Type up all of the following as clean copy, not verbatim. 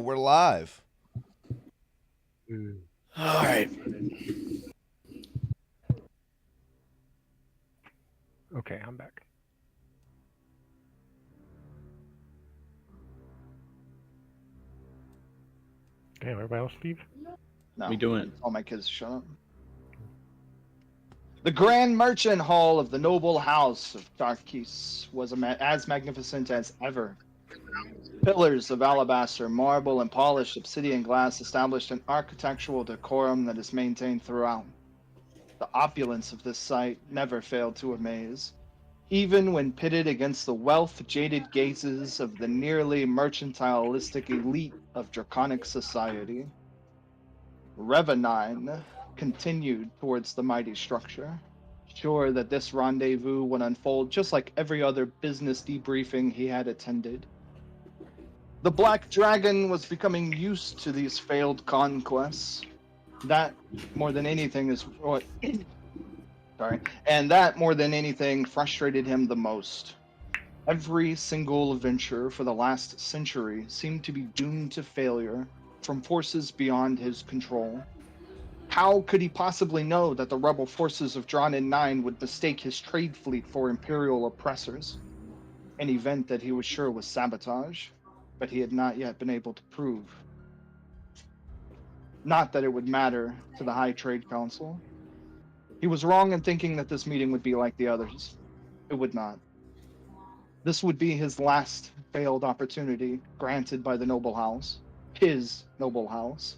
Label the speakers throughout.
Speaker 1: And we're live.
Speaker 2: All right.
Speaker 3: Okay, I'm back. Damn, everybody else leave?
Speaker 4: No,
Speaker 2: We doing it.
Speaker 4: all my kids shut up. The Grand Merchant Hall of the noble house of Darkis was as magnificent as ever. Pillars of alabaster, marble, and polished obsidian glass established an architectural decorum that is maintained throughout. The opulence of this site never failed to amaze, even when pitted against the wealth-jaded gazes of the nearly mercantilistic elite of draconic society. Revenine continued towards the mighty structure, sure that this rendezvous would unfold just like every other business debriefing he had attended. The Black Dragon was becoming used to these failed conquests. That, more than anything, is what... Sorry. And that, more than anything, frustrated him the most. Every single venture for the last century seemed to be doomed to failure from forces beyond his control. How could he possibly know that the rebel forces of Dranen 9 would mistake his trade fleet for Imperial oppressors? An event that he was sure was sabotage, but he had not yet been able to prove. Not that it would matter to the High Trade Council. He was wrong in thinking that this meeting would be like the others. It would not. This would be his last failed opportunity granted by the noble house. His noble house.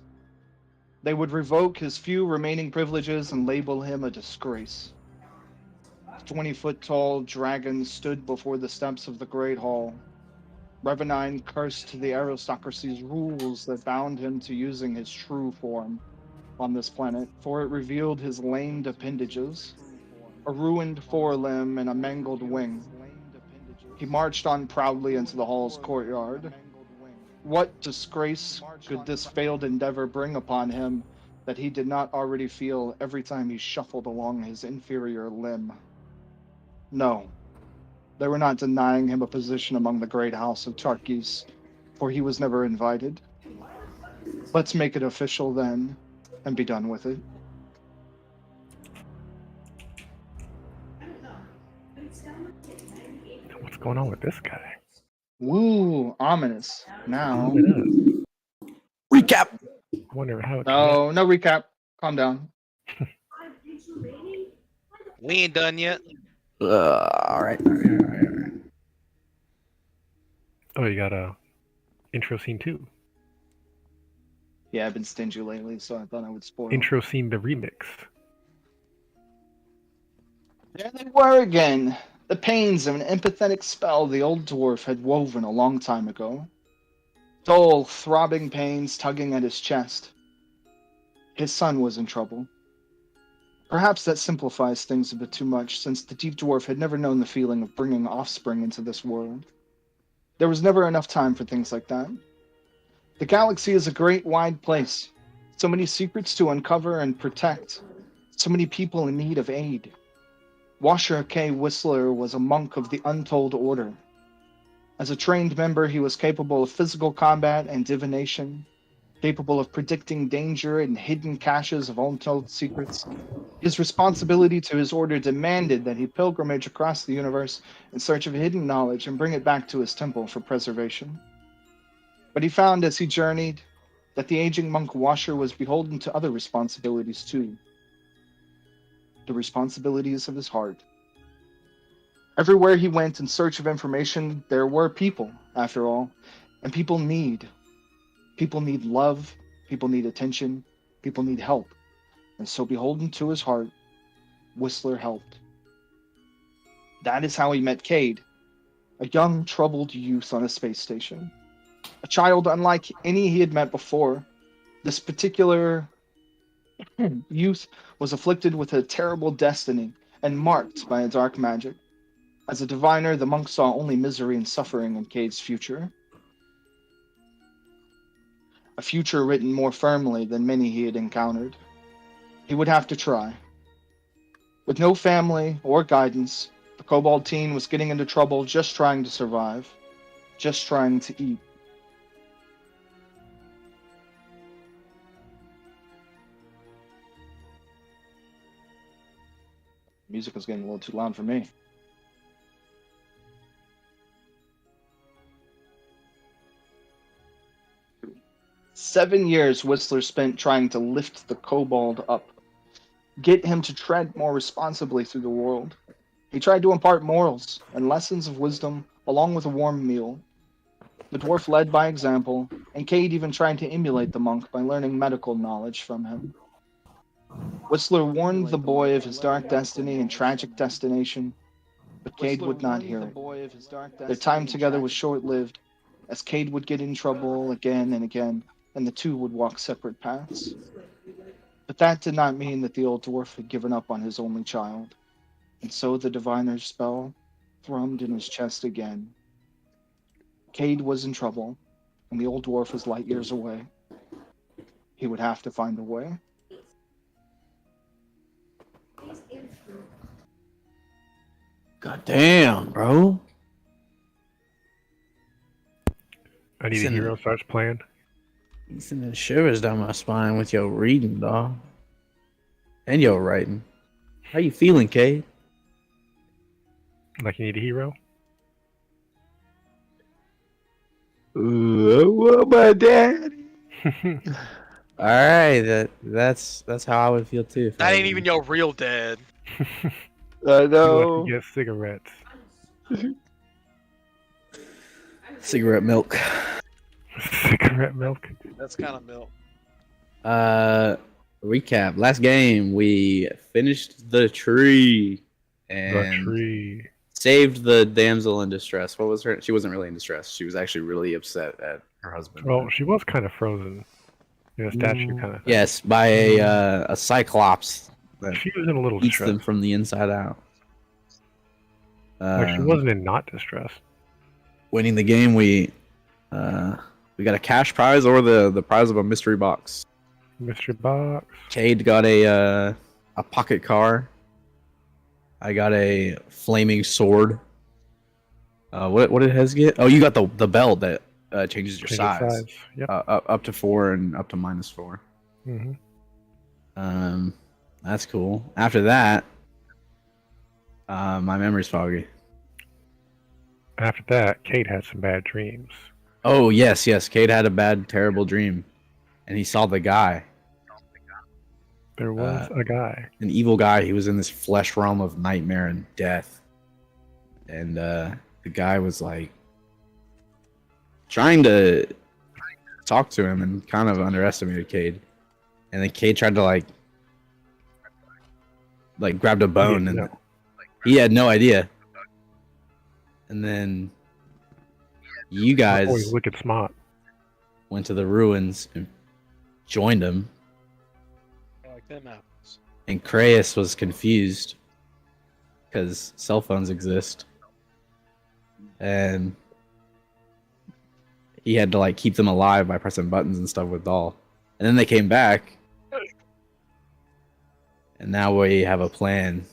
Speaker 4: They would revoke his few remaining privileges and label him a disgrace. The 20-foot-tall dragon stood before the steps of the Great Hall. Revenine cursed the aristocracy's rules that bound him to using his true form on this planet, for it revealed his lamed appendages, a ruined forelimb and a mangled wing. He marched on proudly into the hall's courtyard. What disgrace could this failed endeavor bring upon him that he did not already feel every time he shuffled along his inferior limb? No, they were not denying him a position among the great house of Tarkis, for he was never invited. Let's make it official then, and be done with it.
Speaker 3: What's going on with this guy?
Speaker 4: Woo, ominous. Now.
Speaker 2: Recap.
Speaker 3: I wonder how it
Speaker 4: No recap. Calm down.
Speaker 5: We ain't done yet.
Speaker 2: All right.
Speaker 3: Oh, you got a intro scene 2.
Speaker 4: Yeah, I've been stingy lately, so I thought I would spoil.
Speaker 3: Intro scene the remix.
Speaker 4: There they were again. The pains of an empathetic spell the old dwarf had woven a long time ago. Dull, throbbing pains tugging at his chest. His son was in trouble. Perhaps that simplifies things a bit too much, since the deep dwarf had never known the feeling of bringing offspring into this world. There was never enough time for things like that. The galaxy is a great wide place. So many secrets to uncover and protect. So many people in need of aid. Washer K. Whistler was a monk of the Untold Order. As a trained member, he was capable of physical combat and divination, capable of predicting danger and hidden caches of untold secrets. His responsibility to his order demanded that he pilgrimage across the universe in search of hidden knowledge and bring it back to his temple for preservation. But he found as he journeyed that the aging monk Washer was beholden to other responsibilities too. The responsibilities of his heart. Everywhere he went in search of information, there were people, after all, and people need. People need love, people need attention, people need help. And so beholden to his heart, Whistler helped. That is how he met Cade, a young, troubled youth on a space station. A child unlike any he had met before. This particular youth was afflicted with a terrible destiny and marked by a dark magic. As a diviner, the monk saw only misery and suffering in Cade's future. A future written more firmly than many he had encountered. He would have to try. With no family or guidance, the kobold teen was getting into trouble just trying to survive, just trying to eat. Music is getting a little too loud for me. "7 years Whistler spent trying to lift the kobold up, get him to tread more responsibly through the world. He tried to impart morals and lessons of wisdom along with a warm meal. The dwarf led by example, and Cade even tried to emulate the monk by learning medical knowledge from him. Whistler warned the boy of his dark destiny and tragic destination, but Cade would not hear it. Their time together was short-lived, as Cade would get in trouble again and again, and the two would walk separate paths. But that did not mean that the old dwarf had given up on his only child, and so the diviner's spell thrummed in his chest again. Cade was in trouble, and the old dwarf was light years away. He would have to find a way.
Speaker 2: God damn, bro.
Speaker 3: I need a
Speaker 2: Send
Speaker 3: hero
Speaker 2: it.
Speaker 3: starts playing.
Speaker 2: You sending shivers down my spine with your reading, dog. And your writing. How you feeling, Cade?
Speaker 3: Like you need a hero.
Speaker 1: What my daddy?
Speaker 2: All right, that's how I would feel too. if I
Speaker 5: That
Speaker 2: was
Speaker 5: ain't
Speaker 2: you.
Speaker 5: even your real dad.
Speaker 1: I
Speaker 3: You
Speaker 1: know.
Speaker 3: want to get cigarettes.
Speaker 2: Cigarette milk.
Speaker 3: Cigarette milk.
Speaker 5: That's kind of milk.
Speaker 2: Recap. Last game, we finished the tree
Speaker 3: The
Speaker 2: and
Speaker 3: tree.
Speaker 2: saved the damsel in distress. What was her? She wasn't really in distress. She was actually really upset at her husband.
Speaker 3: Well, she was kind of frozen. In a statue kind of thing.
Speaker 2: Yes, by a cyclops that
Speaker 3: She was in a little
Speaker 2: eats
Speaker 3: distress.
Speaker 2: them from the inside out.
Speaker 3: Like, she wasn't in not distress.
Speaker 2: Winning the game, we got a cash prize or the prize of a mystery box.
Speaker 3: Mystery box.
Speaker 2: Cade got a pocket car. I got a flaming sword. What did Hez get? Oh, you got the belt that changes your
Speaker 3: Change
Speaker 2: size.
Speaker 3: of Yep.
Speaker 2: Up to 4 and up to -4.
Speaker 3: hmm
Speaker 2: That's cool. After that, my memory's foggy.
Speaker 3: After that, Kate had some bad dreams.
Speaker 2: Oh yes. Cade had a bad, terrible dream, and he saw the guy,
Speaker 3: There was a guy.
Speaker 2: an evil guy. He was in this flesh realm of nightmare and death, and the guy was like trying to talk to him and kind of underestimated Cade, and then Cade tried to like grabbed a bone, and
Speaker 3: No.
Speaker 2: he had no idea. And then you guys
Speaker 3: Always wicked smart.
Speaker 2: went to the ruins and joined him,
Speaker 5: I like them apples.
Speaker 2: and Kraus was confused because cell phones exist, and he had to like keep them alive by pressing buttons and stuff with Doll. And then they came back, and now we have a plan.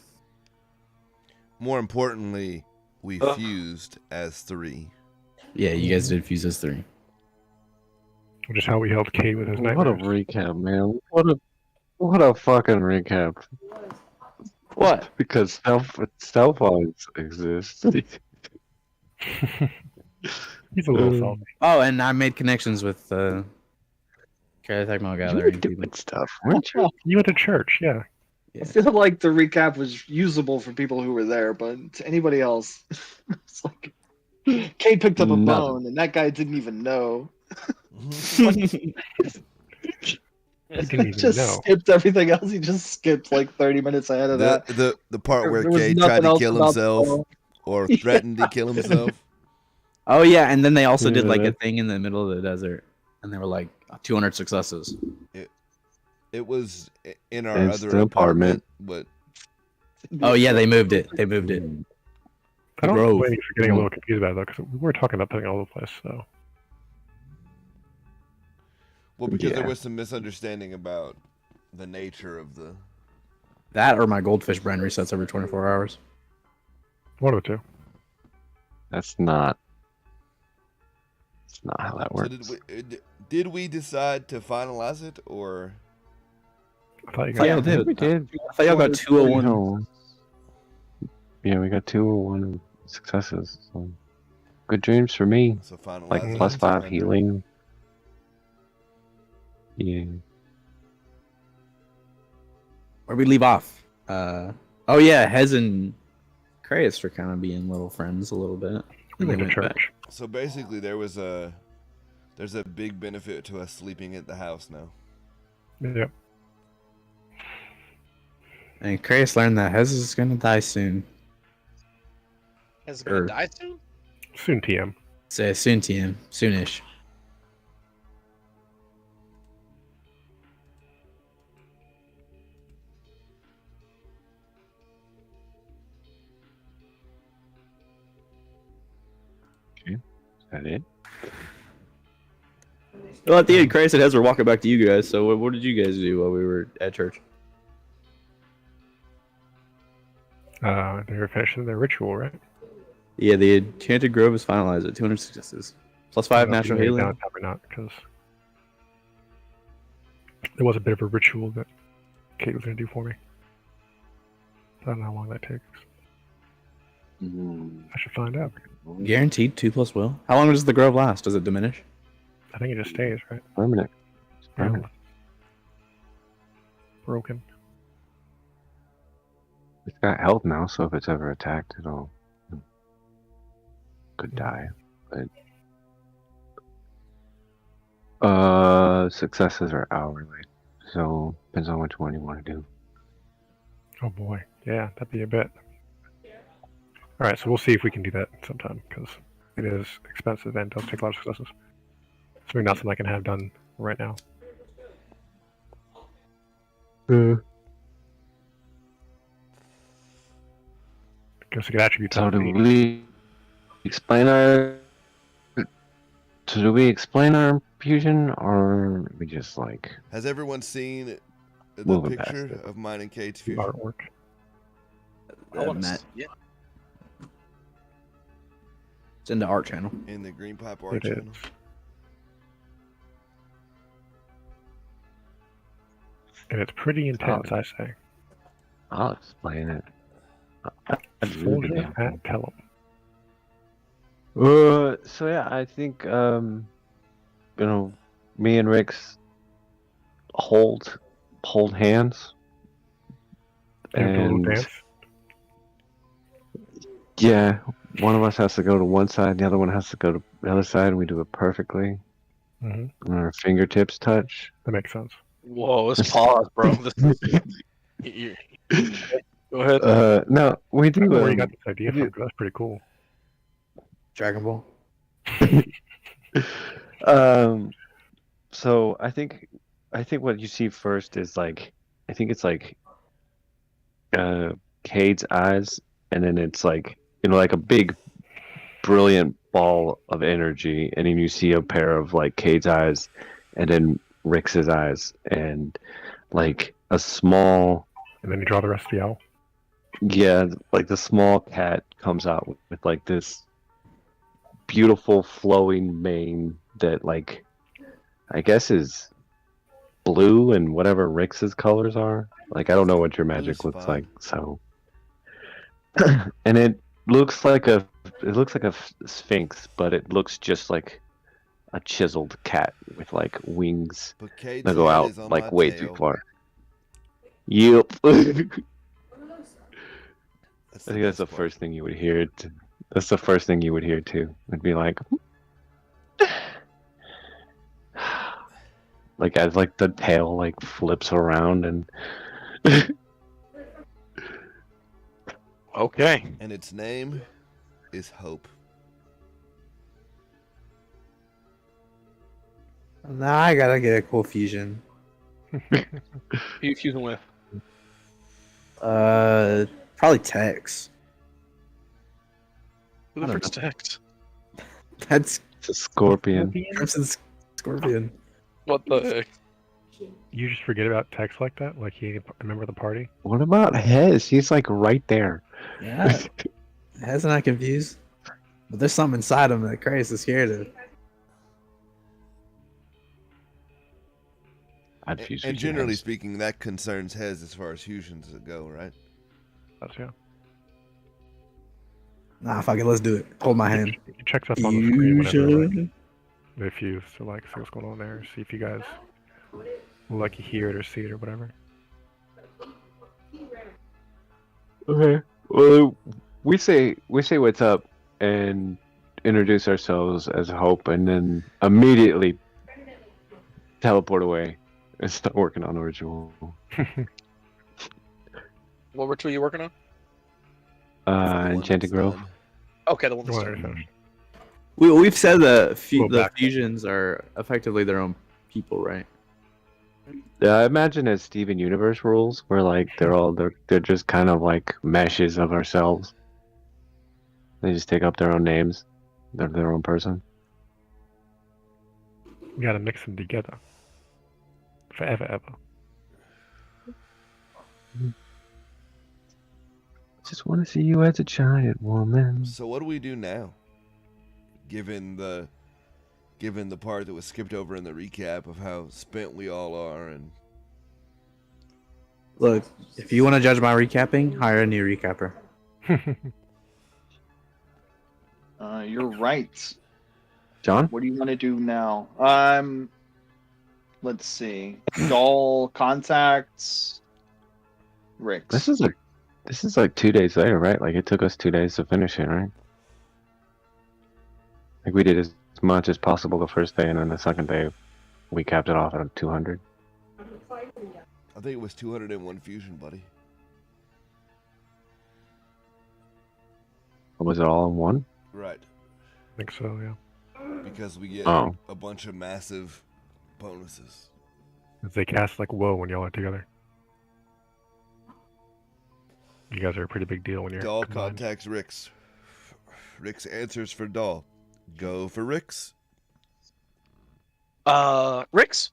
Speaker 6: More importantly, we fused as 3.
Speaker 2: Yeah, you guys did fuse as 3.
Speaker 3: Which is how we helped Kate with his
Speaker 1: What a
Speaker 3: nightmares.
Speaker 1: recap, man. What a fucking recap.
Speaker 2: What?
Speaker 1: Because cell phones exist.
Speaker 3: He's a little salty.
Speaker 2: Oh, and I made connections with Karatech
Speaker 1: You
Speaker 2: Gathering
Speaker 1: were
Speaker 2: people.
Speaker 1: doing stuff, weren't you?
Speaker 3: You went to church, yeah.
Speaker 4: I feel like the recap was usable for people who were there, but to anybody else, it's like Cade picked up a
Speaker 1: No.
Speaker 4: bone, and that guy didn't even know.
Speaker 3: He didn't even
Speaker 4: Just
Speaker 3: know.
Speaker 4: skipped everything else. He just skipped like 30 minutes ahead of that.
Speaker 6: The part where
Speaker 4: There was
Speaker 6: Cade
Speaker 4: nothing
Speaker 6: tried to
Speaker 4: else
Speaker 6: kill
Speaker 4: about
Speaker 6: himself
Speaker 4: the-
Speaker 6: or threatened to kill himself.
Speaker 2: Oh yeah, and then they also did like
Speaker 1: Yeah.
Speaker 2: a thing in the middle of the desert, and they were like 200 successes.
Speaker 6: It was in our
Speaker 1: It's
Speaker 6: other
Speaker 1: the
Speaker 6: apartment, but
Speaker 2: Oh yeah, they moved it. They moved it.
Speaker 3: I don't
Speaker 2: Grove.
Speaker 3: blame you for getting a little confused about it, though, because we were talking about putting all over the place, so.
Speaker 6: because there
Speaker 1: Yeah.
Speaker 6: was some misunderstanding about the nature of the.
Speaker 2: That or my goldfish brand resets every 24 hours.
Speaker 3: One of the two.
Speaker 1: That's not how that
Speaker 6: So
Speaker 1: works.
Speaker 6: did we decide to finalize it or?
Speaker 3: I thought you
Speaker 2: I thought
Speaker 3: guys
Speaker 2: y'all did.
Speaker 1: We did.
Speaker 2: I thought y'all got 201.
Speaker 1: No. Yeah, we got 2 or 1 successes. So. Good dreams for me.
Speaker 6: So finalize
Speaker 1: Like
Speaker 6: it
Speaker 1: plus
Speaker 6: and
Speaker 1: 5
Speaker 6: surrender.
Speaker 1: healing. Yeah.
Speaker 2: Where we leave off? Oh yeah, Hez and Kratos are kind of being little friends a little bit.
Speaker 3: We
Speaker 2: And they
Speaker 3: went to
Speaker 2: went back.
Speaker 3: church.
Speaker 6: So basically, there's a big benefit to us sleeping at the house now.
Speaker 3: Yep.
Speaker 2: And Kratos learned that Hez is gonna die soon.
Speaker 5: Has it gonna
Speaker 2: Or-
Speaker 5: die soon?
Speaker 3: Soon TM.
Speaker 2: Say soon, TM, soonish.
Speaker 1: Is that it?
Speaker 2: Well, at the end, Kratos and Hez were walking back to you guys. So what did you guys do while we were at church?
Speaker 3: They were finishing their ritual, right?
Speaker 2: Yeah, the Enchanted Grove is finalized at 200 successes. Plus 5 natural
Speaker 3: No,
Speaker 2: healing.
Speaker 3: probably not, because there was a bit of a ritual that Kate was going to do for me. I don't know how long that takes. I should find out.
Speaker 2: Guaranteed 2+ will. How long does the Grove last? Does it diminish?
Speaker 3: I think it just stays, right?
Speaker 1: Permanent. It's permanent.
Speaker 3: Broken.
Speaker 1: It's got health now, so if it's ever attacked, it'll could die. But successes are hourly, so depends on which one you want to do.
Speaker 3: Oh boy. Yeah, that'd be a bit. Alright, so we'll see if we can do that sometime, because it is expensive and does take a lot of successes. It's maybe not something I can have done right now. Because we could attribute
Speaker 1: So
Speaker 3: time.
Speaker 1: do we explain our? So do we explain our fusion, or we just like
Speaker 6: Has everyone seen the
Speaker 1: Moving past
Speaker 6: picture
Speaker 1: it.
Speaker 6: of mine and Kate's fusion
Speaker 3: artwork?
Speaker 5: I want
Speaker 2: Matt,
Speaker 5: to. Yeah.
Speaker 2: it's in the art channel.
Speaker 6: in the Green Pipe Art
Speaker 3: It is.
Speaker 6: channel?
Speaker 3: And it's pretty intense, I say.
Speaker 1: I'll explain it. I'd read the
Speaker 3: Soldier
Speaker 1: damn
Speaker 3: at
Speaker 1: thing.
Speaker 3: Tellum.
Speaker 1: So yeah, I think me and Rick's hold hands,
Speaker 3: You have a little
Speaker 1: and
Speaker 3: dance.
Speaker 1: yeah, one of us has to go to one side, the other one has to go to the other side, and we do it perfectly.
Speaker 3: Hmm.
Speaker 1: And our fingertips touch.
Speaker 3: That makes sense.
Speaker 5: Whoa, let's pause, bro. Go ahead.
Speaker 1: No, we
Speaker 3: I don't know
Speaker 1: do.
Speaker 3: where you got this idea
Speaker 1: we
Speaker 3: from,
Speaker 1: do-
Speaker 3: 'cause that's pretty cool.
Speaker 2: Dragon Ball.
Speaker 1: So I think what you see first is like, I think it's like Cade's eyes, and then it's like, like a big brilliant ball of energy, and then you see a pair of like Cade's eyes, and then Rick's eyes, and like a small,
Speaker 3: And then you draw the rest of the owl.
Speaker 1: yeah, like the small cat comes out with like this beautiful flowing mane that like I guess is blue and whatever Rick's colors are. Like I don't know what your magic
Speaker 6: Blue's
Speaker 1: looks
Speaker 6: fine.
Speaker 1: like, so and it looks like a sphinx, but it looks just like a chiseled cat with like wings
Speaker 6: But Kate's
Speaker 1: that go
Speaker 6: head
Speaker 1: out
Speaker 6: is on
Speaker 1: like
Speaker 6: my
Speaker 1: way
Speaker 6: tail.
Speaker 1: too far. Yep. I
Speaker 6: That's
Speaker 1: think that's the
Speaker 6: best part.
Speaker 1: first thing you would hear. That's the first thing you would hear too. It'd be like, like as like the tail like flips around and
Speaker 5: Okay.
Speaker 6: And its name is Hope.
Speaker 2: Nah, I gotta get a cool fusion.
Speaker 5: Who you fusing with?
Speaker 2: Probably Tex.
Speaker 5: Who
Speaker 2: I
Speaker 5: the
Speaker 2: don't
Speaker 5: frick's text?
Speaker 2: That's
Speaker 1: it's a scorpion.
Speaker 2: Crimson Scorpion.
Speaker 5: What the heck?
Speaker 3: You just forget about text like that? Like he a member of the party?
Speaker 1: What about Hez? He's like right there.
Speaker 2: Yeah. Hez not confused. But there's something inside him that Kratos is scared of.
Speaker 1: I'd fuse
Speaker 6: And
Speaker 1: with you,
Speaker 6: generally
Speaker 1: Hez.
Speaker 6: speaking, that concerns Hez as far as fusions go, right?
Speaker 3: That's yeah.
Speaker 2: Nah, fuck it, let's do it. Hold my hand.
Speaker 3: It checks up on the screen whenever like,
Speaker 2: Fusion.
Speaker 3: they fuse to like see what's going on there. See if you guys like you hear it or see it or whatever.
Speaker 1: Okay. Well, we say what's up and introduce ourselves as Hope, and then immediately teleport away and start working on the ritual.
Speaker 5: What ritual are you working on?
Speaker 6: For the one
Speaker 1: Enchanted
Speaker 6: that's
Speaker 1: Grove.
Speaker 6: done.
Speaker 5: Okay, the one
Speaker 3: The
Speaker 5: that's
Speaker 3: one
Speaker 5: done.
Speaker 3: already finished.
Speaker 2: We've said that
Speaker 3: Well,
Speaker 2: the
Speaker 3: back-
Speaker 2: fusions are effectively their own people, right?
Speaker 1: Yeah, I imagine as Steven Universe rules, where like they're just kind of like meshes of ourselves. They just take up their own names. They're their own person.
Speaker 3: You gotta mix them together. Forever, ever.
Speaker 1: Just want to see you as a giant woman.
Speaker 6: So what do we do now? Given the part that was skipped over in the recap of how spent we all are, and
Speaker 2: Look, if you want to judge my recapping, hire a new recapper.
Speaker 4: You're right.
Speaker 1: John?
Speaker 4: What do you want to do now? Let's see. Doll contacts. Ricks.
Speaker 1: This is like 2 days later, right? Like it took us 2 days to finish it, right? Like we did as much as possible the first day, and then the second day we capped it off at 200.
Speaker 6: I think it was 201 fusion, buddy.
Speaker 1: Was it all in one?
Speaker 6: Right,
Speaker 3: I think so, yeah.
Speaker 6: because we get
Speaker 1: Oh.
Speaker 6: a bunch of massive bonuses.
Speaker 3: They cast like whoa when y'all are together. You guys are a pretty big deal when you're
Speaker 6: Doll
Speaker 3: combined.
Speaker 6: contacts Rix. Rix answers for Doll. Go for Rix.
Speaker 5: Rix?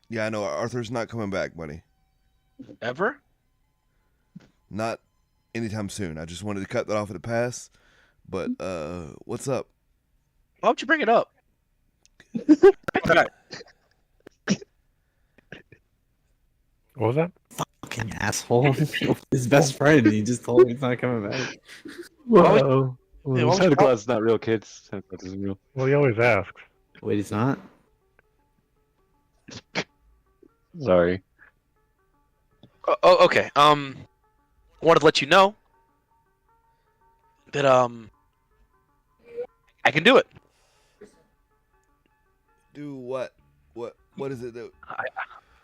Speaker 6: Yeah, I know. Arthur's not coming back, buddy.
Speaker 5: Ever?
Speaker 6: Not anytime soon. I just wanted to cut that off at the pass. But what's up?
Speaker 5: Why would you bring it up?
Speaker 3: What was that?
Speaker 2: Fucking asshole. His best friend. He just told me he's not coming back.
Speaker 1: Whoa.
Speaker 5: Yeah, why would
Speaker 1: Santa
Speaker 5: you-
Speaker 1: Claus is not real, kids. Santa Claus isn't real.
Speaker 3: Well, he always asks.
Speaker 2: Wait, he's not?
Speaker 1: Sorry.
Speaker 5: Oh, okay. Wanted to let you know that I can do it.
Speaker 6: Do what? What is it that?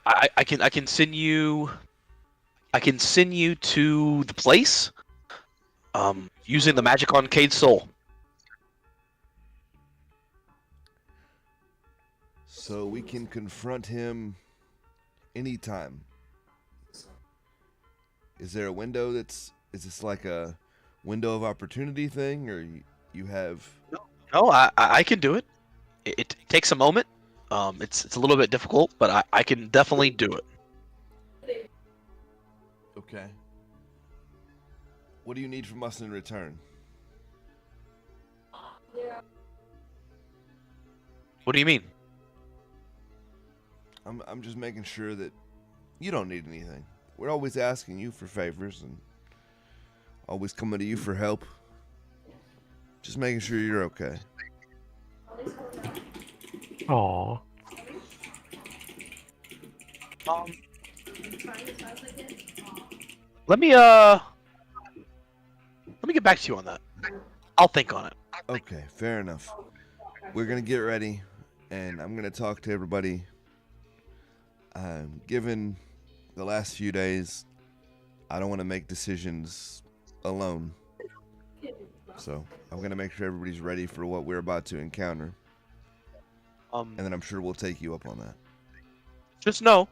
Speaker 5: I can send you. I can send you to the place. Using the magic on Cade's soul.
Speaker 6: So we can confront him anytime. Is there a window is this like a window of opportunity thing, or you have?
Speaker 5: No, I can do it. It takes a moment. It's a little bit difficult, but I can definitely do it.
Speaker 6: Okay. What do you need from us in return?
Speaker 5: What do you mean?
Speaker 6: I'm just making sure that you don't need anything. We're always asking you for favors and always coming to you for help. Just making sure you're okay.
Speaker 3: Aw.
Speaker 5: Let me get back to you on that. I'll think on it.
Speaker 6: Okay, fair enough. We're gonna get ready, and I'm gonna talk to everybody. Given the last few days, I don't want to make decisions alone. So I'm gonna make sure everybody's ready for what we're about to encounter, and then I'm sure we'll take you up on that.
Speaker 5: Just know,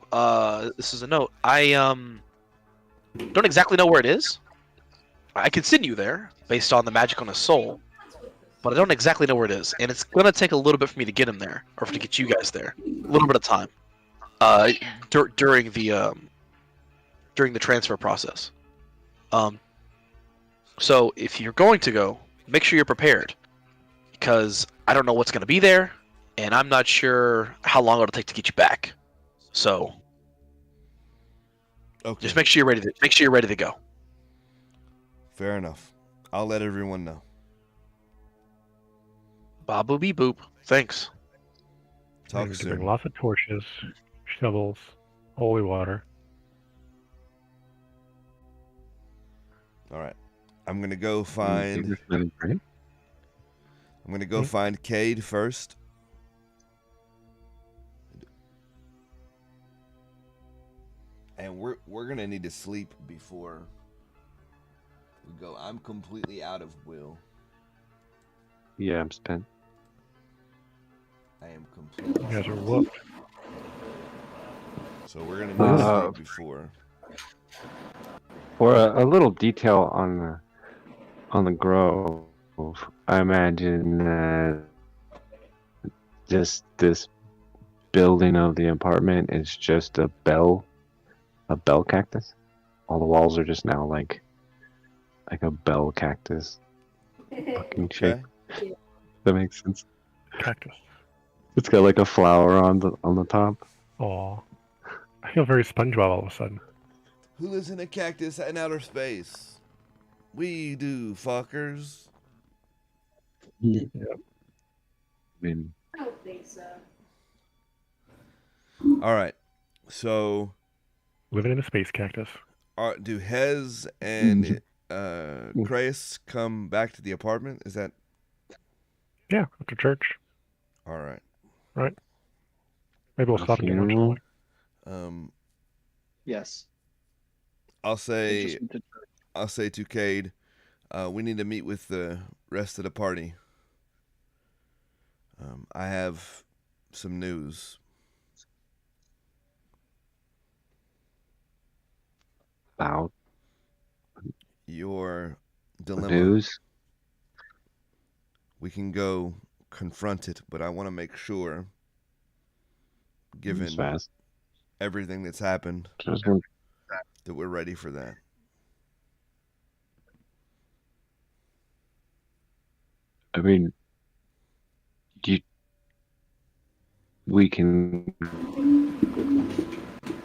Speaker 5: this is a note. I don't exactly know where it is. I can send you there based on the magic on his soul, but I don't exactly know where it is, and it's gonna take a little bit for me to get him there, or to get you guys there. A little bit of time. During the transfer process. So if you're going to go, make sure you're prepared, because I don't know what's gonna be there, and I'm not sure how long it'll take to get you back. So
Speaker 6: Okay.
Speaker 5: just make sure you're ready to go.
Speaker 6: Fair enough. I'll let everyone know.
Speaker 5: Babu beep boop. Thanks.
Speaker 3: We
Speaker 6: Talk
Speaker 3: need to bring
Speaker 6: soon.
Speaker 3: lots of torches, shovels, holy water.
Speaker 6: All right. I'm gonna go find.
Speaker 1: Right?
Speaker 6: I'm gonna go find Cade first. And we're gonna need to sleep before we go. I'm completely out of will.
Speaker 1: Yeah, I'm spent.
Speaker 6: I am completely.
Speaker 3: You guys are
Speaker 6: spent.
Speaker 3: whooped.
Speaker 6: So we're gonna need to
Speaker 1: Uh,
Speaker 6: sleep before.
Speaker 1: For a little detail on the grove, I imagine that just this building of the apartment is just a bell cactus. All the walls are just now like a bell cactus fucking shape.
Speaker 6: Okay.
Speaker 1: That makes sense.
Speaker 3: Cactus.
Speaker 1: It's got like a flower on the top.
Speaker 3: Aw. I feel very SpongeBob all of a sudden.
Speaker 6: Who lives in a cactus in outer space? We do, fuckers.
Speaker 3: Yep.
Speaker 1: I mean,
Speaker 7: I don't think so.
Speaker 6: All right. So,
Speaker 3: Living in a space cactus.
Speaker 6: do Hez and Kreis come back to the apartment? Is that
Speaker 3: Yeah, after church.
Speaker 6: all right?
Speaker 3: Maybe we'll
Speaker 1: a
Speaker 3: stop and get lunch.
Speaker 1: funeral?
Speaker 4: Yes.
Speaker 6: I'll
Speaker 4: They
Speaker 6: say
Speaker 4: just went to church.
Speaker 6: I'll say to Cade, we need to meet with the rest of the party. I have some news.
Speaker 1: About
Speaker 6: Your dilemma.
Speaker 1: news.
Speaker 6: We can go confront it, but I want to make sure, given
Speaker 1: It's fast.
Speaker 6: everything that's happened,
Speaker 1: Just gonna-
Speaker 6: that we're ready for that.
Speaker 1: I mean, we can.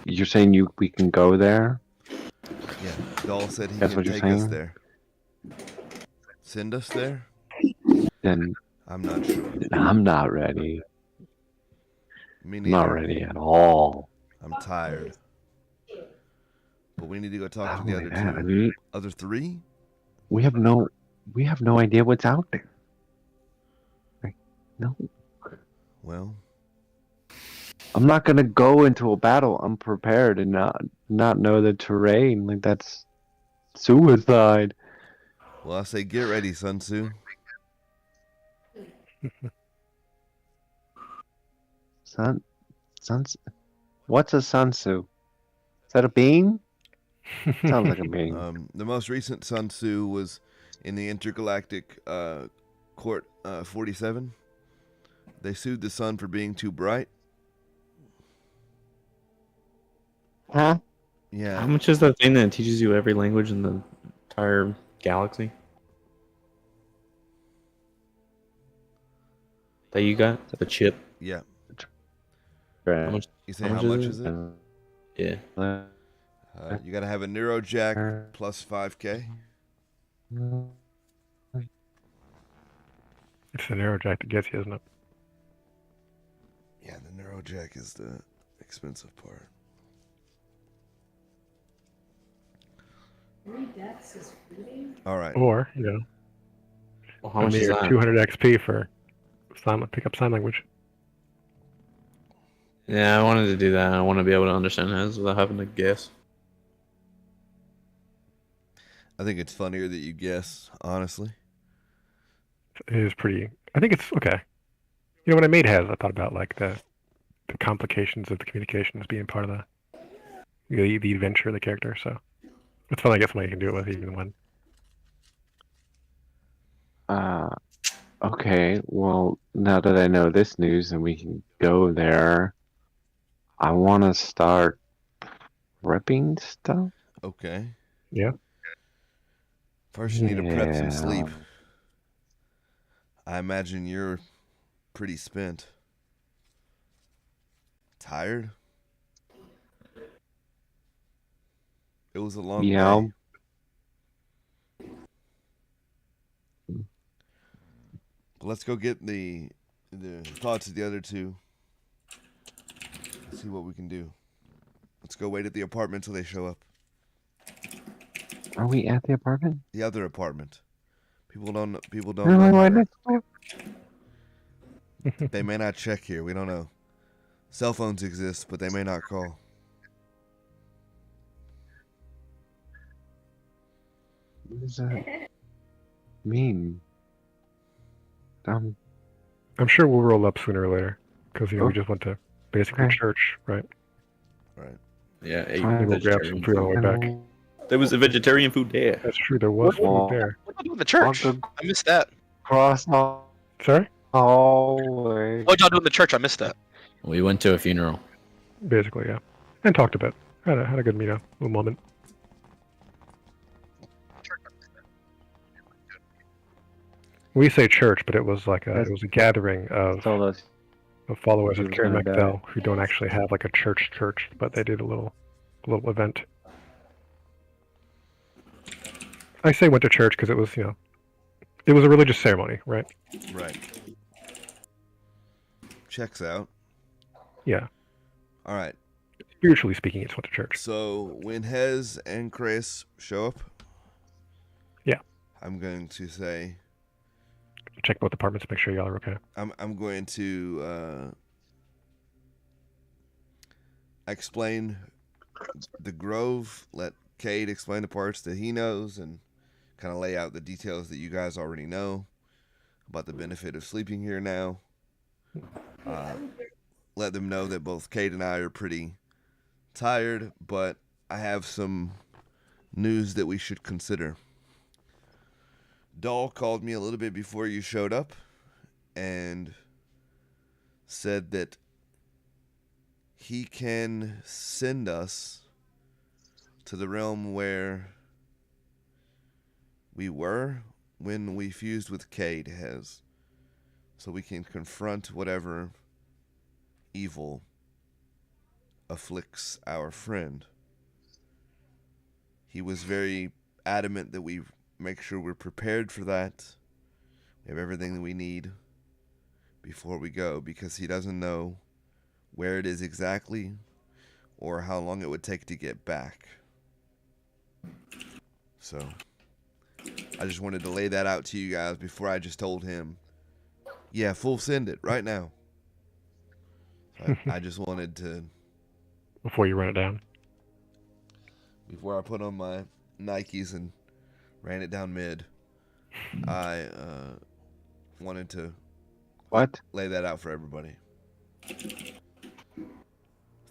Speaker 1: You're saying we can go there?
Speaker 6: Yeah, Dahl said he
Speaker 1: That's
Speaker 6: can
Speaker 1: what you're
Speaker 6: take us
Speaker 1: saying?
Speaker 6: there. Send us there?
Speaker 1: Then
Speaker 6: I'm not sure.
Speaker 1: I'm not ready.
Speaker 6: Me neither.
Speaker 1: Not ready at all.
Speaker 6: I'm tired. But we need to go talk to
Speaker 1: Not
Speaker 6: the
Speaker 1: only
Speaker 6: other
Speaker 1: that,
Speaker 6: two.
Speaker 1: I mean,
Speaker 6: Other three?
Speaker 1: we have no idea what's out there. Like, no,
Speaker 6: Well,
Speaker 1: I'm not gonna go into a battle unprepared and not know the terrain. Like that's suicide.
Speaker 6: I say get ready, Sun Tzu.
Speaker 1: What's a sunsu? Is that a bean? Sounds like a bean.
Speaker 6: The most recent Sun Tzu was in the Intergalactic Court 47. They sued the sun for being too bright.
Speaker 1: Huh?
Speaker 6: Yeah.
Speaker 2: How much is that thing that teaches you every language in the entire galaxy? That you got? The chip?
Speaker 6: Yeah.
Speaker 2: How much?
Speaker 6: You say
Speaker 2: How
Speaker 6: how
Speaker 2: much
Speaker 6: much
Speaker 2: is
Speaker 6: is it?
Speaker 2: Yeah.
Speaker 6: You got to have a Neurojack plus 5K.
Speaker 3: It's the Neurojack that gets you, isn't it?
Speaker 6: Yeah, the Neurojack is the expensive part.
Speaker 7: 3 deaths is free?
Speaker 6: All right.
Speaker 3: Or,
Speaker 2: Well, how much is that?
Speaker 3: 200 XP for pick up sign language.
Speaker 2: Yeah, I wanted to do that. I want to be able to understand his without having to guess.
Speaker 6: I think it's funnier that you guess, honestly.
Speaker 3: It is pretty. I think it's okay. When I made Has, I thought about like the complications of the communications being part of the adventure of the character. So it's fun, I guess, when you can do it with even when.
Speaker 1: Okay. Well, now that I know this news and we can go there, I want to start prepping stuff.
Speaker 6: Okay.
Speaker 3: Yeah.
Speaker 6: First, you need to prep some
Speaker 1: Yeah.
Speaker 6: sleep. I imagine you're pretty spent. Tired? It was a long
Speaker 1: Yeah.
Speaker 6: day. Let's go get the thoughts of the other two. See what we can do. Let's go wait at the apartment till they show up.
Speaker 1: Are we at the apartment?
Speaker 6: The other apartment. People don't
Speaker 1: No,
Speaker 6: know
Speaker 1: right
Speaker 6: here.
Speaker 1: next door.
Speaker 6: They may not check here. We don't know. Cell phones exist, but they may not call.
Speaker 1: What does that mean?
Speaker 3: I'm sure we'll roll up sooner or later because we
Speaker 1: Oh.
Speaker 3: just went to basically
Speaker 1: Okay.
Speaker 3: church, right?
Speaker 6: Right.
Speaker 2: Yeah, ate
Speaker 1: Maybe
Speaker 3: we'll grab some
Speaker 2: vegetarian
Speaker 3: food on the way back.
Speaker 2: There was a vegetarian food there.
Speaker 3: That's true. There was
Speaker 1: Well,
Speaker 3: food there.
Speaker 5: What did you do in the church?
Speaker 1: I'll go
Speaker 5: I missed that.
Speaker 1: cross the
Speaker 3: Sorry.
Speaker 1: hallway.
Speaker 5: What did y'all do in the church? I missed that.
Speaker 2: We went to a funeral.
Speaker 3: Basically, yeah, and talked a bit. Had a good meetup, little moment. We say church, but it was like it was a gathering of
Speaker 1: Told us.
Speaker 3: followers
Speaker 1: He
Speaker 3: of
Speaker 1: was
Speaker 3: Karen
Speaker 1: gonna die.
Speaker 3: McDowell who don't actually have like a church, but they did a little event. I say went to church because it was, it was a religious ceremony, right?
Speaker 6: Right. Checks out.
Speaker 3: Yeah.
Speaker 6: All right.
Speaker 3: Spiritually speaking, it's went to church.
Speaker 6: So when Hez and Chris show up,
Speaker 3: Yeah.
Speaker 6: I'm going to say
Speaker 3: Check both apartments, make sure y'all are okay.
Speaker 6: I'm going to explain the Grove, let Cade explain the parts that he knows, and kind of lay out the details that you guys already know about the benefit of sleeping here now. Let them know that both Cade and I are pretty tired, but I have some news that we should consider. Dahl called me a little bit before you showed up and said that he can send us to the realm where we were when we fused with Cade Hez, so we can confront whatever evil afflicts our friend. He was very adamant that we make sure we're prepared for that. We have everything that we need before we go, because he doesn't know where it is exactly or how long it would take to get back. So I just wanted to lay that out to you guys before I just told him, yeah, full send it right now. I just wanted to,
Speaker 3: Before you run it down.
Speaker 6: before I put on my Nikes and ran it down mid, I wanted to
Speaker 1: What?
Speaker 6: lay that out for everybody.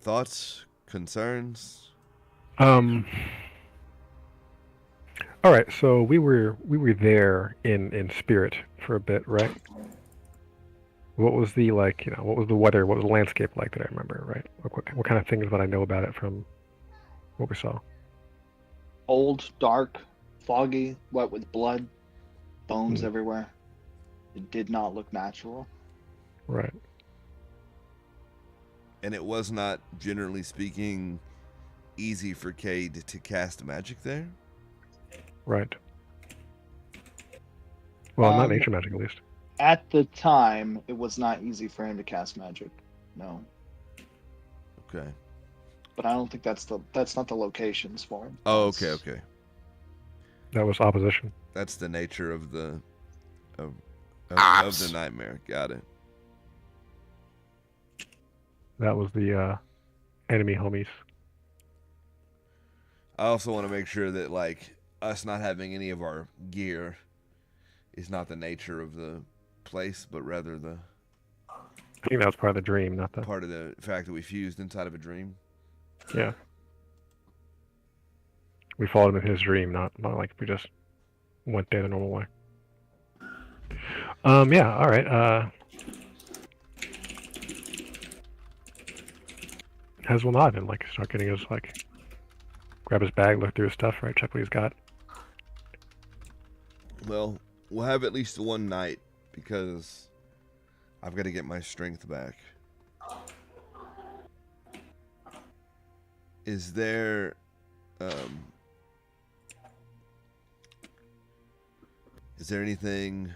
Speaker 6: Thoughts, concerns?
Speaker 3: All right, so we were there in spirit for a bit, right? What was the what was the weather? What was the landscape like that I remember, right? What kind of things would I know about it from what we saw?
Speaker 4: Old, dark, foggy, wet with blood, bones
Speaker 3: Hmm.
Speaker 4: everywhere. It did not look natural.
Speaker 3: Right.
Speaker 6: And it was not, generally speaking, easy for Cade to cast magic there?
Speaker 3: Right. Well, not
Speaker 4: Um,
Speaker 3: nature magic, at least.
Speaker 4: At the time, it was not easy for him to cast magic. No.
Speaker 6: Okay.
Speaker 4: But I don't think that's not the locations for him.
Speaker 6: Oh,
Speaker 4: That's-
Speaker 6: okay.
Speaker 3: That was opposition.
Speaker 6: That's the nature of the of
Speaker 5: Ops.
Speaker 6: the nightmare. Got it.
Speaker 3: That was the enemy homies.
Speaker 6: I also want to make sure that like us not having any of our gear is not the nature of the place, but rather the
Speaker 3: I think that was part of the dream, not the
Speaker 6: part of the fact that we fused inside of a dream.
Speaker 3: yeah. We followed him in his dream, not like we just went there the normal way. Yeah, all right. Hez will nod and start getting his grab his bag, look through his stuff, right? Check what he's got.
Speaker 6: Well, we'll have at least one night because I've got to get my strength back. Is there anything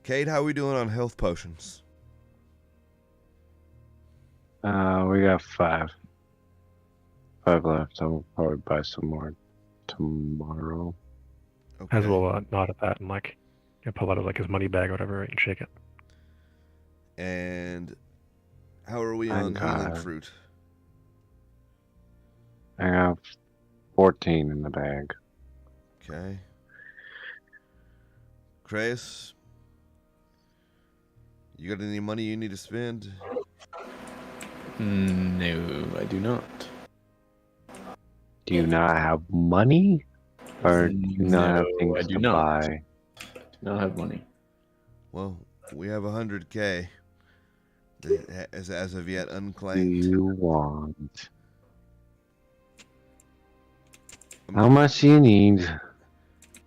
Speaker 6: Kate, how are we doing on health potions?
Speaker 1: We got 5. 5 left. I'll probably buy some more tomorrow.
Speaker 6: Okay.
Speaker 3: As we'll nod at that and like pull out of like his money bag or whatever, right, and shake it.
Speaker 6: And how are we
Speaker 1: I
Speaker 6: on healing
Speaker 1: got-
Speaker 6: fruit?
Speaker 1: I have 14 in the bag.
Speaker 6: Okay. Kreis, you got any money you need to spend?
Speaker 2: No, I do not.
Speaker 1: Do you not have money? Or do you not have
Speaker 2: No,
Speaker 1: things
Speaker 2: I do
Speaker 1: to
Speaker 2: not.
Speaker 1: buy?
Speaker 2: Do not have money.
Speaker 6: Well, we have 100K as of yet
Speaker 1: Do
Speaker 6: unclaimed.
Speaker 1: you want? How much do you need?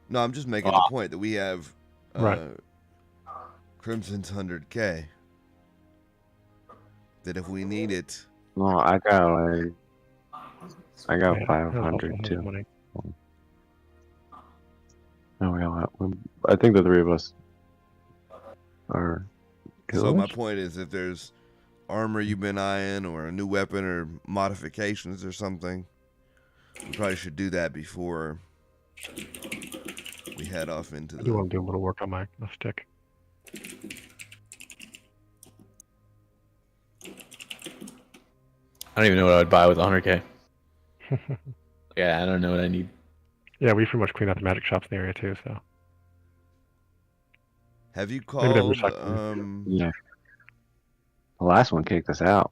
Speaker 6: No, I'm just making the point that we have
Speaker 3: Right.
Speaker 6: Crimson's 100K. That if we need it,
Speaker 1: No, I got
Speaker 3: Yeah,
Speaker 1: 500
Speaker 3: that's
Speaker 1: too.
Speaker 3: money.
Speaker 1: No, we all have, I think the 3 of us are.
Speaker 6: so my
Speaker 1: good.
Speaker 6: point is if there's armor you've been eyeing or a new weapon or modifications or something, we probably should do that before we head off into
Speaker 3: I do
Speaker 6: the...
Speaker 3: want to do a little work on my stick.
Speaker 2: I don't even know what I would buy with 100K. Yeah, I don't know what I need.
Speaker 3: Yeah, we pretty much cleaned out the magic shops in the area too, so
Speaker 6: Have you
Speaker 3: Maybe they're
Speaker 6: called...
Speaker 3: recycling.
Speaker 1: Yeah. The last one kicked us out.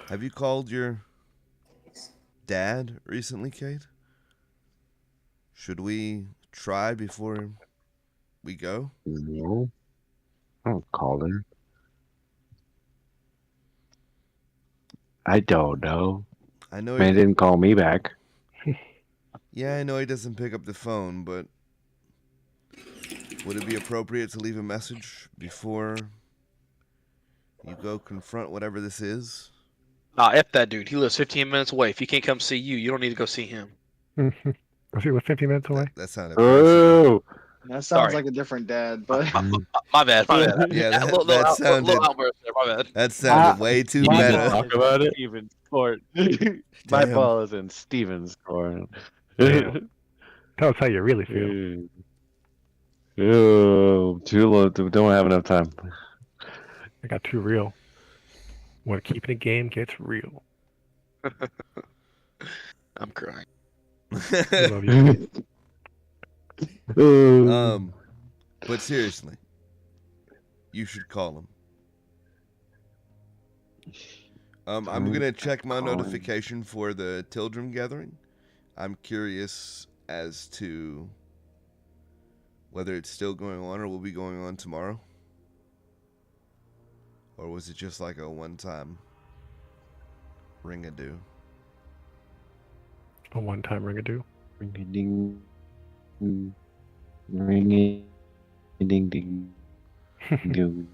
Speaker 6: Have you called your dad recently, Kate? Should we try before we go?
Speaker 1: No. I don't call him. I don't know.
Speaker 6: I know
Speaker 1: Man
Speaker 6: he,
Speaker 1: didn't call me back.
Speaker 6: yeah, I know he doesn't pick up the phone, but would it be appropriate to leave a message before you go confront whatever this is?
Speaker 5: Nah, F that dude. He lives 15 minutes away. If he can't come see you, you don't need to go see him.
Speaker 3: Was he 50 minutes away?
Speaker 6: That sounded aggressive.
Speaker 1: Oh,
Speaker 4: That sounds
Speaker 5: Sorry.
Speaker 4: like a different dad, but
Speaker 5: My bad. My bad.
Speaker 6: Yeah, that-
Speaker 5: little,
Speaker 6: that sounded-
Speaker 5: little outburst there. My bad.
Speaker 6: That sounded way too
Speaker 1: my
Speaker 6: meta.
Speaker 1: ball
Speaker 2: Talk
Speaker 1: is
Speaker 2: about
Speaker 1: in
Speaker 2: it?
Speaker 1: Steven's court. My
Speaker 6: Damn.
Speaker 1: ball is in Steven's court.
Speaker 3: Damn. Tell us how you really feel.
Speaker 1: Oh, too low. Don't have enough time.
Speaker 3: I got too real. When keeping a game gets real.
Speaker 5: I'm crying.
Speaker 3: I love you.
Speaker 6: But seriously, you should call him. I'm gonna check my
Speaker 1: Call him.
Speaker 6: notification for the Tildrum gathering. I'm curious as to whether it's still going on or will be going on tomorrow, or was it just like a one-time ring-a-do?
Speaker 3: A one-time ring-a-do.
Speaker 1: Ring a ding, ring a ding ding ding.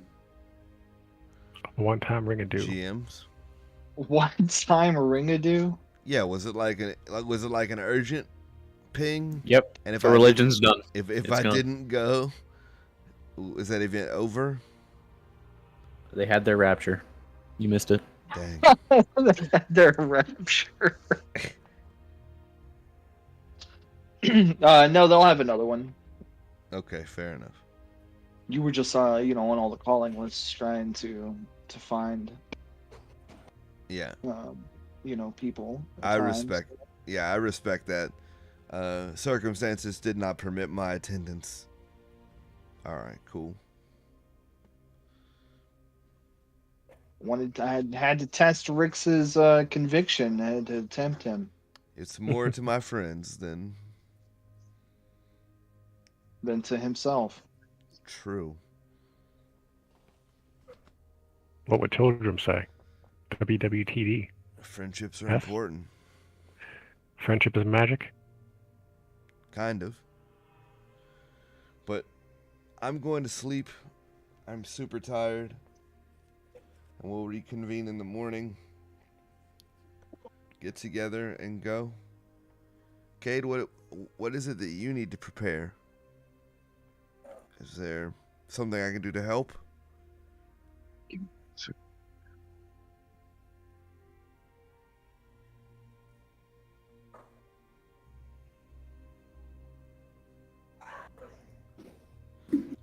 Speaker 3: A one-time ring-a-do.
Speaker 6: GMs?
Speaker 4: one time ring-a-do?
Speaker 6: Yeah, was it like an urgent ping?
Speaker 2: Yep.
Speaker 6: And if
Speaker 2: The religion's done.
Speaker 6: if
Speaker 2: it's
Speaker 6: I
Speaker 2: gone.
Speaker 6: didn't go, is that event over?
Speaker 2: They had their rapture. You missed it.
Speaker 6: Dang.
Speaker 4: Their rapture. No, they'll have another one.
Speaker 6: Okay, fair enough.
Speaker 4: You were just, on all the calling lists trying to find,
Speaker 6: Yeah,
Speaker 4: people. at
Speaker 6: I
Speaker 4: times.
Speaker 6: respect that. Circumstances did not permit my attendance. All right, cool.
Speaker 4: I had to test Rix's conviction. I had to tempt him.
Speaker 6: It's more to my friends than
Speaker 4: Than to himself.
Speaker 6: true.
Speaker 3: What would children say? WWTD.
Speaker 6: Friendships are
Speaker 3: Yes.
Speaker 6: important.
Speaker 3: Friendship is magic.
Speaker 6: Kind of. But I'm going to sleep. I'm super tired. And we'll reconvene in the morning. Get together and go. Cade, what is it that you need to prepare? Is there something I can do to help?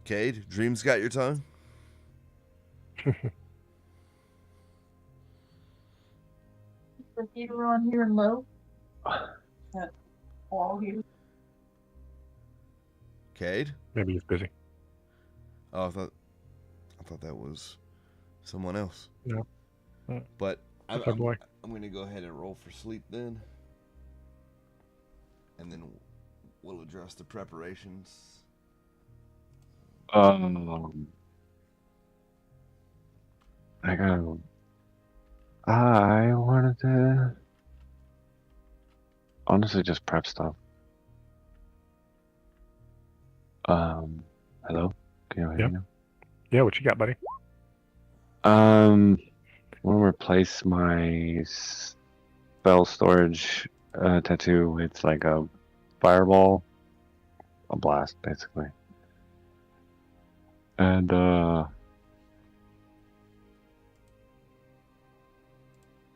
Speaker 6: Cade, dreams got your tongue?
Speaker 7: The heater on here and low. All here.
Speaker 6: Cade?
Speaker 3: Maybe he's busy.
Speaker 6: Oh, I thought that was someone else.
Speaker 3: No.
Speaker 6: But
Speaker 3: That's our boy.
Speaker 6: I'm going to go ahead and roll for sleep then. And then we'll address the preparations.
Speaker 1: I wanted to honestly just prep stuff. Hello? Can you hear me now?
Speaker 3: Yeah, what you got, buddy?
Speaker 1: I want to replace my spell storage tattoo with like a fireball, a blast, basically. And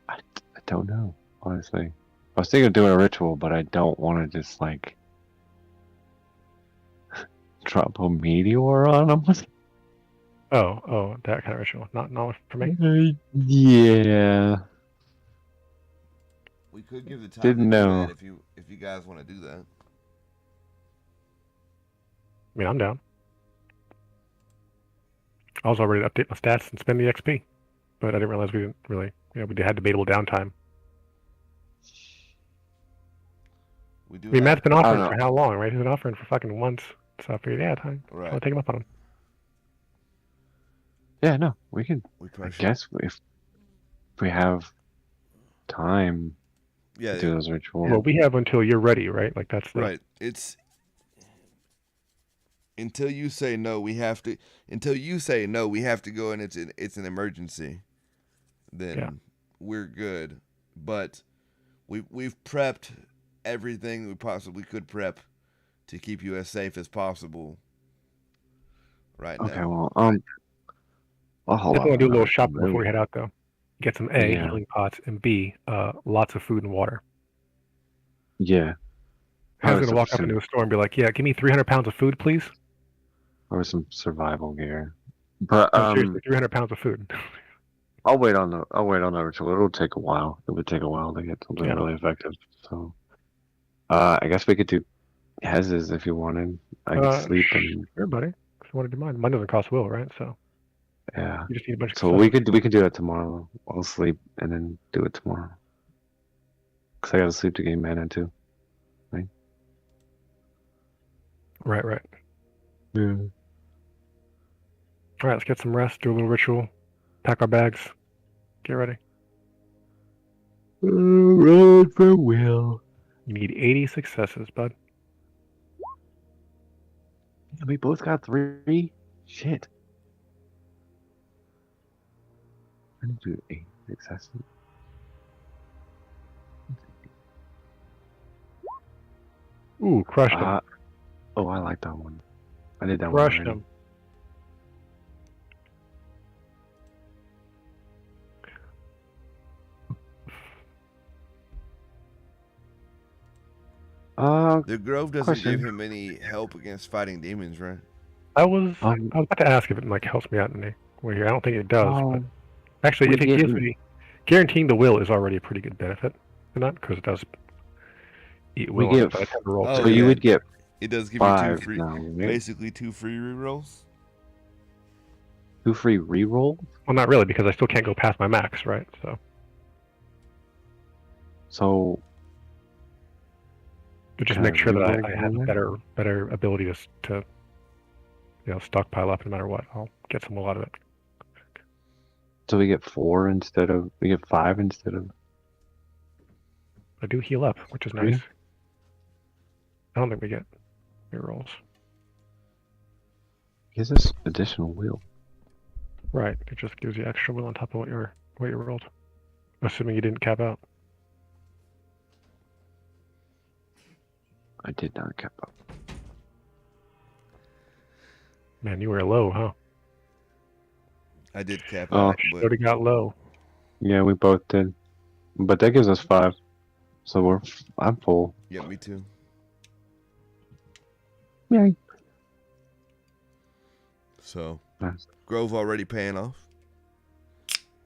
Speaker 1: I don't know, honestly. I was thinking of doing a ritual, but I don't want to just like drop a meteor on them.
Speaker 3: Oh, that kind of ritual. Not for me.
Speaker 1: Yeah.
Speaker 6: We could give the time
Speaker 1: Didn't
Speaker 6: to do
Speaker 1: know.
Speaker 6: that if you guys want to do that.
Speaker 3: I mean, I'm down. I was already to update my stats and spend the XP, but I didn't realize we didn't really. We had debatable downtime.
Speaker 6: We do.
Speaker 3: I mean, Matt's been offering
Speaker 1: know.
Speaker 3: for how long, right? He's been offering for fucking months. So I figured, yeah, time.
Speaker 6: Right.
Speaker 3: I'll take him up on him.
Speaker 1: Yeah, no, we can.
Speaker 6: We
Speaker 1: I
Speaker 6: probably should.
Speaker 1: guess if we have time
Speaker 6: Yeah.
Speaker 1: to do those rituals.
Speaker 3: Well, we have until you're ready, right? Like that's the,
Speaker 6: Right. It's until you say no, we have to. Until you say no, we have to go, and it's an emergency. Then
Speaker 3: Yeah.
Speaker 6: we're good. But we've prepped everything we possibly could prep to keep you as safe as possible. Right
Speaker 1: Okay,
Speaker 6: now.
Speaker 1: well, I'll hold
Speaker 3: Definitely
Speaker 1: off
Speaker 3: want to do a
Speaker 1: on
Speaker 3: little
Speaker 1: that.
Speaker 3: shopping before we head out, though. Get some A,
Speaker 1: Yeah.
Speaker 3: healing pots, and B, lots of food and water.
Speaker 1: Yeah.
Speaker 3: I was
Speaker 1: Probably
Speaker 3: going to walk up
Speaker 1: some-
Speaker 3: into a store and be like, yeah, give me 300 pounds of food, please.
Speaker 1: Or some survival gear. But
Speaker 3: No, seriously, 300 pounds of food.
Speaker 1: I'll wait on the ritual. It'll take a while. It would take a while to get something
Speaker 3: Yeah.
Speaker 1: really effective. So I guess we could do Hez's if you wanted. I could sleep and
Speaker 3: Sure, buddy. If you want to do mine. Mine doesn't cost will, right? So
Speaker 1: yeah.
Speaker 3: you just need a bunch of
Speaker 1: So we could do that tomorrow. I'll sleep and then do it tomorrow. Cause I gotta sleep to gain mana too.
Speaker 3: Right.
Speaker 1: Yeah.
Speaker 3: All right, let's get some rest, do a little ritual, pack our bags, get ready.
Speaker 1: Run for Will.
Speaker 3: You need 80 successes, bud.
Speaker 1: Yeah, we both got 3. Shit. I need to do 8 successes.
Speaker 3: Ooh, crushed him.
Speaker 1: Oh, I like that one. I did that
Speaker 3: Crushed
Speaker 1: one.
Speaker 3: him.
Speaker 6: The Grove doesn't
Speaker 1: Question.
Speaker 6: give him any help against fighting demons, right?
Speaker 3: I was
Speaker 1: Um,
Speaker 3: about to ask if it like helps me out in any way here. I don't think it does, but
Speaker 1: oh,
Speaker 3: actually,
Speaker 1: we
Speaker 3: if it
Speaker 1: get-
Speaker 3: gives me guaranteeing the will is already a pretty good benefit, not because it does eat
Speaker 1: We
Speaker 3: will, on it,
Speaker 1: get-
Speaker 3: but I tend to roll.
Speaker 6: Oh,
Speaker 1: so
Speaker 3: two.
Speaker 1: you
Speaker 6: yeah.
Speaker 1: would get
Speaker 6: It does give
Speaker 1: 5
Speaker 6: you 2 free,
Speaker 1: now, right?
Speaker 6: basically 2 free rerolls.
Speaker 1: 2 free reroll.
Speaker 3: Well, not really, because I still can't go past my max, right? So
Speaker 1: So
Speaker 3: to just
Speaker 1: Can
Speaker 3: make
Speaker 1: I
Speaker 3: sure that
Speaker 1: reroll
Speaker 3: I have a
Speaker 1: one?
Speaker 3: better ability to stockpile up no matter what. I'll get some will out of it.
Speaker 1: we get 5 instead of.
Speaker 3: I do heal up, which is
Speaker 1: Three?
Speaker 3: nice. I don't think we get rerolls.
Speaker 1: Gives us additional will.
Speaker 3: Right. It just gives you extra will on top of what you rolled. Assuming you didn't cap out.
Speaker 1: I did not cap up.
Speaker 3: Man, you were low, huh?
Speaker 6: I did cap
Speaker 1: Oh.
Speaker 6: out, but
Speaker 3: Already got low.
Speaker 1: Yeah, we both did. But that gives us 5. So I'm full.
Speaker 6: yeah, me too.
Speaker 1: Yay.
Speaker 6: So
Speaker 1: Nice.
Speaker 6: Grove already paying off.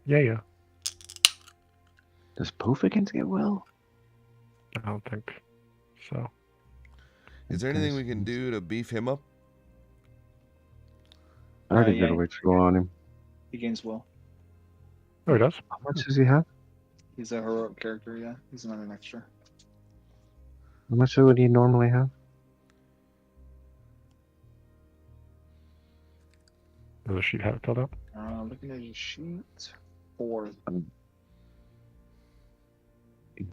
Speaker 3: Yeah.
Speaker 1: Does Poofikins get well?
Speaker 3: I don't think so.
Speaker 6: Is there anything we can do to beef him up?
Speaker 1: I already
Speaker 4: yeah.
Speaker 1: did a ritual on him.
Speaker 4: He gains will.
Speaker 3: Oh, he does?
Speaker 1: How much does he have?
Speaker 4: He's a heroic character, yeah. He's not an extra.
Speaker 1: How much would he normally have?
Speaker 3: Does the sheet have it filled out?
Speaker 4: Looking at your sheet. 4.
Speaker 1: I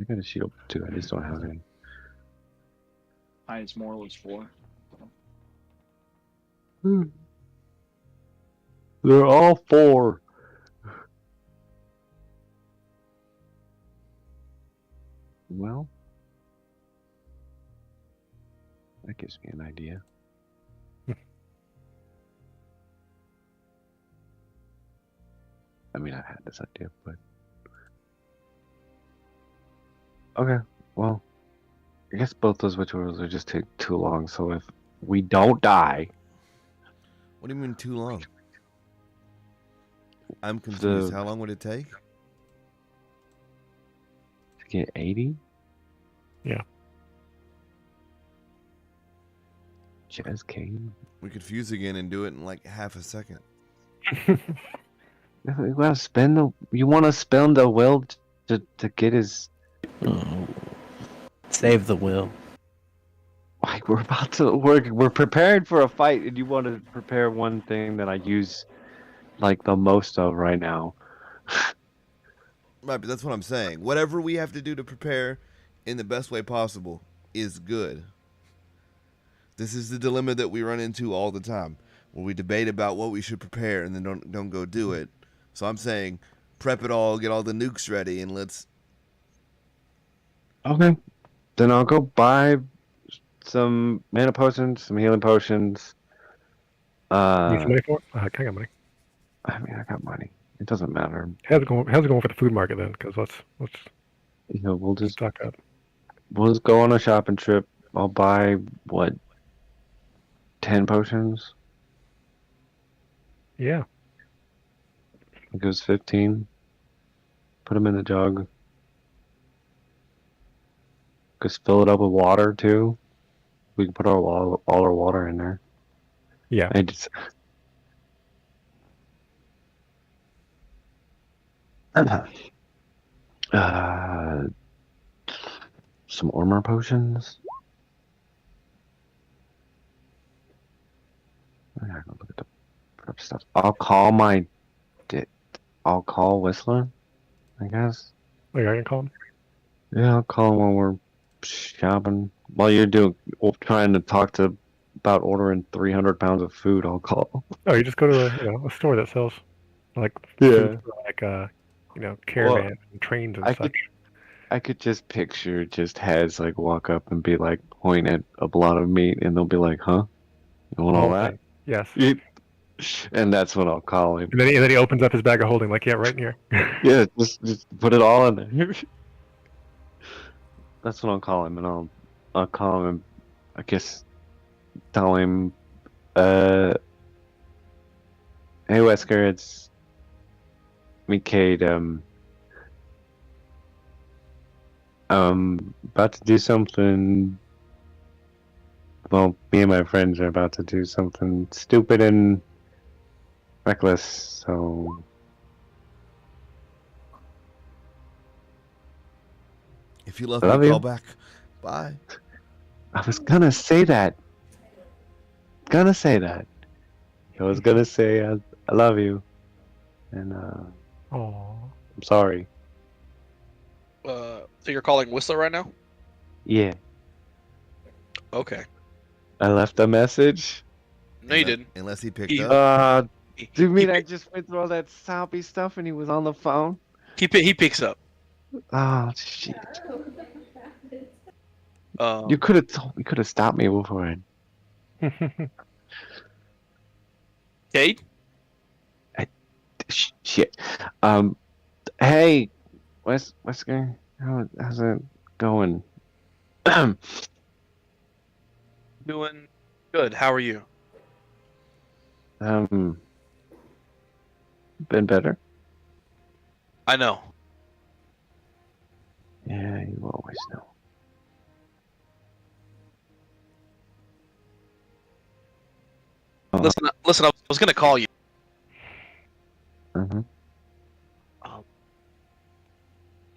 Speaker 1: got a sheet open too. I just don't have any.
Speaker 4: Highest moral is 4.
Speaker 1: They're all 4. Well, that gives me an idea. I mean, I had this idea, but okay. Well, I guess both those rituals will just take too long. So if we don't die,
Speaker 6: What do you mean too long? I'm confused. How long would it take?
Speaker 1: to get 80,
Speaker 3: Yeah.
Speaker 1: Jazz King.
Speaker 6: We could fuse again and do it in like half a second.
Speaker 1: You want to spend the? You want to spend the will to get his?
Speaker 2: Oh. Save the will.
Speaker 1: Like we're about to we're preparing for a fight, and you want to prepare one thing that I use like the most of right now.
Speaker 6: Right, but that's what I'm saying. Whatever we have to do to prepare in the best way possible is good. This is the dilemma that we run into all the time, where we debate about what we should prepare and then don't go do it. So I'm saying, prep it all, get all the nukes ready, and let's.
Speaker 1: Okay, then I'll go buy some mana potions, some healing potions.
Speaker 3: Need some money for it? I got money.
Speaker 1: I mean, I got money. It doesn't matter.
Speaker 3: How's it going for the food market then? Because let's
Speaker 1: You know, we'll just
Speaker 3: stock up.
Speaker 1: go on a shopping trip. I'll buy what 10 potions.
Speaker 3: Yeah.
Speaker 1: It goes 15. Put them in the jug. Just fill it up with water too. We can put all our water in there.
Speaker 3: Yeah.
Speaker 1: I just some armor potions. I gotta go look at the prep stuff. I'll call Whistler, I guess.
Speaker 3: Oh, yeah, I can call him.
Speaker 1: Yeah, I'll call him when we're shopping. While you're trying to talk about ordering 300 pounds of food, I'll call.
Speaker 3: Oh, you just go to a store that sells like
Speaker 1: Yeah.
Speaker 3: food for, like caravans and trains and
Speaker 1: I
Speaker 3: such.
Speaker 1: I could just picture just heads like walk up and be like point at a lot of meat, and they'll be like, "Huh? You want all that?"
Speaker 3: Okay. Yes.
Speaker 1: And that's when I'll call him.
Speaker 3: And then he opens up his bag of holding, like, yeah, right in here.
Speaker 1: Yeah, just put it all in there. That's when I'll call him, and I'll call him and I guess tell him, "Hey Wesker, it's me, Kate. About to do something. Well, me and my friends are about to do something stupid and reckless, so
Speaker 6: If you love
Speaker 1: I love
Speaker 6: me,
Speaker 1: you.
Speaker 6: call back. Bye.
Speaker 1: I was gonna say that. I was gonna say I love you, and
Speaker 3: Oh.
Speaker 1: I'm sorry.
Speaker 5: So you're calling Whistler right now?
Speaker 1: Yeah,
Speaker 5: Okay.
Speaker 1: I left a message.
Speaker 5: No, you didn't.
Speaker 6: Unless he picked
Speaker 5: He-
Speaker 6: up.
Speaker 1: Do you mean
Speaker 5: he,
Speaker 1: I just went through all that soppy stuff and he was on the phone?
Speaker 5: he picks up.
Speaker 1: Oh shit. You could have told. You could have stopped me before I.
Speaker 5: Cade?
Speaker 1: Shit. Hey, what's going? How's it going?
Speaker 5: Doing good. How are you?
Speaker 1: Um, been better.
Speaker 5: I know.
Speaker 1: Yeah, you always know.
Speaker 5: Listen. I was gonna call you.
Speaker 1: Mhm.
Speaker 5: Um,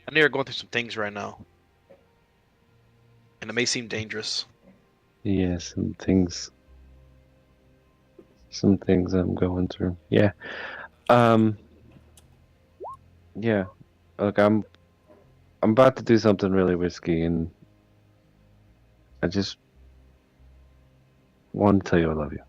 Speaker 5: I know you're going through some things right now, and it may seem dangerous.
Speaker 1: Yeah, some things I'm going through. Yeah. Um. Yeah. Look, I'm about to do something really risky, and I just want to tell you I love you.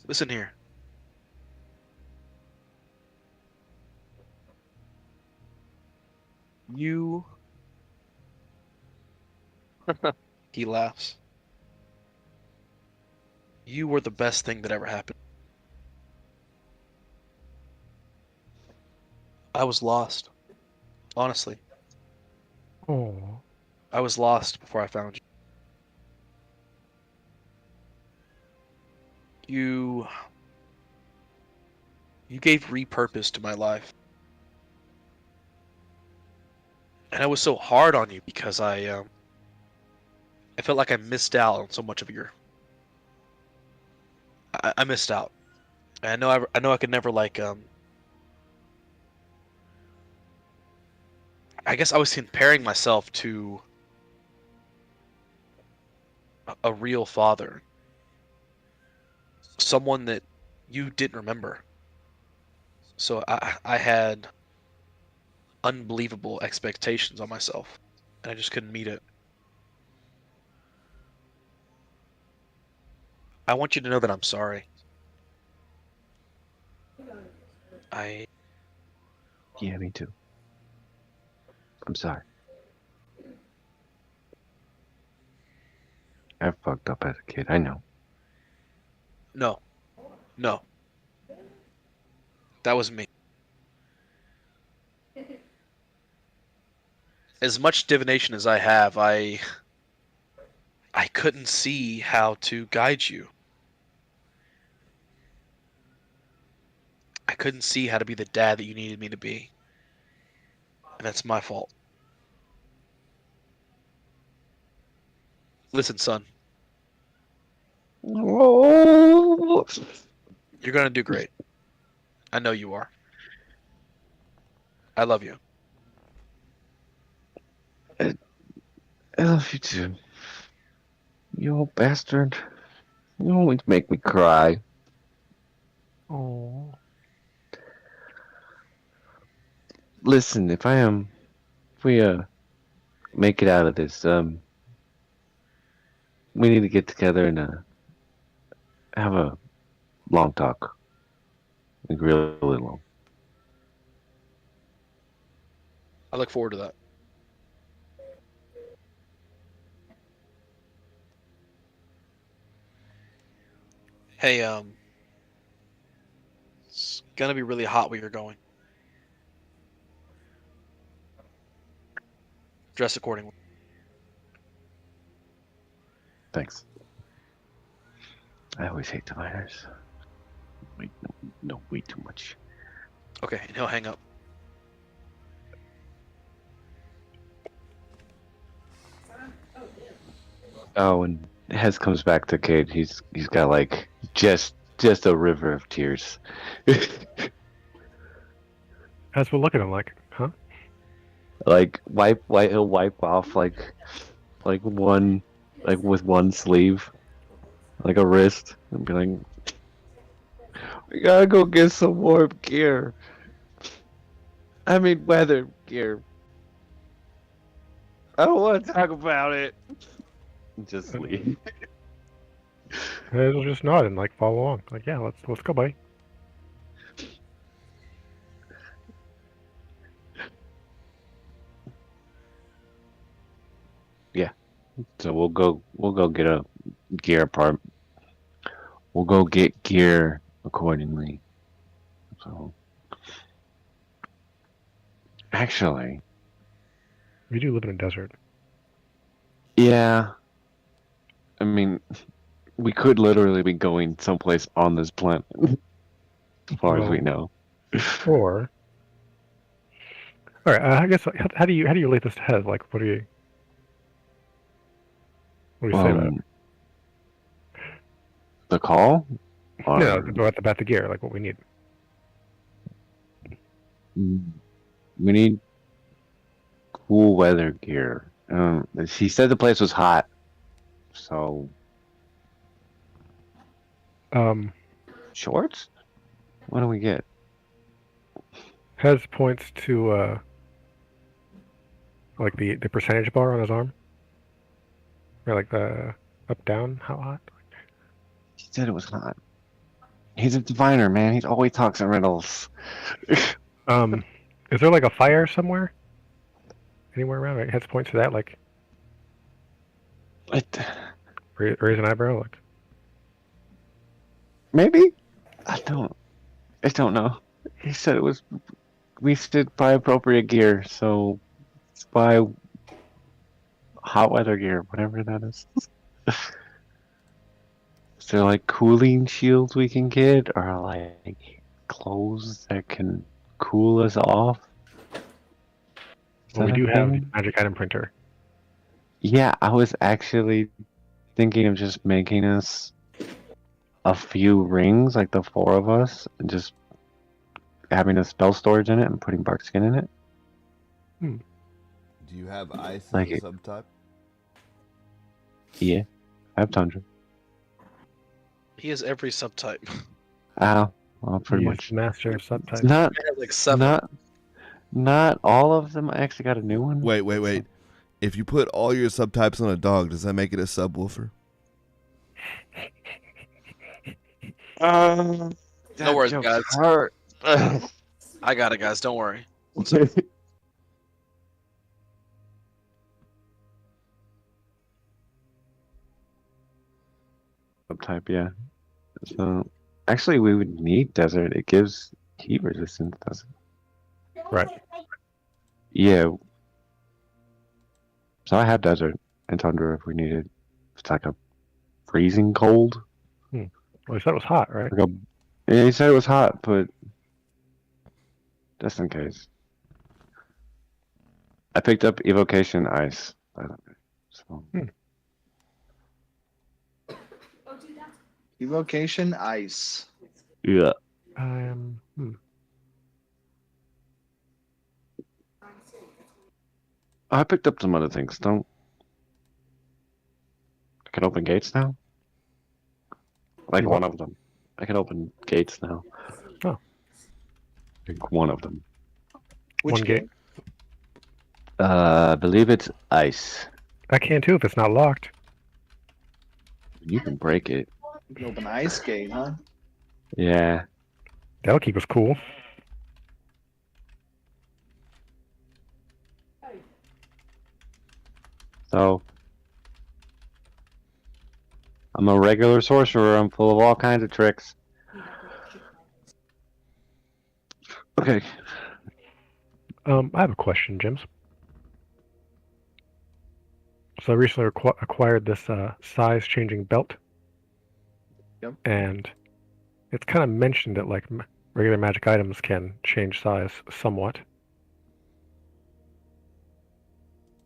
Speaker 5: Listen here. You. He laughs. You were the best thing that ever happened. I was lost. Honestly,
Speaker 3: Oh,
Speaker 5: I was lost before I found you. You. You gave repurpose to my life. And I was so hard on you because I felt like I missed out on so much of your. I missed out. And I know I could never like I guess I was comparing myself to a real father, someone that you didn't remember. So I had unbelievable expectations on myself, and I just couldn't meet it. I want you to know that I'm sorry. I
Speaker 1: Yeah, me too. I'm sorry. I fucked up as a kid. I know.
Speaker 5: no, no, that was me. As much divination as I have, I couldn't see how to guide you. I couldn't see how to be the dad that you needed me to be. And that's my fault. Listen, son,
Speaker 1: Oh,
Speaker 5: you're gonna do great. I know you are. I love you.
Speaker 1: I love you too. You old bastard. You always make me cry.
Speaker 3: oh.
Speaker 1: Listen, if we make it out of this, we need to get together and have a long talk. Like really long.
Speaker 5: I look forward to that. Hey, it's gonna be really hot where you're going. Dress accordingly.
Speaker 1: Thanks. I always hate diviners. Wait, no, way too much.
Speaker 5: Okay, and he'll hang up.
Speaker 1: Oh, and Hez comes back to Cade. He's got like just a river of tears.
Speaker 3: As we'll look at him like, huh?
Speaker 1: Like he'll wipe off like one like with one sleeve, like a wrist, and be like, "We gotta go get some warm gear. I mean weather gear. I don't want to talk about it." Just leave.
Speaker 3: And he'll just nod and like follow along. Like, yeah, let's go, buddy.
Speaker 1: So we'll go get a gear part. We'll go get gear accordingly. So actually,
Speaker 3: We do live in a desert.
Speaker 1: yeah. I mean, we could literally be going someplace on this planet, as far as we know.
Speaker 3: Or, all right. I guess how do you relate this to Hez? Like, what do you say about it?
Speaker 1: The call?
Speaker 3: No,
Speaker 1: Or,
Speaker 3: about the gear, like what we need.
Speaker 1: we need cool weather gear. She said the place was hot, so
Speaker 3: Um,
Speaker 1: shorts? What do we get?
Speaker 3: Hez points to like the percentage bar on his arm, or like the up down how hot.
Speaker 1: He said it was hot. He's a diviner, man. He always talks in riddles.
Speaker 3: Is there like a fire somewhere? Anywhere around? Right? Hez points to that, like
Speaker 1: What?
Speaker 3: raise an eyebrow, like.
Speaker 1: Maybe? I don't know. He said it was. We should buy appropriate gear, so let's buy hot weather gear, whatever that is. Is there like cooling shields we can get, or like clothes that can cool us off? Is
Speaker 3: Well, we
Speaker 1: that a
Speaker 3: do have the
Speaker 1: thing?
Speaker 3: magic item printer.
Speaker 1: Yeah, I was actually thinking of just making us a few rings, like the four of us, and just having a spell storage in it and putting bark skin in it.
Speaker 6: Do you have ice
Speaker 1: Like
Speaker 6: as
Speaker 1: it.
Speaker 6: a subtype?
Speaker 1: Yeah, I have tundra.
Speaker 5: He has every subtype.
Speaker 1: Ow. Well, pretty
Speaker 3: He's
Speaker 1: much.
Speaker 3: master of
Speaker 1: It's
Speaker 3: subtypes.
Speaker 1: not,
Speaker 5: He has like 7.
Speaker 1: not all of them. I actually got a new one.
Speaker 6: Wait. If you put all your subtypes on a dog, does that make it a subwoofer?
Speaker 5: No worries,
Speaker 1: joke's
Speaker 5: guys.
Speaker 1: hurt.
Speaker 5: I got it, guys. Don't worry. One second.
Speaker 1: Subtype, yeah. So actually, we would need desert. It gives heat resistance, doesn't it?
Speaker 3: Right.
Speaker 1: Yeah. So I have desert and tundra if we needed. It's like a freezing cold.
Speaker 3: Well, you said it was hot, right?
Speaker 1: Like yeah, he said it was hot, but just in case. I picked up evocation ice, by the way. So
Speaker 4: Evocation ice.
Speaker 1: yeah.
Speaker 3: Um.
Speaker 1: I picked up some other things. Don't. I can open gates now. Like
Speaker 3: You
Speaker 1: one
Speaker 3: what?
Speaker 1: of them. I can open gates now.
Speaker 3: Oh.
Speaker 1: Like one of them.
Speaker 4: Which
Speaker 3: One gate.
Speaker 1: I believe it's ice.
Speaker 3: I can too if it's not locked.
Speaker 1: You can break it.
Speaker 4: You can open the ice gate, huh?
Speaker 1: Yeah.
Speaker 3: That'll keep us cool.
Speaker 1: So I'm a regular sorcerer. I'm full of all kinds of tricks. Okay.
Speaker 3: I have a question, James. So I recently acquired this size-changing belt.
Speaker 4: Yep.
Speaker 3: And it's kind of mentioned that like regular magic items can change size somewhat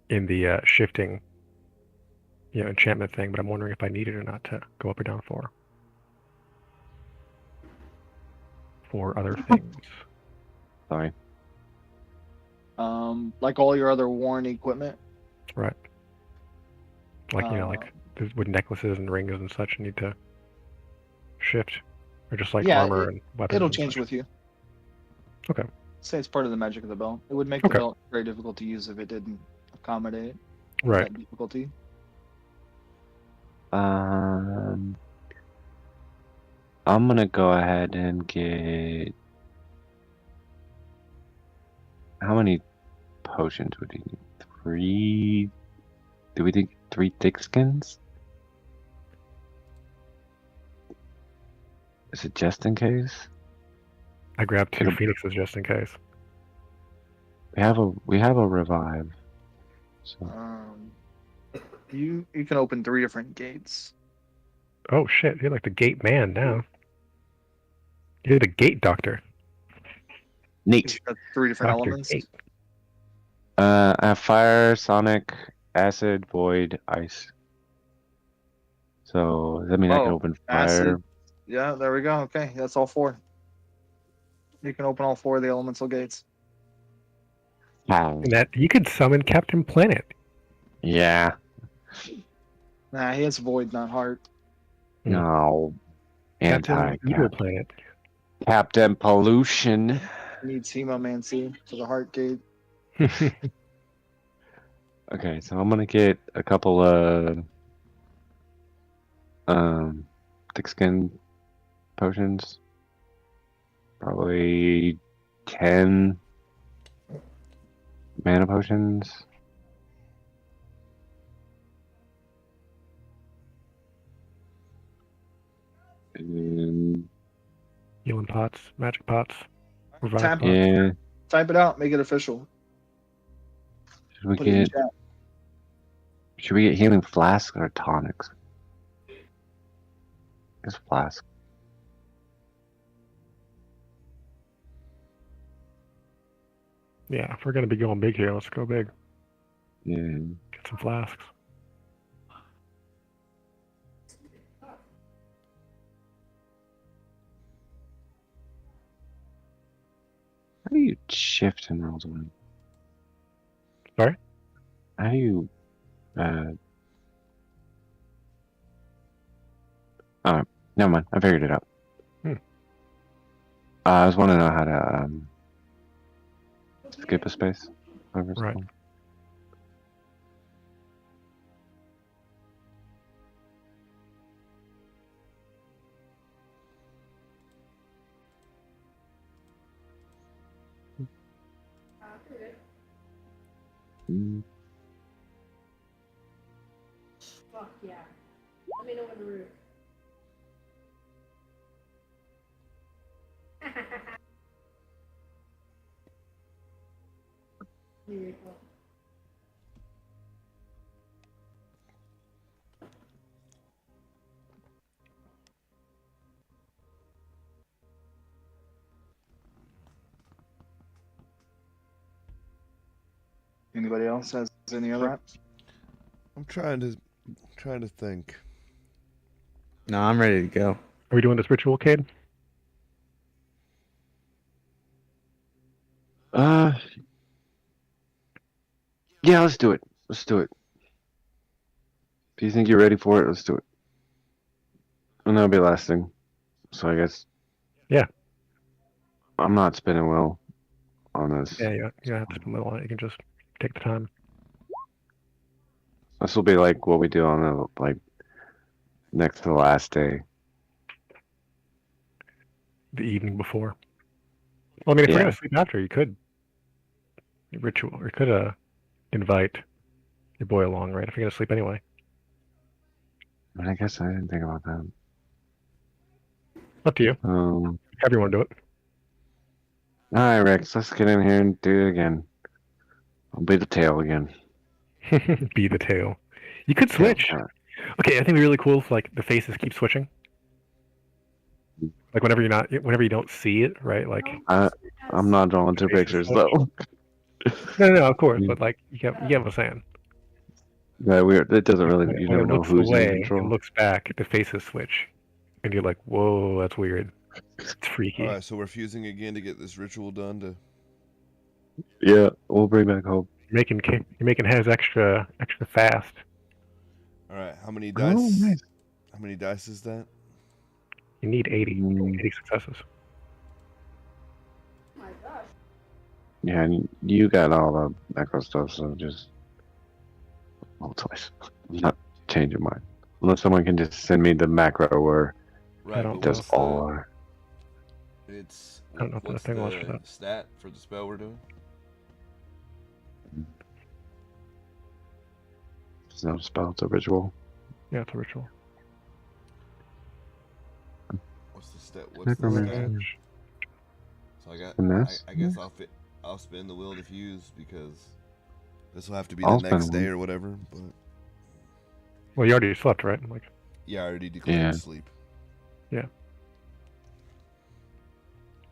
Speaker 3: in the shifting, enchantment thing. But I'm wondering if I need it or not to go up or down for other things.
Speaker 1: Sorry.
Speaker 4: Like all your other worn equipment.
Speaker 3: Right. Like with necklaces and rings and such, need to shift, or just like
Speaker 4: Yeah,
Speaker 3: armor and weapons.
Speaker 4: It'll
Speaker 3: and
Speaker 4: change
Speaker 3: such.
Speaker 4: with you.
Speaker 3: Okay.
Speaker 4: Say it's part of the magic of the belt. It would make
Speaker 3: Okay.
Speaker 4: the belt very difficult to use if it didn't accommodate
Speaker 3: Right.
Speaker 4: that difficulty.
Speaker 1: I'm gonna go ahead and get. How many potions would you need? 3 Do we think 3 thick skins? Is it just in case?
Speaker 3: I grabbed 2
Speaker 1: It'll-
Speaker 3: phoenixes just in case.
Speaker 1: We have a revive. So
Speaker 4: You can open 3 different gates.
Speaker 3: Oh shit! You're like the gate man now. You're the gate doctor.
Speaker 1: neat.
Speaker 4: Got 3 different
Speaker 3: Doctor
Speaker 4: elements.
Speaker 3: Gate.
Speaker 1: I have fire, sonic, acid, void, ice. So does that mean I can
Speaker 4: Oh,
Speaker 1: open fire?
Speaker 4: acid. Yeah, there we go. Okay, that's all 4. You can open all 4 of the elemental gates.
Speaker 1: Wow.
Speaker 3: And that you could summon Captain Planet.
Speaker 1: Yeah.
Speaker 4: Nah, he has void, not heart.
Speaker 1: No.
Speaker 3: Captain
Speaker 1: Anti
Speaker 3: Evil Planet.
Speaker 1: Captain Pollution.
Speaker 4: He needs hemomancy for the heart gate.
Speaker 1: Okay, so I'm gonna get a couple of thick skin potions. Probably 10 mana potions. And
Speaker 3: Healing pots, magic pots, revive
Speaker 4: Tap,
Speaker 3: pots.
Speaker 1: yeah,
Speaker 4: type it out, make it official.
Speaker 1: should we
Speaker 4: Put it in
Speaker 1: get
Speaker 4: chat.
Speaker 1: healing flasks or tonics? It's flask.
Speaker 3: Yeah, if we're gonna be going big here, let's go big.
Speaker 1: Yeah.
Speaker 3: Get some flasks.
Speaker 1: How do you shift in Roll 20?
Speaker 3: Sorry?
Speaker 1: How do you oh, never mind. I figured it out. I was wanting to know how to skip a space. Whatever it's
Speaker 3: Right.
Speaker 1: called. Mm.
Speaker 7: Fuck yeah. Let me know when to root. Beautiful.
Speaker 4: Anybody else has any other apps?
Speaker 6: I'm trying to think.
Speaker 2: No, I'm ready to go.
Speaker 3: Are we doing this ritual, Cade?
Speaker 1: Yeah, let's do it. Let's do it. If you think you're ready for it, let's do it. And that'll be the last thing. So I guess.
Speaker 3: Yeah.
Speaker 1: I'm not spinning well on this.
Speaker 3: Yeah, you don't have to spend little on it. You can just take the time.
Speaker 1: This will be like what we do on the next to the last day.
Speaker 3: The evening before. Well, I mean, if we're
Speaker 1: Yeah.
Speaker 3: gonna sleep after, you could ritual, or you could invite your boy along, right? If you're gonna sleep anyway.
Speaker 1: I mean, I guess I didn't think about that.
Speaker 3: Up to you. However you want to do it.
Speaker 1: All right, Rex, let's get in here and do it again. I'll be the tail again.
Speaker 3: Be the tail. You could switch.
Speaker 1: Tail.
Speaker 3: Okay, I think it'd be really cool if like the faces keep switching. Like whenever you don't see it, right? Like
Speaker 1: I'm not drawing 2 pictures though.
Speaker 3: no, of course, but like you get what I'm saying.
Speaker 1: Yeah, weird. It doesn't really. You
Speaker 3: When
Speaker 1: never
Speaker 3: it
Speaker 1: know
Speaker 3: looks
Speaker 1: who's in
Speaker 3: away
Speaker 1: control.
Speaker 3: and looks back, the faces switch, and you're like, "Whoa, that's weird. It's freaky."
Speaker 6: All right, so we're fusing again to get this ritual done. To
Speaker 1: Yeah, we'll bring back hope.
Speaker 3: You're making heads extra fast.
Speaker 6: all right, how many
Speaker 1: Oh,
Speaker 6: dice?
Speaker 1: nice.
Speaker 6: How many dice is that?
Speaker 3: You need 80 successes.
Speaker 7: Oh my gosh.
Speaker 1: Yeah, and you got all the macro stuff, so just roll twice. I'm not changing mine. Unless someone can just send me the macro or
Speaker 6: Right,
Speaker 3: don't
Speaker 6: but
Speaker 1: just
Speaker 6: what's the-
Speaker 1: all are.
Speaker 6: It's
Speaker 3: I don't know if
Speaker 6: what's
Speaker 3: the thing was for
Speaker 6: the
Speaker 3: that.
Speaker 6: stat for the spell we're doing?
Speaker 1: It's not a spell, it's a ritual.
Speaker 3: Yeah, it's a ritual.
Speaker 6: What's the step? What's the
Speaker 1: Necromancy.
Speaker 6: stat? So I got.
Speaker 1: Finesse?
Speaker 6: I guess I'll spin the will diffuse because this will have to be
Speaker 1: I'll
Speaker 6: the next
Speaker 1: spend
Speaker 6: day
Speaker 1: one.
Speaker 6: or whatever. But
Speaker 3: Well, you already slept, right? Like,
Speaker 6: yeah, I already declared
Speaker 1: Yeah.
Speaker 6: sleep.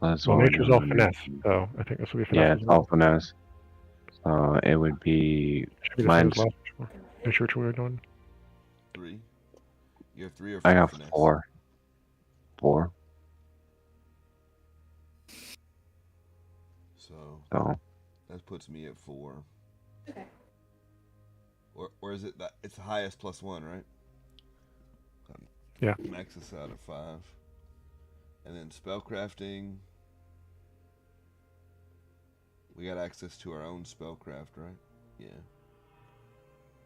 Speaker 1: That's
Speaker 3: well,
Speaker 1: what we're
Speaker 3: nature's all
Speaker 1: doing.
Speaker 3: finesse, so I think this will be finesse
Speaker 1: Yeah,
Speaker 3: as
Speaker 1: it's
Speaker 3: well.
Speaker 1: all finesse. It would be
Speaker 3: Should be the same as
Speaker 1: mine's.
Speaker 3: last ritual. Nature ritual we're doing.
Speaker 6: 3. You have 3 or 4
Speaker 1: I got
Speaker 6: finesse?
Speaker 1: 4. 4.
Speaker 6: So
Speaker 1: So
Speaker 6: that puts me at 4. Okay. Or is it that it's the highest +1, right?
Speaker 3: Yeah.
Speaker 6: Max us out at 5. And then spellcrafting. We got access to our own spellcraft, right? Yeah.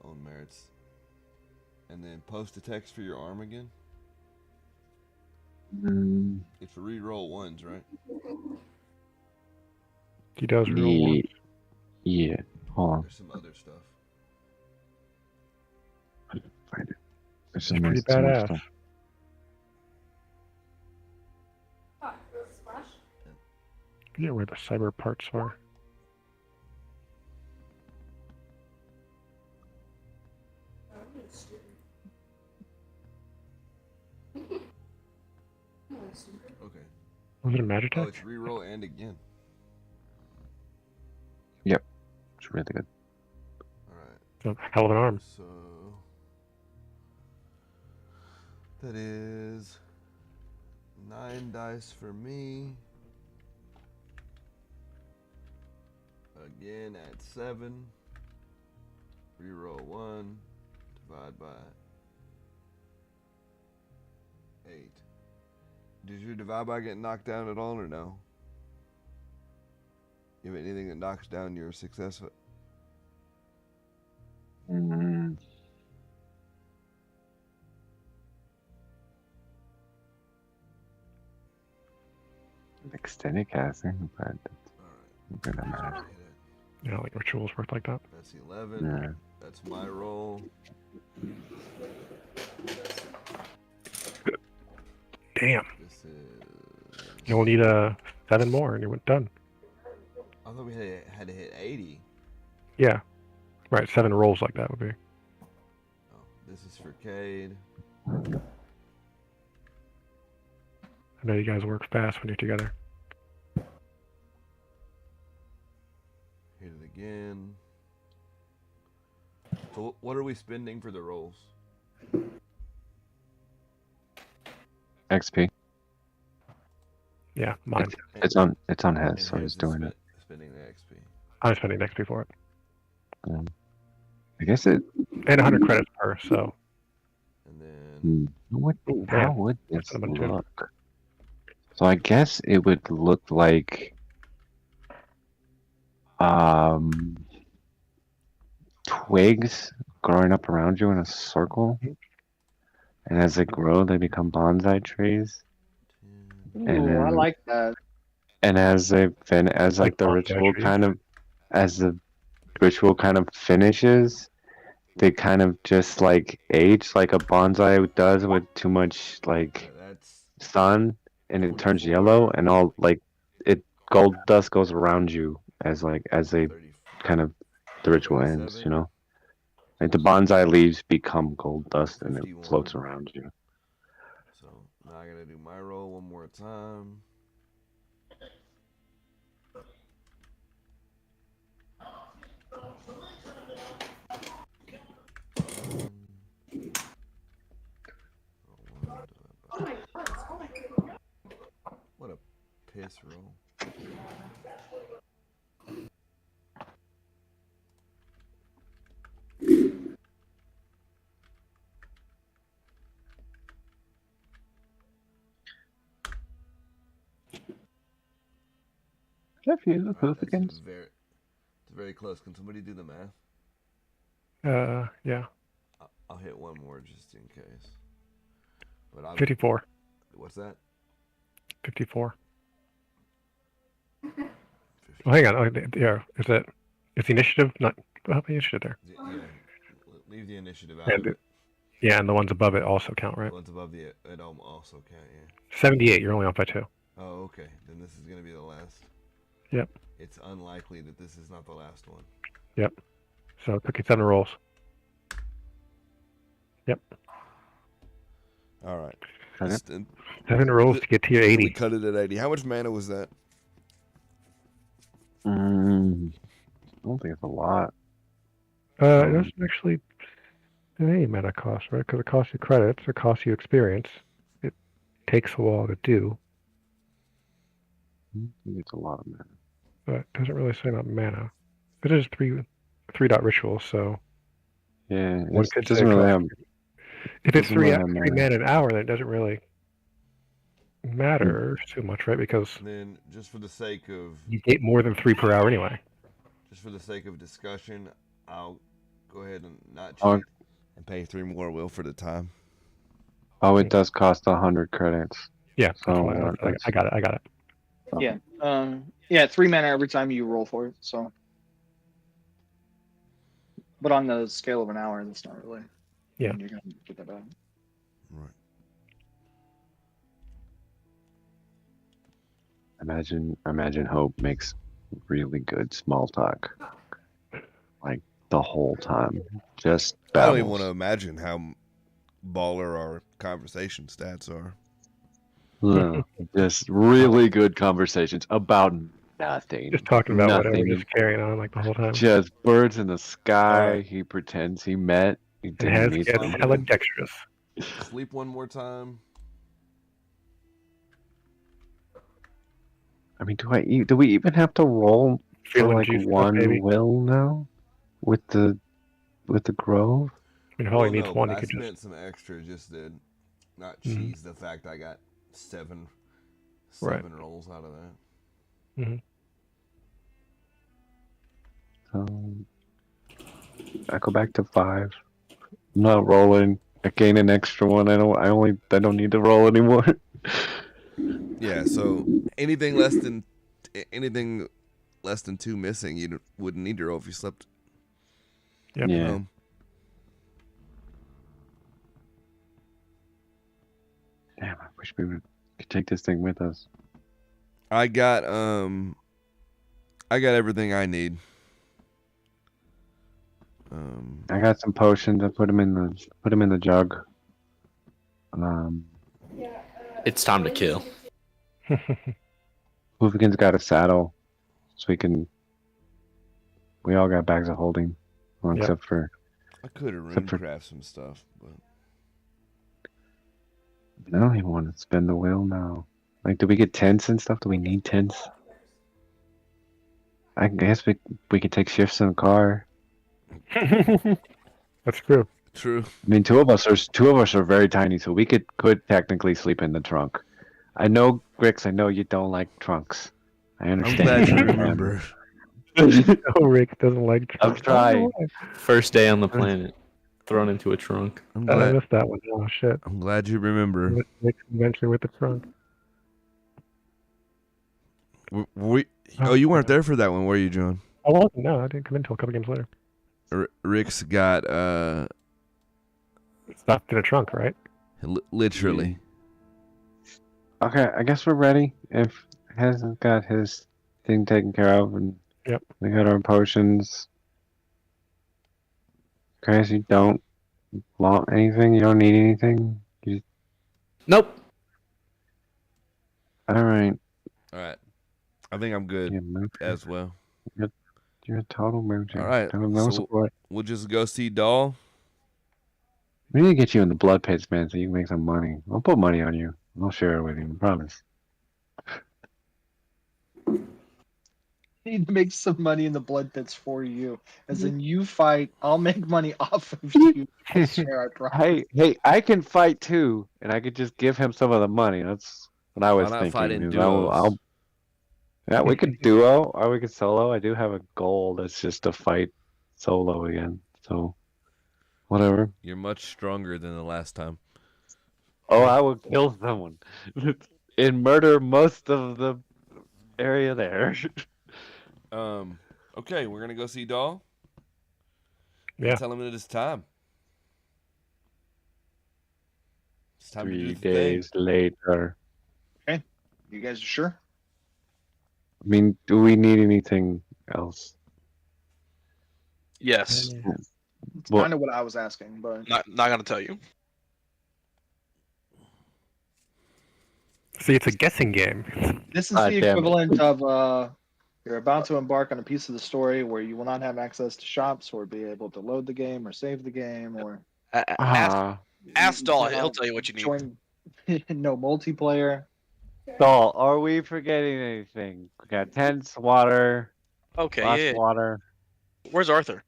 Speaker 6: Own merits. And then post a text for your arm again. It's re-roll 1s, right?
Speaker 3: He does reroll one.
Speaker 1: yeah. Hold on.
Speaker 6: There's some other stuff.
Speaker 1: Find it. There's
Speaker 3: It's pretty
Speaker 1: too much
Speaker 3: badass.
Speaker 1: stuff.
Speaker 3: I forget where the cyber parts are.
Speaker 6: Okay.
Speaker 3: Was it a magic
Speaker 6: Oh,
Speaker 3: tech?
Speaker 6: it's re-roll and again.
Speaker 1: It's really good.
Speaker 6: Alright.
Speaker 3: It's a hell of an arm.
Speaker 6: So that is 9 dice for me. Again at 7. Reroll 1. Divide by 8. Did your divide by get knocked down at all or no? You have anything that knocks down your success?
Speaker 1: Mm. Extended casting, but
Speaker 6: Alright.
Speaker 1: it doesn't matter.
Speaker 3: Yeah, like rituals work like that.
Speaker 6: That's 11.
Speaker 1: Yeah.
Speaker 6: That's my roll.
Speaker 3: Damn.
Speaker 6: This is.
Speaker 3: You'll need 7 more and you're done.
Speaker 6: I thought we had to hit 80.
Speaker 3: Yeah. Right, 7 rolls like that would be.
Speaker 6: Oh, this is for Cade.
Speaker 3: I know you guys work fast when you're together.
Speaker 6: Hit it again. So what are we spending for the rolls?
Speaker 1: XP.
Speaker 3: Yeah, mine.
Speaker 1: It's on his,
Speaker 6: And
Speaker 1: so he's
Speaker 6: his is
Speaker 1: doing it.
Speaker 6: Spending the XP.
Speaker 3: I'm spending XP for it.
Speaker 1: I guess it.
Speaker 3: And 100 credits per, so.
Speaker 6: And then
Speaker 1: What?
Speaker 3: Ooh,
Speaker 1: How
Speaker 3: man.
Speaker 1: would this
Speaker 3: That's number 2.
Speaker 1: look? So I guess it would look like twigs growing up around you in a circle, and as they grow, they become bonsai trees.
Speaker 6: 10.
Speaker 1: And
Speaker 4: Ooh, I
Speaker 1: then-
Speaker 4: like that.
Speaker 1: And as
Speaker 3: Like
Speaker 1: the
Speaker 3: bonsai
Speaker 1: ritual
Speaker 3: trees.
Speaker 1: kind of, as the ritual kind of finishes, they kind of just like age like a bonsai does with too much like
Speaker 6: That's
Speaker 1: sun, and it turns yellow, and all like gold dust goes around you as they
Speaker 6: 30.
Speaker 1: kind of the ritual ends, you know. Like the bonsai leaves become gold dust and it
Speaker 6: 51.
Speaker 1: floats around you.
Speaker 6: So now I gotta do my roll one more time. What a piss roll.
Speaker 1: Jeff, you look
Speaker 6: Alright,
Speaker 1: both
Speaker 6: that's
Speaker 1: against.
Speaker 6: it's very close. Can somebody do the math?
Speaker 3: Yeah.
Speaker 6: I'll hit one more just in case. But I'm
Speaker 3: 54.
Speaker 6: What's that?
Speaker 3: 54. Oh, hang on. Oh, yeah, it's initiative, not. How many initiative there?
Speaker 6: Yeah, Leave the initiative out.
Speaker 3: And yeah, and the ones above it also count, right?
Speaker 6: The ones above it also count, yeah.
Speaker 3: 78. You're only off by 2.
Speaker 6: Oh, okay. Then this is going to be the last.
Speaker 3: Yep.
Speaker 6: It's unlikely that this is not the last one.
Speaker 3: Yep. So it took you 7 rolls. Yep.
Speaker 6: All right.
Speaker 1: Okay.
Speaker 6: Just,
Speaker 3: 7 rolls to get to your
Speaker 6: we
Speaker 3: 80.
Speaker 6: cut it at 80. How much mana was that?
Speaker 1: I don't think it's a lot.
Speaker 3: It doesn't actually have any mana cost, right? Because it costs you credits, it costs you experience. It takes a while to do,
Speaker 1: I think it's a lot of mana.
Speaker 3: but it doesn't really say about mana. It is 3 dot ritual, so
Speaker 1: Yeah,
Speaker 3: one
Speaker 1: it
Speaker 3: could say
Speaker 1: doesn't really have.
Speaker 3: if it's
Speaker 1: doesn't
Speaker 3: 3
Speaker 1: really have
Speaker 3: three
Speaker 1: mana.
Speaker 3: mana an hour, then it doesn't really matter too much, right? Because
Speaker 6: And then, just for the sake of
Speaker 3: you get more than 3 per hour anyway.
Speaker 6: discussion, I'll go ahead and not
Speaker 1: Oh.
Speaker 6: cheat and pay 3 more will for the time.
Speaker 1: Oh, it does cost 100 credits.
Speaker 3: Yeah, that's
Speaker 1: So,
Speaker 3: why I got it. I got it.
Speaker 4: Yeah. Yeah, 3 mana every time you roll for it. So, but on the scale of an hour, that's not really.
Speaker 3: Yeah.
Speaker 4: You're gonna get that back.
Speaker 6: Right.
Speaker 1: Imagine Hope makes really good small talk, like the whole time. Just
Speaker 6: I don't
Speaker 1: babbles.
Speaker 6: even want to imagine how baller our conversation stats are.
Speaker 1: No, just really good conversations about nothing.
Speaker 3: Just talking about whatever,
Speaker 1: Nothing.
Speaker 3: just carrying on like the whole time.
Speaker 1: Just birds in the sky.
Speaker 6: Alright.
Speaker 1: He pretends he met. He
Speaker 3: And
Speaker 1: didn't
Speaker 3: has
Speaker 1: meet
Speaker 3: gets
Speaker 1: them.
Speaker 3: hella dexterous.
Speaker 6: Sleep one more time.
Speaker 1: I mean, do we even have to roll for
Speaker 3: Feeling
Speaker 1: like
Speaker 3: juiced up,
Speaker 1: one
Speaker 3: baby.
Speaker 1: will now with the grove?
Speaker 3: I mean, Holly needs
Speaker 6: no,
Speaker 3: one.
Speaker 6: but
Speaker 3: He
Speaker 6: I
Speaker 3: could
Speaker 6: spent
Speaker 3: just.
Speaker 6: some extra just to not
Speaker 3: Mhm.
Speaker 6: cheese the fact I got seven
Speaker 3: Right.
Speaker 6: rolls out of that.
Speaker 1: So I go back to 5. I'm not rolling. I gain an extra one. I don't need to roll anymore.
Speaker 6: Yeah, so anything less than 2 missing, you wouldn't need to roll if you slept.
Speaker 3: Yep.
Speaker 1: Yeah. Damn, I wish we could take this thing with us.
Speaker 6: I got everything I need.
Speaker 1: I got some potions. I put them in the jug.
Speaker 2: It's time to kill.
Speaker 1: Hoovigan's got a saddle, so we all got bags of holding, well,
Speaker 3: Yep.
Speaker 1: except for.
Speaker 6: I could have
Speaker 1: Except for-
Speaker 6: runecraft some stuff, but
Speaker 1: I don't even want to spend the will now. Like, do we get tents and stuff? Do we need tents? I guess we could take shifts in the car.
Speaker 3: That's true.
Speaker 6: true.
Speaker 1: I mean, two of us are very tiny, so we could technically sleep in the trunk. I know, Grix. I know you don't like trunks. I
Speaker 6: I'm
Speaker 1: understand.
Speaker 6: glad you
Speaker 1: man.
Speaker 6: remember.
Speaker 3: Oh, Rick doesn't like
Speaker 1: I'm
Speaker 3: trunks.
Speaker 1: trying.
Speaker 2: First day on the planet, thrown into a trunk.
Speaker 6: I'm
Speaker 3: I
Speaker 6: glad.
Speaker 3: missed that one. Oh shit!
Speaker 6: I'm glad you remember.
Speaker 3: Nick's adventure with the trunk.
Speaker 6: You weren't there for that one, were you, John?
Speaker 3: I wasn't. No, I didn't come in until a couple games later.
Speaker 6: Rick's got
Speaker 3: Stuffed in a trunk, right?
Speaker 6: literally.
Speaker 1: Okay, I guess we're ready. If hasn't got his thing taken care of, and
Speaker 3: Yep.
Speaker 1: we got our potions. Chris, you don't want anything? You don't need anything?
Speaker 2: Nope.
Speaker 1: All right.
Speaker 6: All right. I think I'm good
Speaker 1: You moocher.
Speaker 6: as well.
Speaker 1: You're a total moocher.
Speaker 6: All right,
Speaker 1: No
Speaker 6: so-
Speaker 1: support.
Speaker 6: We'll just go see Doll.
Speaker 1: We need to get you in the blood pits, man, so you can make some money. I'll put money on you. I'll share it with you. I promise.
Speaker 4: Need to make some money in the blood pits for you. As in, you fight, I'll make money off of you. Sure, I promise.
Speaker 1: Hey, I can fight too, and I could just give him some of the money. That's what I was
Speaker 6: Why not
Speaker 1: thinking.
Speaker 6: fight in
Speaker 1: is
Speaker 6: duos?
Speaker 1: Yeah, we could duo or we could solo. I do have a goal that's just to fight solo again. So, whatever.
Speaker 6: You're much stronger than the last time.
Speaker 1: Oh, I will kill someone and murder most of the area there.
Speaker 6: Okay, we're gonna go see Doll.
Speaker 3: Yeah.
Speaker 6: Tell him that it's time. It's time to
Speaker 1: 3
Speaker 6: do the thing.
Speaker 1: days later.
Speaker 4: You guys are sure?
Speaker 1: I mean, do we need anything else?
Speaker 5: Yes.
Speaker 4: It's
Speaker 1: Well-
Speaker 4: kind of what I was asking, but
Speaker 5: Not gonna tell you.
Speaker 3: See, it's a guessing game.
Speaker 4: this is
Speaker 1: Ah,
Speaker 4: the
Speaker 1: damn it.
Speaker 4: equivalent of you're about to embark on a piece of the story where you will not have access to shops or be able to load the game or save the game or
Speaker 5: Ask,
Speaker 1: Ah,
Speaker 5: ask Dahl.
Speaker 4: cannot
Speaker 5: He'll tell you what you need.
Speaker 4: join no multiplayer.
Speaker 1: Doll, are we forgetting anything? We got tents, water,
Speaker 5: Okay,
Speaker 1: lots
Speaker 5: yeah.
Speaker 1: of water.
Speaker 5: Where's Arthur?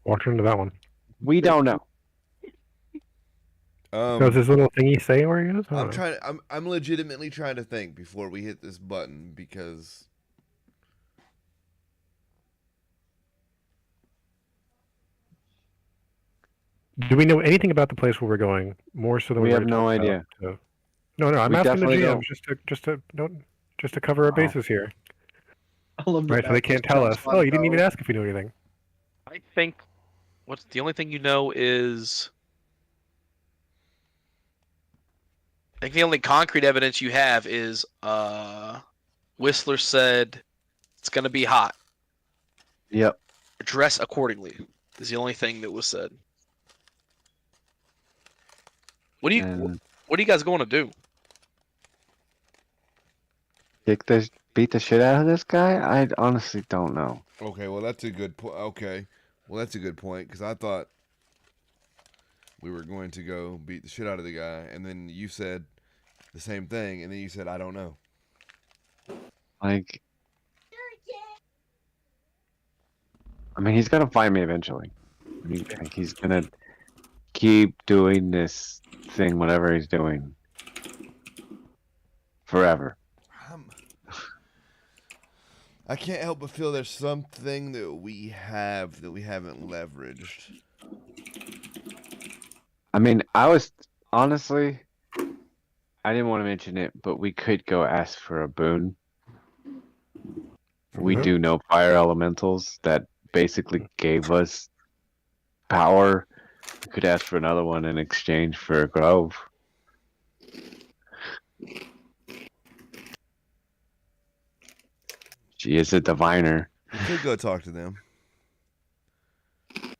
Speaker 3: Walked into that one.
Speaker 1: We don't know.
Speaker 3: Does his little thingy say where he is? I don't
Speaker 6: I'm
Speaker 3: know.
Speaker 6: trying. I'm legitimately trying to think before we hit this button because
Speaker 3: Do we know anything about the place where we're going? More so than
Speaker 1: We
Speaker 3: we
Speaker 1: have
Speaker 3: already
Speaker 1: no
Speaker 3: talked about,
Speaker 1: idea.
Speaker 3: so- No, I'm
Speaker 1: We
Speaker 3: asking the
Speaker 1: definitely
Speaker 3: GMs
Speaker 1: don't.
Speaker 3: just to cover our
Speaker 1: Oh.
Speaker 3: bases here,
Speaker 4: I love that
Speaker 3: right? So they
Speaker 4: Matt
Speaker 3: can't
Speaker 4: just
Speaker 3: tell
Speaker 4: jumps
Speaker 3: us.
Speaker 4: on
Speaker 3: Oh, you didn't
Speaker 4: Bo.
Speaker 3: even ask if we knew anything.
Speaker 5: I think. What's the only thing you know is. I think the only concrete evidence you have is Whistler said it's gonna be hot.
Speaker 1: Yep.
Speaker 5: Dress accordingly is the only thing that was said. What are
Speaker 1: And
Speaker 5: you guys going to do?
Speaker 1: beat the shit out of this guy? I honestly don't know.
Speaker 6: okay, well that's a good point. Okay, well that's a good point because I thought we were going to go beat the shit out of the guy, and then you said the same thing, and then you said I don't know.
Speaker 1: Like, I mean, he's gonna find me eventually. I mean, like, he's gonna keep doing this thing, whatever he's doing, forever.
Speaker 6: I can't help but feel there's something that we have that we haven't leveraged.
Speaker 1: I mean, I was honestly, I didn't want to mention it, but we could go ask for a boon. We
Speaker 3: who?
Speaker 1: do know fire elementals that basically gave us power. We could ask for another one in exchange for a grove. She is a diviner.
Speaker 6: We could go talk to them.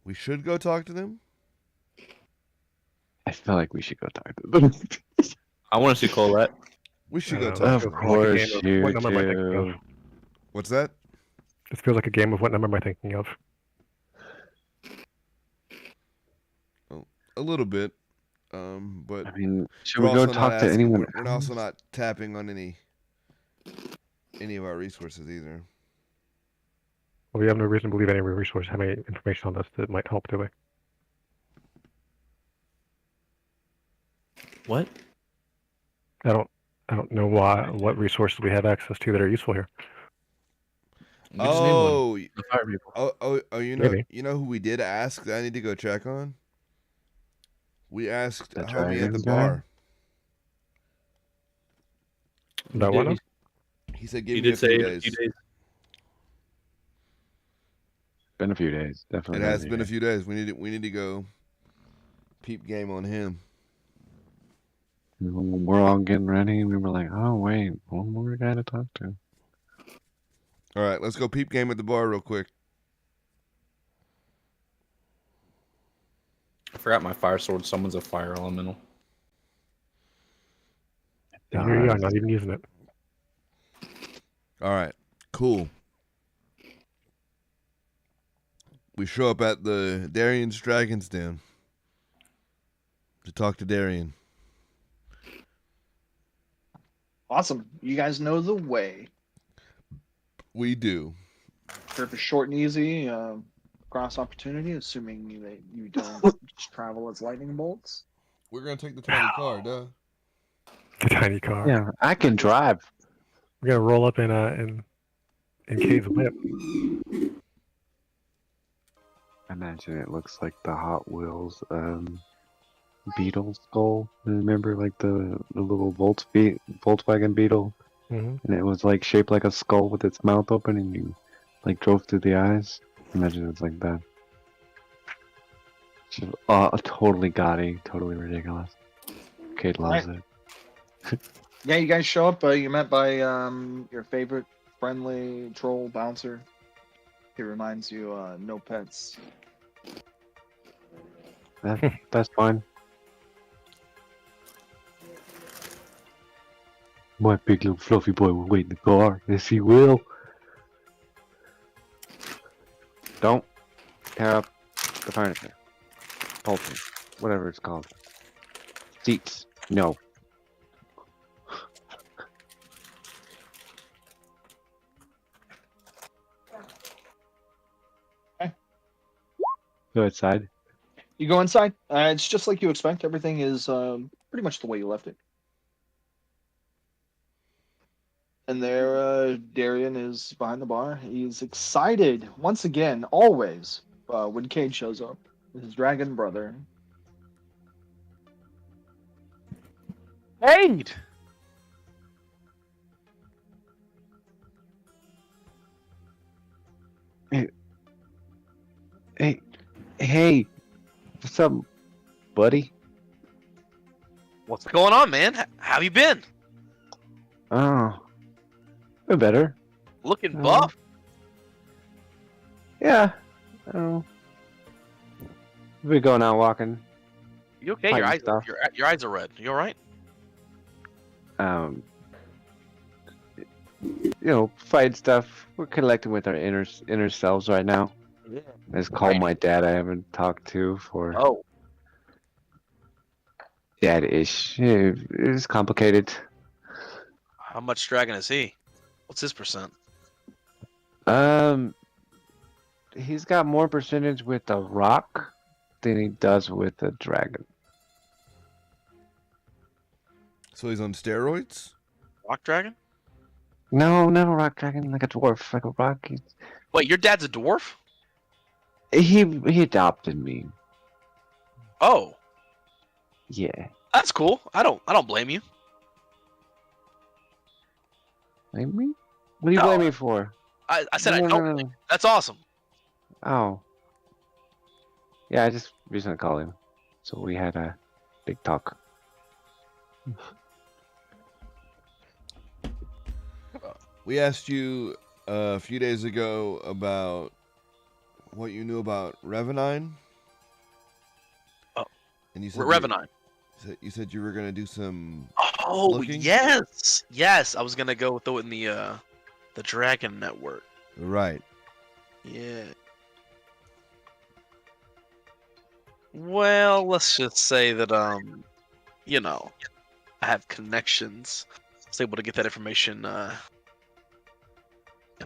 Speaker 6: We should go talk to them.
Speaker 1: I feel like we should go talk to them.
Speaker 2: I want to see Colette.
Speaker 6: We should
Speaker 3: I
Speaker 6: go
Speaker 3: don't
Speaker 6: talk
Speaker 3: know.
Speaker 6: to
Speaker 1: Of
Speaker 6: them.
Speaker 1: course
Speaker 3: game of
Speaker 1: you
Speaker 3: what number am I thinking of?
Speaker 1: do.
Speaker 6: What's that?
Speaker 3: This feels like a game of what number am I thinking of?
Speaker 6: A little bit. But
Speaker 1: I mean, should
Speaker 6: we're
Speaker 1: we go
Speaker 6: also not
Speaker 1: talk to
Speaker 6: asking-
Speaker 1: anyone?
Speaker 6: We're also not tapping on any of our resources either.
Speaker 3: Well, we have no reason to believe any resources have any information on this that might help, do we?
Speaker 2: What?
Speaker 3: I don't know what resources we have access to that are useful here.
Speaker 2: We just need one.
Speaker 6: Oh,
Speaker 2: The fire people.
Speaker 6: you
Speaker 3: Maybe.
Speaker 6: know who we did ask that I need to go check on? We asked
Speaker 1: The
Speaker 6: homie at the
Speaker 1: dragons guy?
Speaker 6: bar.
Speaker 3: That
Speaker 2: He
Speaker 3: one?
Speaker 2: did-
Speaker 6: He said
Speaker 2: He
Speaker 6: give me a
Speaker 2: did say
Speaker 6: few
Speaker 2: in a
Speaker 6: days.
Speaker 2: few days.
Speaker 1: Been a few days,
Speaker 6: It
Speaker 1: definitely.
Speaker 6: has been a few days. We need to go peep game on him.
Speaker 1: We're all getting ready, and we were like, "Oh wait, one more guy to talk to."
Speaker 6: All right, let's go peep game at the bar real quick.
Speaker 2: I forgot my fire sword. Someone's a fire elemental.
Speaker 3: And here you are, not even using it.
Speaker 6: All right, cool. We show up at the Darian's Dragon's Den to talk to Darian.
Speaker 4: Awesome. You guys know the way.
Speaker 6: We do.
Speaker 4: Sure, if it's short and easy, cross opportunity, assuming you don't just travel as lightning bolts.
Speaker 6: We're gonna take the tiny car, duh.
Speaker 3: The tiny car.
Speaker 1: Yeah, I can drive.
Speaker 3: We're gonna roll up in Cade's whip.
Speaker 1: I imagine it looks like the Hot Wheels Beetle skull. Remember, like the little Volkswagen Beetle,
Speaker 3: hmm
Speaker 1: and it was like shaped like a skull with its mouth open, and you like drove through the eyes. Imagine it's like that. Totally gaudy, totally ridiculous. Kid loves it.
Speaker 4: Yeah, you guys show up. You met by your favorite friendly troll bouncer. He reminds you, no pets.
Speaker 1: That's fine. My big little fluffy boy will wait in the car. Yes, he will. Don't tear up the furniture. Upholstery. Whatever it's called. Seats. No.
Speaker 4: Okay.
Speaker 1: Go outside.
Speaker 4: You go inside. It's just like you expect. Everything is pretty much the way you left it. And there, Darian is behind the bar. He's excited once again, always, when Cade shows up. His dragon brother.
Speaker 5: Cade!
Speaker 1: Hey, what's up, buddy?
Speaker 5: What's going on, man? How you been?
Speaker 1: Oh, been better.
Speaker 5: Looking buff.
Speaker 1: Yeah. I don't know. Been going out walking.
Speaker 5: You okay? Your
Speaker 1: Fighting
Speaker 5: eyes,
Speaker 1: stuff.
Speaker 5: your eyes are red. You all right?
Speaker 1: Fight stuff. We're connecting with our inner selves right now.
Speaker 5: Yeah.
Speaker 1: I just called
Speaker 5: Right.
Speaker 1: my dad. I haven't talked to for
Speaker 5: Oh,
Speaker 1: dad-ish. It's complicated.
Speaker 5: how much dragon is he? What's his percent?
Speaker 1: He's got more percentage with a rock than he does with a dragon.
Speaker 6: So he's on steroids?
Speaker 5: Rock dragon?
Speaker 1: No, not a rock dragon, like a dwarf, like a rock.
Speaker 5: Wait, your dad's a dwarf?
Speaker 1: He adopted me.
Speaker 5: Oh,
Speaker 1: Yeah.
Speaker 5: that's cool. I don't blame you.
Speaker 1: Blame me? What do you
Speaker 5: No.
Speaker 1: blame me for?
Speaker 5: I said I
Speaker 1: No,
Speaker 5: don't.
Speaker 1: no,
Speaker 5: Blame
Speaker 1: no.
Speaker 5: you. That's awesome.
Speaker 1: Oh. Yeah, I just recently called him. So we had a big talk.
Speaker 6: We asked you a few days ago about what you knew about Revenine.
Speaker 5: Oh.
Speaker 6: And you said
Speaker 5: Revenine.
Speaker 6: You said you were gonna do some.
Speaker 5: Oh
Speaker 6: Looking?
Speaker 5: yes. I was gonna go throw it in the Dragon Network.
Speaker 6: Right.
Speaker 5: Yeah. Well, let's just say that I have connections. I was able to get that information, and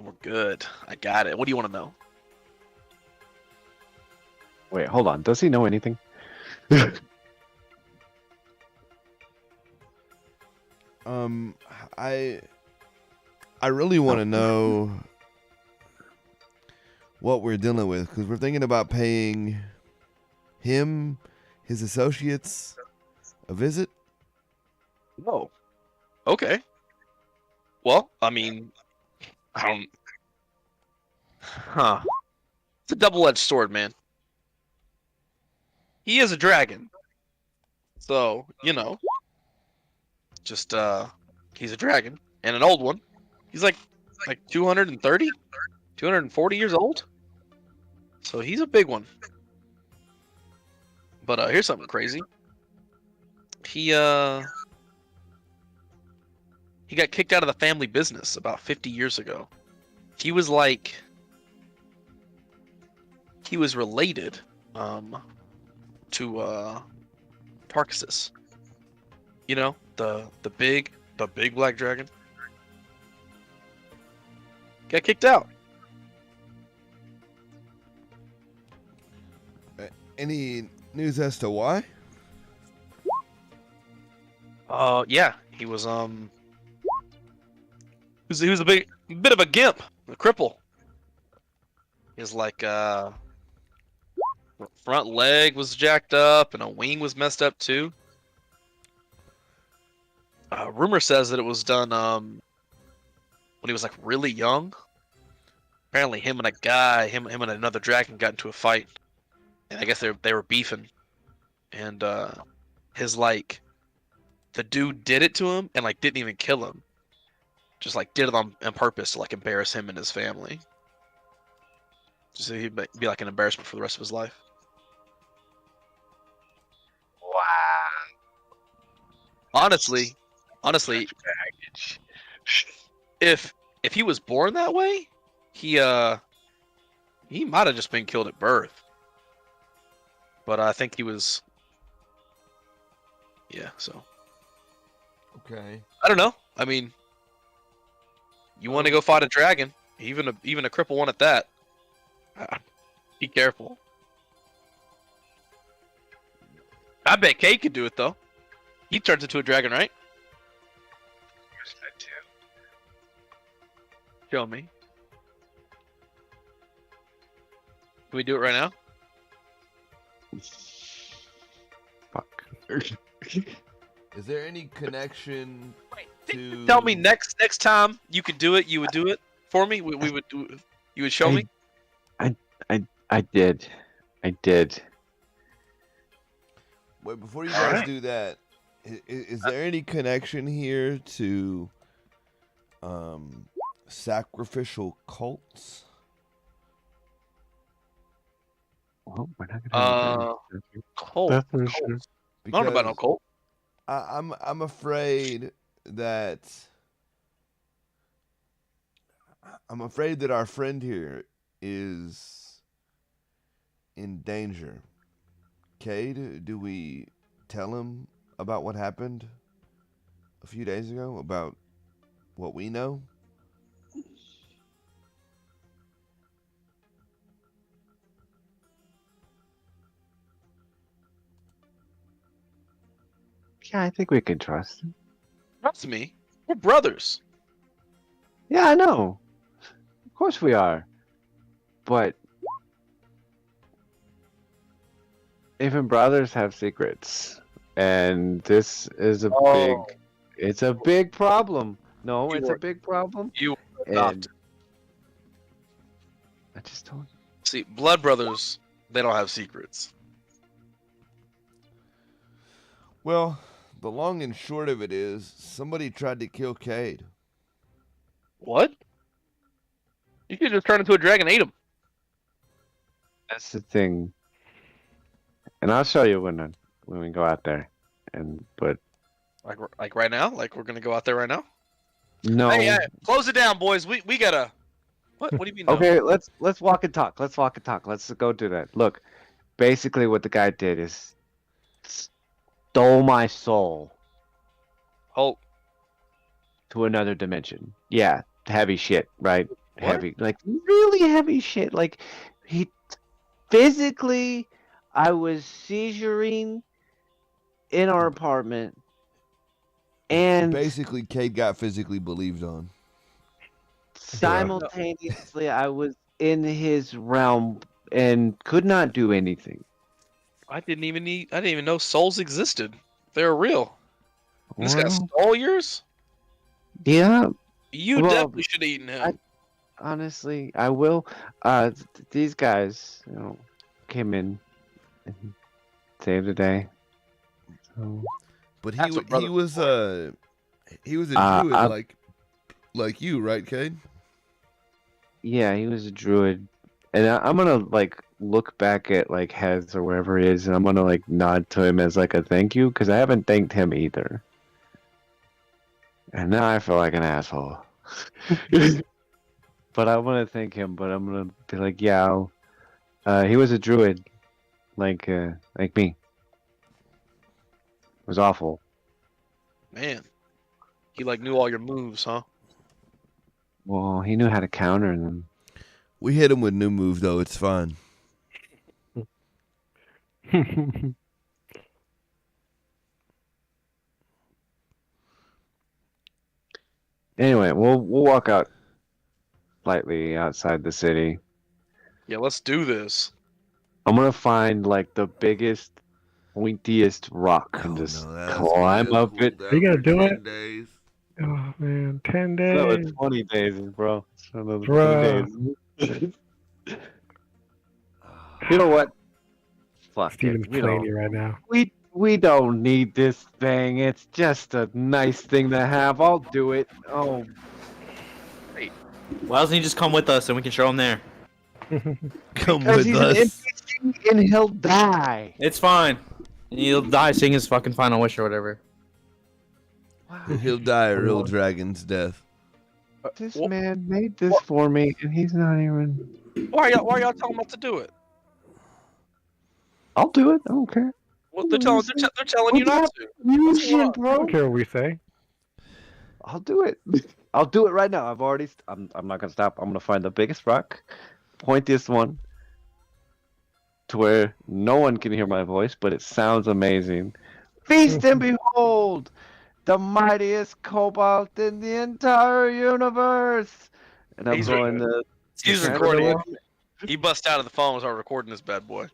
Speaker 5: we're good. I got it. What do you want to know?
Speaker 1: Wait, hold on. Does he know anything?
Speaker 6: I really want to know what we're dealing with because we're thinking about paying him, his associates, a visit.
Speaker 5: Oh. Okay. Well, I mean, I don't. Huh. It's a double-edged sword, man. He is a dragon. So, just he's a dragon and an old one. He's like 230, 240 years old. So he's a big one. But here's something crazy. He got kicked out of the family business about 50 years ago. He was related to Tarkasus. The big black dragon. Got kicked out.
Speaker 6: Any news as to why?
Speaker 5: Yeah, he was he was a bit of a gimp, a cripple. His front leg was jacked up and a wing was messed up too. Rumor says that it was done when he was really young. Apparently him and another dragon got into a fight. and I guess they were beefing, and his like the dude did it to him and like didn't even kill him, just like did it on purpose to like embarrass him and his family. Just so he'd be like an embarrassment for the rest of his life.
Speaker 1: Wow.
Speaker 5: Honestly,
Speaker 1: Baggage.
Speaker 5: if he was born that way, he might have just been killed at birth. But I think he was. Yeah, so
Speaker 6: Okay.
Speaker 5: I don't know. I mean, you want to go fight a dragon, even a cripple one at that. Be careful. I bet Kay could do it though. He turns into a dragon, right?
Speaker 1: Yes, I do.
Speaker 5: Show me. Can we do it right now?
Speaker 1: Fuck.
Speaker 6: Is there any connection to?
Speaker 5: Tell me next time you could do it. You would do it for me. We would do. You would show me.
Speaker 1: I did.
Speaker 6: Wait, before you
Speaker 5: All
Speaker 6: guys
Speaker 5: right.
Speaker 6: do that, is there any connection here to sacrificial cults?
Speaker 1: Well, we're not gonna.
Speaker 5: Colt.
Speaker 1: That's for
Speaker 5: Colt.
Speaker 1: sure.
Speaker 5: I don't know about no Colt.
Speaker 6: I'm afraid that our friend here is in danger. Cade, do we tell him about what happened a few days ago? About what we know?
Speaker 1: Yeah, I think we can trust him.
Speaker 5: Trust me. We're brothers.
Speaker 1: Yeah, I know. Of course we are. But even brothers have secrets, and this is a big. It's a big problem. No,
Speaker 5: You
Speaker 1: it's
Speaker 5: were-
Speaker 1: a big problem.
Speaker 5: You were
Speaker 1: And
Speaker 5: adopted.
Speaker 1: I just told you.
Speaker 5: See, blood brothers, they don't have secrets.
Speaker 6: Well, the long and short of it is somebody tried to kill Cade.
Speaker 5: What? You could just turn into a dragon and eat him.
Speaker 1: That's the thing. And I'll show you when we go out there. But
Speaker 5: Like right now? Like we're gonna go out there right now?
Speaker 1: no.
Speaker 5: Hey, close it down, boys. We gotta. What do you mean? No?
Speaker 1: Okay, let's walk and talk. Let's walk and talk. Let's go do that. Look, basically what the guy did is stole my soul
Speaker 5: Hulk.
Speaker 1: to another dimension. Yeah, heavy shit, right?
Speaker 5: What?
Speaker 1: Heavy, like really heavy shit. Like he physically, I was seizuring in our apartment, and
Speaker 6: Basically, Cade got physically believed on.
Speaker 1: simultaneously I was in his realm and could not do anything.
Speaker 5: I didn't even know souls existed. They're real. This guy
Speaker 1: Well,
Speaker 5: stole yours?
Speaker 1: yeah,
Speaker 5: You
Speaker 1: Well,
Speaker 5: definitely should have eaten him.
Speaker 1: honestly, I will. These guys, came in and saved the day. So,
Speaker 6: But
Speaker 5: That's what brother-
Speaker 6: he was a druid like you, right, Cade?
Speaker 1: yeah, he was a druid, and I'm gonna like look back at like Hez or wherever it is, and I'm gonna like nod to him as like a thank you because I haven't thanked him either. And now I feel like an asshole. But I want to thank him. But I'm gonna be like, yeah, he was a druid, like me. It was awful.
Speaker 5: Man, he like knew all your moves, huh?
Speaker 1: Well, he knew how to counter them.
Speaker 6: We hit him with new move though. It's fine.
Speaker 1: Anyway, we'll walk out slightly outside the city.
Speaker 5: Yeah, let's do this.
Speaker 1: I'm gonna find like the biggest, pointiest rock and just climb up it.
Speaker 3: You gonna do it?
Speaker 6: Days.
Speaker 3: Oh man, 10
Speaker 1: No,
Speaker 3: days.
Speaker 1: it's 20 days, bro. It's another
Speaker 3: Bruh.
Speaker 1: 20 days. You know what? Fuck
Speaker 3: Steven's
Speaker 1: it. We
Speaker 3: playing
Speaker 1: don't.
Speaker 3: you right now.
Speaker 1: We don't need this thing. It's just a nice thing to have. I'll do it. Oh,
Speaker 2: Why doesn't he just come with us and we can show him there?
Speaker 6: Come
Speaker 1: because
Speaker 6: with
Speaker 1: he's
Speaker 6: us.
Speaker 1: an NPC and he'll die.
Speaker 2: It's fine. He'll die seeing his fucking final wish or whatever.
Speaker 6: He'll die a real dragon's death.
Speaker 1: This
Speaker 5: Wha-
Speaker 1: man made this for me, and he's not even.
Speaker 5: Why are y'all telling about to do it?
Speaker 1: I'll do it. I don't care.
Speaker 5: Well, they're telling you not to. What's going on?
Speaker 3: I
Speaker 1: bro.
Speaker 3: don't care what we say.
Speaker 1: I'll do it. I'll do it right now. I'm not gonna stop. I'm gonna find the biggest rock, pointiest one, to where no one can hear my voice, but it sounds amazing. Feast and behold, the mightiest cobalt in the entire universe. And I'm
Speaker 5: He's
Speaker 1: going to.
Speaker 5: He's recording. He bust out of the phone and started recording this bad boy.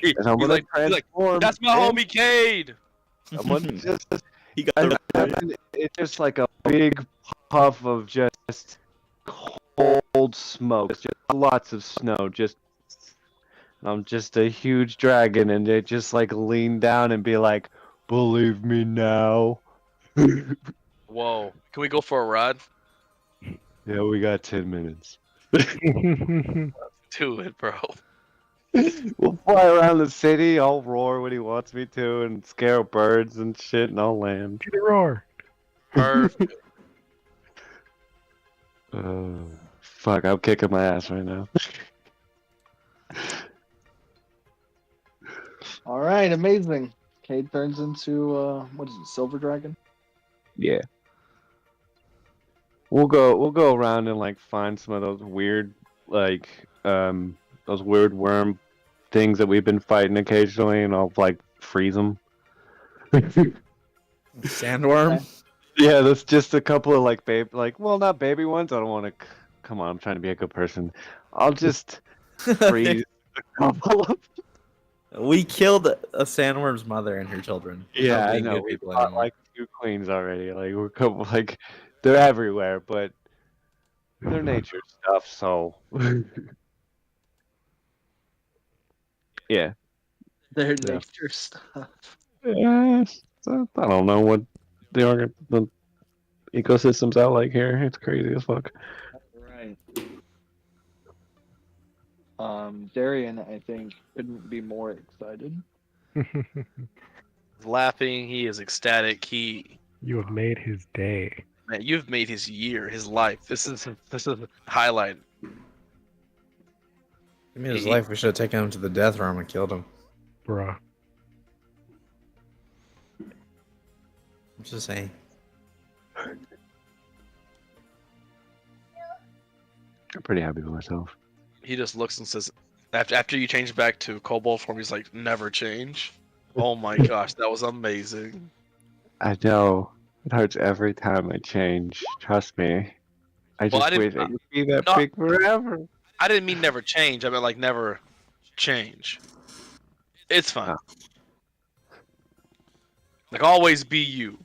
Speaker 5: He,
Speaker 1: And I'm
Speaker 5: he's
Speaker 1: gonna
Speaker 5: like,
Speaker 1: transform.
Speaker 5: that's my homie Cade.
Speaker 1: I'm gonna just.
Speaker 2: He got
Speaker 1: It's just like a big puff of just cold smoke. It's just lots of snow. I'm just a huge dragon, and they just like lean down and be like, "Believe me now."
Speaker 5: Whoa. Can we go for a ride?
Speaker 1: Yeah, we got 10 minutes.
Speaker 5: Do it, bro.
Speaker 1: We'll fly around the city. I'll roar when he wants me to, and scare birds and shit, and I'll land.
Speaker 3: Get a roar.
Speaker 5: Perfect.
Speaker 1: Fuck! I'm kicking my ass right now.
Speaker 4: All right, amazing. Cade turns into what is it, Silver Dragon?
Speaker 1: Yeah. We'll go around and like find some of those weird those weird worm things that we've been fighting occasionally, and I'll like freeze them.
Speaker 2: Sandworm?
Speaker 1: Yeah, that's just a couple of well, not baby ones. I don't want to. Come on, I'm trying to be a good person. I'll just freeze a couple of.
Speaker 2: We killed a sandworm's mother and her children.
Speaker 1: Yeah,
Speaker 2: Not
Speaker 1: I
Speaker 2: being
Speaker 1: know.
Speaker 2: good
Speaker 1: We
Speaker 2: people
Speaker 1: fought
Speaker 2: anymore.
Speaker 1: like 2 queens already. Like we're couple like they're everywhere, but they're nature stuff. So yeah.
Speaker 4: Their
Speaker 1: Yeah.
Speaker 4: nature stuff.
Speaker 1: Yeah, so I don't know what the ecosystems out like here. It's crazy as fuck.
Speaker 4: Right. Darian, I think, couldn't be more excited.
Speaker 5: Laughing. He is ecstatic.
Speaker 3: You have made his day.
Speaker 5: Man, you've made his year, his life. This is a highlight.
Speaker 2: I mean, his life, we should have taken him to the death room and killed him.
Speaker 3: Bruh.
Speaker 2: I'm just saying.
Speaker 1: I'm pretty happy with myself.
Speaker 5: He just looks and says, after you change back to kobold form, he's like, never change. Oh my gosh, that was amazing.
Speaker 1: I know. It hurts every time I change. Trust me. I
Speaker 5: Well,
Speaker 1: just
Speaker 5: I didn't-
Speaker 1: wish I could be that
Speaker 5: no.
Speaker 1: big forever.
Speaker 5: I didn't mean never change. I meant like never change. It's fine.
Speaker 1: Oh.
Speaker 5: Like always be you.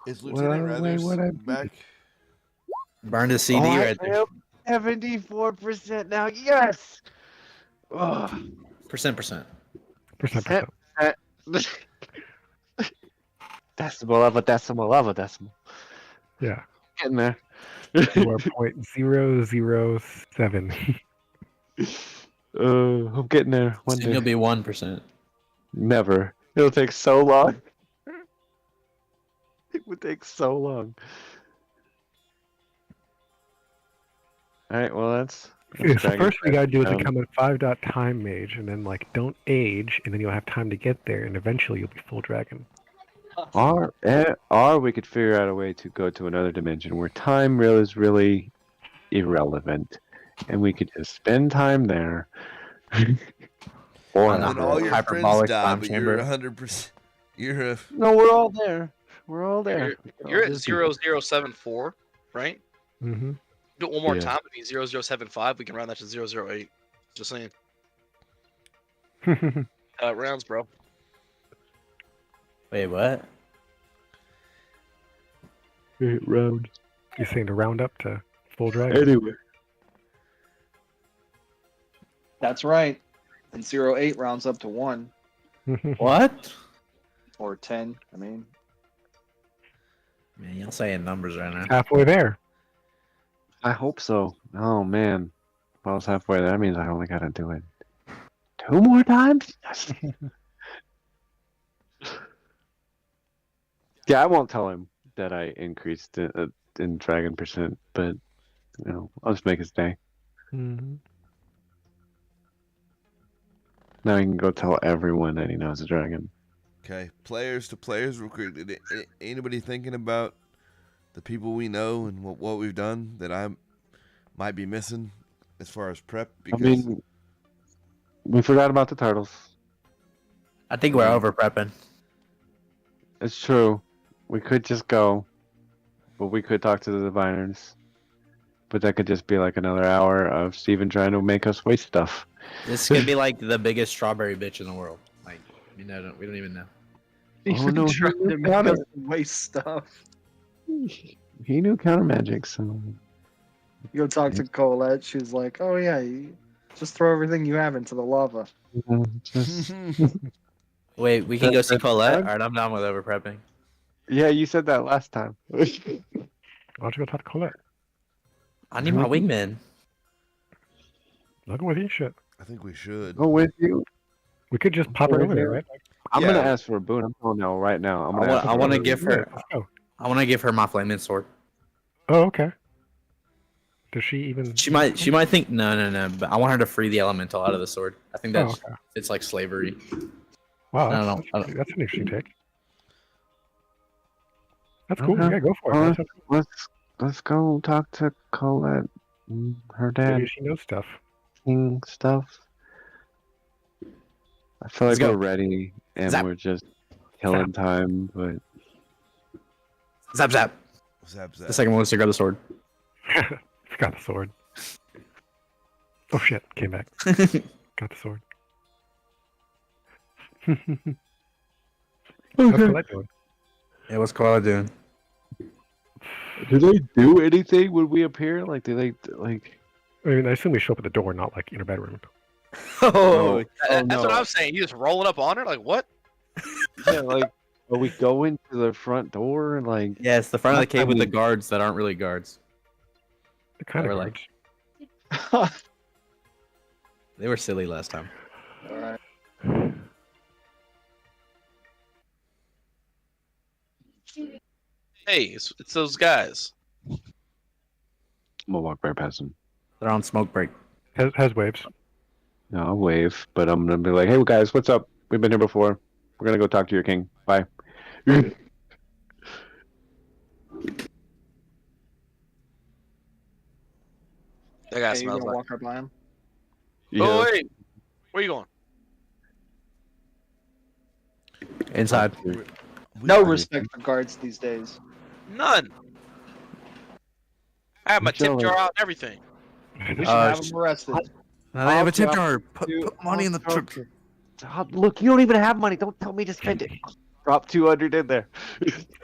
Speaker 6: Is
Speaker 1: What
Speaker 6: Lieutenant
Speaker 1: I- wait, what I-
Speaker 6: Rathers back?
Speaker 2: Burned a CD right there.
Speaker 1: 74% now. Yes.
Speaker 2: Percent.
Speaker 3: Percent.
Speaker 1: Decimal of a decimal of a decimal.
Speaker 3: Yeah.
Speaker 1: Getting there.
Speaker 3: You are 0.007.
Speaker 1: I'm getting there one
Speaker 2: Soon you'll
Speaker 1: day.
Speaker 2: be 1%.
Speaker 1: Never. It'll take so long. It would take so long. All right. Well, that's.
Speaker 3: Yeah, so
Speaker 1: dragon
Speaker 3: first we gotta do is
Speaker 1: down.
Speaker 3: become a 5 time mage, and then like don't age, and then you'll have time to get there, and eventually you'll be full dragon.
Speaker 1: Or we could figure out a way to go to another dimension where time is really irrelevant, and we could just spend time there. Or
Speaker 2: On
Speaker 6: When
Speaker 1: not.
Speaker 6: all your friends
Speaker 2: hyperbolic
Speaker 6: die,
Speaker 2: time
Speaker 6: but
Speaker 2: chamber.
Speaker 6: you're 100%. You're a.
Speaker 1: No, we're all there. We're all there.
Speaker 5: You're at 0074, right?
Speaker 3: Mm-hmm.
Speaker 5: Do it one more
Speaker 1: Yeah.
Speaker 5: time. It'd be 0075. We can round that to 008. Just saying. Rounds, bro.
Speaker 2: Wait, what?
Speaker 1: Round.
Speaker 3: You're saying to round up to full dragon?
Speaker 1: Anyway.
Speaker 4: That's right. And 08 rounds up to 1
Speaker 2: What?
Speaker 4: or 10. I mean,
Speaker 2: Man, y'all saying numbers right now.
Speaker 3: Halfway there.
Speaker 1: I hope so. Oh man, if I was halfway there, that means I only gotta do it 2 more times. Yeah, I won't tell him that I increased in dragon percent, but I'll just make his day.
Speaker 3: Mhm.
Speaker 1: Now he can go tell everyone that he knows a dragon.
Speaker 6: Okay, players to players, real quick. Anybody thinking about the people we know and what we've done that I might be missing as far as prep?
Speaker 1: I mean, we forgot about the turtles.
Speaker 2: I think we're over prepping.
Speaker 1: It's true. We could just go, but we could talk to the diviners. But that could just be like another hour of Steven trying to make us waste stuff.
Speaker 2: This could be like the biggest strawberry bitch in the world. Like, we don't even know.
Speaker 1: Oh no,
Speaker 4: trying to make us waste stuff.
Speaker 1: he knew counter magic, so
Speaker 4: You go talk to Colette. She's like, "Oh yeah, you just throw everything you have into the lava."
Speaker 1: just
Speaker 2: Wait, we can go see
Speaker 1: That's
Speaker 2: Colette?
Speaker 1: fine.
Speaker 2: Alright, I'm down with over prepping.
Speaker 1: yeah, you said that last time.
Speaker 3: Why don't you go talk to Colette?
Speaker 2: I need my wingman.
Speaker 3: I'll go with you. Shit.
Speaker 6: I think we should.
Speaker 1: Go with you.
Speaker 3: We could just pop her over there, right?
Speaker 1: I'm
Speaker 6: Yeah.
Speaker 1: gonna ask for a boon. I'm going now, right now. I'm gonna ask
Speaker 2: I
Speaker 1: for a
Speaker 2: want to
Speaker 1: boon.
Speaker 2: give her.
Speaker 3: Let's go.
Speaker 2: I want to give her my flaming sword.
Speaker 3: Oh, okay. Does she even?
Speaker 2: She might think no. But I want her to free the elemental out of the sword. I think
Speaker 3: Oh,
Speaker 2: that's
Speaker 3: okay.
Speaker 2: it's like slavery.
Speaker 3: Wow,
Speaker 2: I don't
Speaker 3: that's,
Speaker 2: know.
Speaker 3: that's an interesting take. That's cool.
Speaker 1: Okay.
Speaker 3: Yeah, go for it.
Speaker 1: Well,
Speaker 3: That sounds cool.
Speaker 1: let's go talk to Colette, her dad,
Speaker 3: Maybe she knows stuff.
Speaker 1: king stuff. I feel
Speaker 2: Let's
Speaker 1: like
Speaker 2: go.
Speaker 1: we're ready and
Speaker 2: Zap.
Speaker 1: we're just killing time, but
Speaker 2: Zap zap.
Speaker 6: Zap, zap.
Speaker 2: The second one was to grab the sword.
Speaker 3: Forgot the sword. Oh shit! Came back. Got the sword. What's Colette doing?
Speaker 2: Yeah, what's Koala doing?
Speaker 1: do they do anything when we appear? Like, do they like?
Speaker 3: I mean, I assume we show up at the door, not like in her bedroom.
Speaker 2: Oh,
Speaker 5: That's what I was saying. You just rolling up on her? Like, what?
Speaker 1: Yeah, like, are we going to the front door and like?
Speaker 2: yeah, it's the front of the
Speaker 1: Last
Speaker 2: cave
Speaker 1: time
Speaker 2: with the
Speaker 1: we-
Speaker 2: guards that aren't really guards.
Speaker 3: The kind
Speaker 2: Or
Speaker 3: of
Speaker 2: like-
Speaker 3: like.
Speaker 2: They were silly last time.
Speaker 4: All right.
Speaker 5: Hey, it's those guys.
Speaker 1: I'm gonna walk right past them.
Speaker 2: They're on smoke break.
Speaker 3: Has waves.
Speaker 1: No, I'll wave, but I'm gonna be like, "Hey guys, what's up? We've been here before. We're gonna go talk to your king. Bye."
Speaker 5: That guy
Speaker 4: Hey, you
Speaker 5: smells
Speaker 4: gonna
Speaker 5: like.
Speaker 4: walk right by him?
Speaker 5: Oh wait, where you going?
Speaker 2: Inside.
Speaker 4: No respect for guards these days.
Speaker 5: None. I have my tip
Speaker 1: Jelly.
Speaker 5: jar out and everything.
Speaker 4: We should
Speaker 2: Uh,
Speaker 4: have him arrested.
Speaker 2: Now they have a tip
Speaker 1: I'll
Speaker 2: jar. Put money in the
Speaker 1: drop
Speaker 2: trip.
Speaker 1: Look, you don't even have money. Don't tell me to spend it. Drop 200 in there.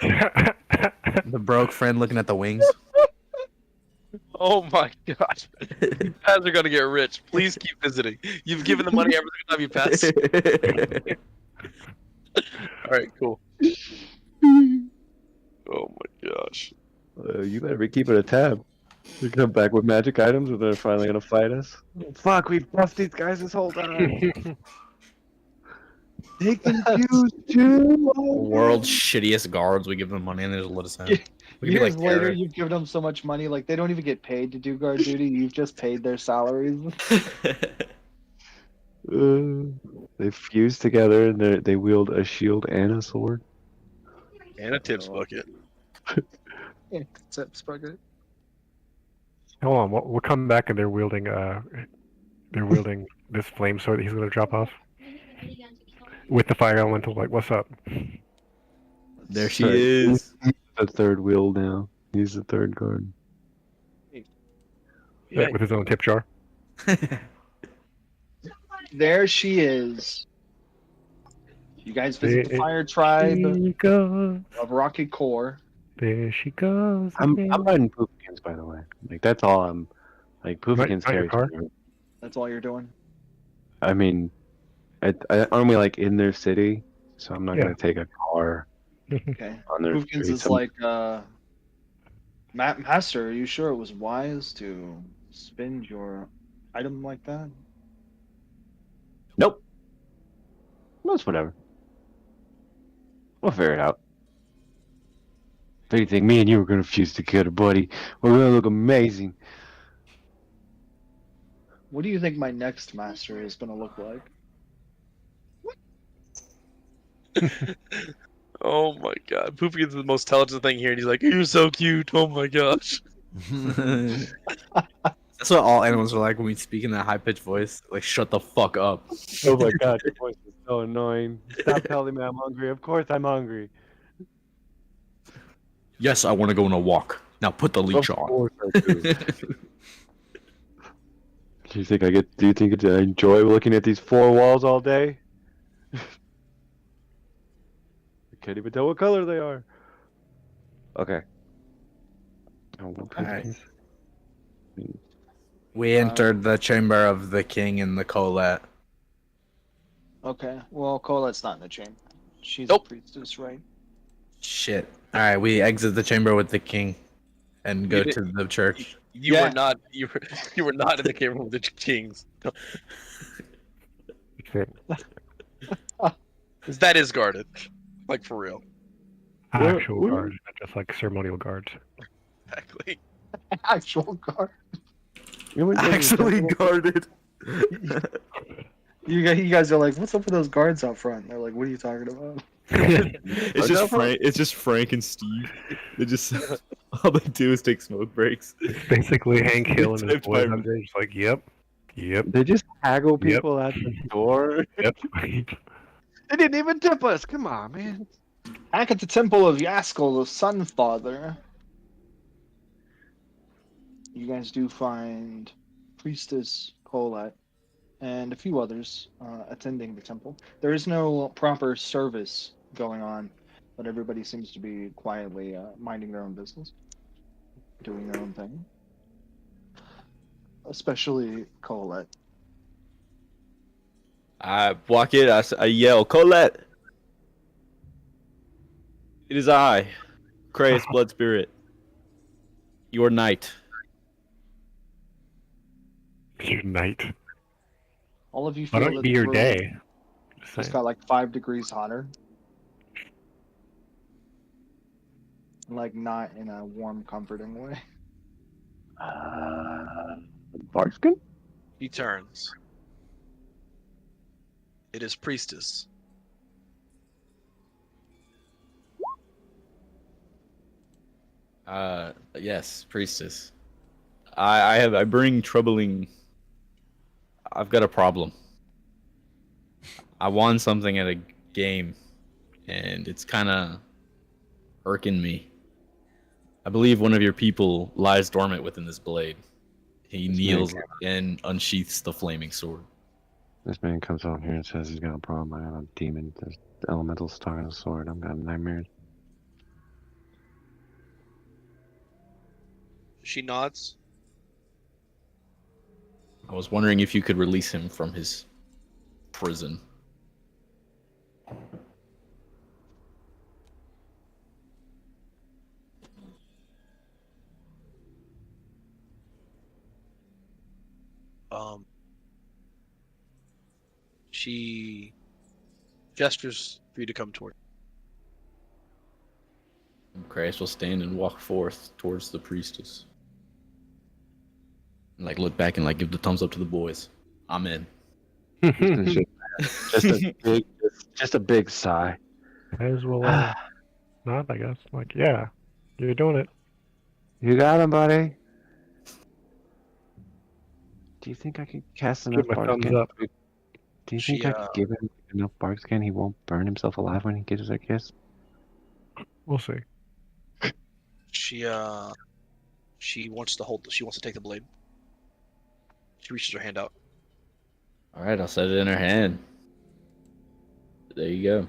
Speaker 2: The broke friend looking at the wings.
Speaker 5: Oh my gosh. You guys are gonna get rich. Please keep visiting. You've given the money every single time you pass. Alright, cool. Oh my gosh.
Speaker 1: You better be keeping a tab. You come back with magic items, and they're finally gonna fight us. Oh, fuck, we've buffed these guys this whole time. They confused too.
Speaker 2: World's shittiest guards. We give them money and they just let us in. We could be
Speaker 4: Years
Speaker 2: like
Speaker 4: later,
Speaker 2: terror.
Speaker 4: you've given them so much money, like they don't even get paid to do guard duty. You've just paid their salaries.
Speaker 1: They fuse together, and they wield a shield and a sword.
Speaker 5: And a tips bucket.
Speaker 4: Yeah, tips bucket.
Speaker 3: Hold on, we'll come back and they're wielding this flame sword that he's gonna drop off with the fire elemental. Like, what's up?
Speaker 2: There she
Speaker 1: Sorry.
Speaker 2: is.
Speaker 1: The third wheel now. He's the third guard.
Speaker 3: Yeah, with his own tip jar.
Speaker 4: There she is. You guys visit the fire tribe
Speaker 3: There she goes.
Speaker 4: of Rocky Core.
Speaker 3: There she goes.
Speaker 1: I'm
Speaker 3: again.
Speaker 1: riding Poofkins, by the way. Like, that's all I'm. Like, Poofkins
Speaker 3: Right, on your
Speaker 1: carries
Speaker 3: car?
Speaker 1: me.
Speaker 4: That's all you're doing.
Speaker 1: I mean, aren't we like in their city? So I'm not
Speaker 3: Yeah.
Speaker 1: gonna take a car
Speaker 4: Okay.
Speaker 1: on their
Speaker 4: Hoofkins
Speaker 1: streets.
Speaker 4: is like, Master, are you sure it was wise to spend your item like that?
Speaker 1: Nope. No, it's whatever. We'll figure it out. If anything, me and you are gonna fuse together, buddy. We're gonna look amazing.
Speaker 4: What do you think my next master is gonna look like?
Speaker 5: Oh my god. Poopy is the most talented thing here, and he's like, "You're so cute. Oh my gosh."
Speaker 2: That's what all animals are like when we speak in that high pitched voice. Like, shut the fuck up.
Speaker 1: Oh my god, your voice is so annoying. Stop telling me I'm hungry. Of course I'm hungry.
Speaker 2: Yes, I want to go on a walk. Now put the leash
Speaker 1: Of
Speaker 2: on.
Speaker 1: course I do. Do you think I enjoy looking at these four walls all day? I can't even tell what color they are. Okay.
Speaker 2: Alright. We entered the chamber of the king and the Colette.
Speaker 4: Okay, well, Colette's not in the chamber. She's
Speaker 5: Nope.
Speaker 4: a priestess, right?
Speaker 2: Shit. Alright, we exit the chamber with the king and go
Speaker 5: did-
Speaker 2: to the church.
Speaker 5: You
Speaker 4: Yeah.
Speaker 5: were not. You were not in the camera with the kings. That is guarded, like for real.
Speaker 3: Actual guards, not just like ceremonial guards.
Speaker 5: Exactly.
Speaker 4: Actual guard.
Speaker 2: Actually guarded.
Speaker 4: You guys are like, what's up with those guards out front? And they're like, what are you talking about?
Speaker 8: It's just Frank. It's just Frank and Steve. They just all they do is take smoke breaks.
Speaker 3: Basically, Hank Hill and his
Speaker 8: Typed
Speaker 3: boys
Speaker 8: by-
Speaker 3: out there, just like, yep.
Speaker 1: They just haggle people at the door.
Speaker 3: Yep.
Speaker 1: They didn't even tip us. Come on, man.
Speaker 4: Back at the temple of Yaskell, the Sun Father, you guys do find Priestess Colette and a few others attending the temple. There is no proper service going on, but everybody seems to be quietly minding their own business, doing their own thing. Especially Colette.
Speaker 8: I walk in. I yell, Colette. It is I, Kraus Blood Spirit, your knight.
Speaker 3: Your night.
Speaker 4: All of you
Speaker 3: Why
Speaker 4: feel
Speaker 3: don't
Speaker 4: that
Speaker 3: it be
Speaker 4: the
Speaker 3: your
Speaker 4: room
Speaker 3: day? Just
Speaker 4: just
Speaker 3: saying.
Speaker 4: got like 5 degrees hotter. Like not in a warm, comforting way.
Speaker 1: Barkskin?
Speaker 5: He turns. It is priestess.
Speaker 8: Yes, priestess. I bring troubling. I've got a problem. I won something at a game, and it's kind of irking me. I believe one of your people lies dormant within this blade. He kneels and unsheaths the flaming sword.
Speaker 1: This man comes out here and says he's got a problem. I got a demon. There's elementals talking a sword. I've got nightmares.
Speaker 5: She nods.
Speaker 8: I was wondering if you could release him from his prison.
Speaker 5: She gestures for you to come toward.
Speaker 8: Christ will stand and walk forth towards the priestess. And look back and give the thumbs up to the boys. I'm in.
Speaker 1: just a big sigh.
Speaker 3: Might as well not, I guess. Like, yeah, you're doing it.
Speaker 1: You got him, buddy. Do you think I could cast enough
Speaker 3: Give him a thumbs
Speaker 1: barkskin?
Speaker 3: up.
Speaker 1: Do you think
Speaker 5: She,
Speaker 1: I could give him enough barkskin? He won't burn himself alive when he gives a kiss.
Speaker 3: We'll see.
Speaker 5: She wants to hold. She wants to take the blade. She reaches her hand out.
Speaker 8: All right, I'll set it in her hand. There you go.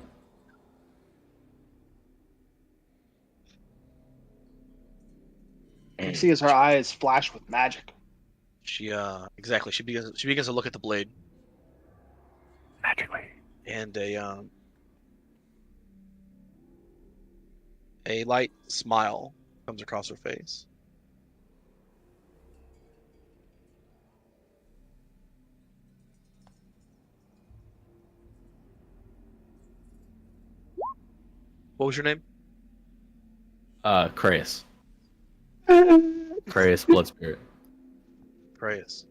Speaker 4: You see as her eyes flash with magic.
Speaker 5: She exactly. She begins to look at the blade. and a light smile comes across her face. What was your name?
Speaker 8: Kraus. Kraus, blood spirit.
Speaker 5: Reyes.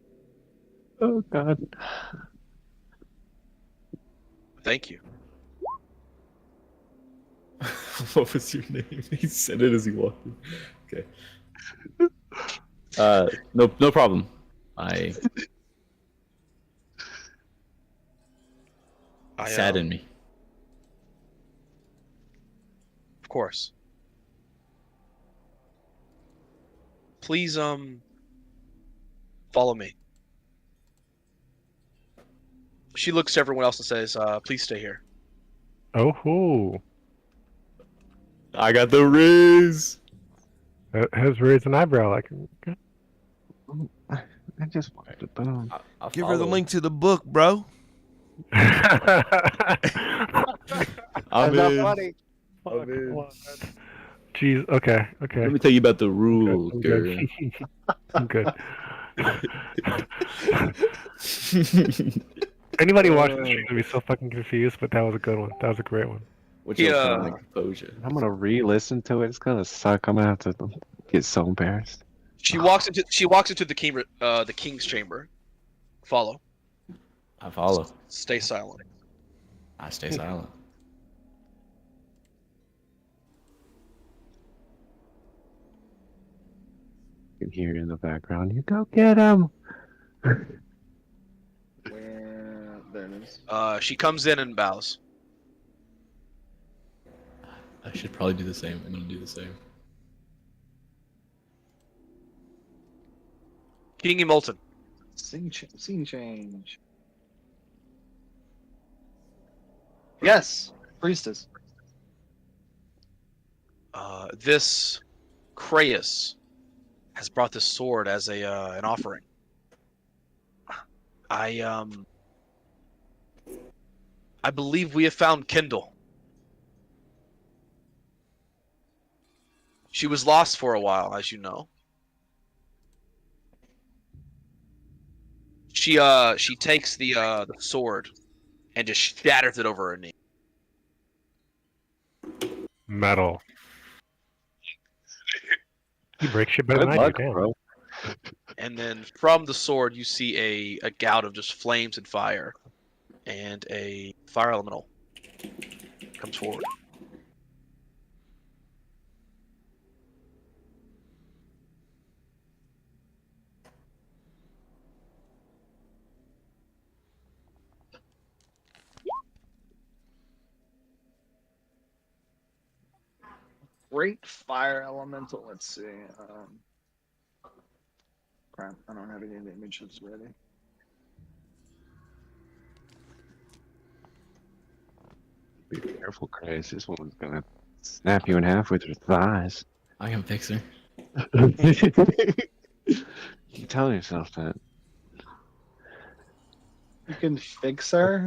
Speaker 1: Oh God.
Speaker 5: Thank you.
Speaker 8: What was your name? He said it as he walked in. Okay. No problem.
Speaker 5: I
Speaker 8: Sadden me.
Speaker 5: Of course. Please, follow me. She looks to everyone else and says, please stay here.
Speaker 3: Oh,
Speaker 8: I got the riz.
Speaker 3: has raised an eyebrow. Like,
Speaker 1: I just wanted to boom.
Speaker 8: I'll
Speaker 6: Give her the
Speaker 8: follow.
Speaker 6: link to the book, bro.
Speaker 8: I'm
Speaker 1: That's not
Speaker 8: in.
Speaker 1: funny.
Speaker 3: Fuck,
Speaker 8: in.
Speaker 3: what? Jeez. Okay. Okay.
Speaker 8: Let me tell you about the
Speaker 3: I'm
Speaker 8: rules,
Speaker 3: good. I'm good. Anybody watching this stream would be so fucking confused, but that was a good one. That was a great one.
Speaker 8: What's your
Speaker 5: Yeah.
Speaker 8: kind of composure?
Speaker 1: I'm gonna re-listen to it. It's gonna suck. I'm gonna have to get so embarrassed.
Speaker 5: She walks into the king's chamber. Follow.
Speaker 8: I follow.
Speaker 5: Stay silent.
Speaker 8: I stay silent.
Speaker 1: You can hear it in the background. You go get him.
Speaker 4: Where there it is.
Speaker 5: She comes in and bows.
Speaker 8: I should probably do the same. I'm gonna do the same.
Speaker 5: King Emolton.
Speaker 4: Scene change. Yes, priestess.
Speaker 5: This Kraus has brought this sword as an offering. I believe we have found Kendall. She was lost for a while, as you know. She takes the sword and just shatters it over her knee.
Speaker 3: Metal. You break shit better
Speaker 1: Good
Speaker 3: than I
Speaker 1: luck,
Speaker 3: do, damn.
Speaker 1: bro.
Speaker 5: And then from the sword, you see a gout of just flames and fire, and a fire elemental comes forward.
Speaker 4: Great fire elemental. Let's see. Crap, I don't have any of the images ready.
Speaker 1: Be careful, Chris. This one's gonna snap you in half with her thighs.
Speaker 8: I can fix her.
Speaker 1: Keep telling yourself that.
Speaker 4: You can fix her.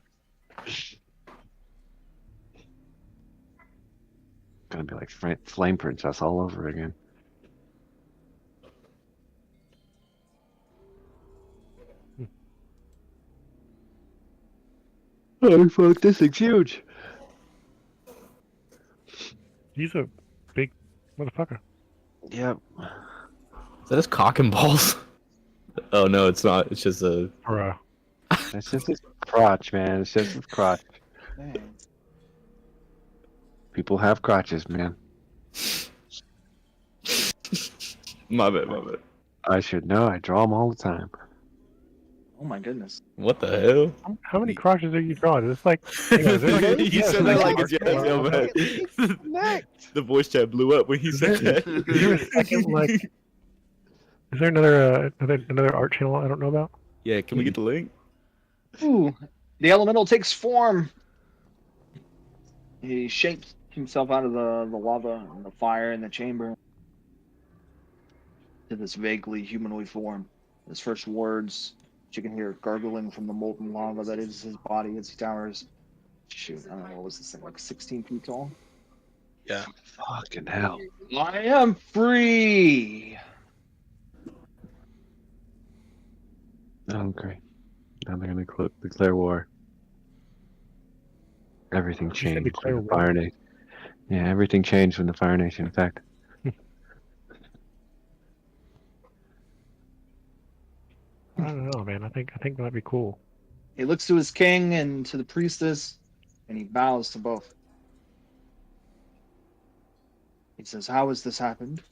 Speaker 1: Gonna be like Flame Princess all over again. Oh fuck! This thing's huge.
Speaker 3: He's a big motherfucker.
Speaker 1: Yep.
Speaker 8: Is that his cock and balls? Oh no, it's not. It's just a.
Speaker 3: Bruh.
Speaker 1: That's just his crotch, man. It's just his crotch.
Speaker 4: Man.
Speaker 1: People have crotches, man.
Speaker 8: My bad.
Speaker 1: I should know. I draw them all the time.
Speaker 4: Oh my goodness.
Speaker 8: What the hell?
Speaker 3: How many crotches are you drawing? Is this like? Hang on, is there like
Speaker 8: He said that like it's
Speaker 3: yeah,
Speaker 8: The voice chat blew up when he said that.
Speaker 3: Is there a second, like? Is there another art channel I don't know about?
Speaker 8: Yeah, can we get the link?
Speaker 4: Ooh, the elemental takes form. He shapes himself out of the lava and the fire in the chamber to this vaguely humanoid form. His first words, you can hear gargling from the molten lava that is his body as he towers. Shoot, I don't know, what was this thing, like 16 feet tall?
Speaker 5: Yeah.
Speaker 1: Fucking hell.
Speaker 4: I am free!
Speaker 1: Oh, great. Now they're gonna declare war. Everything
Speaker 3: Did you say
Speaker 1: changed
Speaker 3: declare
Speaker 1: with the
Speaker 3: war?
Speaker 1: Fire Nation. Yeah, everything changed when the Fire Nation attacked.
Speaker 3: I don't know, man. I think that'd be cool.
Speaker 4: He looks to his king and to the priestess, and he bows to both. He says, "How has this happened?"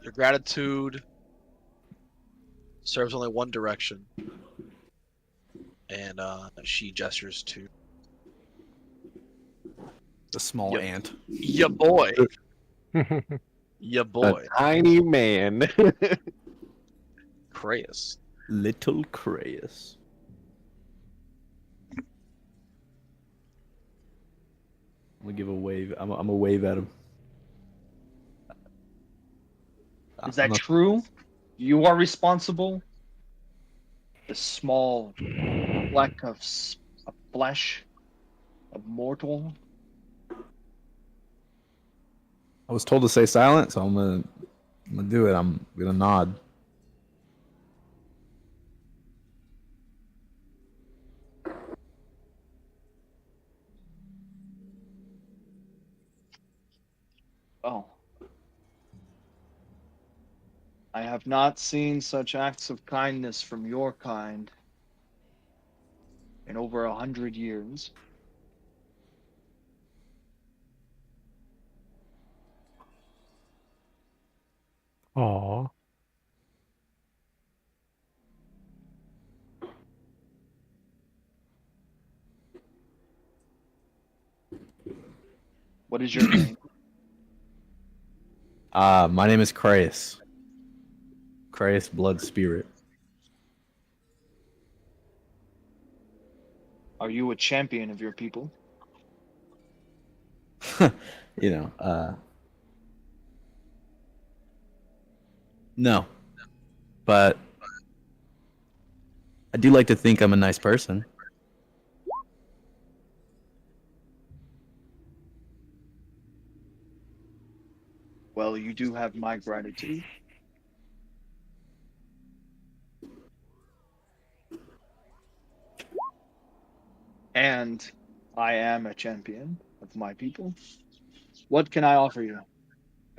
Speaker 5: Your gratitude serves only one direction. And she gestures to
Speaker 2: The small
Speaker 5: Yep.
Speaker 2: ant.
Speaker 5: ya boy. Ya
Speaker 1: A
Speaker 5: boy.
Speaker 1: tiny man.
Speaker 5: Crayus.
Speaker 2: Little Crayus. I'm gonna give a wave. I'm gonna wave at him.
Speaker 4: Is that true? You are responsible? The small fleck of flesh of mortal?
Speaker 2: I was told to stay silent, so I'm gonna do it. I'm gonna nod.
Speaker 4: Oh. I have not seen such acts of kindness from your kind in over 100 years.
Speaker 3: Aw.
Speaker 4: What is your name?
Speaker 2: My name is Crayus. Crayus Blood Spirit.
Speaker 4: Are you a champion of your people?
Speaker 2: You know, no. But I do like to think I'm a nice person.
Speaker 4: Well, you do have my gratitude. And I am a champion of my people. What can I offer you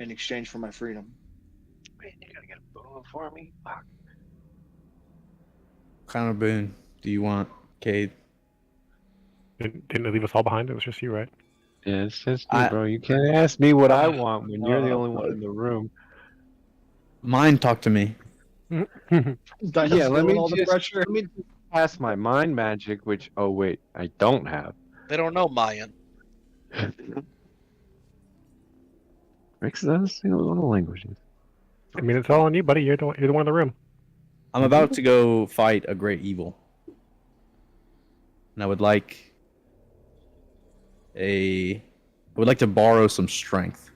Speaker 4: in exchange for my freedom?
Speaker 1: Man, you gotta get a boom for me? Fuck.
Speaker 2: What kind of boon do you want, Cade?
Speaker 3: Didn't it leave us all behind? It was just you, right?
Speaker 1: Yeah, it's just me,
Speaker 2: I-
Speaker 1: bro. You can't ask me what I want when you're the only one in the room.
Speaker 2: Mine talk to me.
Speaker 4: Dine's
Speaker 1: Yeah,
Speaker 4: feeling all the pressure.
Speaker 1: let me just pass my mind magic, which oh wait, I don't have.
Speaker 5: They don't know Mayan.
Speaker 1: Rex does a lot of languages.
Speaker 3: I mean, it's all on you, buddy. You're the one in the room.
Speaker 2: I'm about to go fight a great evil. And I would like to borrow some strength.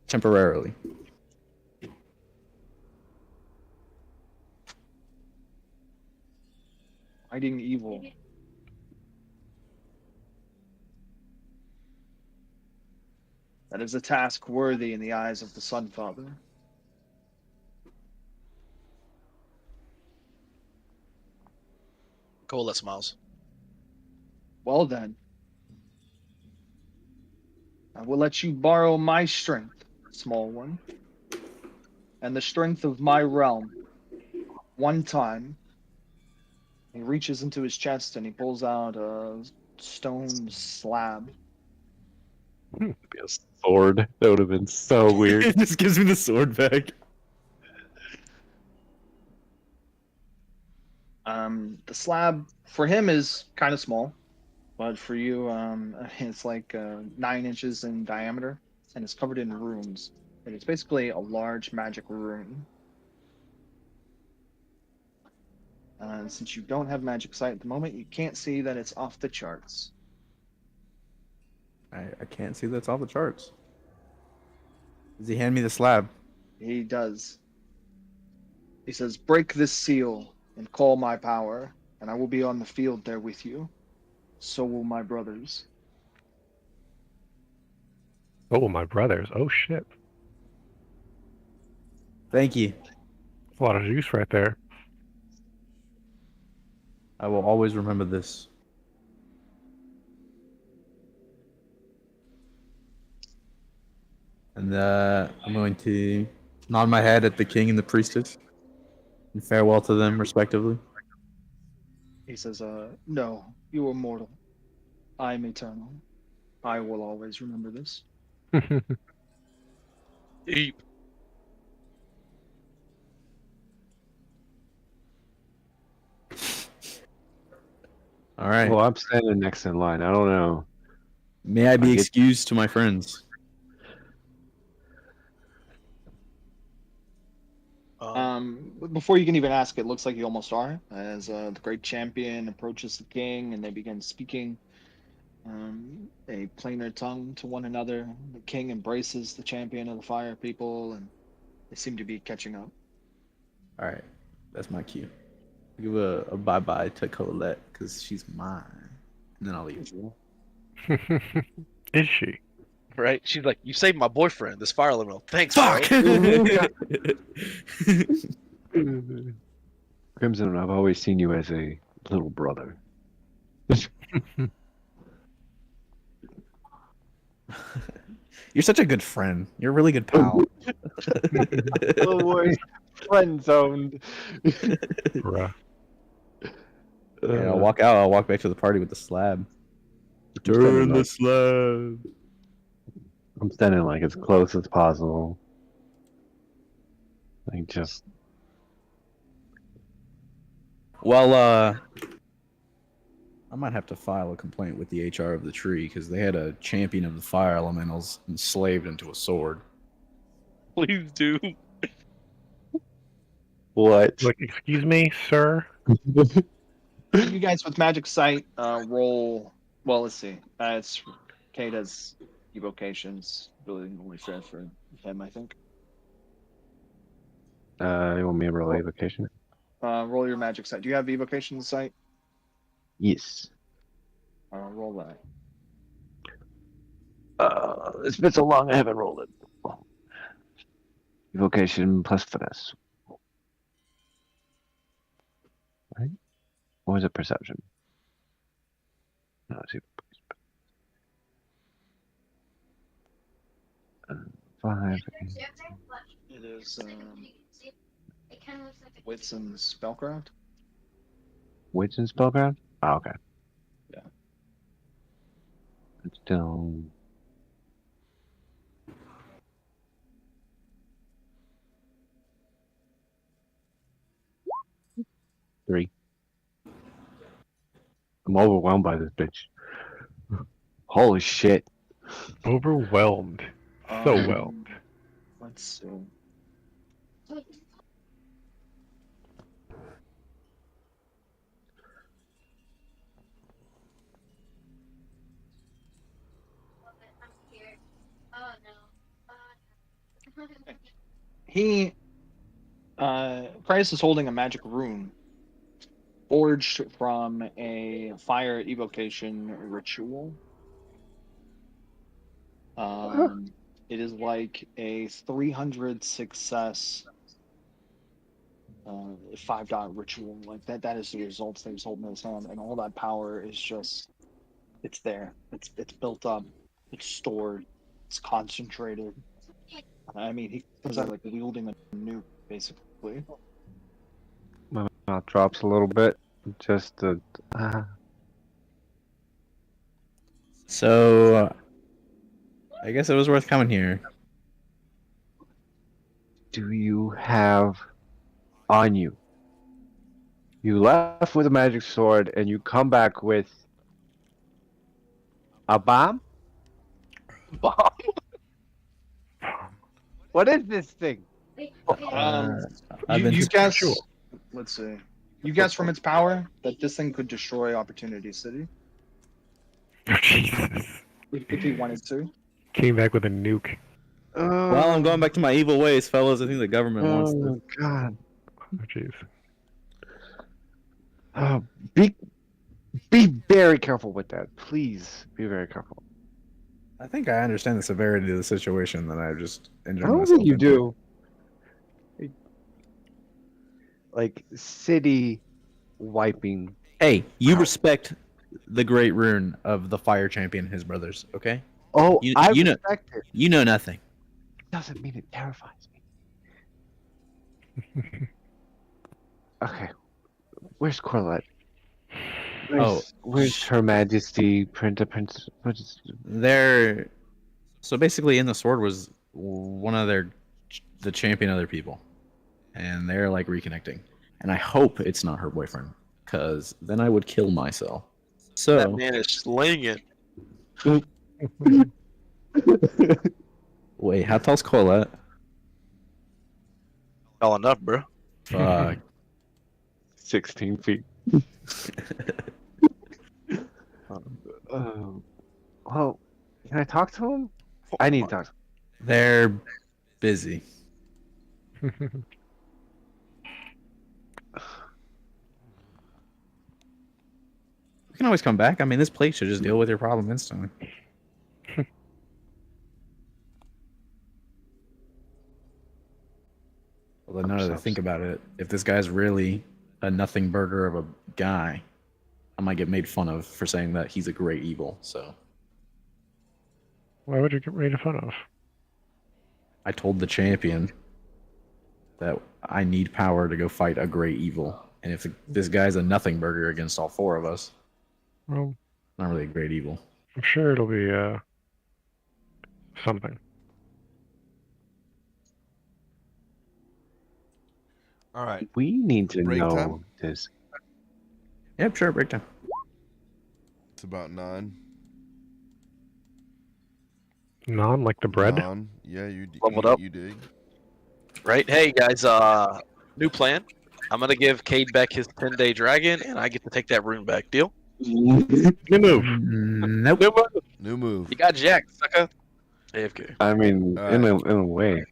Speaker 2: Temporarily.
Speaker 4: Fighting evil. That is a task worthy in the eyes of the Sun Father.
Speaker 5: Coalesce, Miles.
Speaker 4: Well then, I will let you borrow my strength, small one, and the strength of my realm. One time, he reaches into his chest and he pulls out a stone slab.
Speaker 1: Be a sword. That would have been so weird.
Speaker 2: Just gives me the sword back.
Speaker 4: The slab for him is kind of small, but for you, it's like 9 inches in diameter, and it's covered in runes. And it's basically a large magic rune. And since you don't have magic sight at the moment, you can't see that it's off the charts.
Speaker 2: I can't see that's off the charts. Does he hand me the slab?
Speaker 4: He does. He says, "Break this seal and call my power, and I will be on the field there with you. So will my brothers."
Speaker 3: Oh, my brothers. Oh shit.
Speaker 2: Thank you.
Speaker 3: That's a lot of juice right there.
Speaker 2: I will always remember this. And I'm going to nod my head at the king and the priestess and farewell to them, respectively.
Speaker 4: He says, "No, you are mortal. I am eternal. I will always remember this."
Speaker 5: Deep.
Speaker 2: All right.
Speaker 1: Well, I'm standing next in line. I don't know.
Speaker 2: May I be
Speaker 1: I get-
Speaker 2: excused to my friends?
Speaker 4: Before you can even ask, it looks like you almost are, as the great champion approaches the king and they begin speaking a plainer tongue to one another. The king embraces the champion of the fire people, and they seem to be catching up.
Speaker 2: All right. That's my cue. Give a bye-bye to Colette, because she's mine. And then I'll leave.
Speaker 3: Is she?
Speaker 5: Right? She's like, you saved my boyfriend, this fire elemental. Thanks,
Speaker 2: Fuck!
Speaker 5: bro.
Speaker 1: Crimson, I've always seen you as a little brother.
Speaker 2: You're such a good friend. You're a really good pal.
Speaker 1: Oh boy, friend zoned.
Speaker 3: Bruh.
Speaker 2: Yeah, I'll walk out. I'll walk back to the party with the slab.
Speaker 1: Turn the
Speaker 2: slab.
Speaker 1: I'm standing like as close as possible. Like just
Speaker 2: Well, I might have to file a complaint with the HR of the tree because they had a champion of the fire elementals enslaved into a sword.
Speaker 5: Please do.
Speaker 1: what?
Speaker 3: Like, excuse me, sir.
Speaker 4: You guys with magic sight roll. Well, let's see. It's Kata's evocations. Really only fair for him, I think.
Speaker 1: You want me to roll evocation?
Speaker 4: Roll your magic sight. Do you have evocation sight?
Speaker 1: Yes.
Speaker 4: Roll that.
Speaker 1: It's been so long I haven't rolled it. Evocation plus finesse. Right? Or is it perception? No, it's 5.
Speaker 4: It is wits and spellcraft.
Speaker 1: Wits and spellcraft? Oh, okay.
Speaker 4: Yeah.
Speaker 1: It's still. Three. I'm overwhelmed by this bitch. Holy shit.
Speaker 3: Overwhelmed. So
Speaker 4: Um,
Speaker 3: whelmed.
Speaker 4: Let's see. He, Christ is holding a magic rune forged from a fire evocation ritual. It is like a 300 success 5-dot ritual. Like that is the results that he's holding in his hand, and all that power is just it's there. It's built up, it's stored, it's concentrated. I mean, he was like wielding a nuke, basically.
Speaker 1: My mouth drops a little bit. Just to.
Speaker 2: So, I guess it was worth coming here.
Speaker 1: Do you have on you? You left with a magic sword and you come back with a bomb?
Speaker 4: Bomb.
Speaker 1: What is this thing?
Speaker 2: I've been
Speaker 4: You guess. Let's see. You guess from its power that this thing could destroy Opportunity City
Speaker 3: Oh, Jesus.
Speaker 4: if he wanted to.
Speaker 3: Came back with a nuke.
Speaker 2: Well, I'm going back to my evil ways, fellas. I think the government wants this.
Speaker 1: Oh God.
Speaker 3: Oh, jeez.
Speaker 1: Oh, be very careful with that. Please be very careful.
Speaker 2: I think I understand the severity of the situation that I've just
Speaker 1: I
Speaker 2: enjoyed
Speaker 1: don't
Speaker 2: myself
Speaker 1: think you
Speaker 2: into.
Speaker 1: do. Like city wiping.
Speaker 2: Hey, you
Speaker 1: Ow.
Speaker 2: respect the great rune of the fire champion and his brothers, okay?
Speaker 1: Oh,
Speaker 2: You,
Speaker 1: I
Speaker 2: you know
Speaker 1: respect it.
Speaker 2: you know nothing.
Speaker 1: Doesn't mean it terrifies me. Okay, where's Corlett? Where's Her Majesty Prince?
Speaker 2: They're so basically in the sword was one of the champion other people, and they're like reconnecting. And I hope it's not her boyfriend, because then I would kill myself.
Speaker 5: That
Speaker 2: So
Speaker 5: man is slaying it.
Speaker 2: wait, how tall's Colette?
Speaker 5: Tall enough, bro.
Speaker 2: Fuck.
Speaker 1: 16 feet. Well, can I talk to him? I need to talk to him.
Speaker 2: They're busy. We can always come back. I mean, this place should just deal with your problem instantly. Although now that I think about it, if this guy's really a nothing burger of a guy, I might get made fun of for saying that he's a great evil. So
Speaker 3: Why would you get made fun of?
Speaker 2: I told the champion that I need power to go fight a great evil. And if this guy's a nothing burger against all four of us,
Speaker 3: Well,
Speaker 2: not really a great evil.
Speaker 3: I'm sure it'll be something.
Speaker 6: All right.
Speaker 1: We need to
Speaker 6: Break
Speaker 1: know
Speaker 6: time?
Speaker 1: this.
Speaker 2: Yep, sure, breakdown.
Speaker 6: It's about 9.
Speaker 3: Non, like the bread?
Speaker 6: 9. Yeah,
Speaker 5: Leveled up.
Speaker 6: You dig.
Speaker 5: Right? Hey guys, new plan. I'm gonna give Cade back his 10-day dragon, and I get to take that rune back. Deal?
Speaker 3: New move.
Speaker 2: Nope.
Speaker 5: New move.
Speaker 6: New move.
Speaker 5: You got jacked, sucker. AFK.
Speaker 1: I mean,
Speaker 6: All
Speaker 1: in a way.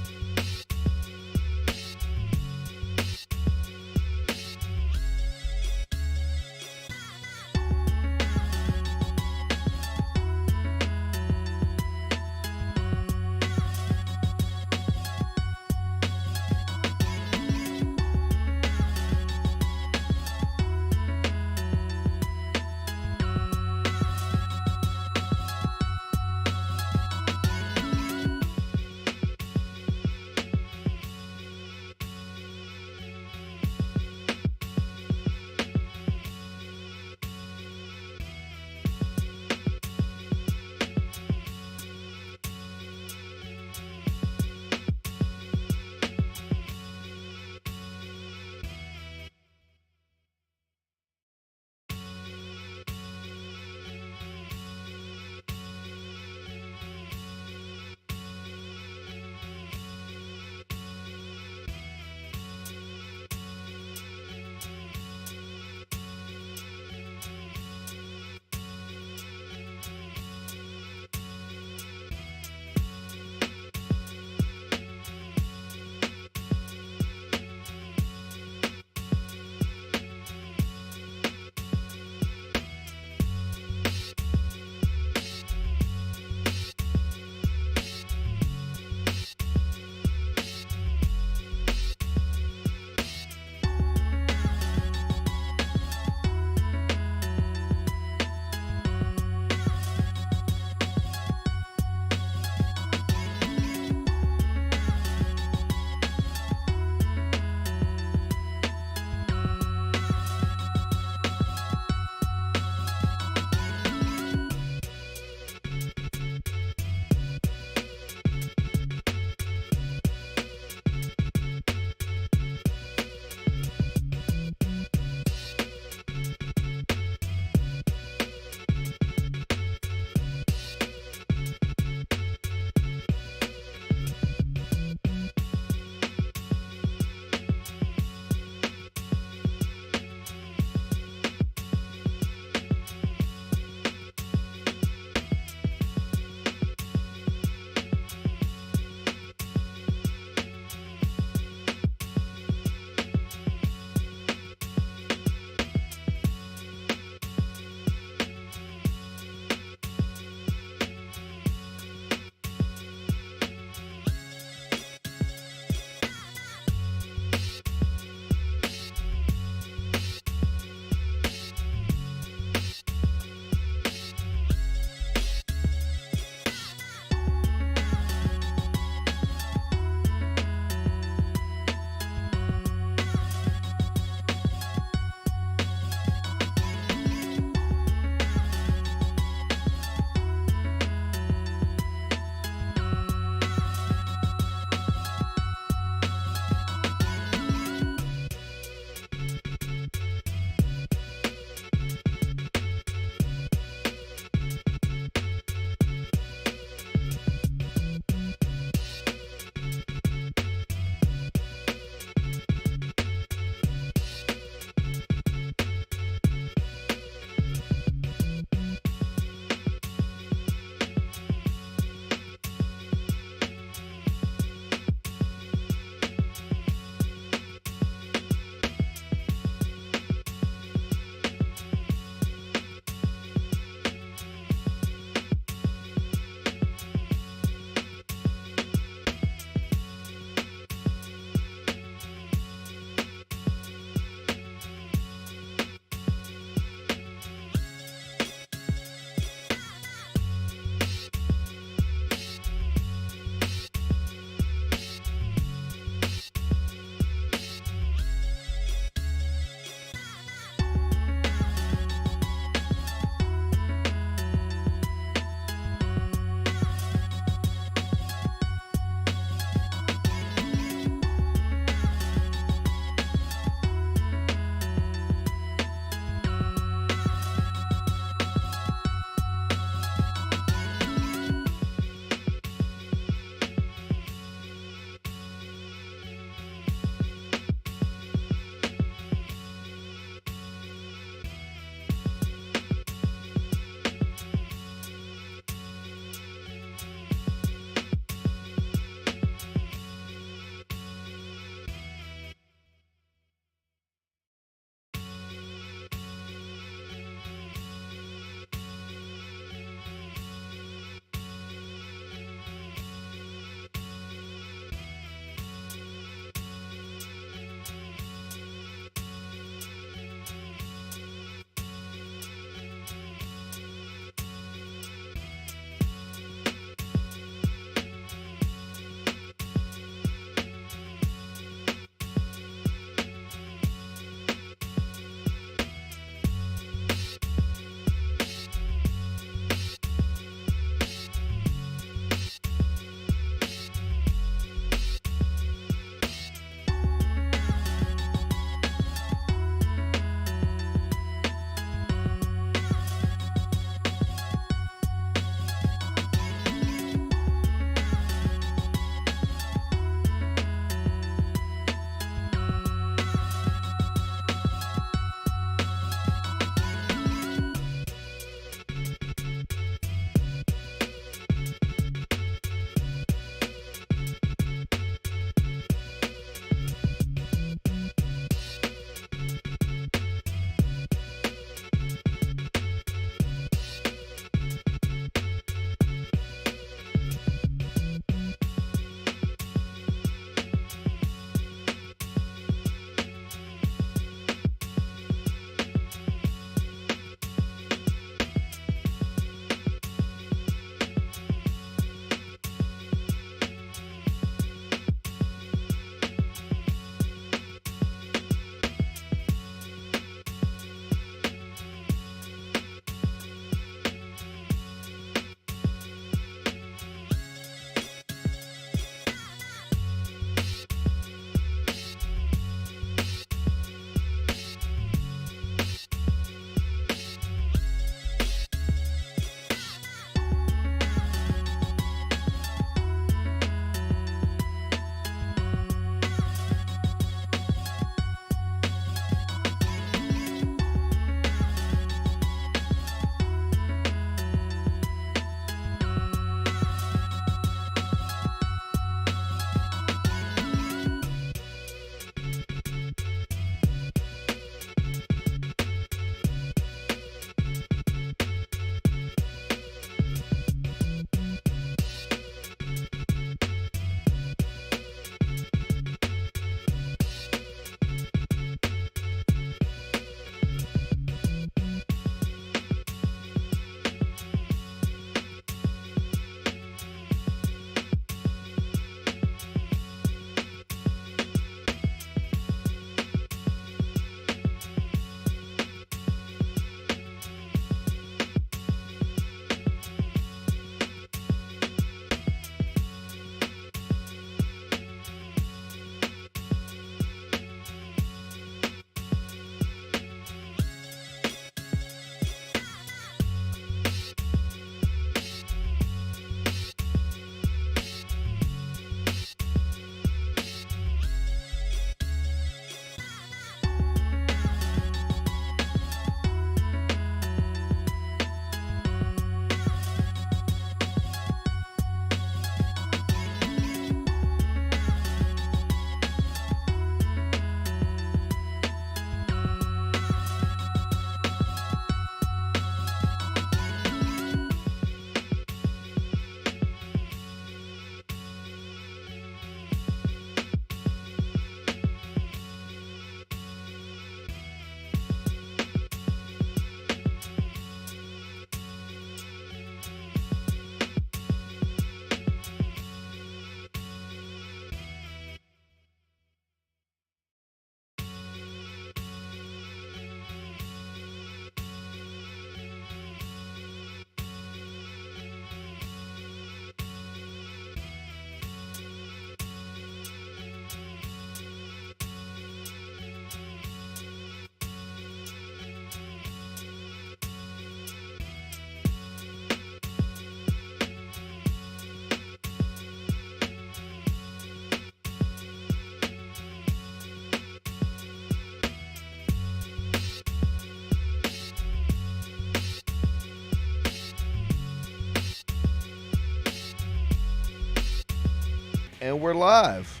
Speaker 6: And we're live.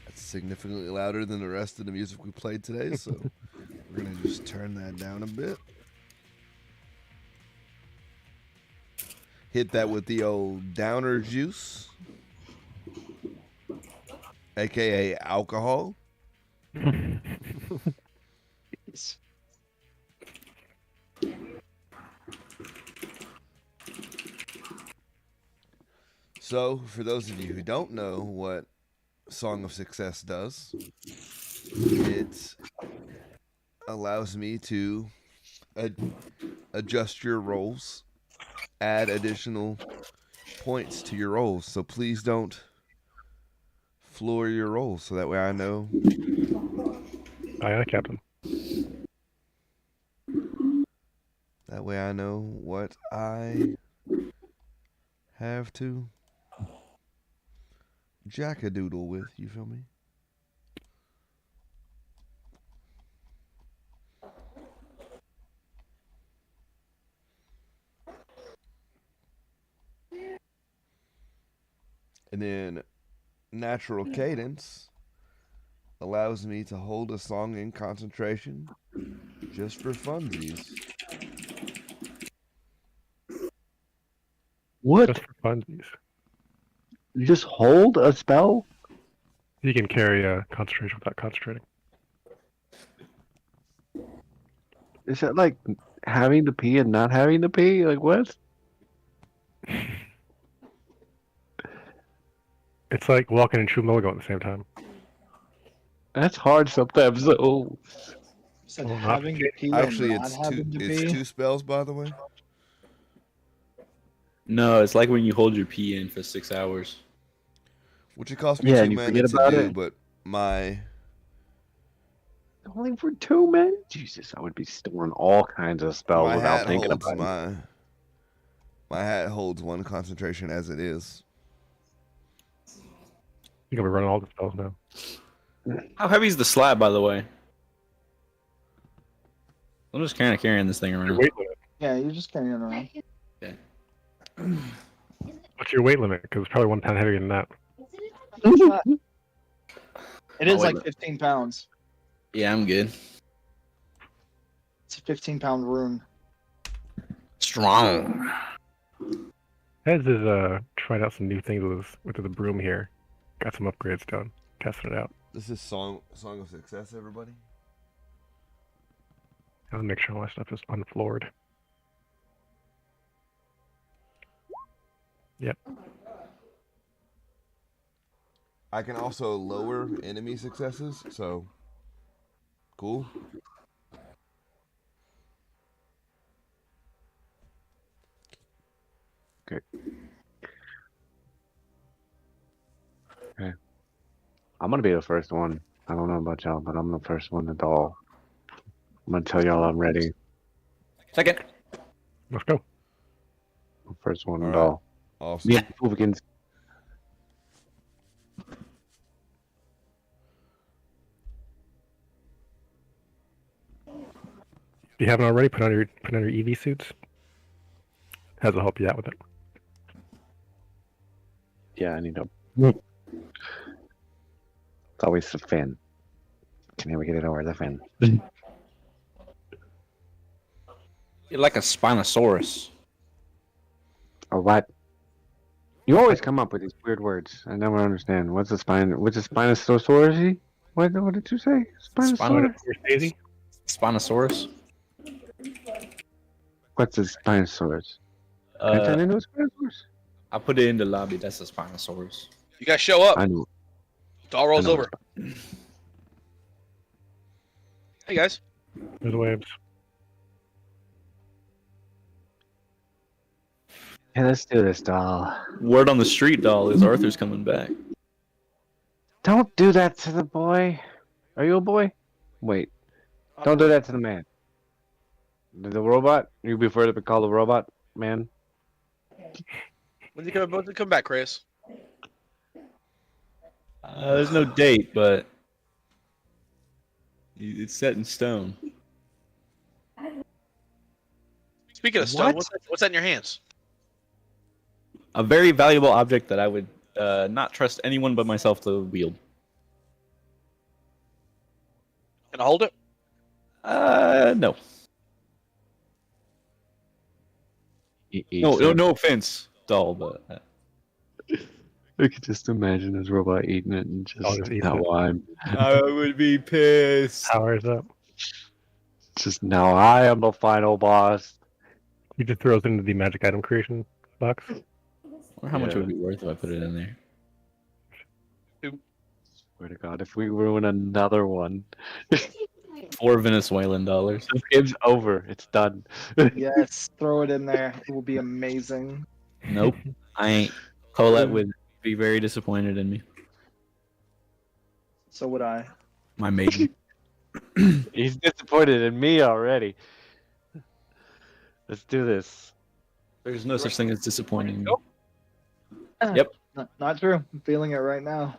Speaker 6: That's significantly louder than the rest of the music we played today, so we're going to just turn that down a bit. Hit that with the old downer juice, aka alcohol. So, for those of you who don't know what Song of Success does, it allows me to adjust your rolls, add additional points to your rolls. So please don't floor your rolls, so that way I know.
Speaker 3: Aye, aye, Captain.
Speaker 6: That way I know what I have to jack-a-doodle with, you feel me? And then natural cadence allows me to hold a song in concentration just for funsies.
Speaker 1: What?
Speaker 3: Just for funsies.
Speaker 1: You just hold a spell?
Speaker 3: You can carry a concentration without concentrating.
Speaker 1: Is that like having to pee and not having to pee? Like what?
Speaker 3: It's like walking and chewing logo at the same time.
Speaker 1: That's hard sometimes. So
Speaker 4: Said
Speaker 3: Well, not
Speaker 4: having to pee
Speaker 6: Actually,
Speaker 4: and not having to
Speaker 6: it's
Speaker 4: pee.
Speaker 6: two spells, by the way.
Speaker 8: No, it's like when you hold your pee in for 6 hours.
Speaker 6: Which it cost me
Speaker 1: Yeah,
Speaker 6: 2
Speaker 1: and you
Speaker 6: mana
Speaker 1: forget
Speaker 6: to
Speaker 1: about
Speaker 6: do,
Speaker 1: it?
Speaker 6: but my
Speaker 1: only for 2 men? Jesus, I would be storing all kinds of spells
Speaker 6: my
Speaker 1: without
Speaker 6: hat
Speaker 1: thinking
Speaker 6: holds
Speaker 1: about it.
Speaker 6: my hat holds 1 concentration as it is.
Speaker 3: You're gonna be running all the spells now.
Speaker 8: How heavy is the slab, by the way? I'm just kind of carrying this thing
Speaker 3: Your
Speaker 8: around.
Speaker 3: weight limit.
Speaker 4: Yeah, you're just carrying it around.
Speaker 3: What's your weight limit? Because it's probably 1 pound heavier than that.
Speaker 4: It is
Speaker 8: Oh,
Speaker 4: like
Speaker 8: wait.
Speaker 4: 15 pounds.
Speaker 8: Yeah, I'm good.
Speaker 4: It's a 15-pound rune.
Speaker 8: Strong.
Speaker 3: Hez is trying out some new things with the broom here. Got some upgrades done. Testing it out.
Speaker 6: This is Song of Success, everybody.
Speaker 3: I'll make sure all my stuff is unfloored. Yep.
Speaker 6: I can also lower enemy successes, so cool.
Speaker 1: Okay. Okay. I'm gonna be the first one. I don't know about y'all, but I'm the first one to doll. I'm gonna tell y'all I'm ready.
Speaker 8: Second.
Speaker 3: Let's go.
Speaker 1: First one to
Speaker 6: All right.
Speaker 1: doll.
Speaker 6: Awesome.
Speaker 1: Me and Hooligans.
Speaker 3: If you haven't already, put on your EV suits. Hez will help you out with it.
Speaker 1: Yeah, I need to. It's always the fin. Can never get it over the fin.
Speaker 8: You're like a Spinosaurus.
Speaker 1: Or what? You always come up with these weird words. I never understand. What's a spine? What's a Spinosaurus? What did you say? Spinosaurus?
Speaker 3: Daisy?
Speaker 8: Spinosaurus?
Speaker 1: What's a Spinosaurus? Can I turn into a Spinosaurus?
Speaker 8: I put it in the lobby. That's a Spinosaurus.
Speaker 5: You guys show up.
Speaker 1: I know.
Speaker 5: Doll rolls
Speaker 1: I know
Speaker 5: over. Hey guys.
Speaker 3: There's waves.
Speaker 1: Yeah, let's do this, doll.
Speaker 8: Word on the street, doll, is Arthur's coming back.
Speaker 1: Don't do that to the boy. Are you a boy? Wait. Don't do that to the man. The robot? You prefer to be called a robot, man?
Speaker 5: When's he come back, Chris?
Speaker 8: There's no date, but it's set in stone.
Speaker 5: Speaking of stone,
Speaker 1: What?
Speaker 5: what's that in your hands?
Speaker 8: A very valuable object that I would not trust anyone but myself to wield.
Speaker 5: Can I hold it?
Speaker 8: No.
Speaker 1: He
Speaker 8: No,
Speaker 1: eats
Speaker 8: no,
Speaker 1: it.
Speaker 8: no offense, doll, but
Speaker 1: I could just imagine this robot eating it and
Speaker 3: I'll
Speaker 1: just
Speaker 3: just eat
Speaker 1: now
Speaker 3: it.
Speaker 1: I'm
Speaker 8: I would be pissed.
Speaker 3: Powers up.
Speaker 1: just now I am the final boss.
Speaker 3: He just throws it into the magic item creation box.
Speaker 8: Or how much
Speaker 1: Yeah.
Speaker 8: it would be worth if I put it in there.
Speaker 1: Swear to God, if we ruin another one,
Speaker 8: $4 Venezuelan dollars.
Speaker 1: this game's over. It's done.
Speaker 4: Yes, throw it in there. It will be amazing.
Speaker 8: Nope. I ain't. Colette would be very disappointed in me.
Speaker 4: So would I.
Speaker 8: My maiden.
Speaker 1: He's disappointed in me already. Let's do this.
Speaker 8: There's no such thing as disappointing me.
Speaker 5: Nope.
Speaker 8: Yep.
Speaker 4: Not true. I'm feeling it right now.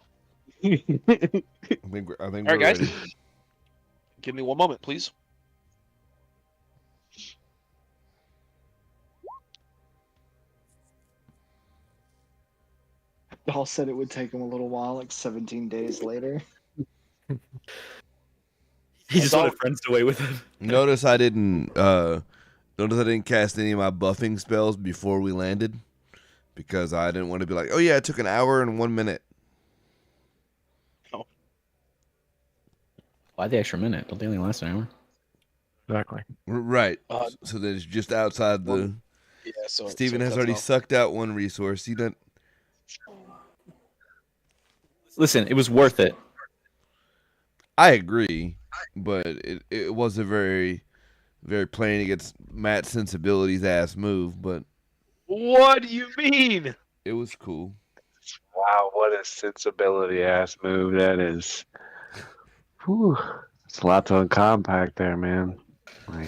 Speaker 6: I think
Speaker 5: All right,
Speaker 6: we're
Speaker 5: guys.
Speaker 6: ready.
Speaker 5: Give me one moment, please.
Speaker 4: Paul said it would take him a little while, like 17 days later.
Speaker 8: He just wanted friends to wait with him.
Speaker 6: Notice I didn't cast any of my buffing spells before we landed because I didn't want to be like, oh yeah, it took an hour and 1 minute.
Speaker 8: Why the extra minute? Don't they only last an hour?
Speaker 3: Exactly.
Speaker 6: Right.
Speaker 5: Uh,
Speaker 6: So that it's just outside the.
Speaker 5: Yeah, so
Speaker 6: Steven
Speaker 5: so
Speaker 6: has
Speaker 5: that's
Speaker 6: already
Speaker 5: all.
Speaker 6: sucked out one resource. He done.
Speaker 8: Listen, it was worth it.
Speaker 6: I agree, but it was a very, very playing against Matt's sensibilities ass move, but
Speaker 5: What do you mean?
Speaker 6: it was cool.
Speaker 1: Wow, what a sensibility ass move that is. Whew. It's a lot to uncompact there, man. Like,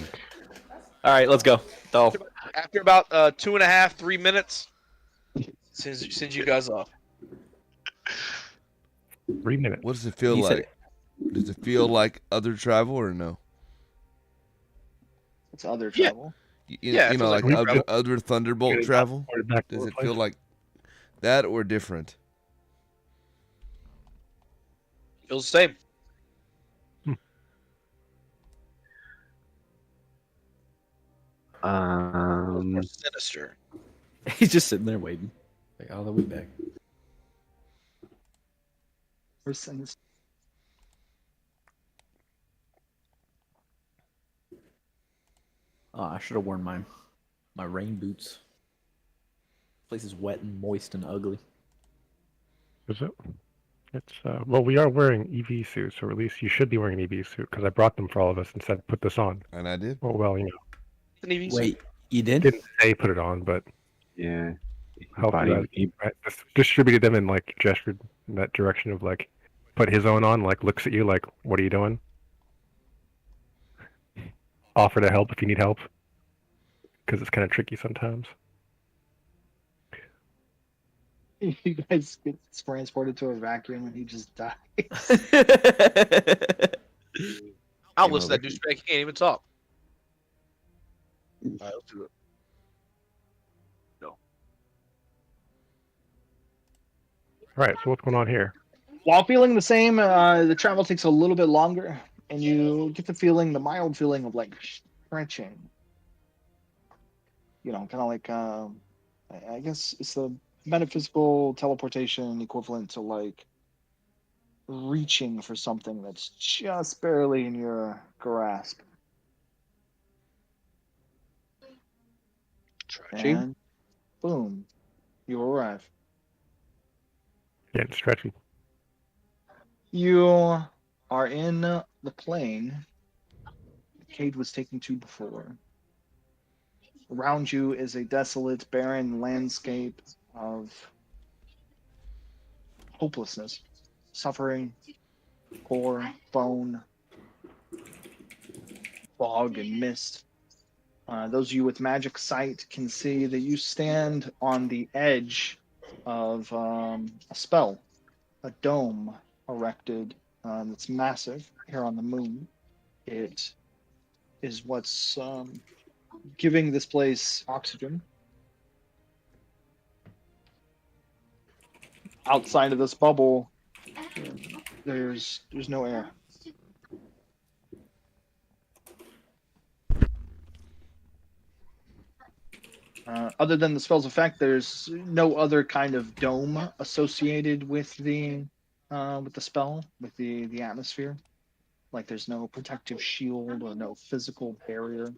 Speaker 8: All right, let's go. Doll.
Speaker 5: After about 2.5, 3 minutes, sends you guys off.
Speaker 3: 3 minutes.
Speaker 6: What does it feel
Speaker 8: He said
Speaker 6: like? Does it feel like other travel or no?
Speaker 4: It's other
Speaker 5: Yeah.
Speaker 4: travel.
Speaker 5: Yeah, it
Speaker 6: You know,
Speaker 5: feels
Speaker 6: like
Speaker 5: like
Speaker 6: other,
Speaker 3: travel.
Speaker 6: other Thunderbolt
Speaker 3: Getting
Speaker 6: travel.
Speaker 3: transported back to
Speaker 6: Does
Speaker 3: the
Speaker 6: it
Speaker 3: place.
Speaker 6: feel like that or different?
Speaker 5: Feels the same.
Speaker 1: um,
Speaker 5: Sinister.
Speaker 8: He's just sitting there waiting. Like, oh, they'll be back.
Speaker 4: Persons.
Speaker 8: Oh, I should have worn my rain boots. Place is wet and moist and ugly.
Speaker 3: Is it? It's well, we are wearing EV suits, or at least you should be wearing an EV suit because I brought them for all of us and said put this on.
Speaker 6: And I did.
Speaker 3: Well, you know,
Speaker 5: An EV suit.
Speaker 8: Wait, you did?
Speaker 3: didn't say put it on, but
Speaker 1: yeah.
Speaker 3: helped
Speaker 1: Body-
Speaker 3: that. I just distributed them and like gestured in that direction of like put his own on, like looks at you like, what are you doing? Offer to help if you need help, because it's kind of tricky sometimes.
Speaker 4: You guys get transported to a vacuum and he just dies.
Speaker 5: I'll
Speaker 6: You
Speaker 5: listen
Speaker 6: know,
Speaker 5: to that douchebag. He can't even talk. All right, let's do it.
Speaker 3: All right, so what's going on here?
Speaker 4: While feeling the same, the travel takes a little bit longer, and you get the mild feeling of like stretching. You know, kind of like, I guess it's the metaphysical teleportation equivalent to like reaching for something that's just barely in your grasp.
Speaker 1: Stretching?
Speaker 4: And boom, you arrive.
Speaker 3: Yeah, it's stretchy.
Speaker 4: You are in the plane Cade was taken to before. Around you is a desolate, barren landscape of hopelessness, suffering, gore, bone, fog, and mist. Those of you with magic sight can see that you stand on the edge of a spell, a dome erected that's massive here on the moon. It is what's giving this place oxygen. outside of this bubble, there's no air. Other than the spell's effect, there's no other kind of dome associated with the spell, with the atmosphere. Like there's no protective shield or no physical barrier.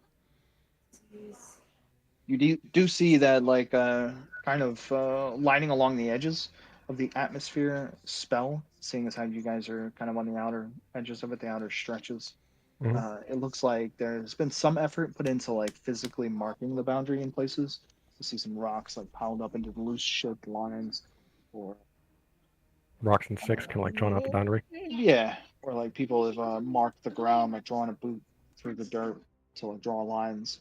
Speaker 4: You do see that like kind of lining along the edges of the atmosphere spell, seeing as how you guys are kind of on the outer edges of it, the outer stretches. It looks like there's been some effort put into like physically marking the boundary in places. You see some rocks like piled up into loose shaped lines, or
Speaker 3: Rocks and sticks kind of like drawn out the boundary.
Speaker 4: yeah, or like people have marked the ground, like drawing a boot through the dirt to like draw lines.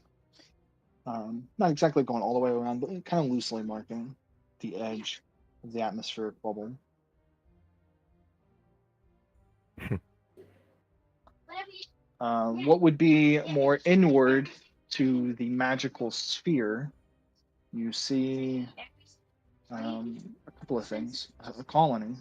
Speaker 4: Not exactly going all the way around, but kind of loosely marking the edge of the atmospheric bubble. What would be more inward to the magical sphere? You see a couple of things. A colony.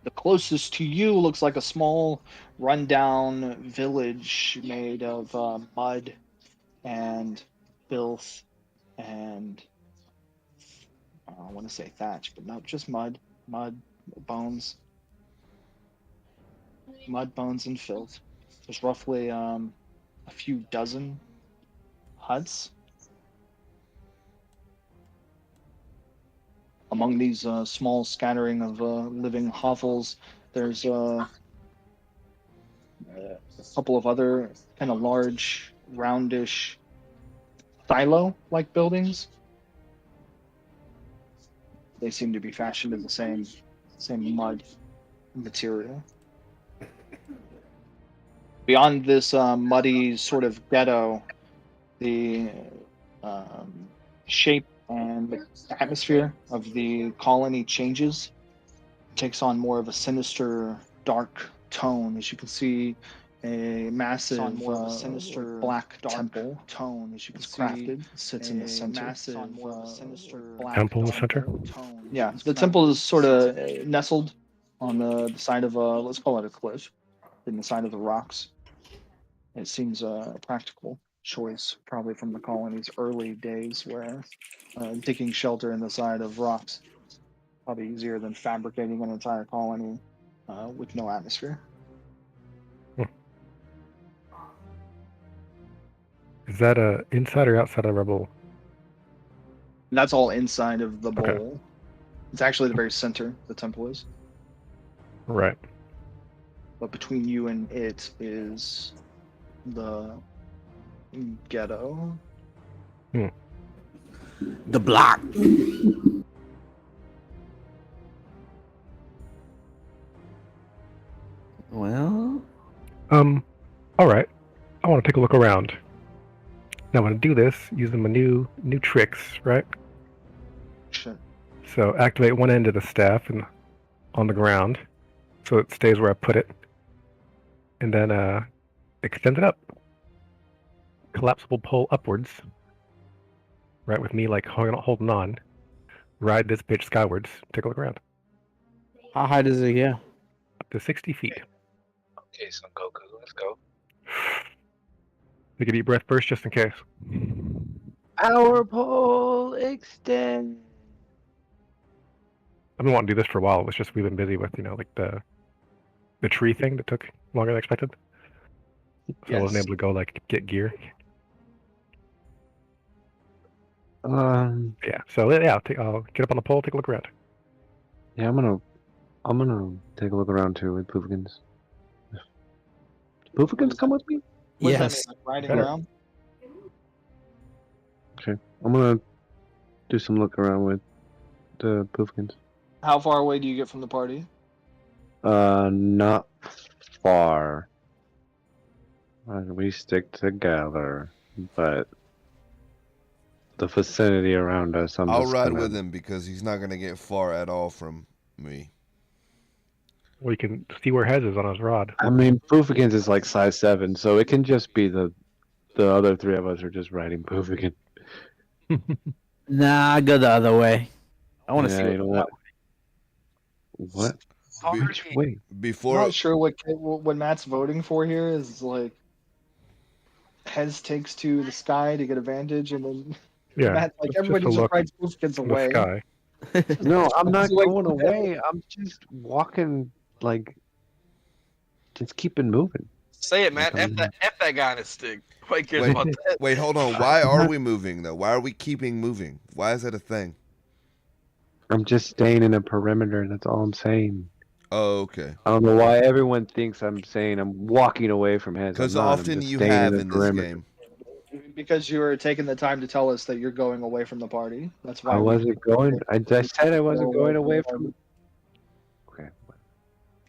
Speaker 4: The closest to you looks like a small, rundown village made of mud and filth and I want to say thatch, but no, just mud, bones, and filth. There's roughly a few dozen huts. Among these small scattering of living hovels, there's a couple of other kind of large, roundish, silo-like buildings. They seem to be fashioned in the same mud material. Beyond this muddy sort of ghetto, the shape and the atmosphere of the colony changes. It takes on more of a sinister, dark tone. As you can see, a massive, sinister black temple tone. As you can see, crafted, sits in the center. Massive, sinister black
Speaker 3: Temple in the center?
Speaker 4: Yeah, the temple is sort of nestled on the side of let's call it a cliff, in the side of the rocks. It seems a practical choice, probably from the colony's early days, where digging shelter in the side of rocks probably easier than fabricating an entire colony with no atmosphere.
Speaker 3: Is that inside or outside of the rubble?
Speaker 4: And that's all inside of the bowl.
Speaker 3: Okay.
Speaker 4: It's actually the very center the temple is.
Speaker 3: Right.
Speaker 4: But between you and it is the ghetto.
Speaker 2: The block. Well,
Speaker 3: all right. I want to take a look around. Now, when I do this, using my new tricks, right?
Speaker 4: Sure.
Speaker 3: So activate one end of the staff and on the ground, so it stays where I put it, and then extend it up. Collapsible pole upwards. Right, with me like holding on. Ride this bitch skywards. Take a look around.
Speaker 2: how high does it go?
Speaker 3: Up to 60 feet.
Speaker 1: Okay, Son Goku, let's go.
Speaker 3: Take a deep breath first, just in case.
Speaker 1: Our pole extend.
Speaker 3: I've been wanting to do this for a while. It's just we've been busy with, like the tree thing that took longer than expected. So I wasn't able to go get gear. Yeah. So yeah, I'll get up on the pole, take a look around.
Speaker 1: Yeah, I'm gonna take a look around too with Poofkins. Poofkins come with me?
Speaker 4: What does that
Speaker 2: Yes.
Speaker 4: mean, like riding
Speaker 3: Better.
Speaker 4: around?
Speaker 1: Okay, I'm gonna do some look around with the Poofkins.
Speaker 4: How far away do you get from the party?
Speaker 1: Not far. We stick together, but the vicinity around us,
Speaker 6: I'll ride with him because he's not gonna get far at all from me.
Speaker 3: Well, you can see where Hez is on his rod.
Speaker 1: I mean, Poofkins is like size 7, so it can just be the other three of us are just riding Poofikin.
Speaker 2: Nah, I go the other way. I want to
Speaker 1: Yeah,
Speaker 2: see
Speaker 1: you know
Speaker 2: what.
Speaker 1: What?
Speaker 6: Be-
Speaker 1: Which way?
Speaker 4: I'm
Speaker 6: before
Speaker 4: not sure what Matt's voting for here is like Hez takes to the sky to get advantage, and then
Speaker 3: Yeah,
Speaker 4: Matt like
Speaker 3: just
Speaker 4: everybody
Speaker 3: a
Speaker 4: just
Speaker 3: look
Speaker 4: rides both gets
Speaker 3: in the
Speaker 4: away.
Speaker 3: sky.
Speaker 1: No, I'm not
Speaker 4: Like,
Speaker 1: going away. I'm just walking, like, just keeping moving.
Speaker 5: Say it, man.
Speaker 1: Like, I'm,
Speaker 5: F that guy on his stick. Nobody cares
Speaker 6: Wait.
Speaker 5: about that.
Speaker 6: Wait, hold on. Why are we moving though? Why are we keeping moving? Why is that a thing?
Speaker 1: I'm just staying in a perimeter. That's all I'm saying.
Speaker 6: Oh, okay.
Speaker 1: I don't know why everyone thinks I'm saying I'm walking away from Hez. I'm
Speaker 6: Because
Speaker 1: not. I'm
Speaker 6: often
Speaker 1: just
Speaker 6: you
Speaker 1: staying
Speaker 6: have
Speaker 1: in a
Speaker 6: in this
Speaker 1: perimeter.
Speaker 6: game.
Speaker 4: because you were taking the time to tell us that you're going away from the party. That's why
Speaker 1: I wasn't going. I said I wasn't going away
Speaker 4: from
Speaker 1: from. Okay.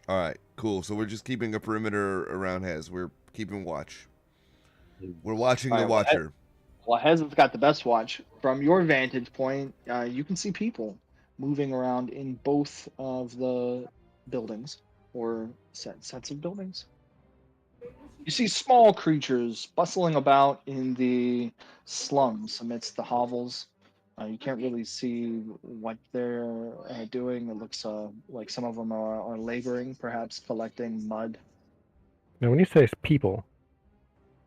Speaker 6: All right, cool. So we're just keeping a perimeter around Hez. We're keeping watch. We're watching the
Speaker 4: Alright, well,
Speaker 6: Watcher.
Speaker 4: Well, Hez has got the best watch. From your vantage point, you can see people moving around in both of the buildings or sets of buildings. You see small creatures bustling about in the slums amidst the hovels. You can't really see what they're doing. It looks like some of them are laboring, perhaps collecting mud.
Speaker 3: Now, when you say it's people,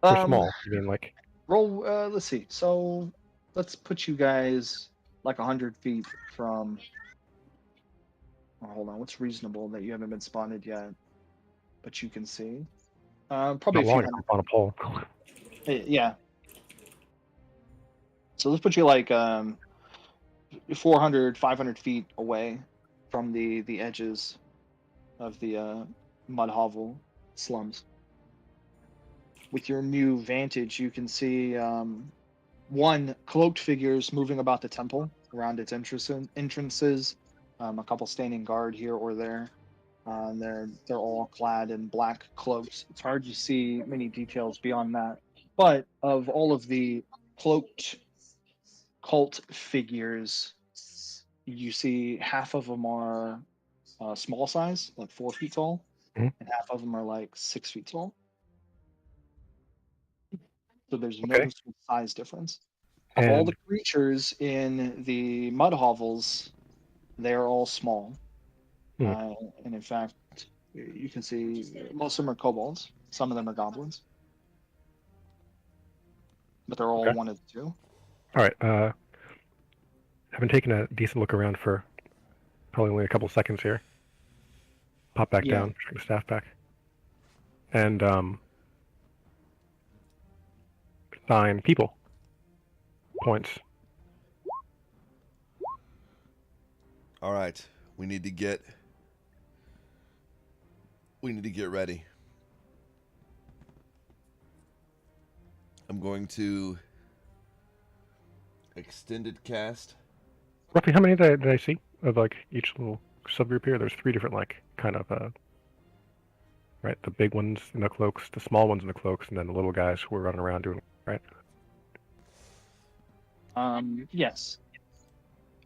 Speaker 3: they're
Speaker 4: Um,
Speaker 3: small. You mean like
Speaker 4: Roll. Let's see. So let's put you guys like 100 feet from. Oh, hold on. What's reasonable that you haven't been spotted yet, but you can see? Probably
Speaker 3: not
Speaker 4: a few
Speaker 3: long enough on a pole?
Speaker 4: Yeah. So let's put you like 400, 500 feet away from the edges of the mud hovel slums. With your new vantage, you can see one cloaked figures moving about the temple around its entrances. A couple standing guard here or there. They're all clad in black cloaks. It's hard to see many details beyond that. But of all of the cloaked cult figures, you see half of them are small size, like 4 feet tall,
Speaker 3: Mhm.
Speaker 4: and half of them are like 6 feet tall. So there's a
Speaker 3: Okay.
Speaker 4: noticeable size difference. Of all
Speaker 3: And
Speaker 4: the creatures in the mud hovels, they're all small.
Speaker 3: Hmm.
Speaker 4: And in fact, you can see most of them are kobolds. Some of them are goblins. But they're all
Speaker 3: Okay.
Speaker 4: one of the two.
Speaker 3: all right, I've been taking a decent look around for probably only a couple seconds here. Pop back
Speaker 4: Yeah.
Speaker 3: down, bring the staff back, and sign people points.
Speaker 6: All right, we need to get ready. I'm going to extended cast.
Speaker 3: Roughly, how many did I see of like each little subgroup here? There's 3 different like kind of right, the big ones in the cloaks, the small ones in the cloaks, and then the little guys who are running around doing right.
Speaker 4: Yes.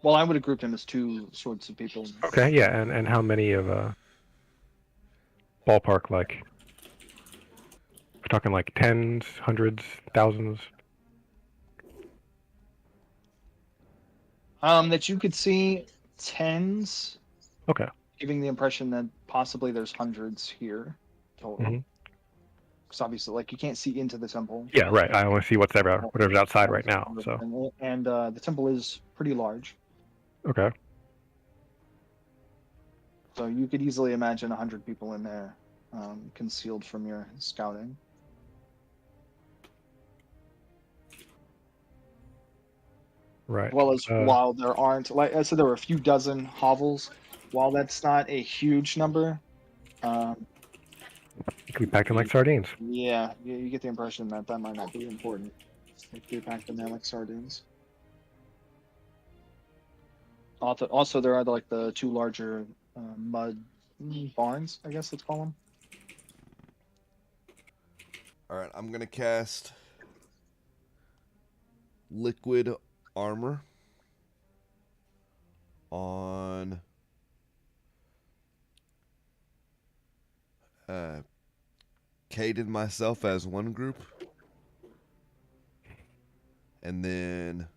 Speaker 4: Well, I would have grouped them as two sorts of people.
Speaker 3: Okay, yeah, and how many of ballpark like? We're talking like tens, hundreds, thousands.
Speaker 4: That you could see tens,
Speaker 3: Okay.
Speaker 4: giving the impression that possibly there's hundreds here total.
Speaker 3: Mhm.
Speaker 4: Because obviously, like you can't see into the temple.
Speaker 3: Yeah, right. I only see whatever's outside right now. So
Speaker 4: And the temple is pretty large,
Speaker 3: okay.
Speaker 4: so you could easily imagine 100 people in there, concealed from your scouting.
Speaker 3: Right.
Speaker 4: As well as while there aren't, like I said, there were a few dozen hovels. While that's not a huge number,
Speaker 3: It could be packed in like sardines.
Speaker 4: yeah, you get the impression that that might not be important. If they packed in there like sardines. Also, there are like the 2 larger mud barns, I guess let's call them.
Speaker 6: All right, I'm gonna cast liquid armor on Kate and myself as one group, and then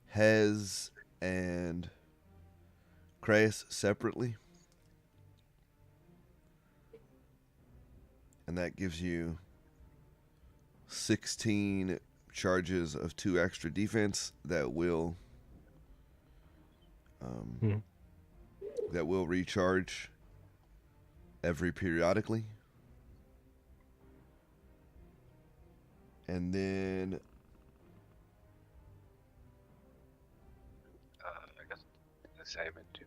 Speaker 6: Hez and Kraus separately. And that gives you 16 charges of 2 extra defense that will recharge every periodically. And then
Speaker 1: I guess the same into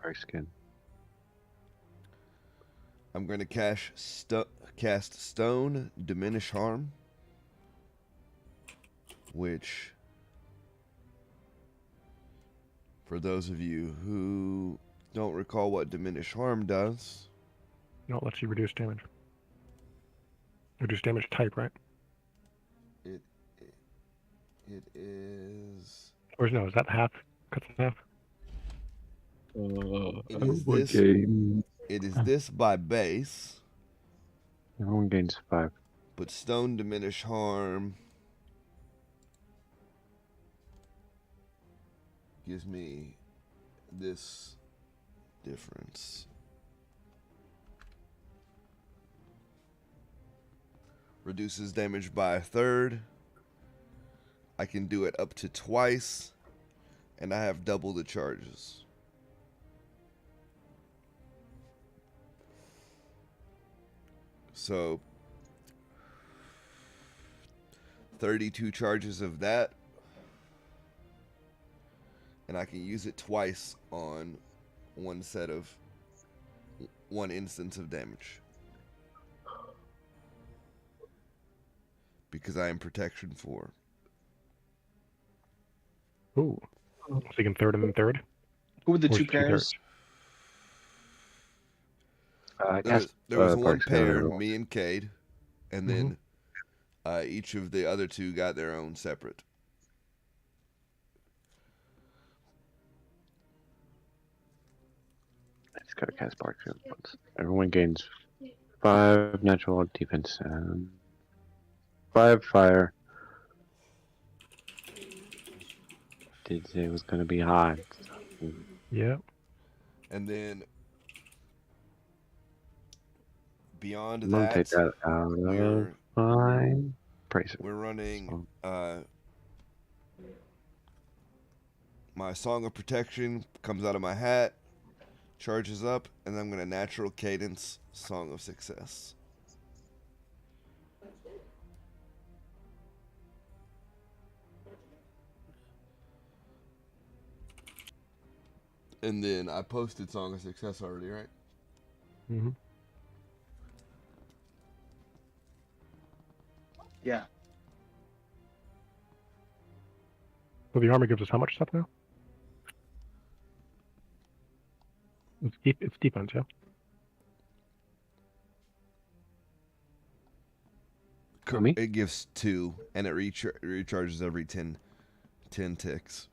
Speaker 1: Dark Skin.
Speaker 6: I'm going to cast Stone Diminish Harm, which, for those of you who don't recall what Diminish Harm does,
Speaker 3: No, it lets you reduce damage. Reduce damage type, right?
Speaker 6: it is.
Speaker 3: Or no, is that half? Cuts in half?
Speaker 6: It is this. It is this by base.
Speaker 1: Everyone gains 5.
Speaker 6: But Stone Diminish Harm gives me this difference. Reduces damage by 1/3. I can do it up to twice, and I have double the charges. So 32 charges of that, and I can use it twice on one instance of damage, because I am protection 4.
Speaker 3: Ooh. So you can third and then third?
Speaker 4: Who were the
Speaker 3: Or
Speaker 4: two
Speaker 3: two
Speaker 4: pairs?
Speaker 6: There was one
Speaker 1: Dark Skin
Speaker 6: pair,
Speaker 1: everyone.
Speaker 6: me and Cade, and then each of the other two got their own separate.
Speaker 1: I just gotta cast Bark Skin once. Everyone gains 5 natural defense and 5 fire. Did say it was gonna be hot.
Speaker 3: Yeah.
Speaker 6: And then beyond
Speaker 1: I'm gonna take
Speaker 6: that,
Speaker 1: that out of
Speaker 6: we're
Speaker 1: mine. Praise it.
Speaker 6: we're running my Song of Protection comes out of my hat, charges up, and I'm gonna natural cadence Song of Success. And then I posted Song of Success already, right?
Speaker 3: Mm-hmm.
Speaker 4: Yeah.
Speaker 3: So the armor gives us how much stuff now? It's defense, yeah?
Speaker 1: Me?
Speaker 6: It gives 2, and it recharges every 10 ticks.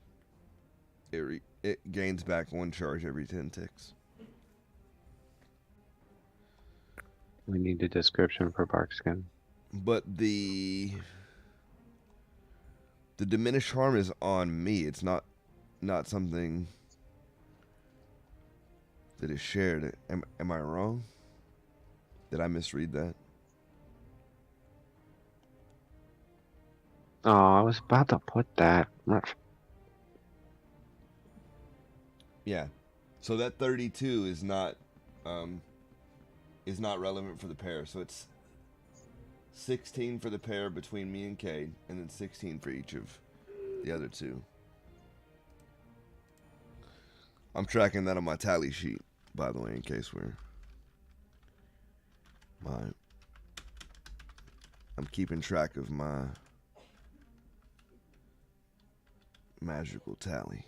Speaker 6: It gains back 1 charge every 10 ticks.
Speaker 1: We need a description for Bark Skin.
Speaker 6: But the diminished harm is on me. It's not something that is shared. Am I wrong? Did I misread that?
Speaker 1: Oh, I was about to put that.
Speaker 6: Yeah. So that 32 is not relevant for the pair. So it's 16 for the pair between me and Cade, and then 16 for each of the other two. I'm tracking that on my tally sheet, by the way, in case I'm keeping track of my magical tally.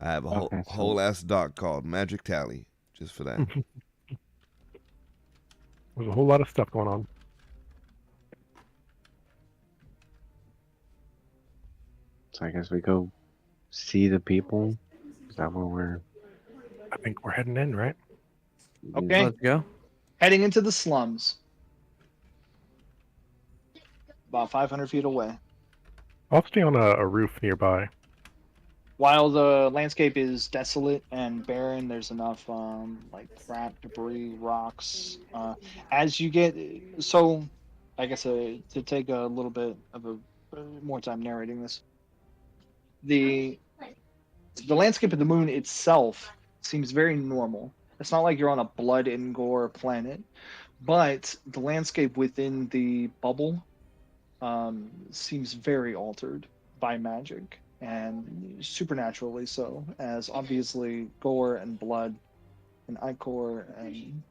Speaker 6: I have a whole ass doc called Magic Tally just for that.
Speaker 3: There's a whole lot of stuff going on.
Speaker 1: So I guess we go see the people. Is that where we're?
Speaker 3: I think we're heading in, right?
Speaker 4: Okay.
Speaker 2: Let's go.
Speaker 4: Heading into the slums. About 500 feet away.
Speaker 3: I'll stay on a roof nearby.
Speaker 4: While the landscape is desolate and barren, there's enough like crap, debris, rocks. As you get so, I guess to take a little bit of a more time narrating this, the the landscape of the moon itself seems very normal. It's not like you're on a blood and gore planet, but the landscape within the bubble seems very altered by magic and supernaturally so, as obviously gore and blood and ichor and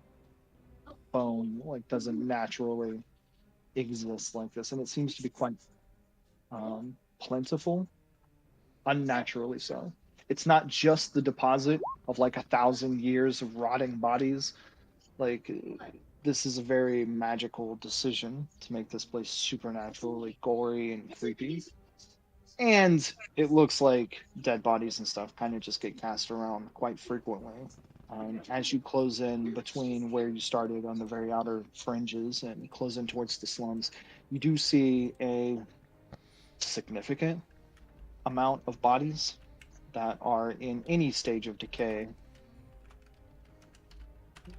Speaker 4: bone like doesn't naturally exist like this, and it seems to be quite plentiful, unnaturally so. It's not just the deposit of like 1,000 years of rotting bodies. Like this is a very magical decision to make this place supernaturally gory and creepy. And it looks like dead bodies and stuff kind of just get cast around quite frequently. As you close in between where you started on the very outer fringes and close in towards the slums, you do see a significant amount of bodies that are in any stage of decay,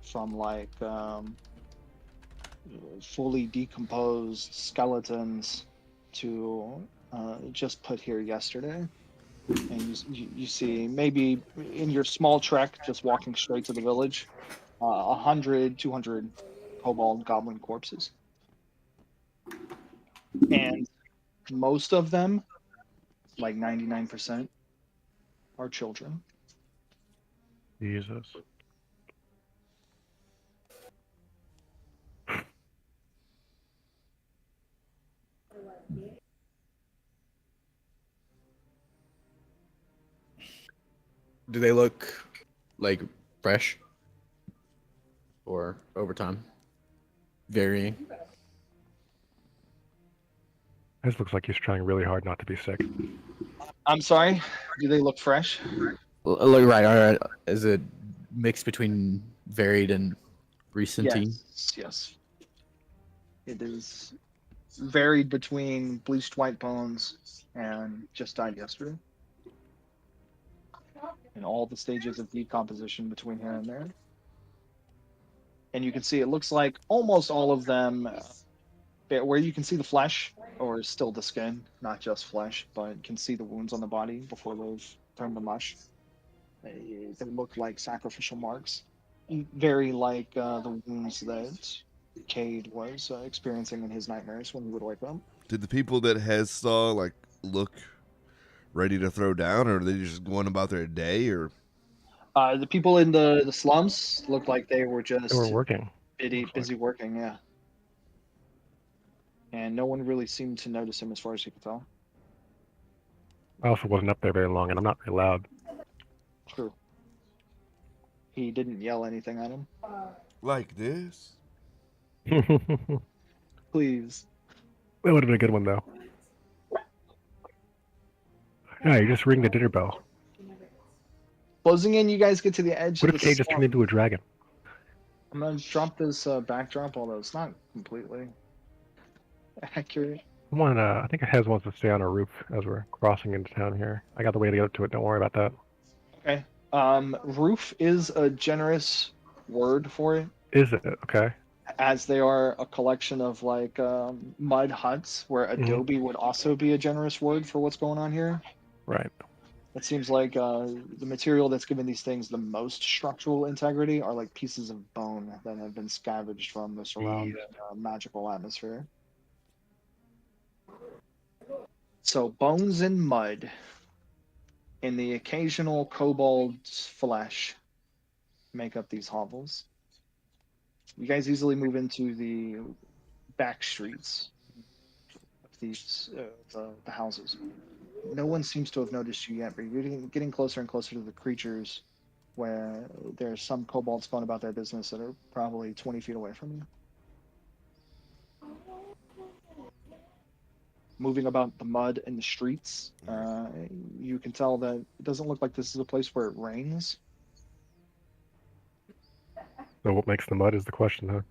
Speaker 4: from like fully decomposed skeletons to just put here yesterday. And you see maybe in your small trek just walking straight to the village 100 200 kobold goblin corpses, and most of them, like 99%, are children.
Speaker 3: Jesus.
Speaker 2: Do they look like fresh or over time? Varying.
Speaker 3: This looks like he's trying really hard not to be sick.
Speaker 4: I'm sorry, do they look fresh?
Speaker 2: Look, right, all right. Is it mixed between varied and recenty?
Speaker 4: Yes, it is varied between bleached white bones and just died yesterday, and all the stages of decomposition between here and there. And you can see it looks like almost all of them, where you can see the flesh, or still the skin, not just flesh, but can see the wounds on the body before they've turned to mush. They look like sacrificial marks, very like the wounds that Cade was experiencing in his nightmares when he would wake up.
Speaker 6: Did the people that Hez saw like look ready to throw down, or are they just going about their day, or?
Speaker 4: The people in the slums looked like they were just
Speaker 3: They were working.
Speaker 4: busy working, yeah. And no one really seemed to notice him as far as you could tell.
Speaker 3: I also wasn't up there very long, and I'm not very loud.
Speaker 4: True. He didn't yell anything at him.
Speaker 6: Like this?
Speaker 3: That
Speaker 4: Please.
Speaker 3: would have been a good one, though. Yeah, you just ring the dinner bell.
Speaker 4: Closing in, you guys get to the edge
Speaker 3: What
Speaker 4: of
Speaker 3: if
Speaker 4: the
Speaker 3: Kay just
Speaker 4: swamp.
Speaker 3: turned into a dragon?
Speaker 4: I'm gonna drop this backdrop, although it's not completely accurate.
Speaker 3: I think Hez wants to stay on our roof as we're crossing into town here. I got the way to get up to it. Don't worry about that.
Speaker 4: Okay. Roof is a generous word for it,
Speaker 3: Is it? Okay.
Speaker 4: as they are a collection of like mud huts, where adobe would also be a generous word for what's going on here.
Speaker 3: Right.
Speaker 4: It seems like the material that's given these things the most structural integrity are like pieces of bone that have been scavenged from the surrounding magical atmosphere. So bones and mud, and the occasional kobold's flesh make up these hovels. You guys easily move into the back streets of these the houses. No one seems to have noticed you yet, but you're getting closer and closer to the creatures, where there's some kobolds going about their business that are probably 20 feet away from you. Moving about the mud and the streets, you can tell that it doesn't look like this is a place where it rains.
Speaker 3: So what makes the mud is the question, huh?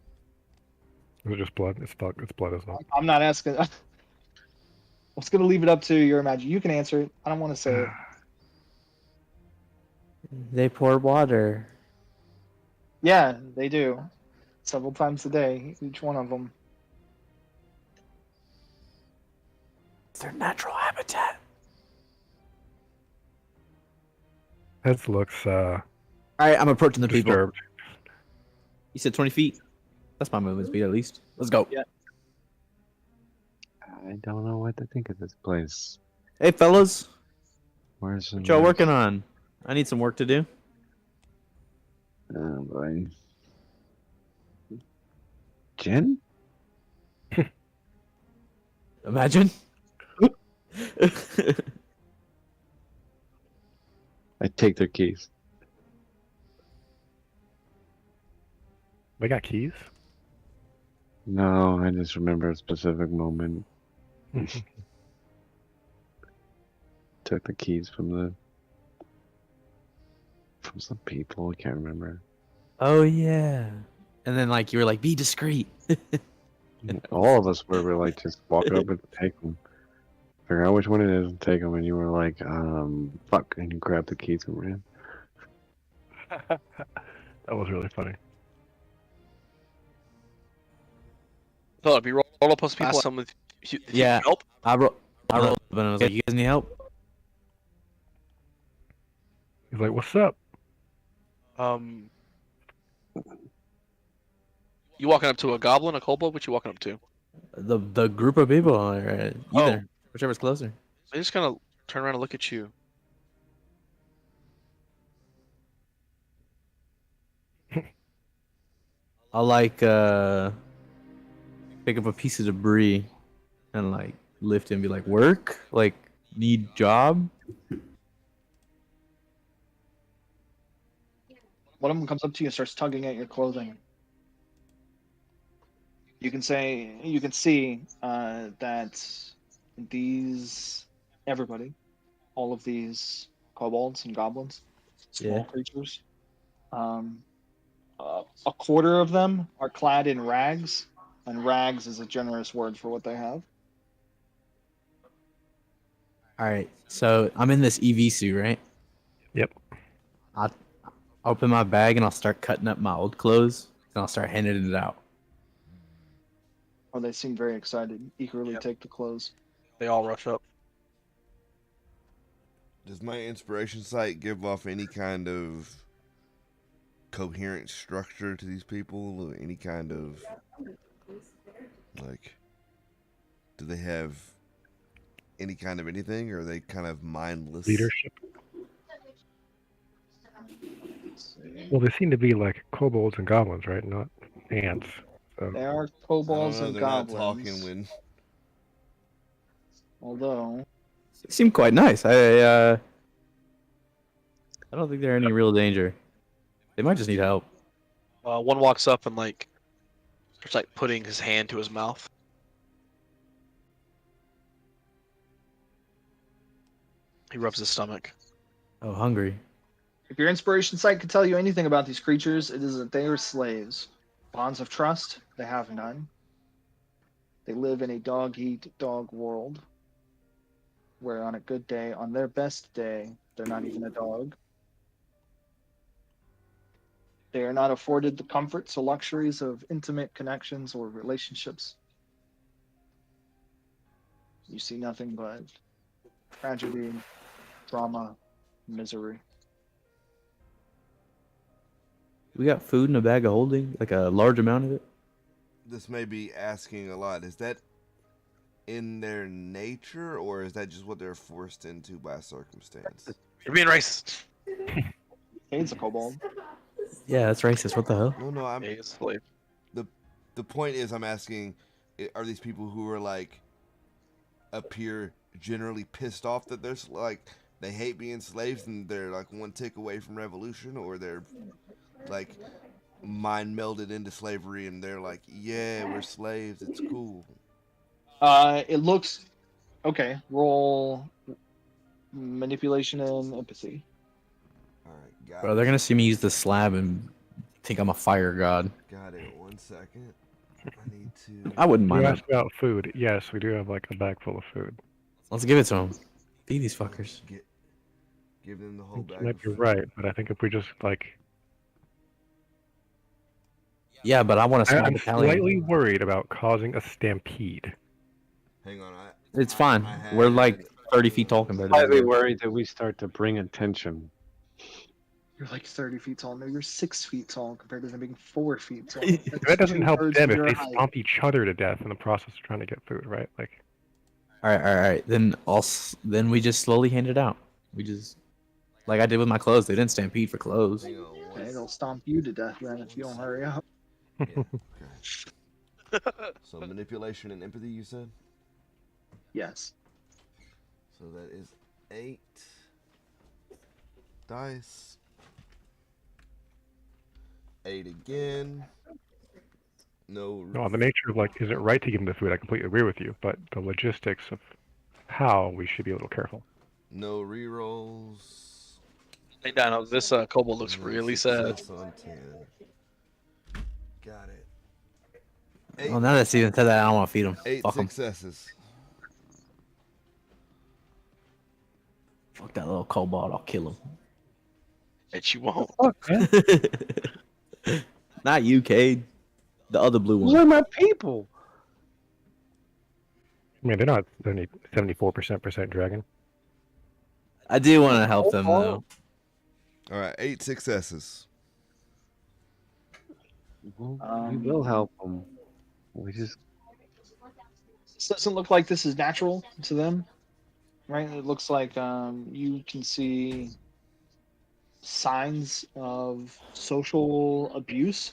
Speaker 3: Is it just blood? It's blood, isn't it?
Speaker 4: I'm not asking. I'm just gonna leave it up to your imagination. You can answer it. I don't want to say it.
Speaker 8: They pour water.
Speaker 4: Yeah, they do. Several times a day, each one of them.
Speaker 8: It's their natural habitat.
Speaker 3: That looks
Speaker 2: All right, I'm approaching the people.
Speaker 3: disturbed.
Speaker 2: You said 20 feet. That's my movement speed at least. Let's go.
Speaker 4: Yeah.
Speaker 1: I don't know what to think of this place.
Speaker 2: Hey, fellas.
Speaker 1: Where's
Speaker 2: What y'all working on? I need some work to do.
Speaker 1: Oh boy. Jen?
Speaker 2: Imagine.
Speaker 1: I take their keys.
Speaker 3: They got keys?
Speaker 1: No, I just remember a specific moment. Took the keys from some people. I can't remember.
Speaker 2: Oh, yeah. And then, like, you were like, be discreet.
Speaker 1: All of us were like just walk up and take them. Figure out which one it is and take them. And you were like, fuck, and you grabbed the keys and ran.
Speaker 3: That was really funny.
Speaker 5: Philip, you roll up plus people. Some with
Speaker 2: Yeah.
Speaker 5: help.
Speaker 2: I rolled up and I was like, you guys need help?
Speaker 3: He's like, "What's up?"
Speaker 5: You walking up to a goblin, a kobold? What you walking up to?
Speaker 2: The group of people, or either. Whichever's closer.
Speaker 5: They just kind of turn around and look at you.
Speaker 2: I'll like pick up a piece of debris and like lift it and be like, work? Like, need job?
Speaker 4: One of them comes up to you and starts tugging at your clothing. You can see that everybody, all of these kobolds and goblins, small creatures, a quarter of them are clad in rags, and rags is a generous word for what they have.
Speaker 2: All right, so I'm in this EV suit, right?
Speaker 3: Yep.
Speaker 2: I'll open my bag and I'll start cutting up my old clothes and I'll start handing it out.
Speaker 4: Oh, they seem very excited, eagerly take the clothes.
Speaker 5: They all rush up.
Speaker 6: Does my inspiration sight give off any kind of coherent structure to these people? Or any kind of, like, do they have any kind of anything, or are they kind of mindless?
Speaker 3: Leadership. Well, they seem to be like kobolds and goblins, right? Not ants. So.
Speaker 4: They are kobolds and
Speaker 6: they're
Speaker 4: goblins.
Speaker 6: not talking when.
Speaker 4: Although
Speaker 2: They seem quite nice. I don't think they're any real danger. They might just need help.
Speaker 5: One walks up and like starts like putting his hand to his mouth. He rubs his stomach.
Speaker 2: Oh, hungry.
Speaker 4: if your inspiration sight could tell you anything about these creatures, it is that they are slaves. Bonds of trust, they have none. They live in a dog-eat-dog world, where on a good day, on their best day, they're not even a dog. They are not afforded the comforts or luxuries of intimate connections or relationships. You see nothing but tragedy, drama, misery.
Speaker 2: We got food in a bag of holding, like a large amount of it.
Speaker 6: This may be asking a lot. Is that in their nature, or is that just what they're forced into by circumstance?
Speaker 5: You're being racist.
Speaker 4: Cade's a kobold.
Speaker 2: Yeah, that's racist. What the hell?
Speaker 6: No, I'm.
Speaker 5: Yeah, he's a slave.
Speaker 6: The point is, I'm asking, are these people who are like appear generally pissed off that they're like they hate being slaves and they're like one tick away from revolution, or they're like mind melded into slavery and they're like, yeah, we're slaves, it's cool.
Speaker 4: It looks okay. Roll manipulation and empathy.
Speaker 6: All right, got
Speaker 2: Bro,
Speaker 6: it.
Speaker 2: they're gonna see me use the slab and think I'm a fire god.
Speaker 6: Got it. 1 second. I need to.
Speaker 2: I wouldn't
Speaker 3: You
Speaker 2: mind
Speaker 3: asked
Speaker 2: that.
Speaker 3: about food. Yes, we do have like a bag full of food.
Speaker 2: Let's give it to them. Feed these fuckers.
Speaker 6: Give them the
Speaker 3: I
Speaker 6: whole
Speaker 3: think you
Speaker 6: bag.
Speaker 3: might
Speaker 6: of
Speaker 3: be
Speaker 6: food.
Speaker 3: right, but I think if we just like,
Speaker 2: Yeah, but I want a small
Speaker 3: I'm
Speaker 2: battalion.
Speaker 3: slightly worried about causing a stampede.
Speaker 6: Hang on,
Speaker 2: It's fine.
Speaker 6: I
Speaker 2: We're like
Speaker 6: had-
Speaker 2: 30 feet tall compared to
Speaker 1: Slightly
Speaker 2: them.
Speaker 1: worried that we start to bring attention.
Speaker 4: You're like 30 feet tall. No, you're 6 feet tall compared to them being 4 feet tall.
Speaker 3: That doesn't help
Speaker 4: two-thirds
Speaker 3: them
Speaker 4: of
Speaker 3: if
Speaker 4: your
Speaker 3: they
Speaker 4: height.
Speaker 3: stomp each other to death in the process of trying to get food, right? Like,
Speaker 2: All right. Then we just slowly hand it out. We just like I did with my clothes. They didn't stampede for clothes.
Speaker 6: hang on one
Speaker 4: Okay, they'll stomp you to death then if you don't hurry up.
Speaker 6: Yeah, okay. So manipulation and empathy, you said?
Speaker 4: Yes.
Speaker 6: So that is 8 dice. 8 again. No.
Speaker 3: no, on the nature of like, is it right to give them the food? I completely agree with you, but the logistics of how we should be a little careful.
Speaker 6: No rerolls.
Speaker 5: Hey, Dino, this kobold looks
Speaker 6: No
Speaker 5: really sad.
Speaker 6: success on 10. Got it.
Speaker 2: Well, now that Steven said that, I don't want to feed them.
Speaker 6: 8
Speaker 2: Fuck them.
Speaker 6: successes.
Speaker 2: Fuck that little kobold. I'll kill him.
Speaker 5: Bet you won't.
Speaker 1: Fuck, man.
Speaker 2: Not you, Cade. The other blue
Speaker 1: Those
Speaker 2: one.
Speaker 1: are my people.
Speaker 3: I mean, they're not 74% dragon.
Speaker 2: I do want to help them though.
Speaker 6: All right, 8 successes.
Speaker 1: We will help them. We just
Speaker 4: This doesn't look like this is natural to them, right? It looks like you can see signs of social abuse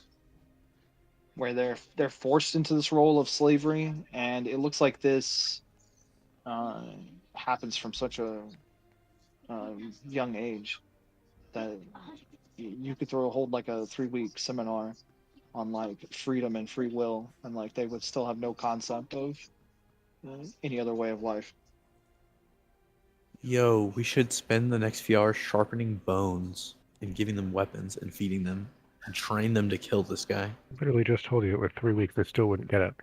Speaker 4: where they're forced into this role of slavery, and it looks like this happens from such a young age that you could hold like a 3-week seminar on like freedom and free will, and like they would still have no concept of any other way of life.
Speaker 2: Yo, we should spend the next few hours sharpening bones and giving them weapons and feeding them and train them to kill this guy.
Speaker 3: I literally just told you with 3 weeks they still wouldn't get it.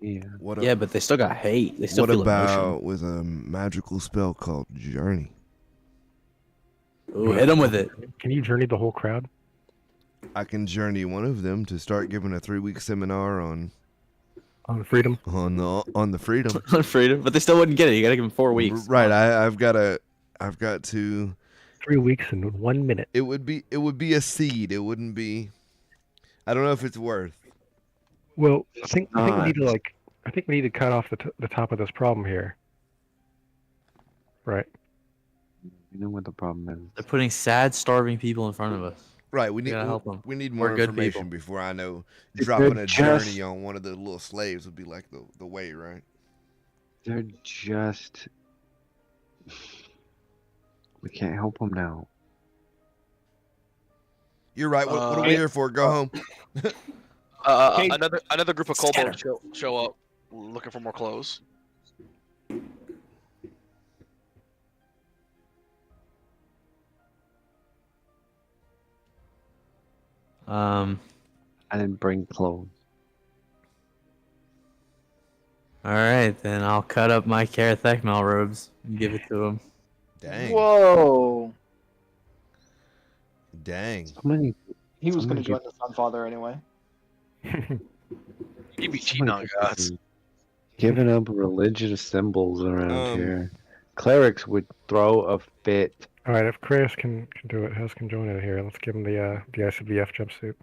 Speaker 1: yeah.
Speaker 6: What
Speaker 2: Yeah, but they still got hate. They still
Speaker 6: what
Speaker 2: feel
Speaker 6: about
Speaker 2: emotion.
Speaker 6: with a magical spell called Journey?
Speaker 2: Ooh, hit them with it.
Speaker 3: Can you journey the whole crowd?
Speaker 6: I can journey one of them to start giving a 3-week seminar on
Speaker 3: On freedom?
Speaker 6: the freedom.
Speaker 2: On freedom, but they still wouldn't get it. You gotta give them 4 weeks.
Speaker 6: Right, I've got to.
Speaker 3: 3 weeks and 1 minute.
Speaker 6: It would be a seed. It wouldn't be. I don't know if it's worth.
Speaker 3: Well, I think we
Speaker 1: not.
Speaker 3: need to I think we need to cut off the top of this problem here. Right.
Speaker 1: You know what the problem is.
Speaker 2: They're putting sad, starving people in front of us.
Speaker 6: Right, we need
Speaker 2: gotta help 'em.
Speaker 6: we need
Speaker 2: We're
Speaker 6: more
Speaker 2: good
Speaker 6: information
Speaker 2: people.
Speaker 6: before I know
Speaker 1: They're
Speaker 6: dropping a
Speaker 1: just-
Speaker 6: journey on one of the little slaves would be like the way, right?
Speaker 1: They're just. We can't help them now.
Speaker 6: You're right. What are we here for? Go home.
Speaker 4: Okay.
Speaker 5: Another group of
Speaker 2: Scatter.
Speaker 5: kobolds show up looking for more clothes.
Speaker 1: I didn't bring clothes.
Speaker 2: All right, then I'll cut up my Karathekmal robes and give it to him.
Speaker 6: Dang.
Speaker 4: Whoa!
Speaker 6: Dang.
Speaker 1: So many.
Speaker 4: He was
Speaker 1: so
Speaker 4: going
Speaker 1: many
Speaker 4: to join the Sunfather anyway.
Speaker 5: You be
Speaker 1: so
Speaker 5: cheating
Speaker 1: many
Speaker 5: on
Speaker 1: people
Speaker 5: gods.
Speaker 1: Giving up religious symbols around
Speaker 6: Um,
Speaker 1: here. Clerics would throw a fit.
Speaker 3: All right, if Kratos can do it, Hez can join in here. Let's give him the ICBF jumpsuit.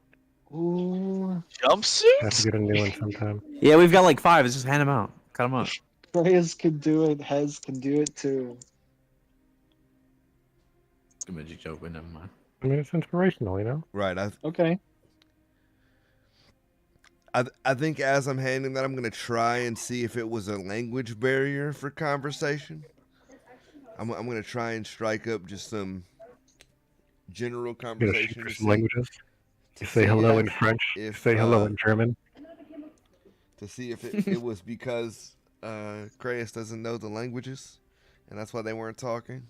Speaker 4: Ooh,
Speaker 3: Have to
Speaker 5: Jumpsuits?
Speaker 3: get a new one sometime.
Speaker 2: Yeah, we've got like 5. Let's just hand them out. Cut them up.
Speaker 4: Reyes can do it. Hez can do it too.
Speaker 2: It's a magic joke, but never mind.
Speaker 3: I mean, it's inspirational, you know.
Speaker 6: Right.
Speaker 4: Okay.
Speaker 6: I think as I'm handing that, I'm gonna try and see if it was a language barrier for conversation. I'm gonna try and strike up just some general
Speaker 3: You know,
Speaker 6: conversation to
Speaker 3: some
Speaker 6: see,
Speaker 3: languages. You
Speaker 6: to
Speaker 3: say
Speaker 6: see
Speaker 3: hello in
Speaker 6: if-
Speaker 3: French.
Speaker 6: if,
Speaker 3: Say hello
Speaker 6: uh,
Speaker 3: in German.
Speaker 6: to see if it was because Kratos doesn't know the languages, and that's why they weren't talking.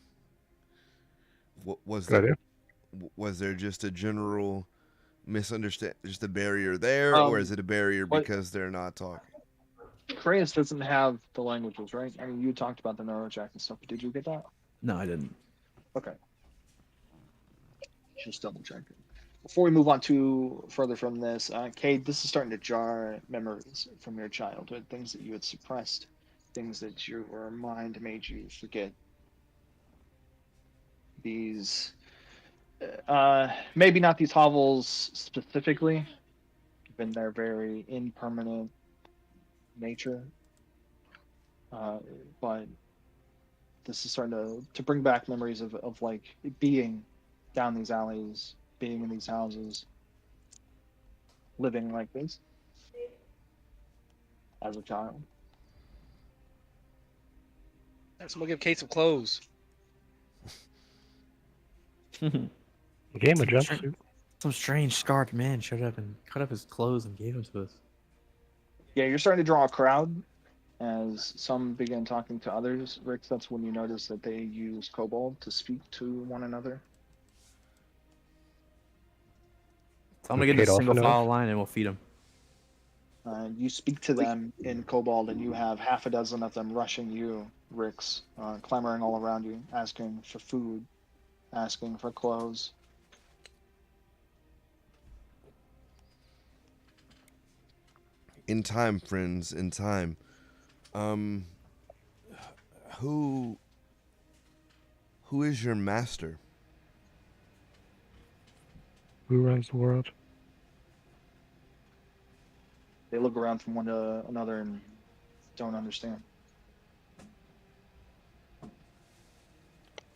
Speaker 6: Was
Speaker 3: Good idea.
Speaker 6: was there just a general misunderstand, just a barrier there, or is it a barrier
Speaker 4: what-
Speaker 6: because they're not talking?
Speaker 4: Kratos doesn't have the languages, right? I mean, you talked about the neurojack and stuff, but did you get that?
Speaker 2: No, I didn't.
Speaker 4: Okay. Just double check it. Before we move on too further from this, Cade, this is starting to jar memories from your childhood, things that you had suppressed, things that your mind made you forget. These, maybe not these hovels specifically, given their very impermanent nature, but this is starting to bring back memories of like being down these alleys, being in these houses, living like this as a child.
Speaker 5: Hey, someone give Kate some clothes.
Speaker 3: Game of
Speaker 2: Some
Speaker 3: jumpsuit.
Speaker 2: Some strange scarred man showed up and cut up his clothes and gave them to us.
Speaker 4: Yeah, you're starting to draw a crowd as some begin talking to others. Rick, that's when you notice that they use kobold to speak to one another.
Speaker 2: Tell him to get in a
Speaker 3: Kate also
Speaker 2: single
Speaker 3: knows?
Speaker 2: file line and we'll feed him.
Speaker 4: You speak to them in kobold, and you have half a dozen of them rushing you, Rix, clamoring all around you, asking for food, asking for clothes.
Speaker 6: In time, friends, in time. Who is your master?
Speaker 3: Who runs the world?
Speaker 4: They look around from one to another and don't understand.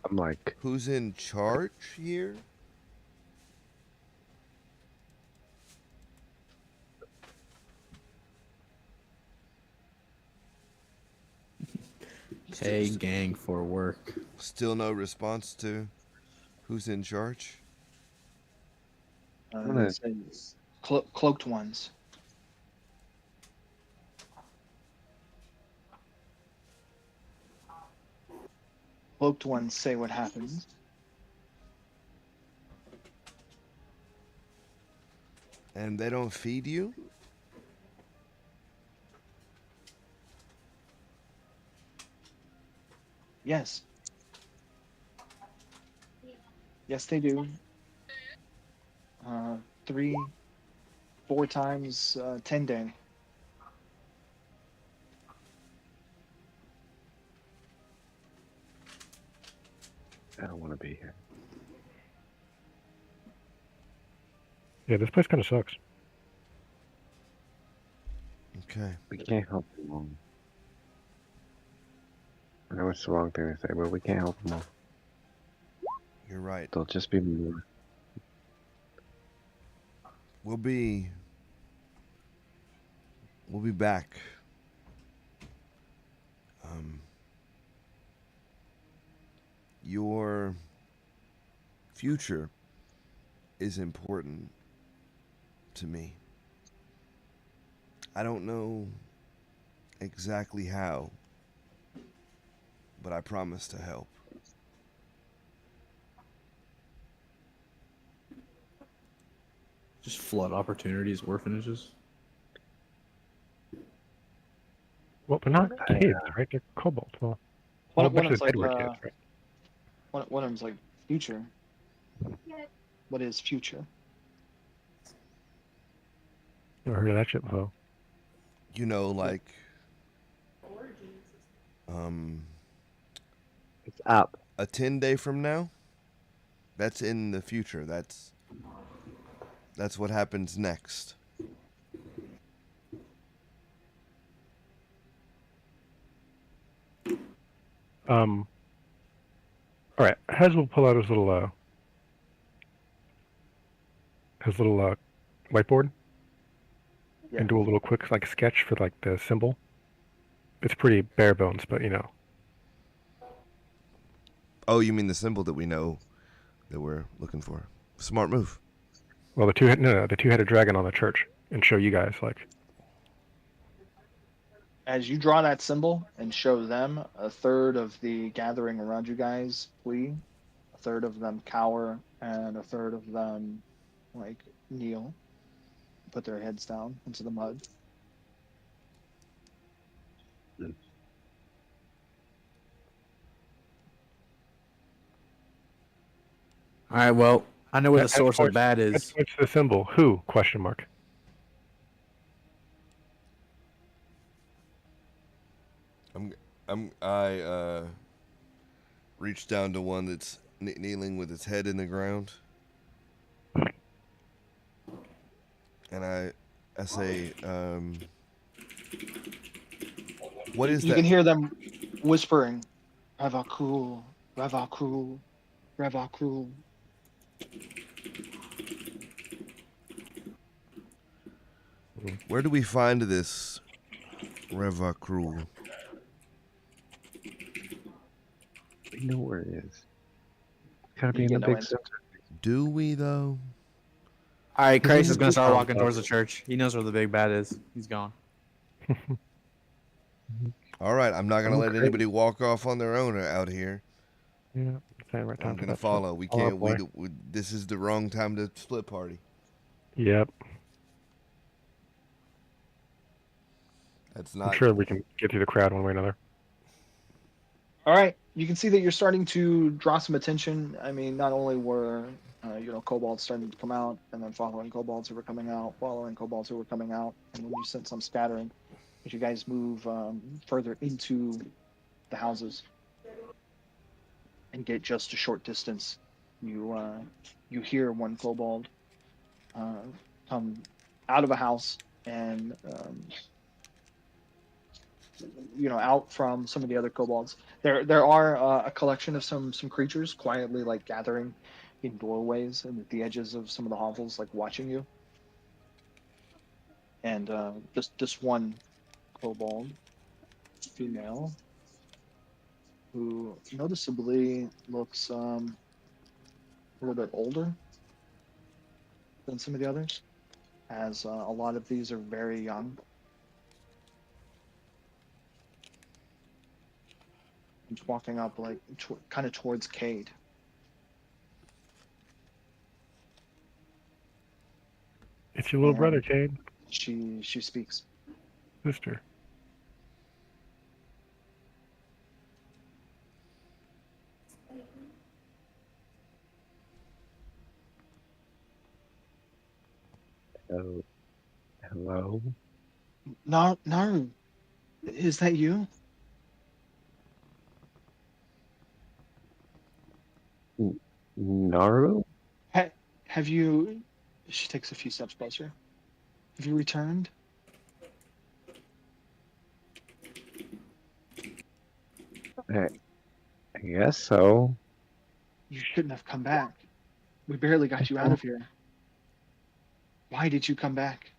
Speaker 1: I'm like,
Speaker 6: Who's in charge here?
Speaker 2: Hey, gang for work.
Speaker 6: Still no response to who's in charge?
Speaker 1: gonna-
Speaker 4: It says cloaked ones. Cloaked ones say what happens.
Speaker 6: And they don't feed you?
Speaker 4: Yes. Yes, they do. 3, 4 times 10 day.
Speaker 1: I don't want to be here.
Speaker 3: Yeah, this place kind of sucks.
Speaker 6: Okay.
Speaker 1: We can't help them all. I know it's the wrong thing to say, but we can't help them all.
Speaker 6: You're right.
Speaker 1: They'll just be more.
Speaker 6: We'll be back. Your future is important to me. I don't know exactly how, but I promise to help.
Speaker 2: Just flood opportunities, orphanages.
Speaker 3: Well, they're not kids, right? They're kobolds. Well,
Speaker 4: One
Speaker 3: a bunch
Speaker 4: of
Speaker 3: of
Speaker 4: them's like
Speaker 3: Edward kids, right?
Speaker 4: one of them's like future. What is future?
Speaker 3: Never heard of that shit before.
Speaker 6: You know, like
Speaker 1: It's up.
Speaker 6: a 10-day from now. That's in the future. That's what happens next.
Speaker 3: All right. Hez will pull out his little whiteboard
Speaker 4: Yeah.
Speaker 3: and do a little quick like sketch for like the symbol. It's pretty bare bones, but you know.
Speaker 6: Oh, you mean the symbol that we know that we're looking for? Smart move.
Speaker 3: Well, the two-headed dragon on the church, and show you guys like.
Speaker 4: As you draw that symbol and show them, a third of the gathering around you guys flee, a third of them cower, and a third of them like kneel, put their heads down into the mud.
Speaker 2: All right. Well, I know where the
Speaker 3: That
Speaker 2: source of
Speaker 3: points-
Speaker 2: bad
Speaker 3: that
Speaker 2: is.
Speaker 3: points to the symbol. Who? Question mark.
Speaker 6: I reach down to one that's kneeling with its head in the ground, and I say, what is
Speaker 4: You
Speaker 6: that?
Speaker 4: can hear them whispering, Ravakul, Ravakul, Ravakul.
Speaker 6: Where do we find this Revacrul?
Speaker 1: We know where it is. Gotta be
Speaker 4: You
Speaker 1: in the
Speaker 4: get no
Speaker 1: big
Speaker 4: answer.
Speaker 1: center.
Speaker 6: Do we though?
Speaker 2: All right,
Speaker 1: This is
Speaker 2: Christ is
Speaker 1: a
Speaker 2: gonna
Speaker 1: big
Speaker 2: start
Speaker 1: house,
Speaker 2: walking
Speaker 1: though.
Speaker 2: towards the church. He knows where the big bad is. He's gone.
Speaker 6: All right, I'm not gonna let
Speaker 1: Okay.
Speaker 6: anybody walk off on their own out here.
Speaker 3: Yeah, saying right time
Speaker 6: I'm
Speaker 3: for
Speaker 6: gonna
Speaker 3: that
Speaker 6: follow. We
Speaker 3: follow
Speaker 6: can't.
Speaker 3: boy.
Speaker 6: This is the wrong time to split party.
Speaker 3: Yep.
Speaker 6: That's
Speaker 3: I'm
Speaker 6: not.
Speaker 3: sure we can get through the crowd one way or another.
Speaker 4: All right, you can see that you're starting to draw some attention. I mean, not only were kobolds starting to come out, and then following kobolds who were coming out, following kobolds who were coming out, and then you sense some scattering as you guys move further into the houses and get just a short distance. You hear one kobold come out of a house and out from some of the other kobolds. There are a collection of some creatures quietly like gathering in doorways and at the edges of some of the hovels, like watching you. And just one kobold female who noticeably looks a little bit older than some of the others, as a lot of these are very young. He's walking up like kind of towards Cade.
Speaker 3: It's your little brother,
Speaker 4: And
Speaker 3: Cade.
Speaker 4: she speaks.
Speaker 3: Sister.
Speaker 1: Oh, hello?
Speaker 4: Naru, is that you?
Speaker 1: Naru?
Speaker 4: Have you? She takes a few steps closer. Have you returned?
Speaker 1: I guess so.
Speaker 4: You shouldn't have come back. We barely got you out of here. Why did you come back?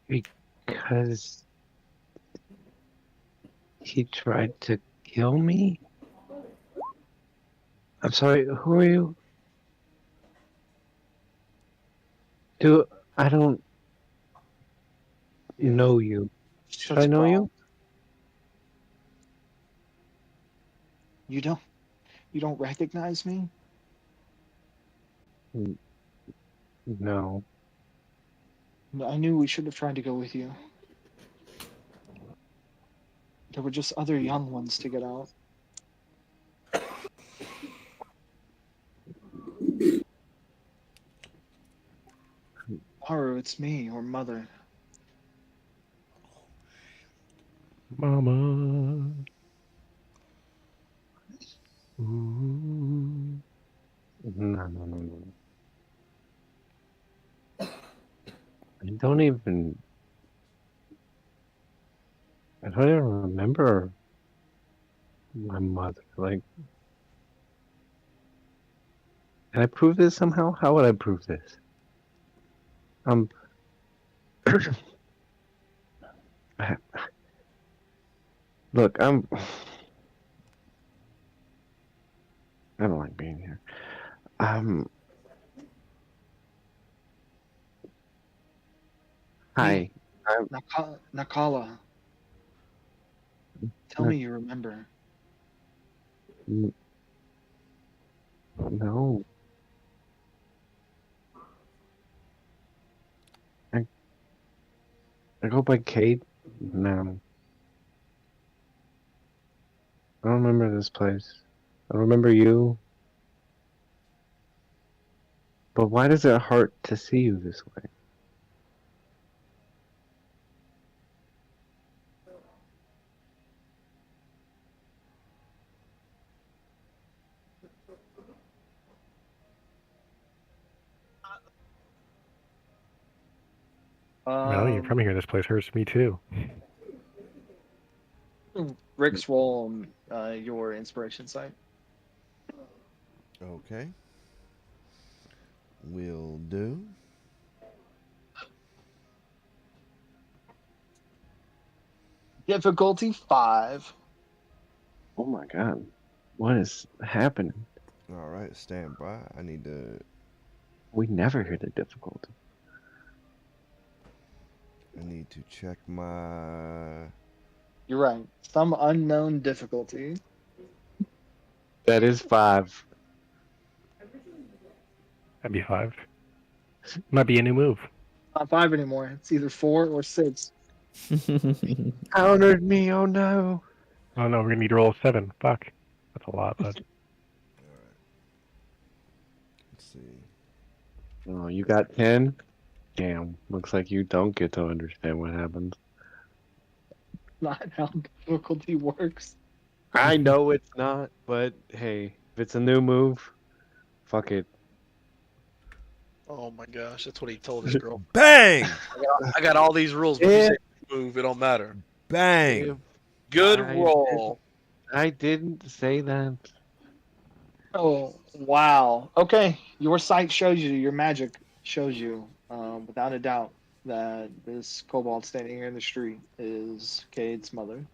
Speaker 1: Because he tried to kill me? I'm sorry, who are you? I don't know you. Should I know you?
Speaker 4: You don't recognize me?
Speaker 1: No.
Speaker 4: I knew we should have tried to go with you. There were just other young ones to get out. Haru, it's me, your mother.
Speaker 3: Mama. Ooh.
Speaker 1: No. I don't even remember my mother. Like, can I prove this somehow? How would I prove this? Look, I don't like being here. Hi.
Speaker 4: Nakala. Tell
Speaker 1: Nak-
Speaker 4: me you remember.
Speaker 1: No. I go by Kate. No. I don't remember this place. I remember you. But why does it hurt to see you this way?
Speaker 3: Well, you're from here. This place hurts me too.
Speaker 4: Rick's roll your inspiration site.
Speaker 6: Okay. Will do.
Speaker 4: Difficulty 5.
Speaker 1: Oh my god. What is happening?
Speaker 6: All right, stand by. I need to.
Speaker 1: We never hit a difficulty.
Speaker 6: I need to check my.
Speaker 4: You're right. Some unknown difficulty.
Speaker 1: That is 5.
Speaker 3: That'd be 5. Might be a new move.
Speaker 4: Not 5 anymore. It's either 4 or 6.
Speaker 1: Countered me, oh no.
Speaker 3: Oh no, we're gonna need to roll a 7. Fuck. That's a lot, but
Speaker 6: Let's see.
Speaker 1: Oh, you got 10? Damn. Looks like you don't get to understand what happens.
Speaker 4: Not how difficulty works.
Speaker 1: I know it's not, but hey, if it's a new move, fuck it.
Speaker 5: Oh my gosh, that's what he told his girl.
Speaker 6: Bang!
Speaker 5: I got all these rules, but
Speaker 1: Yeah.
Speaker 5: you say move, it don't matter.
Speaker 6: Bang!
Speaker 5: Good
Speaker 1: I
Speaker 5: roll.
Speaker 1: I didn't say that.
Speaker 4: Oh, wow. Okay. Your sight shows you, your magic shows you, without a doubt, that this kobold standing here in the street is Cade's mother.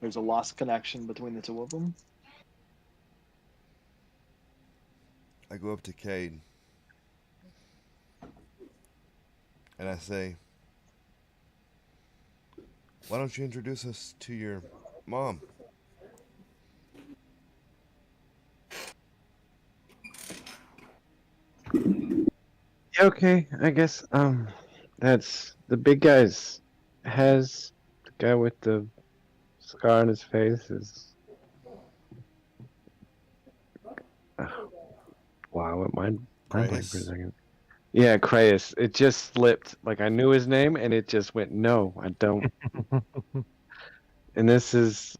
Speaker 4: There's a lost connection between the two of them.
Speaker 6: I go up to Cade and I say, why don't you introduce us to your mom?
Speaker 1: Yeah, okay, I guess that's the big guy's has the guy with the scar on his face is wow, it mind blank for a
Speaker 6: Kratos?
Speaker 1: second. Yeah, Kratos. It just slipped. Like I knew his name and it just went no, I don't. And this is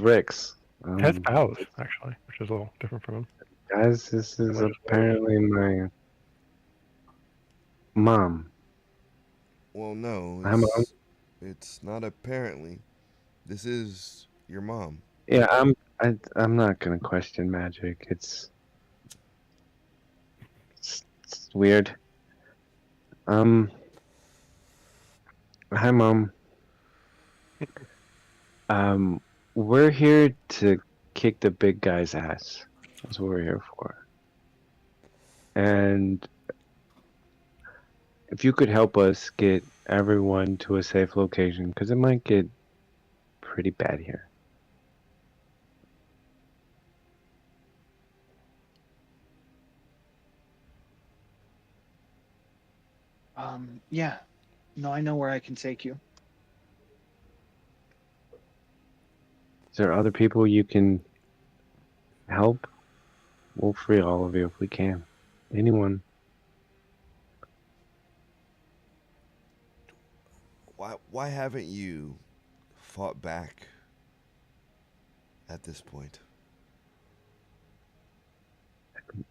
Speaker 1: Rick's.
Speaker 3: has bows actually, which is a little different from him.
Speaker 1: Guys, this is
Speaker 3: Might as well.
Speaker 1: apparently my mom.
Speaker 6: Well, no,
Speaker 1: Hi, Mom.
Speaker 6: it's not apparently. This is your mom.
Speaker 1: Yeah, I'm not gonna question magic. It's weird. Hi, Mom. We're here to kick the big guy's ass. That's what we're here for. And if you could help us get everyone to a safe location, because it might get pretty bad here.
Speaker 4: Yeah. No, I know where I can take you.
Speaker 1: Is there other people you can help? We'll free all of you if we can. Anyone.
Speaker 6: Why haven't you fought back at this point?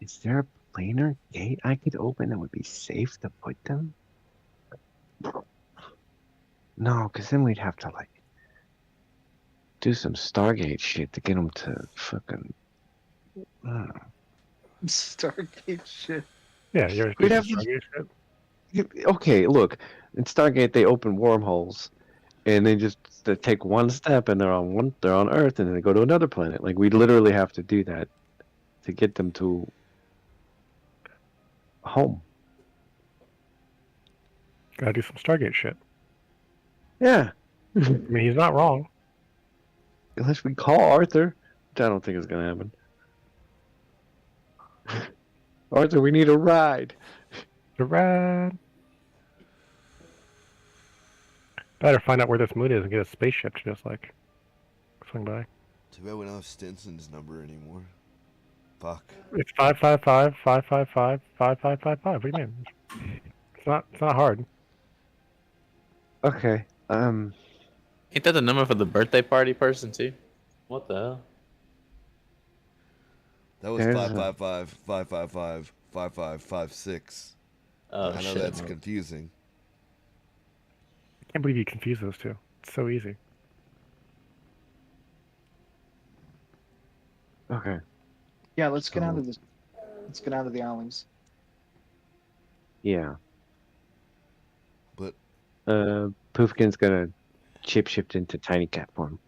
Speaker 1: Is there a planar gate I could open that would be safe to put them? No, because then we'd have to, like, do some Stargate shit to get them to fucking...
Speaker 4: Stargate shit.
Speaker 3: Yeah, you're
Speaker 1: We'd have Okay, look, in Stargate they open wormholes, and they take one step and they're on Earth, and then they go to another planet. Like we literally have to do that to get them to home.
Speaker 3: Gotta do some Stargate shit.
Speaker 1: Yeah,
Speaker 3: I mean, he's not wrong.
Speaker 1: unless we call Arthur, which I don't think is gonna happen. Arthur, we need a ride.
Speaker 3: The ride. Better find out where this moon is and get a spaceship to just like swing by.
Speaker 6: Too bad we don't have Stinson's number anymore. Fuck.
Speaker 3: It's 555-555-5555. What do you mean? It's not hard.
Speaker 1: Okay.
Speaker 8: Ain't that the number for the birthday party person too? What the hell?
Speaker 6: That was
Speaker 1: There's
Speaker 6: 555-555-5556.
Speaker 8: Oh
Speaker 6: I know
Speaker 8: shit.
Speaker 6: that's
Speaker 8: man.
Speaker 6: confusing.
Speaker 3: I can't believe you confuse those two. It's so easy.
Speaker 1: okay.
Speaker 4: Yeah, let's get out
Speaker 1: So-
Speaker 4: of this. Let's get out of the alleys.
Speaker 1: Yeah.
Speaker 6: But
Speaker 1: Poofkin's gonna shift into tiny cat form.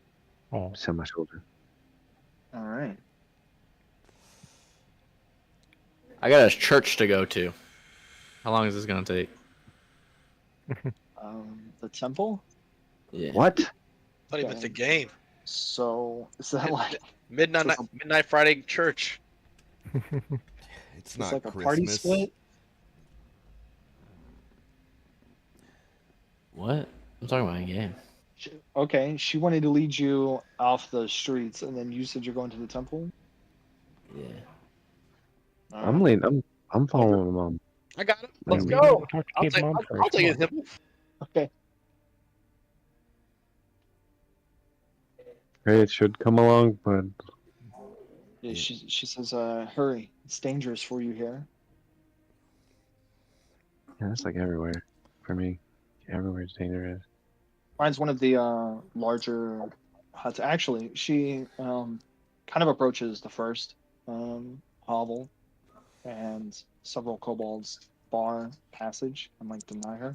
Speaker 3: Oh,
Speaker 1: So much older.
Speaker 4: All right.
Speaker 8: I got a church to go to. How long is this gonna take?
Speaker 4: The temple.
Speaker 8: Yeah.
Speaker 1: What?
Speaker 5: Not even the game.
Speaker 4: So is that like
Speaker 5: Midnight Friday church.
Speaker 6: it's
Speaker 4: it's
Speaker 6: not
Speaker 4: like a
Speaker 6: Christmas.
Speaker 4: party split?
Speaker 8: What? I'm talking about a game.
Speaker 4: Okay, she wanted to lead you off the streets, and then you said you're going to the temple.
Speaker 8: Yeah.
Speaker 4: All
Speaker 1: I'm
Speaker 4: right.
Speaker 1: leaning. I'm following mom.
Speaker 5: I got it.
Speaker 1: There
Speaker 5: Let's
Speaker 1: we
Speaker 5: go.
Speaker 3: Talk to
Speaker 5: I'll
Speaker 3: Kate's
Speaker 5: take,
Speaker 3: mom
Speaker 5: I'll,
Speaker 3: first.
Speaker 5: I'll take
Speaker 3: Come
Speaker 5: it.
Speaker 3: on.
Speaker 4: Okay.
Speaker 1: Hey, it should come along, but
Speaker 4: Yeah, she says, hurry. It's dangerous for you here.
Speaker 1: yeah, it's like everywhere for me. Everywhere's dangerous.
Speaker 4: Finds one of the larger huts. Actually, she kind of approaches the first hovel, and several kobolds bar passage and like deny her.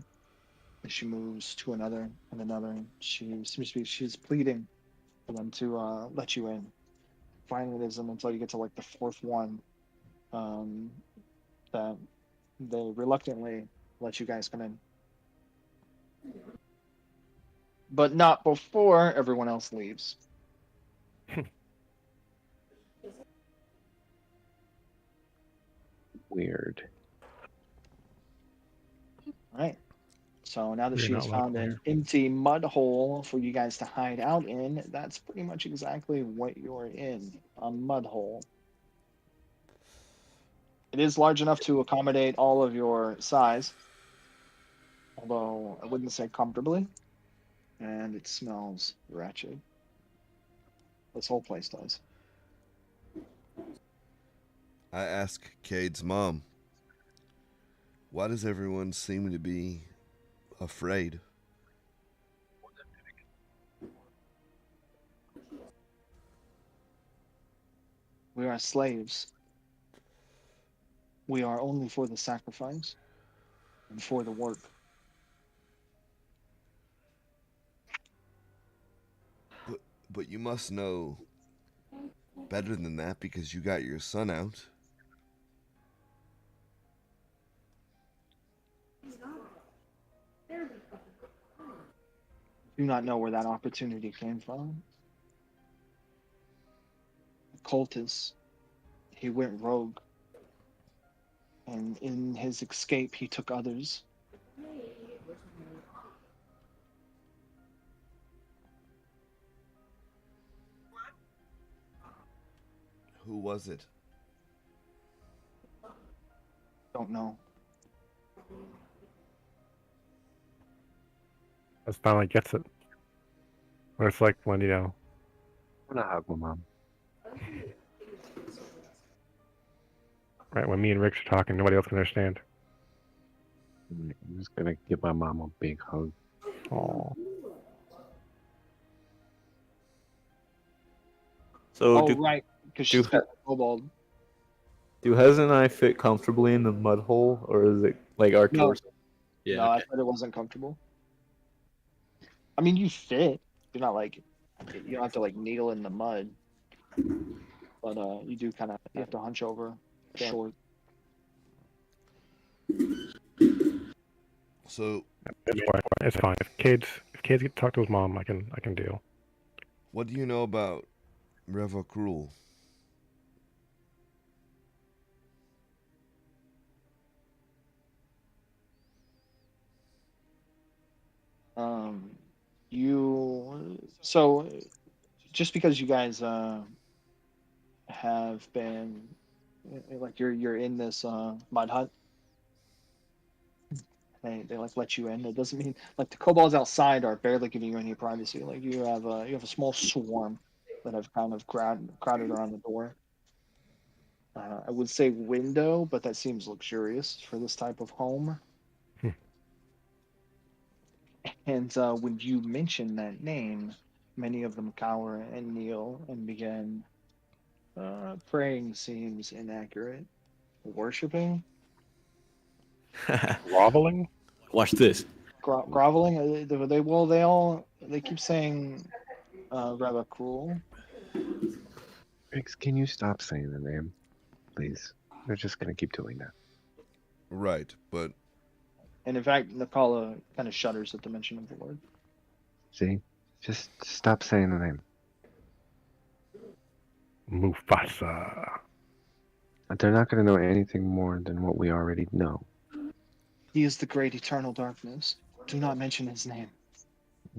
Speaker 4: As she moves to another and another, she seems to be she's pleading for them to let you in. Finally, it isn't until you get to like the fourth one that they reluctantly let you guys come in. But not before everyone else leaves.
Speaker 1: Weird.
Speaker 4: All right. So now that
Speaker 3: You're
Speaker 4: she has
Speaker 3: not welcome
Speaker 4: found an
Speaker 3: here.
Speaker 4: empty mud hole for you guys to hide out in, that's pretty much exactly what you're in, a mud hole. It is large enough to accommodate all of your size, although I wouldn't say comfortably. And it smells wretched. This whole place does.
Speaker 6: I ask Cade's mom, why does everyone seem to be afraid?
Speaker 4: We are slaves. We are only for the sacrifice and for the work.
Speaker 6: But you must know better than that because you got your son out.
Speaker 4: Do not know where that opportunity came from. Cultus, he went rogue. And in his escape, he took others.
Speaker 6: Who was it?
Speaker 4: Don't know.
Speaker 3: That's finally gets it. Or it's like when,
Speaker 1: I'm gonna hug my mom.
Speaker 3: right when me and Rick are talking, nobody else can understand.
Speaker 1: I'm just gonna give my mom a big hug.
Speaker 3: Oh,
Speaker 8: So
Speaker 4: Oh, right, because she's got the kobold.
Speaker 8: do Hez and I fit comfortably in the mud hole, or is it like our
Speaker 4: No.
Speaker 8: torso? Yeah.
Speaker 4: No, I said it wasn't comfortable. I mean, you fit. You're not like you don't have to like needle in the mud, but you do kind of you have to hunch over short.
Speaker 6: So,
Speaker 3: it's fine. It's fine. If kids get to talk to his mom, I can deal.
Speaker 6: what do you know about Reva Cruel?
Speaker 4: So just because you guys have been like you're in this mud hut, they like let you in. It doesn't mean like the kobolds outside are barely giving you any privacy. Like you have a small swarm that have kind of crowded around the door. I would say window, but that seems luxurious for this type of home.
Speaker 3: Hmm.
Speaker 4: And when you mention that name, many of them cower and kneel and begin praying. Seems inaccurate. Worshipping,
Speaker 3: Groveling?
Speaker 8: Watch this.
Speaker 4: groveling. They keep saying rather cruel.
Speaker 1: Riggs, can you stop saying the name, please? They're just gonna keep doing that.
Speaker 6: Right, but
Speaker 4: And in fact, Nakala kind of shudders at the mention of the word.
Speaker 1: See? Just stop saying the name.
Speaker 3: Mufasa.
Speaker 1: They're not gonna know anything more than what we already know.
Speaker 4: He is the great eternal darkness. Do not mention his name.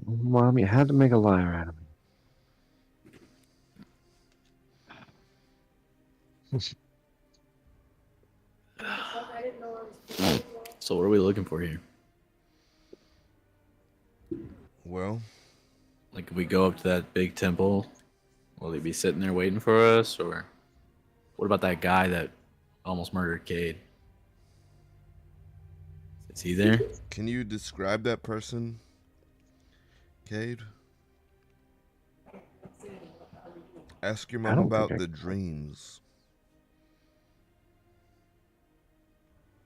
Speaker 1: Mom, you had to make a liar out of me.
Speaker 8: So what are we looking for here?
Speaker 6: well,
Speaker 8: Like, if we go up to that big temple, will he be sitting there waiting for us, or what about that guy that almost murdered Cade? Is he there?
Speaker 6: can you describe that person, Cade? Ask your
Speaker 1: I
Speaker 6: mom
Speaker 1: don't think
Speaker 6: about
Speaker 1: I
Speaker 6: the
Speaker 1: can.
Speaker 6: dreams.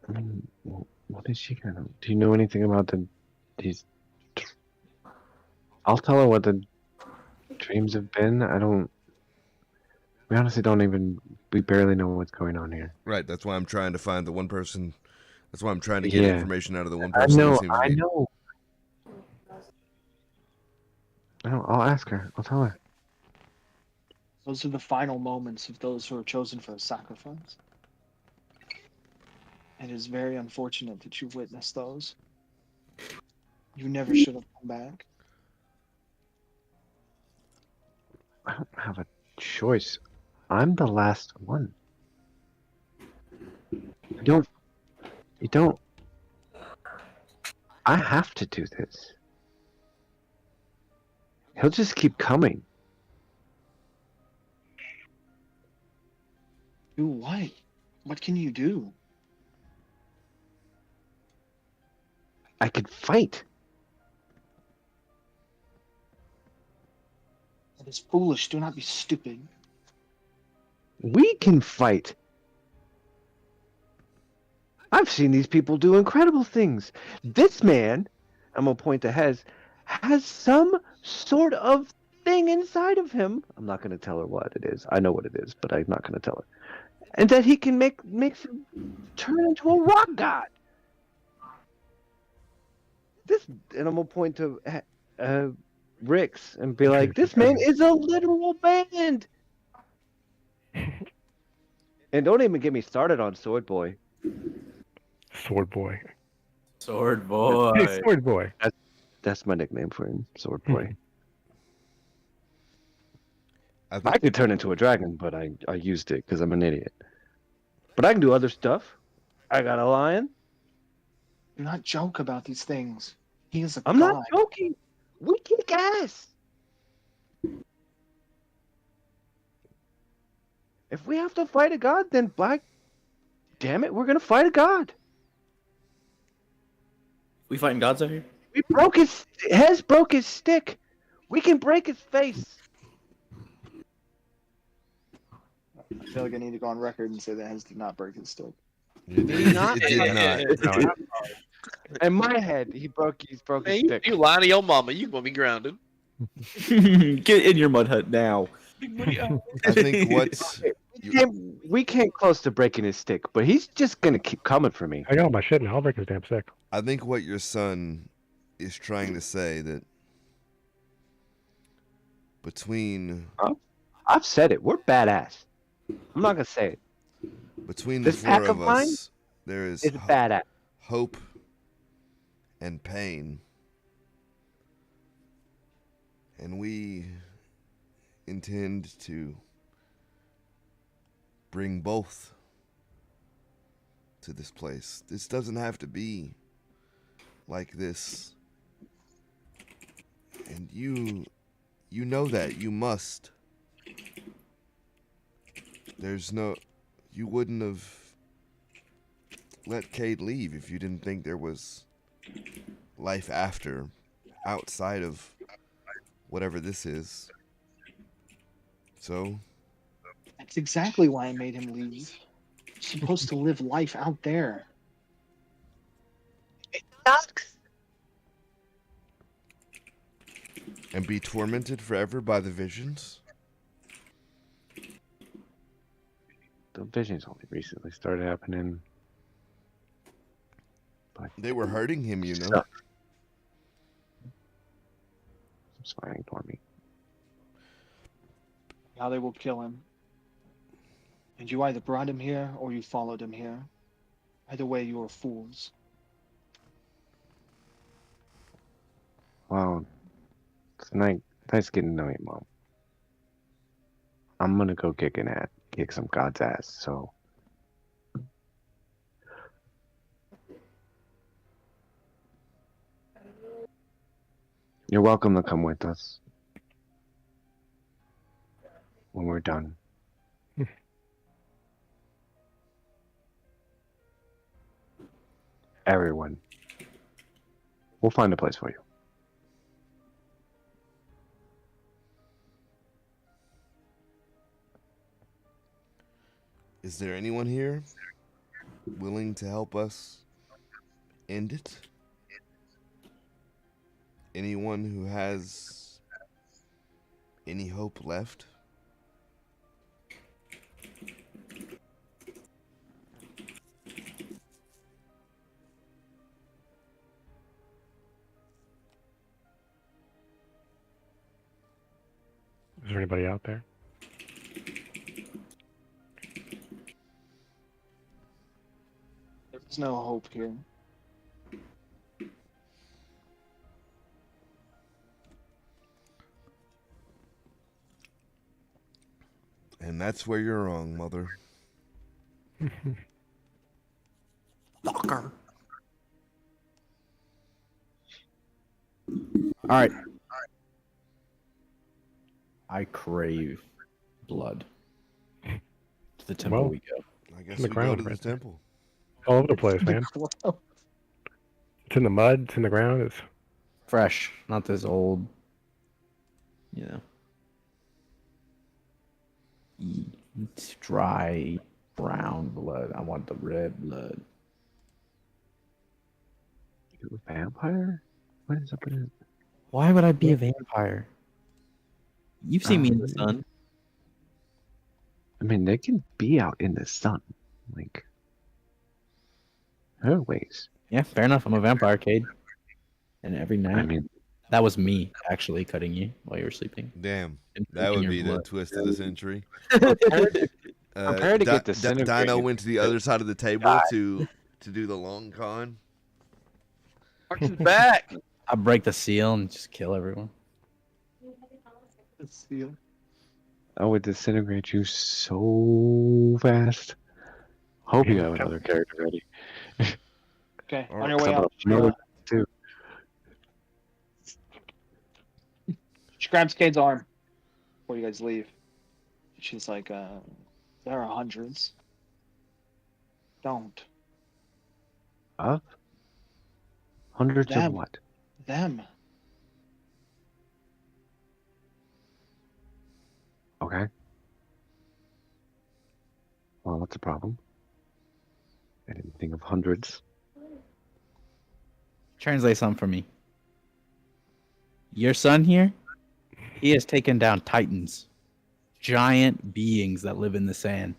Speaker 1: I mean, what is she gonna? Do you know anything about these? I'll tell her what the dreams have been. I don't. We honestly don't even. We barely know what's going on here.
Speaker 6: Right, that's why I'm trying to find the one person. That's why I'm trying to get
Speaker 1: Yeah.
Speaker 6: information out of the one
Speaker 1: I
Speaker 6: person
Speaker 1: know.
Speaker 6: that seems to
Speaker 1: I
Speaker 6: be.
Speaker 1: know. I'll ask her. I'll tell her.
Speaker 4: Those are the final moments of those who are chosen for a sacrifice. It is very unfortunate that you witnessed those. You never should have come back.
Speaker 1: I don't have a choice. I'm the last one. You don't. You don't. I have to do this. He'll just keep coming.
Speaker 4: Do what? What can you do?
Speaker 1: I could fight.
Speaker 4: That is foolish. Do not be stupid.
Speaker 1: We can fight. I've seen these people do incredible things. This man, I'm gonna point to Hez, has some sort of thing inside of him. I'm not gonna tell her what it is. I know what it is, but I'm not gonna tell her. And that he can makes him turn into a rock god. This, and I'm gonna point to Rix and be like, this man is a literal band. And don't even get me started on Sword Boy.
Speaker 3: Sword Boy.
Speaker 8: Sword
Speaker 3: Hey,
Speaker 8: boy.
Speaker 3: Sword Boy.
Speaker 1: That's my nickname for him, Sword Boy.
Speaker 6: I
Speaker 1: I
Speaker 6: think
Speaker 1: could turn into a dragon, but I used it because I'm an idiot. But I can do other stuff. I got a lion.
Speaker 4: Do not joke about these things. He is a
Speaker 1: I'm
Speaker 4: god.
Speaker 1: not joking. We kick ass. If we have to fight a god, then by damn it, we're gonna fight a god.
Speaker 8: We fighting gods out here?
Speaker 1: We broke Hez broke his stick. We can break his face.
Speaker 4: I feel like I need to go on record and say that Hez did not break his stick.
Speaker 6: it
Speaker 1: Did he not?
Speaker 6: did not.
Speaker 3: No,
Speaker 1: In my head, he's broke his
Speaker 5: Man,
Speaker 1: stick.
Speaker 5: you lying to your mama. You gonna be grounded.
Speaker 8: Get in your mud hut now.
Speaker 6: I think what's
Speaker 1: We came close to breaking his stick, but he's just gonna keep coming for me.
Speaker 3: I got all my shit now. I'll break his damn stick.
Speaker 6: I think what your son is trying to say that between
Speaker 1: I've said it. We're badass. I'm not gonna say it.
Speaker 6: the
Speaker 1: This
Speaker 6: four
Speaker 1: pack
Speaker 6: of
Speaker 1: of mine
Speaker 6: us, there is
Speaker 1: It's badass.
Speaker 6: hope and pain. And we intend to bring both to this place. This doesn't have to be like this. And you know that. You must. You wouldn't have let Cade leave if you didn't think there was life outside of whatever this is. So,
Speaker 4: That's exactly why I made him leave. He's supposed to live life out there.
Speaker 6: and be tormented forever by the visions?
Speaker 1: The visions only recently started happening. But
Speaker 6: They were hurting him, you know.
Speaker 1: stuff. It's fine, ignore me.
Speaker 4: Now they will kill him. And you either brought him here or you followed him here. Either way, you are fools.
Speaker 1: Well, it's nice getting to know you, Mom. I'm gonna go kick some god's ass, so. You're welcome to come with us. When we're done. Everyone. We'll find a place for you.
Speaker 6: Is there anyone here willing to help us end it? Anyone who has any hope left?
Speaker 3: Is there anybody out there?
Speaker 4: There's no hope here.
Speaker 6: And that's where you're wrong, Mother.
Speaker 2: Locker. All right. I crave blood. To the temple
Speaker 3: Well,
Speaker 2: we go.
Speaker 6: I guess
Speaker 3: In the
Speaker 6: we go
Speaker 3: ground
Speaker 6: to the
Speaker 3: right there.
Speaker 6: temple.
Speaker 3: All over the place, man. It's in the mud. It's in the ground. It's
Speaker 2: Fresh, not this old. You know. It's dry brown blood. I want the red blood.
Speaker 1: You a vampire? What is up with it?
Speaker 2: Why would I be a vampire? You've seen me in the sun.
Speaker 1: I mean, they can be out in the sun. Like, there are ways.
Speaker 2: Yeah, fair enough. I'm a vampire, Cade. And every night.
Speaker 1: I mean,
Speaker 2: That was me actually cutting you while you were sleeping.
Speaker 6: Damn,
Speaker 2: And
Speaker 6: that
Speaker 2: drinking
Speaker 6: would
Speaker 2: your
Speaker 6: be the
Speaker 2: blood.
Speaker 6: twist of the century.
Speaker 1: Prepare to get disintegrated.
Speaker 6: Dino went to the other side of the table to do the long con.
Speaker 5: Mark's back.
Speaker 2: I break the seal and just kill everyone.
Speaker 1: I would disintegrate you so fast. Hope you have another character ready.
Speaker 4: Okay,
Speaker 6: All
Speaker 4: on
Speaker 6: right.
Speaker 4: your way
Speaker 1: Some of
Speaker 4: out,
Speaker 1: them know what to do.
Speaker 4: she grabs Cade's arm before you guys leave. She's like, there are hundreds. Don't.
Speaker 1: Of? Hundreds of
Speaker 4: Them.
Speaker 1: what?
Speaker 4: Them.
Speaker 1: Okay. Well, what's the problem? I didn't think of hundreds.
Speaker 2: Translate something for me. Your son here, he has taken down titans, giant beings that live in the sand,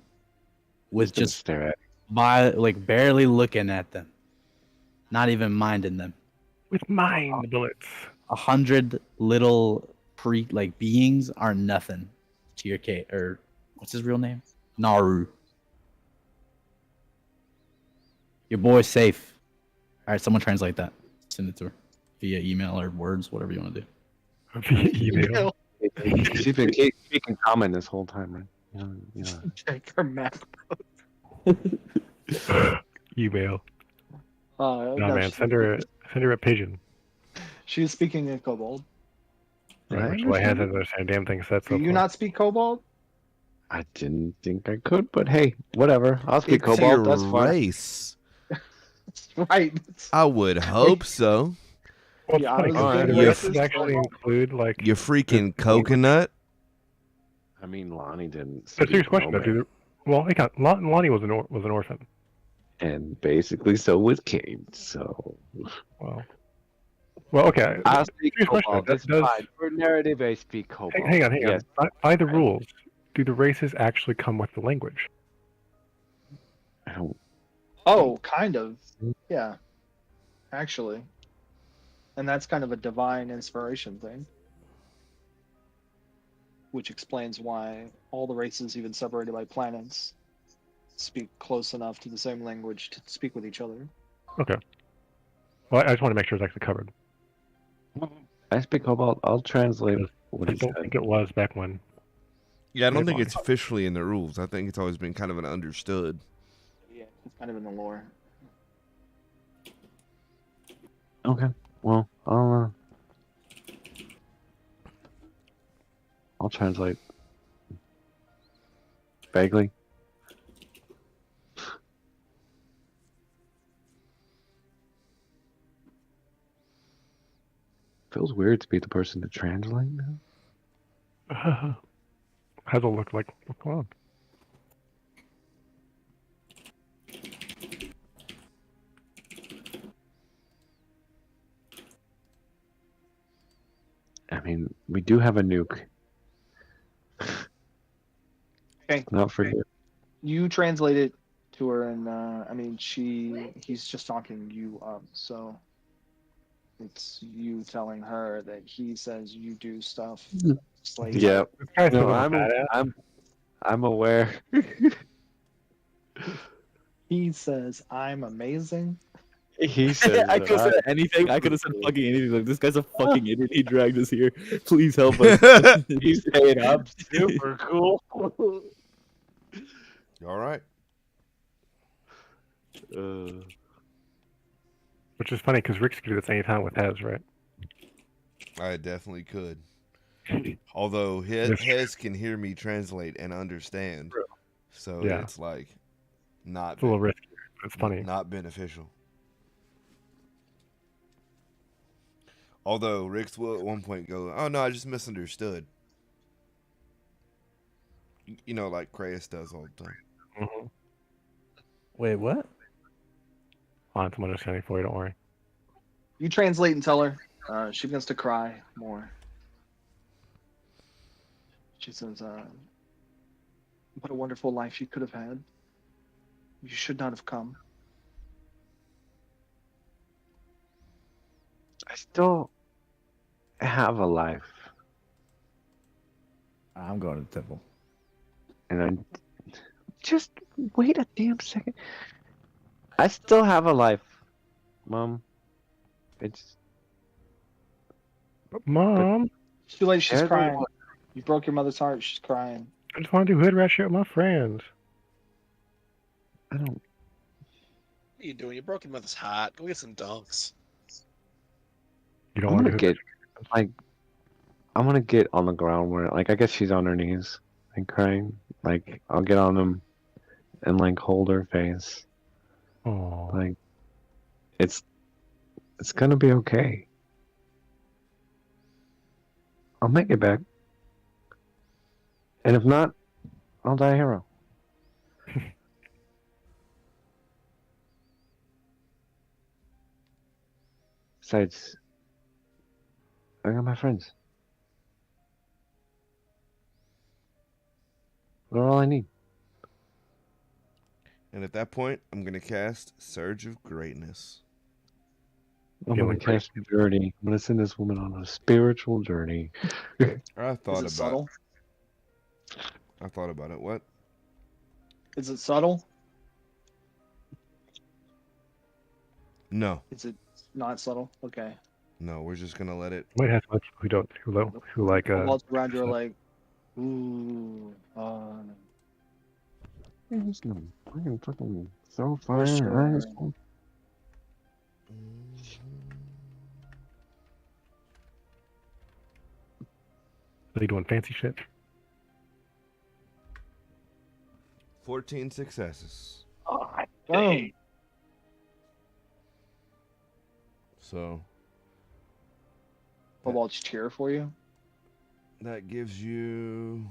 Speaker 2: with
Speaker 1: Just
Speaker 2: just
Speaker 1: stare at.
Speaker 2: barely looking at them, not even minding them.
Speaker 3: with mind bullets.
Speaker 2: 100 little beings are nothing to your Kate, or what's his real name? Naru. Your boy's safe. All right, someone translate that. Send it to her via email or words, whatever you want to do.
Speaker 3: Via email.
Speaker 1: She's been speaking common this whole time, right?
Speaker 4: Check her map.
Speaker 3: Email. No, man,
Speaker 4: she-
Speaker 3: send her a pigeon.
Speaker 4: She was speaking in Kobold.
Speaker 3: Right, which is why I hasn't understand damn thing said so
Speaker 4: Do you
Speaker 3: far.
Speaker 4: not speak Kobold?
Speaker 1: I didn't think I could, but hey, whatever. I'll speak
Speaker 6: It's
Speaker 1: Cobalt.
Speaker 6: your
Speaker 1: That's fine.
Speaker 6: race.
Speaker 4: Right.
Speaker 6: I would hope so.
Speaker 3: Well, it's
Speaker 4: Yeah, I
Speaker 3: funny
Speaker 4: was
Speaker 3: 'cause
Speaker 6: thinking
Speaker 3: do the
Speaker 6: races
Speaker 3: races actually include like.
Speaker 6: You freaking coconut.
Speaker 1: I mean, Lonnie didn't.
Speaker 3: That's a serious
Speaker 1: speak
Speaker 3: question. Though,
Speaker 1: Nomad.
Speaker 3: well, Lonnie was an orphan.
Speaker 1: And basically, so was Kate. So
Speaker 3: Well, okay.
Speaker 1: I'll speak
Speaker 3: Serious question.
Speaker 1: Cobalt. That's fine. For narrative, I speak Cobalt.
Speaker 3: Hang on.
Speaker 1: Yes.
Speaker 3: By the rules, do the races actually come with the language?
Speaker 1: I don't.
Speaker 4: Oh, kind of. Yeah. Actually. And that's kind of a divine inspiration thing. Which explains why all the races, even separated by planets, speak close enough to the same language to speak with each other.
Speaker 3: Okay. Well, I just want to make sure it's actually covered.
Speaker 1: I speak Cobalt. I'll translate what
Speaker 3: I
Speaker 1: he
Speaker 3: don't
Speaker 1: said.
Speaker 3: think it was back when.
Speaker 6: Yeah, I don't think
Speaker 3: Maybe.
Speaker 6: it's officially in the rules. I think it's always been kind of an understood.
Speaker 4: Yeah, it's kind of in the lore.
Speaker 1: Okay. Well, I'll translate vaguely. Feels weird to be the person to translate now.
Speaker 3: How's it look like? What's going on?
Speaker 1: I mean, we do have a nuke.
Speaker 4: Okay.
Speaker 1: Not for you.
Speaker 4: You translate it to her, and I mean, he's just talking you up, so it's you telling her that he says you do stuff. It's like,
Speaker 1: Yeah.
Speaker 3: This guy's
Speaker 1: No,
Speaker 3: so badass.
Speaker 1: I'm aware.
Speaker 4: he says, I'm amazing.
Speaker 1: He says
Speaker 8: I
Speaker 1: that
Speaker 8: could have said anything. I could have said fucking anything. Like, this guy's a fucking idiot. He dragged us here. Please help us.
Speaker 1: He's saying I'm super cool.
Speaker 6: You all right?
Speaker 3: Which is funny because Rick's could do this anytime with Hez, right?
Speaker 6: I definitely could. Although Hez can hear me translate and understand, so
Speaker 3: Yeah.
Speaker 6: it's like not
Speaker 3: It's a little risky, but it's funny.
Speaker 6: not beneficial. Although Rick's will at one point go, "Oh no, I just misunderstood." You know, like Kratos does all the time.
Speaker 3: Mm-hmm.
Speaker 2: Wait, what?
Speaker 3: Fine, some understanding for you. Don't worry.
Speaker 4: You translate and tell her. She begins to cry more. She says, what a wonderful life you could have had. You should not have come.
Speaker 1: I still have a life,
Speaker 2: I'm going to the temple.
Speaker 1: and I just wait a damn second. I still have a life, Mom. It's
Speaker 3: Mom,
Speaker 4: It's too late. She's
Speaker 1: There's
Speaker 4: crying.
Speaker 1: one.
Speaker 4: You broke your mother's heart. She's crying.
Speaker 3: I just want to do hood rat shit with my friends.
Speaker 1: I don't.
Speaker 5: What are you doing? You broke your mother's heart. Go get some dunks.
Speaker 3: You don't
Speaker 1: I'm
Speaker 3: want to
Speaker 1: gonna
Speaker 3: do hood
Speaker 1: get like. I'm gonna get on the ground where, like, I guess she's on her knees and crying. Like, I'll get on them and like hold her face.
Speaker 3: Oh,
Speaker 1: Like, it's gonna be okay. I'll make it back. And if not, I'll die a hero. Besides, I got my friends. They're all I need.
Speaker 6: And at that point, I'm gonna cast Surge of Greatness.
Speaker 1: I'm
Speaker 3: Feeling
Speaker 1: gonna cast a journey. I'm gonna send this woman on a spiritual journey.
Speaker 6: I thought
Speaker 4: Is it
Speaker 6: about.
Speaker 4: subtle?
Speaker 6: I thought about it. What?
Speaker 4: Is it subtle?
Speaker 6: No.
Speaker 4: Is it not subtle? Okay.
Speaker 6: No, we're just gonna let it.
Speaker 3: Might have some people who don't who like
Speaker 4: Kobolds around you are like, ooh,
Speaker 1: I can fucking throw
Speaker 4: For
Speaker 1: fire.
Speaker 4: sure.
Speaker 3: Are they doing fancy shit?
Speaker 6: 14 successes.
Speaker 4: Boom.
Speaker 6: So
Speaker 4: Kobolds cheer for you.
Speaker 6: that gives you.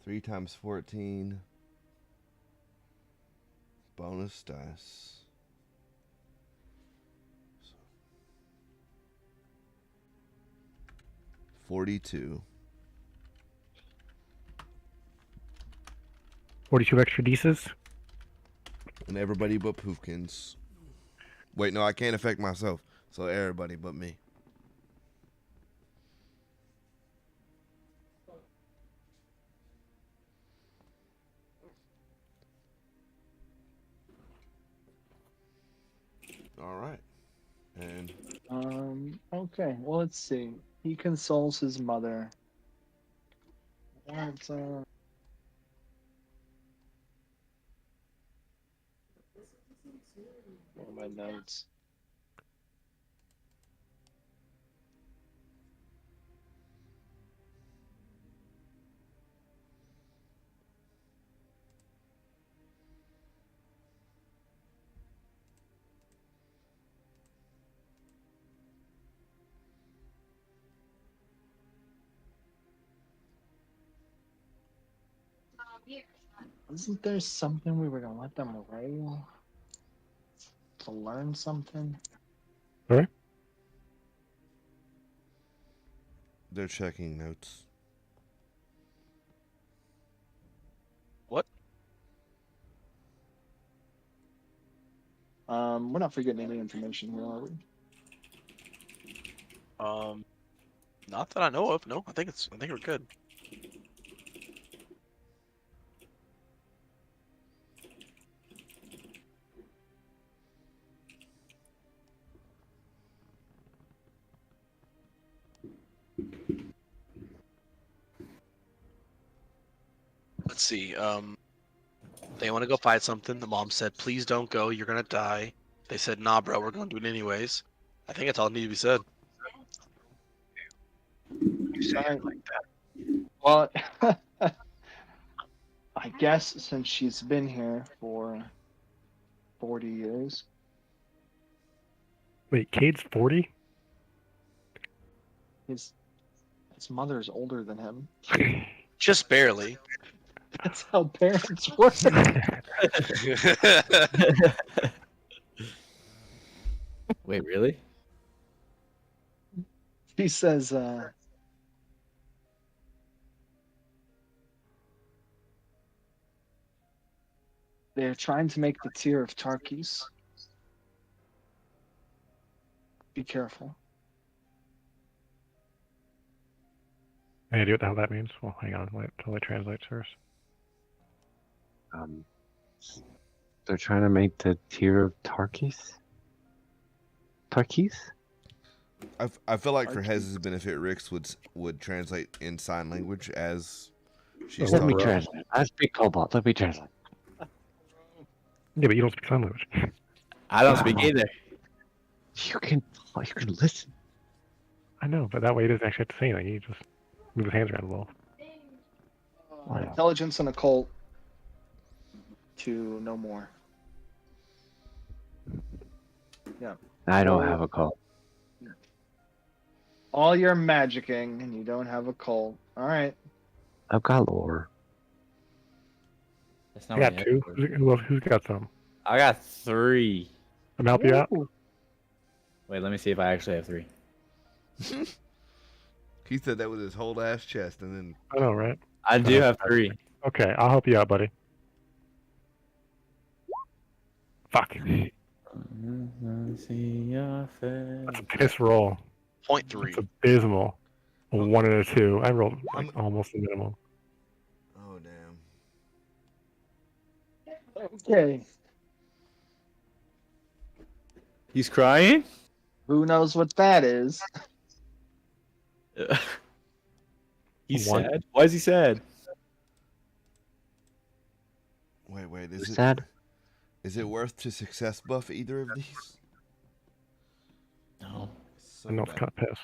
Speaker 6: Three times 14. Bonus dice. 42.
Speaker 3: 42 extra Ds.
Speaker 6: And everybody but Poofkins. Wait, no, I can't affect myself. So everybody but me. All right. And
Speaker 4: Okay. Well, let's see. He consoles his mother. What? What are my notes? Isn't there something we were gonna let them roll to learn something?
Speaker 6: they're checking notes.
Speaker 5: What?
Speaker 4: We're not forgetting any information here, are we?
Speaker 5: Not that I know of. No, I think we're good. Let's see. They want to go fight something. The mom said, "Please don't go. You're gonna die." They said, "Nah, bro. We're gonna do it anyways." I think that's all that needs to be said.
Speaker 1: You say it like that.
Speaker 4: Well, I guess since she's been here for 40 years.
Speaker 3: Wait, Cade's 40?
Speaker 4: His mother's older than him.
Speaker 5: Just barely.
Speaker 4: That's how parents work.
Speaker 8: Wait, really?
Speaker 4: He says, they're trying to make the tier of Tarkis. Be careful.
Speaker 3: Any idea what the hell that means? Well, hang on. Wait until I translate first.
Speaker 1: They're trying to make the tier of Tarkis. Tarkis?
Speaker 6: I feel like for Hez's benefit, Rix would translate in sign language as she's
Speaker 1: Let me
Speaker 6: talking.
Speaker 1: translate. I speak Cobalt. Let me translate.
Speaker 3: Yeah, but you don't speak sign language.
Speaker 8: I don't speak either.
Speaker 1: You can listen.
Speaker 3: I know, but that way he doesn't actually have to say anything. He just move his hands around a little.
Speaker 4: Intelligence and occult to no more. Yeah.
Speaker 1: I don't have a call.
Speaker 4: All your magicking and you don't have a cult. All right.
Speaker 1: I've got lore.
Speaker 8: That's
Speaker 3: I
Speaker 8: not
Speaker 3: got
Speaker 8: what
Speaker 3: two.
Speaker 8: I
Speaker 3: Who's got some?
Speaker 8: I got 3.
Speaker 3: I'm help you out.
Speaker 4: Ooh.
Speaker 8: Wait, let me see if I actually have 3.
Speaker 6: He said that with his whole ass chest, and then
Speaker 3: I know, right?
Speaker 8: I do have 3.
Speaker 3: Okay, I'll help you out, buddy. Fuck. That's a piss roll.
Speaker 5: 0.3.
Speaker 3: That's abysmal. A 1 and a 2. I rolled like
Speaker 6: I'm-
Speaker 3: almost the minimum.
Speaker 6: Oh damn.
Speaker 4: Okay.
Speaker 8: He's crying?
Speaker 4: Who knows what that is?
Speaker 8: He's
Speaker 3: One.
Speaker 8: sad? Why is he sad?
Speaker 6: Wait.
Speaker 1: Who's sad?
Speaker 6: Is it worth to success buff either of these?
Speaker 8: No.
Speaker 6: So
Speaker 3: I know it's
Speaker 6: bad.
Speaker 3: kind of piss.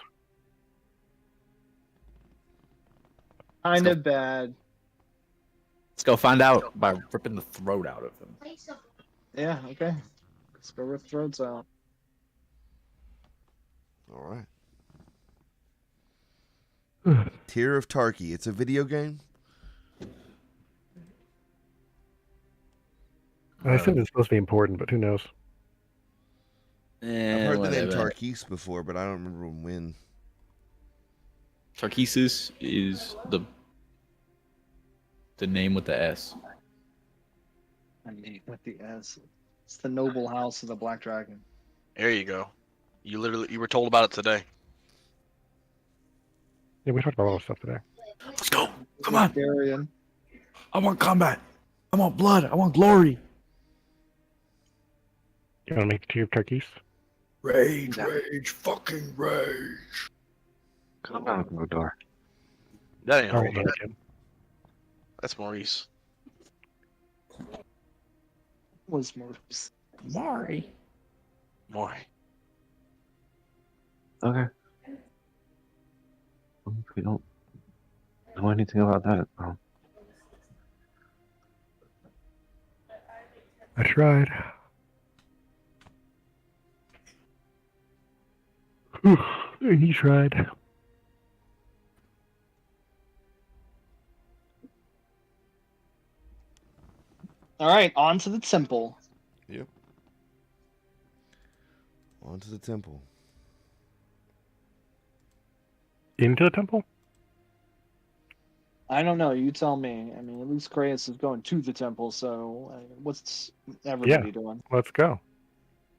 Speaker 4: Kind of bad.
Speaker 8: Let's go find out by ripping the throat out of him.
Speaker 4: Yeah, okay. Let's go rip throats out.
Speaker 6: All right. Tear of Tarky. It's a video game.
Speaker 3: I assume it's supposed to be important, but who knows?
Speaker 6: I've heard the name
Speaker 8: whatever.
Speaker 6: Tarkis before, but I don't remember when.
Speaker 8: Tarkesis is the name with the S.
Speaker 4: I mean, with the S. It's the noble house of the Black Dragon.
Speaker 5: There you go. You were told about it today.
Speaker 3: Yeah, we talked about a lot of stuff today.
Speaker 8: Let's go. Come on.
Speaker 4: Targaryen.
Speaker 8: I want combat. I want blood. I want glory.
Speaker 3: You want to make Tear of Tarkis?
Speaker 8: Rage,
Speaker 4: No.
Speaker 8: rage, fucking rage.
Speaker 1: Come on, Rodor.
Speaker 5: That ain't
Speaker 3: Oh,
Speaker 5: Hold.
Speaker 3: no, kid.
Speaker 5: That's Maurice.
Speaker 4: Was Maurice.
Speaker 8: Mari.
Speaker 5: More.
Speaker 1: Okay. Well, if we don't know anything about that, well,
Speaker 3: I tried. He tried.
Speaker 4: All right, on to the temple.
Speaker 6: Yep. On to the temple.
Speaker 3: Into the temple?
Speaker 4: I don't know. You tell me. I mean, at least Kratos is going to the temple. So, what's everybody doing?
Speaker 3: Let's go.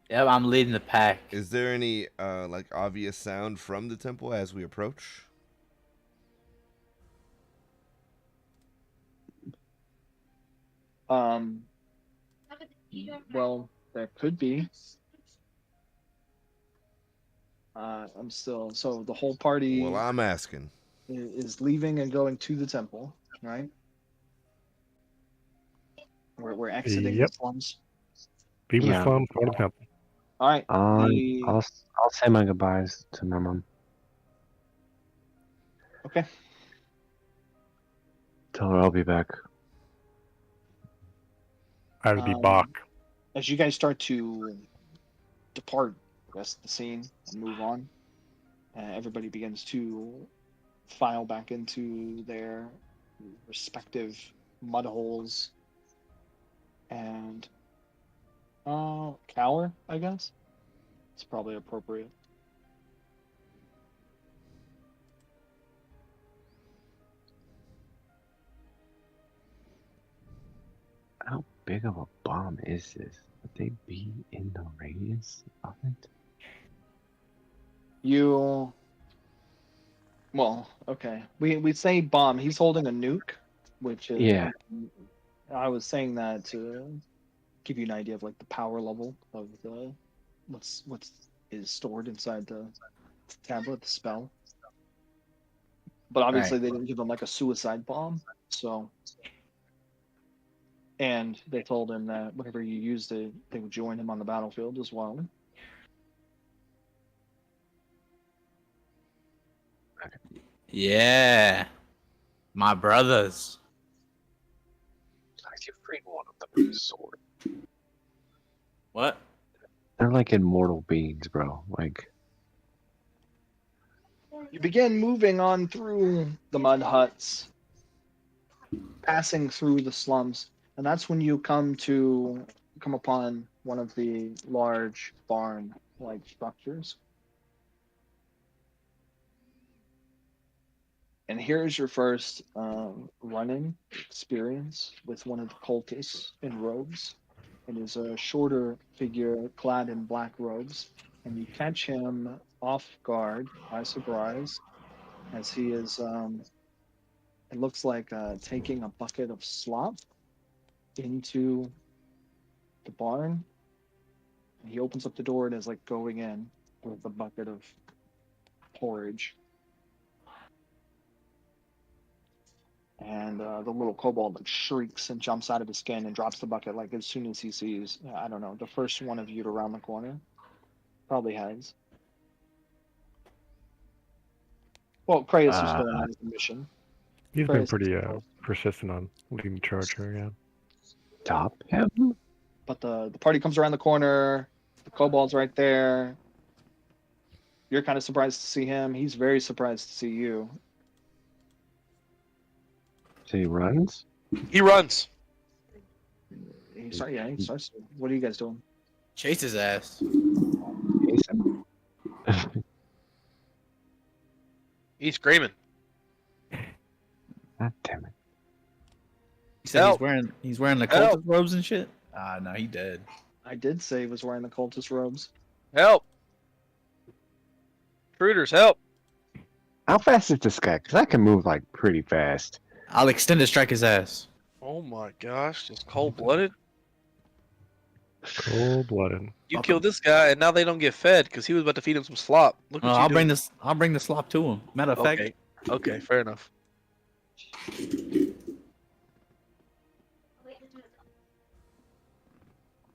Speaker 8: Yep, I'm leading the pack.
Speaker 6: Is there any like obvious sound from the temple as we approach?
Speaker 4: Well, there could be. I'm still. So the whole party
Speaker 6: Well, I'm asking.
Speaker 4: is leaving and going to the temple, right? We're exiting
Speaker 3: Yep.
Speaker 4: the slums.
Speaker 3: Leave
Speaker 1: Yeah.
Speaker 3: the slums, go to the temple.
Speaker 4: All right.
Speaker 1: I'll
Speaker 4: the-
Speaker 1: I'll say my goodbyes to my mom.
Speaker 4: Okay.
Speaker 1: Tell her I'll be back.
Speaker 3: I would be
Speaker 4: Um,
Speaker 3: Bach.
Speaker 4: As you guys start to depart the rest of the scene and move on, everybody begins to file back into their respective mud holes and cower, I guess. It's probably appropriate.
Speaker 1: How big of a bomb is this? Would they be in the radius of it?
Speaker 4: Well, okay. We say bomb. He's holding a nuke, which is
Speaker 1: Yeah.
Speaker 4: I was saying that to give you an idea of like the power level of the what's is stored inside the tablet, the spell. But obviously they didn't give him like a suicide bomb, so. And they told him that whenever you used it, they would join him on the battlefield as well.
Speaker 8: Yeah. My brothers.
Speaker 1: Like you freed one of them with a sword.
Speaker 8: What?
Speaker 1: They're like immortal beings, bro. Like
Speaker 4: You begin moving on through the mud huts, passing through the slums, and that's when you come upon one of the large barn-like structures. And here's your first run-in experience with one of the cultists in robes. It is a shorter figure clad in black robes, and you catch him off guard by surprise as he is, it looks like taking a bucket of slop into the barn. And he opens up the door and is like going in with a bucket of porridge. And the little kobold like shrieks and jumps out of his skin and drops the bucket like as soon as he sees, I don't know, the first one of you to round the corner. Probably has. Well, Kratos is still on his mission.
Speaker 3: He's been
Speaker 4: Kratos
Speaker 3: pretty
Speaker 4: is still-
Speaker 3: persistent on leading the charge here, yeah.
Speaker 1: Stop him.
Speaker 4: But the party comes around the corner. The kobold's right there. You're kind of surprised to see him. He's very surprised to see you.
Speaker 1: So he runs.
Speaker 5: He runs.
Speaker 4: He starts. What are you guys doing?
Speaker 2: Chase his ass.
Speaker 1: Chase him.
Speaker 5: He's screaming.
Speaker 1: God damn it.
Speaker 2: He said
Speaker 5: Help.
Speaker 2: he's wearing the
Speaker 5: Help.
Speaker 2: cultist robes and shit. Ah, no, he dead.
Speaker 4: I did say he was wearing the cultist robes.
Speaker 5: Help! Intruders, help!
Speaker 1: How fast is this guy? Because I can move like pretty fast.
Speaker 2: I'll extend to strike his ass.
Speaker 5: Oh my gosh, just cold-blooded.
Speaker 3: Cold-blooded.
Speaker 5: You killed this guy, and now they don't get fed because he was about to feed him some slop. Look what
Speaker 2: Oh,
Speaker 5: you
Speaker 2: I'll
Speaker 5: doing.
Speaker 2: bring this. I'll bring the slop to him. Matter of fact,
Speaker 5: Okay. Okay, fair enough.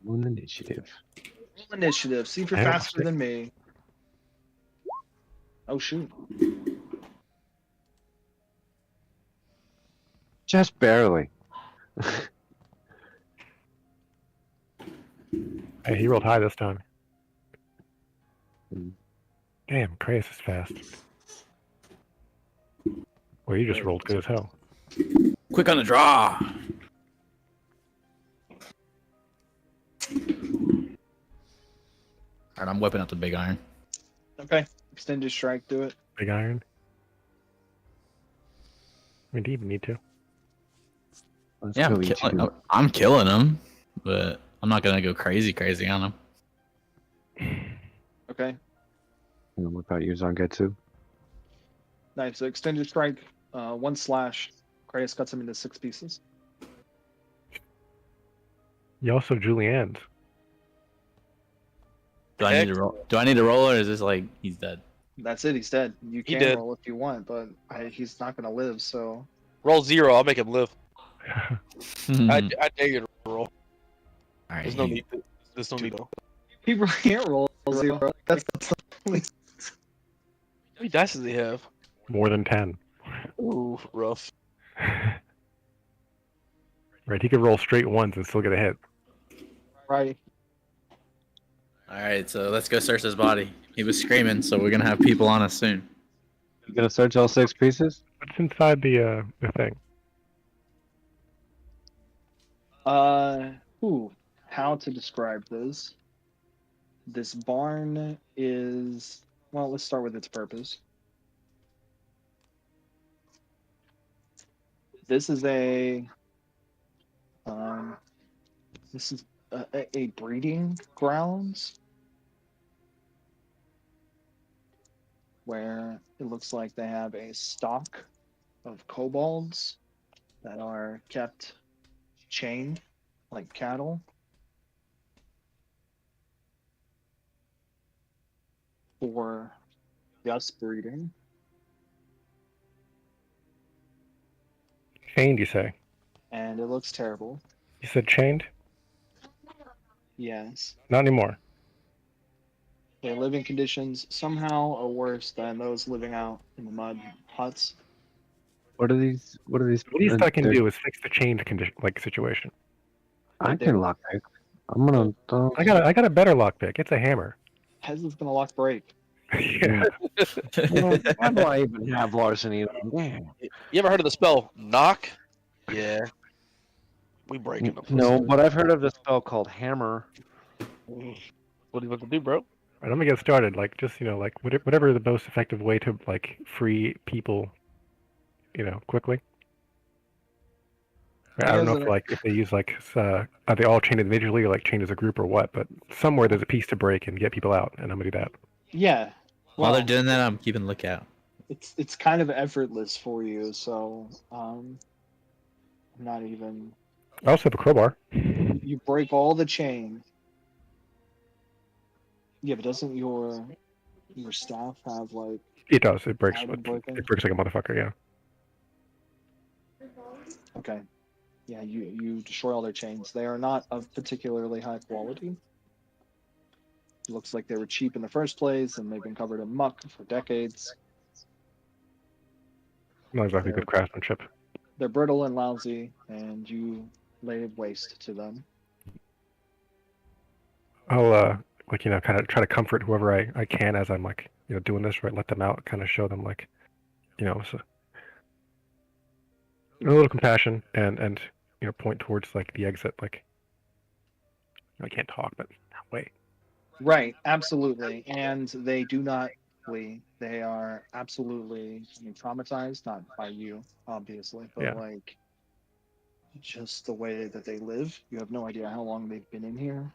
Speaker 1: One initiative.
Speaker 4: Initiative. See if you're
Speaker 3: I have
Speaker 4: faster
Speaker 3: six.
Speaker 4: than me. Oh shoot.
Speaker 1: Just barely.
Speaker 3: Hey, he rolled high this time.
Speaker 1: Hmm.
Speaker 3: Damn, Kratos is fast. Well, you just rolled good as hell.
Speaker 2: quick on the draw. Alright, I'm whipping out the big iron.
Speaker 4: Okay. Extend your strike. Do it.
Speaker 3: Big iron. I mean, do you even need to?
Speaker 1: Let's
Speaker 2: Yeah,
Speaker 1: go each of
Speaker 2: I'm killing him, but I'm not gonna go crazy on him.
Speaker 4: Okay.
Speaker 1: you. What about you, Zangetsu?
Speaker 4: Nice. So extend your strike. One slash. Kratos cuts him into 6 pieces.
Speaker 3: You also Julianne's.
Speaker 2: Do I need to roll? Do I need to roll, or is this like he's dead?
Speaker 4: That's it. He's dead. You
Speaker 5: He
Speaker 4: can
Speaker 5: did.
Speaker 4: roll if you want, but he's not gonna live. So
Speaker 5: Roll 0, I'll make him live. I dare you to roll.
Speaker 2: All right,
Speaker 5: There's no need. There's no need. To.
Speaker 4: he can't roll 0. That's
Speaker 5: How many dice does he have?
Speaker 3: More than 10.
Speaker 5: Ooh, rough.
Speaker 3: Right, he could roll straight ones and still get a hit.
Speaker 4: right.
Speaker 2: All right, so let's go search his body. He was screaming, so we're gonna have people on us soon.
Speaker 1: You gonna search all 6 pieces?
Speaker 3: What's inside the thing?
Speaker 4: How to describe this? This barn is, well, let's start with its purpose. This is a breeding grounds where it looks like they have a stock of kobolds that are kept chained like cattle for just breeding.
Speaker 3: Chained, you say?
Speaker 4: And it looks terrible.
Speaker 3: You said chained?
Speaker 4: Yes.
Speaker 3: Not anymore.
Speaker 4: Their living conditions somehow are worse than those living out in the mud huts.
Speaker 1: What are these? What are these?
Speaker 3: What least I can
Speaker 1: they're-
Speaker 3: do is fix the chained condition, like situation.
Speaker 1: I can lockpick. I'm gonna.
Speaker 3: I got a better lockpick. It's a hammer.
Speaker 4: Hez is gonna lock break.
Speaker 3: Yeah.
Speaker 1: Why do I even have larceny? Damn.
Speaker 5: You ever heard of the spell knock? Yeah. We breaking them.
Speaker 1: No, but I've heard of the spell called hammer.
Speaker 5: What are you about to do, bro?
Speaker 3: All right, let me get started. Like, just like whatever the most effective way to like free people, quickly. I don't know if they use are they all chained individually or like chained as a group or what? But somewhere there's a piece to break and get people out, and I'm gonna do that.
Speaker 4: Yeah.
Speaker 2: While
Speaker 4: Well,
Speaker 2: they're doing that, I'm keeping lookout.
Speaker 4: it's kind of effortless for you, so I'm not even.
Speaker 3: I also have a crowbar.
Speaker 4: You break all the chain. Yeah, but doesn't your staff have like
Speaker 3: It does. It breaks.
Speaker 4: item breaking?
Speaker 3: It breaks like a motherfucker. Yeah.
Speaker 4: Okay. Yeah, you destroy all their chains. They are not of particularly high quality. It looks like they were cheap in the first place, and they've been covered in muck for decades.
Speaker 3: Not exactly
Speaker 4: They're,
Speaker 3: good craftsmanship.
Speaker 4: they're brittle and lousy, and you lay waste to them.
Speaker 3: I'll kind of try to comfort whoever I can as I'm like doing this, right? Let them out, kind of show them like so, a little compassion and point towards like the exit. Like I can't talk, but wait.
Speaker 4: Right, absolutely. And they do not flee. They are absolutely traumatized, not by you, obviously, but
Speaker 3: Yeah.
Speaker 4: like just the way that they live. You have no idea how long they've been in here.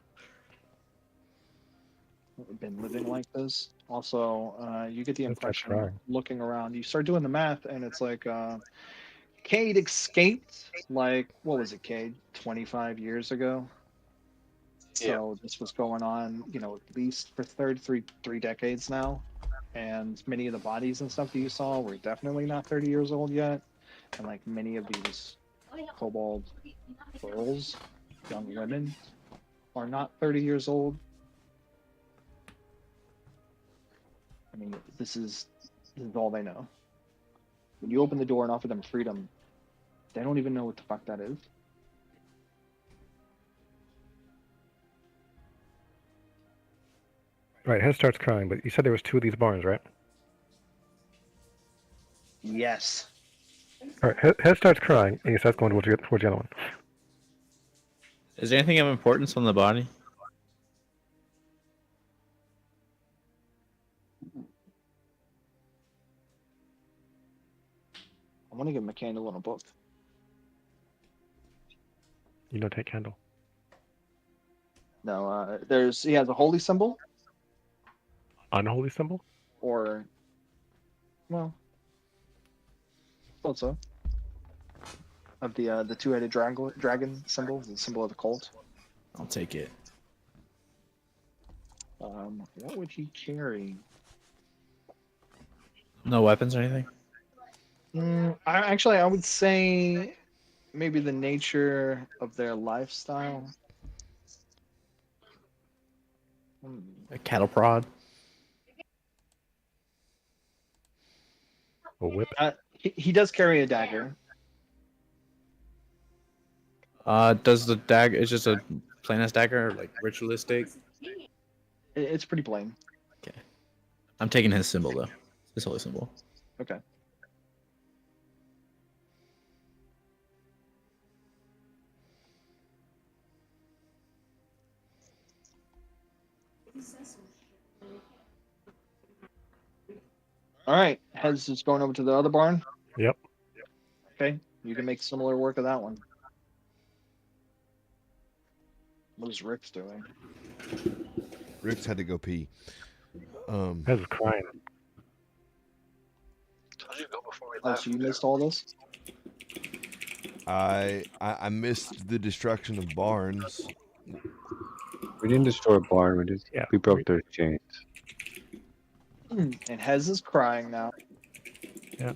Speaker 4: Been living like this. Also, you get the
Speaker 3: That's
Speaker 4: impression
Speaker 3: right.
Speaker 4: looking around. You start doing the math, and it's like Cade escaped. Like what was it, Cade? 25 years ago. So this was going on, at least for three decades now. And many of the bodies and stuff that you saw were definitely not 30 years old yet. And like many of these kobold girls, young women, are not 30 years old. I mean, this is all they know. When you open the door and offer them freedom, they don't even know what the fuck that is.
Speaker 3: Right, Head starts crying, but you said there was 2 of these barns, right?
Speaker 4: Yes.
Speaker 3: All right, Head starts crying, and he starts going towards the other one.
Speaker 2: Is there anything of importance on the body?
Speaker 4: I want to give him a candle and a book.
Speaker 3: You don't take candle.
Speaker 4: No, he has a holy symbol,
Speaker 3: Unholy symbol?
Speaker 4: or, well, also of the two-headed dragon symbol, the symbol of the cult.
Speaker 2: I'll take it.
Speaker 4: What would he carry?
Speaker 2: No weapons or anything?
Speaker 4: I would say maybe the nature of their lifestyle.
Speaker 2: A cattle prod?
Speaker 3: A whip?
Speaker 4: He does carry a dagger.
Speaker 2: Does the dagger? It's just a plain ass dagger, like ritualistic.
Speaker 4: It's pretty plain.
Speaker 2: Okay. I'm taking his symbol though. His holy symbol.
Speaker 4: Okay. All right, Hez is going over to the other barn.
Speaker 3: Yep.
Speaker 4: Okay, you can make similar work of that one. What is Rick's doing?
Speaker 6: Rick's had to go pee.
Speaker 3: Head is crying.
Speaker 5: Told you to go before we
Speaker 4: Oh,
Speaker 5: left.
Speaker 4: so you missed all this?
Speaker 6: I missed the destruction of barns.
Speaker 1: We didn't destroy a barn. We broke their chains.
Speaker 4: And Hez is crying now.
Speaker 3: Yeah.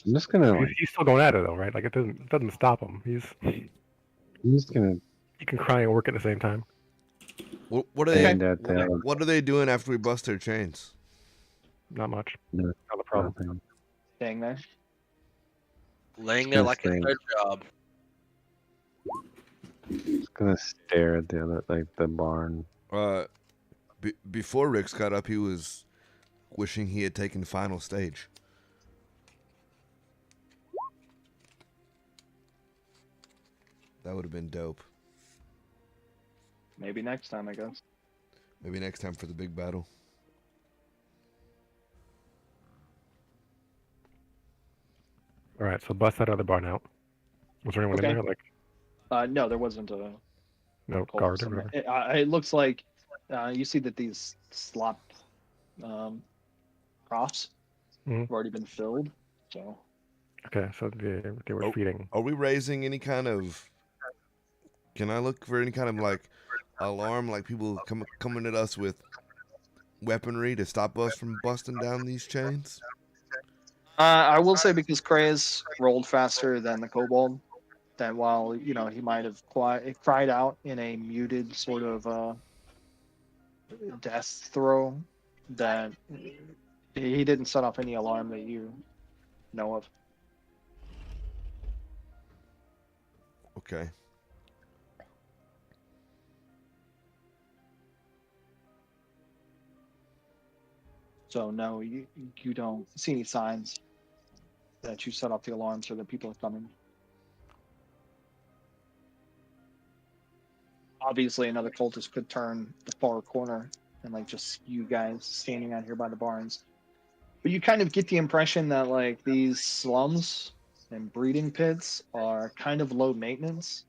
Speaker 1: I'm just gonna
Speaker 3: He's still going at it though, right? Like it doesn't stop him.
Speaker 1: I'm just gonna
Speaker 3: He can cry and work at the same time.
Speaker 6: What are they?
Speaker 1: stand at them.
Speaker 6: What are they doing after we bust their chains?
Speaker 3: Not much.
Speaker 1: No,
Speaker 3: Not the problem.
Speaker 1: nothing.
Speaker 4: Staying there.
Speaker 5: Laying there like it's their job.
Speaker 1: Just gonna stare at the barn.
Speaker 6: Before Rick's got up, he was wishing he had taken final stage. That would have been dope.
Speaker 4: Maybe next time, I guess.
Speaker 6: Maybe next time for the big battle.
Speaker 3: All right, so bust that other barn out. Was there anyone
Speaker 4: Okay.
Speaker 3: in there? Like
Speaker 4: No, there wasn't a
Speaker 3: no
Speaker 4: cult.
Speaker 3: guard or whatever.
Speaker 4: It looks like you see that these slop troughs
Speaker 3: Mhm.
Speaker 4: have already been filled. So
Speaker 3: Okay, so they were
Speaker 6: Oh.
Speaker 3: feeding.
Speaker 6: Are we raising any kind of? Can I look for any kind of like alarm, like people coming at us with weaponry to stop us from busting down these chains?
Speaker 4: I will say because Krays rolled faster than the kobold, that while he might have cried out in a muted sort of death throw, that he didn't set off any alarm that you know of.
Speaker 6: Okay.
Speaker 4: So no, you don't see any signs that you set off the alarms or that people are coming. Obviously, another cultist could turn the far corner and like just you guys standing out here by the barns. But you kind of get the impression that like these slums and breeding pits are kind of low maintenance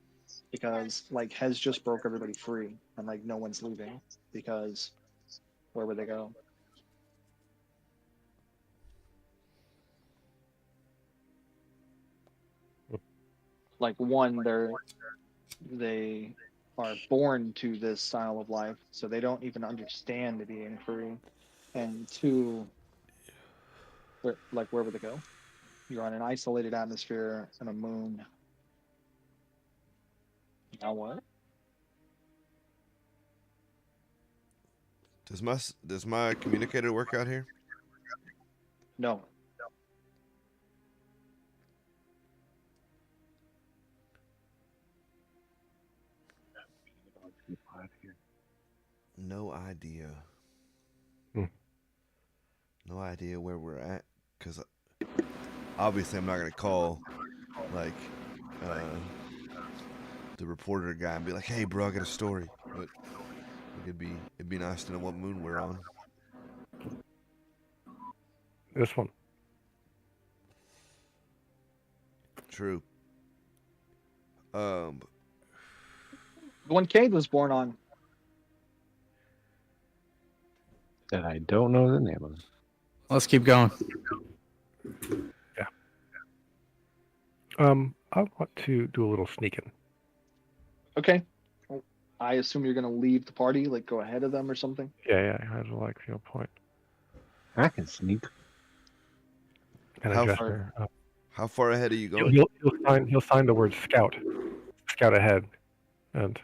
Speaker 4: because like Hez just broke everybody free and like no one's leaving because where would they go? Like one, they are born to this style of life, so they don't even understand being free. And two, where would they go? You're on an isolated atmosphere and a moon. Now what?
Speaker 6: Does my communicator work out here?
Speaker 4: No.
Speaker 6: No idea.
Speaker 3: Hmm.
Speaker 6: No idea where we're at, because obviously I'm not gonna call like the reporter guy and be like, "Hey, bro, I got a story." But it'd be nice to know what moon we're on.
Speaker 3: This one.
Speaker 6: True.
Speaker 4: The one Cade was born on.
Speaker 1: That I don't know the name of.
Speaker 2: Let's keep going.
Speaker 3: I want to do a little sneaking.
Speaker 4: Okay. Well, I assume you're gonna leave the party, like go ahead of them or something.
Speaker 3: Yeah, I have like point.
Speaker 1: I can sneak.
Speaker 3: And
Speaker 6: How
Speaker 3: I
Speaker 6: far-
Speaker 3: gesture.
Speaker 6: How far ahead are you going?
Speaker 3: He'll sign the word scout ahead, and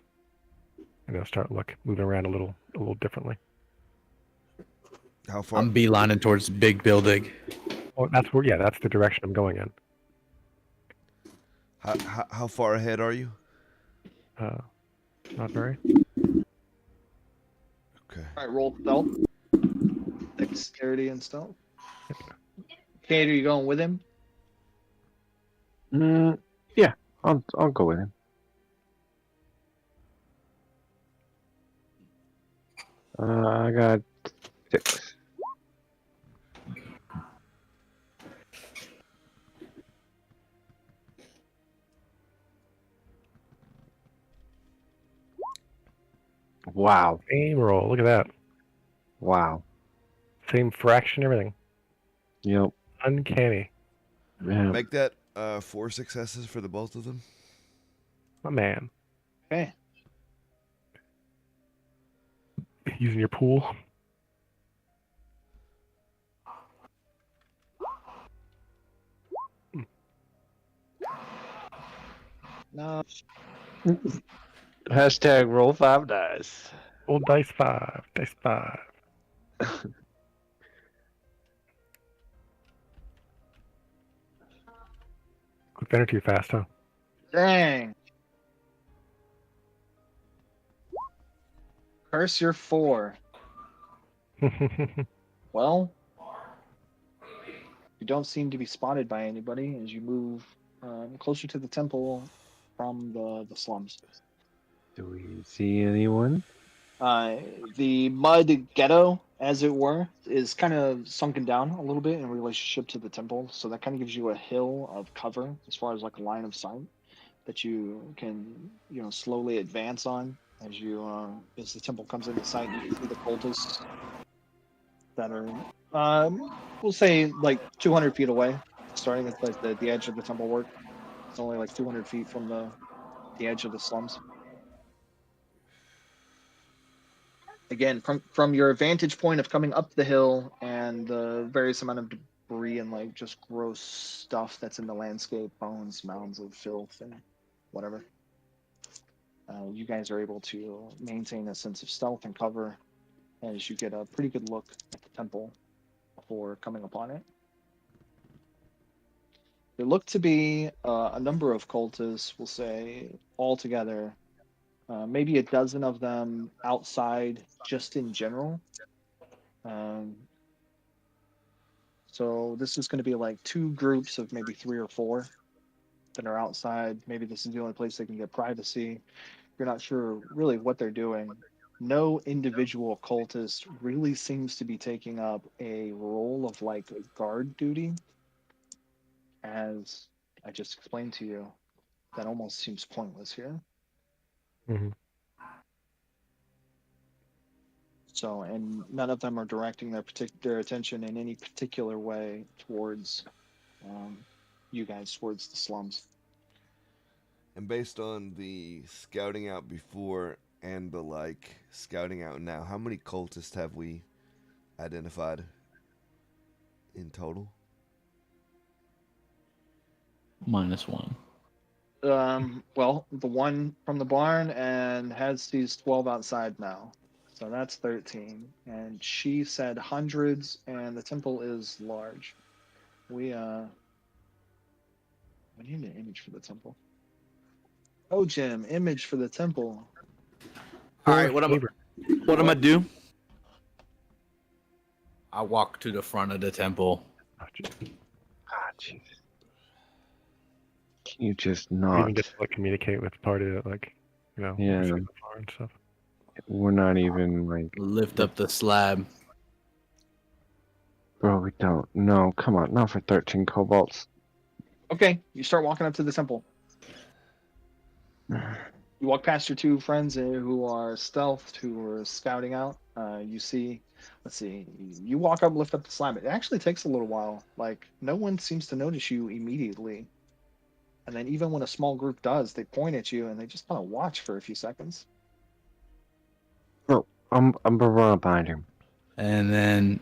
Speaker 3: start moving around a little differently.
Speaker 6: How far?
Speaker 2: I'm beelining towards big building.
Speaker 3: Oh, that's the direction I'm going in.
Speaker 6: How far ahead are you?
Speaker 3: Not very.
Speaker 6: Okay.
Speaker 4: All right, roll stealth, dexterity, and stealth. Cade, are you going with him?
Speaker 1: Yeah, I'll go with him. I got 6. Wow.
Speaker 3: Same roll. Look at that.
Speaker 1: Wow.
Speaker 3: Same fraction, everything.
Speaker 1: Yep.
Speaker 3: Uncanny.
Speaker 1: Yeah.
Speaker 6: Make that 4 successes for the both of them.
Speaker 3: My man.
Speaker 4: Okay.
Speaker 3: Using your pool.
Speaker 4: No.
Speaker 1: Hashtag roll 5 dice.
Speaker 3: Roll dice 5. Dice 5. Quick better too fast, huh?
Speaker 4: Dang. Curse your 4. Well, you don't seem to be spotted by anybody as you move closer to the temple from the slums.
Speaker 1: Do we see anyone?
Speaker 4: The mud ghetto as it were, is kind of sunken down a little bit in relationship to the temple. So that kind of gives you a hill of cover as far as like a line of sight that you can, slowly advance on as as the temple comes into sight. You can see the cultists that are, we'll say, like 200 feet away, starting at like the edge of the temple work. It's only like 200 feet from the edge of the slums. Again, from your vantage point of coming up the hill and the various amount of debris and like just gross stuff that's in the landscape, bones, mounds of filth, and whatever, you guys are able to maintain a sense of stealth and cover as you get a pretty good look at the temple before coming upon it. There look to be a number of cultists, we'll say, all together. Maybe a dozen of them outside just in general. So this is going to be like two groups of maybe 3 or 4 that are outside. Maybe this is the only place they can get privacy. You're not sure really what they're doing. No individual cultist really seems to be taking up a role of like guard duty. As I just explained to you, that almost seems pointless here.
Speaker 3: Mm-hmm.
Speaker 4: So, and none of them are directing their attention in any particular way towards you guys, towards the slums.
Speaker 6: And based on the scouting out before and the scouting out now, how many cultists have we identified in total?
Speaker 8: -1.
Speaker 4: Well, the one from the barn and has these 12 outside now. So that's 13. And she said hundreds, and the temple is large. We need an image for the temple. Oh, Jim, image for the temple.
Speaker 2: All right, what am I do? I walk to the front of the temple.
Speaker 3: Oh,
Speaker 1: jeez. Can you just
Speaker 3: you
Speaker 1: not?
Speaker 3: even get to communicate with the party that
Speaker 1: Yeah.
Speaker 3: we're so far and stuff.
Speaker 1: We're not even
Speaker 2: Lift up the slab.
Speaker 1: bro, we don't. No, come on, not for 13 kobolds.
Speaker 4: Okay, you start walking up to the temple. You walk past your 2 friends who are stealthed, who are scouting out. You see, let's see, you walk up, lift up the slab. It actually takes a little while. Like, no one seems to notice you immediately. And then even when a small group does, they point at you and they just kind of watch for a few seconds.
Speaker 1: Oh, I'm running behind him.
Speaker 2: And then